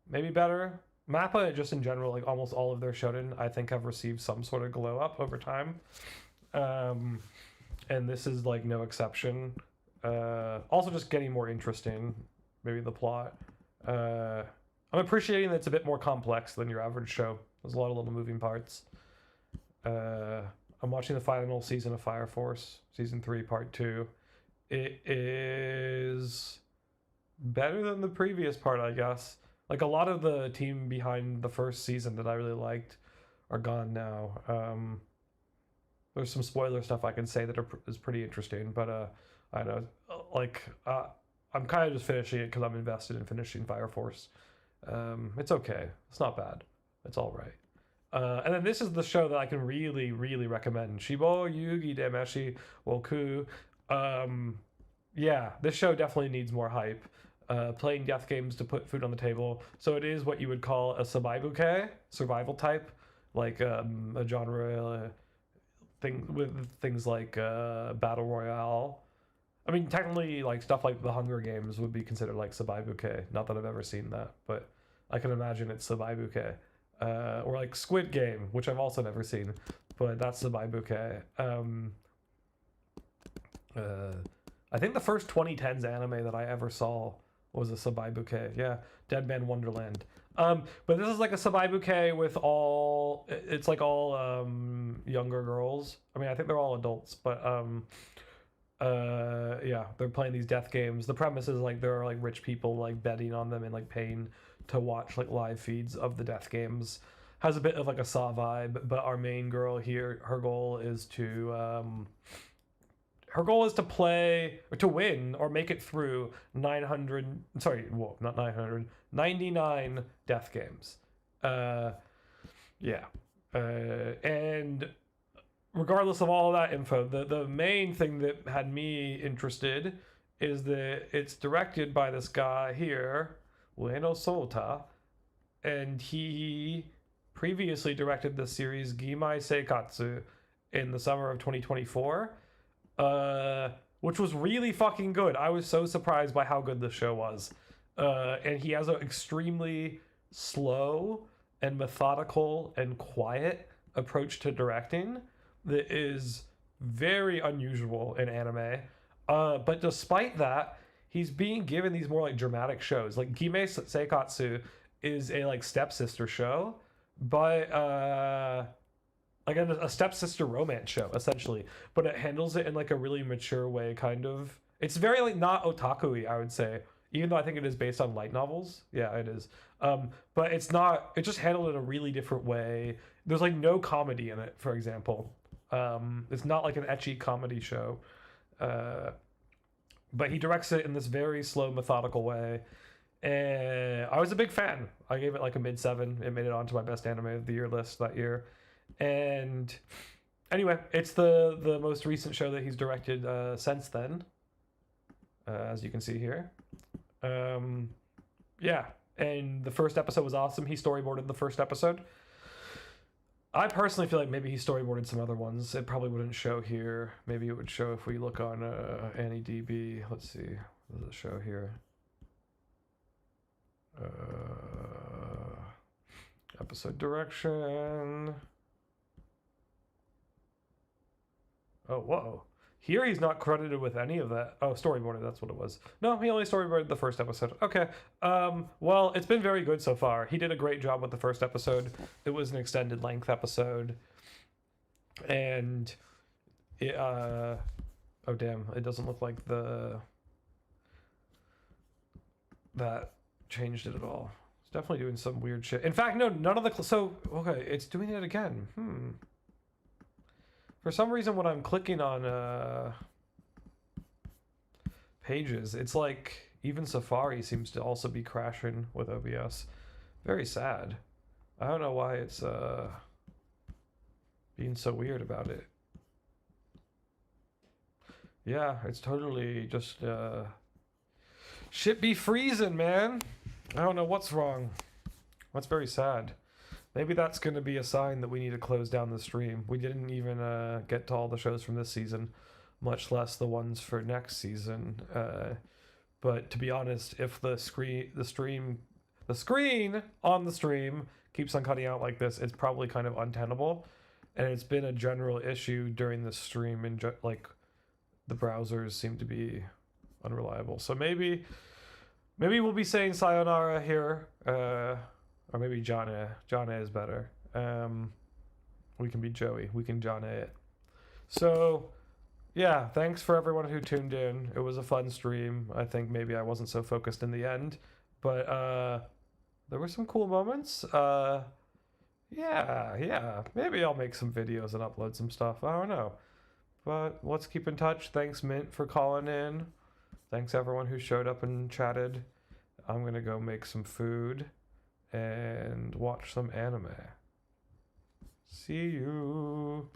maybe better. Mappa, just in general, like almost all of their shonen, I think have received some sort of glow up over time. And this is like no exception. Also just getting more interesting, maybe the plot. I'm appreciating that it's a bit more complex than your average show. There's a lot of little moving parts. I'm watching the final season of Fire Force, season 3, part 2. It is better than the previous part, I guess. Like a lot of the team behind the first season that I really liked are gone now. There's some spoiler stuff I can say that is pretty interesting, but I don't know, like I'm kind of just finishing it because I'm invested in finishing Fire Force. It's okay. It's not bad. It's all right. And then this is the show that I can really, really recommend. Shibo Yugi Demeshi Woku. Yeah, this show definitely needs more hype. Playing death games to put food on the table. So it is what you would call a sabaibuke, survival type, like a genre thing with things like battle royale. I mean, technically, like stuff like the Hunger Games would be considered like sabaibuke. Not that I've ever seen that, but I can imagine it's sabaibuke. Or like Squid Game, which I've also never seen, but that's sabaibuke. I think the first 2010s anime that I ever saw was a sabaibuke. Yeah, Dead Man Wonderland. But this is like a sabaibuke with all, it's like all younger girls. I mean, I think they're all adults, but yeah, they're playing these death games. The premise is like there are like rich people like betting on them and like paying to watch like live feeds of the death games. Has a bit of like a Saw vibe, but our main girl here, her goal is to play or to win or make it through 99 death games. Yeah. And regardless of all that info, the main thing that had me interested is that it's directed by this guy here, Ueno Sota, and he previously directed the series Gimai Seikatsu in the summer of 2024, which was really fucking good. I was so surprised by how good the show was. And he has an extremely slow and methodical and quiet approach to directing that is very unusual in anime. But despite that, he's being given these more like dramatic shows. Like Gimei Seikatsu is a like stepsister show, but like a stepsister romance show essentially. But it handles it in like a really mature way, kind of. It's very like not otaku-y, I would say, even though I think it is based on light novels. Yeah, it is. But it's not. It just handled it in a really different way. There's like no comedy in it, for example. It's not like an ecchi comedy show. But he directs it in this very slow, methodical way. And I was a big fan. I gave it like a mid-7. It made it onto my best anime of the year list that year. And Anyway, it's the most recent show that he's directed since then, as you can see here. Yeah, and the first episode was awesome. He storyboarded the first episode. I personally feel like maybe he storyboarded some other ones. It probably wouldn't show here. Maybe it would show if we look on AnyDB. Let's see. What does it show here? Episode direction. Oh, whoa. Here he's not credited with any of that. Oh, storyboarded, that's what it was. No, he only storyboarded the first episode. Okay. Well, it's been very good so far. He did a great job with the first episode. It was an extended length episode. And it, oh damn, it doesn't look like that changed it at all. It's definitely doing some weird shit. In fact, no, none of the so okay, it's doing it again. For some reason, when I'm clicking on pages, it's like even Safari seems to also be crashing with OBS. Very sad. I don't know why it's being so weird about it. Yeah, it's totally just shit be freezing, man. I don't know what's wrong. That's very sad. Maybe that's going to be a sign that we need to close down the stream. We didn't even get to all the shows from this season, much less the ones for next season. But to be honest, if the screen on the stream keeps on cutting out like this, it's probably kind of untenable. And it's been a general issue during the stream, and like the browsers seem to be unreliable. So maybe we'll be saying sayonara here. Or maybe Jonna. Jonna is better. We can be Joey. We can Jonna it. So, yeah, thanks for everyone who tuned in. It was a fun stream. I think maybe I wasn't so focused in the end. But there were some cool moments. Yeah. Maybe I'll make some videos and upload some stuff. I don't know. But let's keep in touch. Thanks, Mint, for calling in. Thanks, everyone who showed up and chatted. I'm going to go make some food and watch some anime. See you.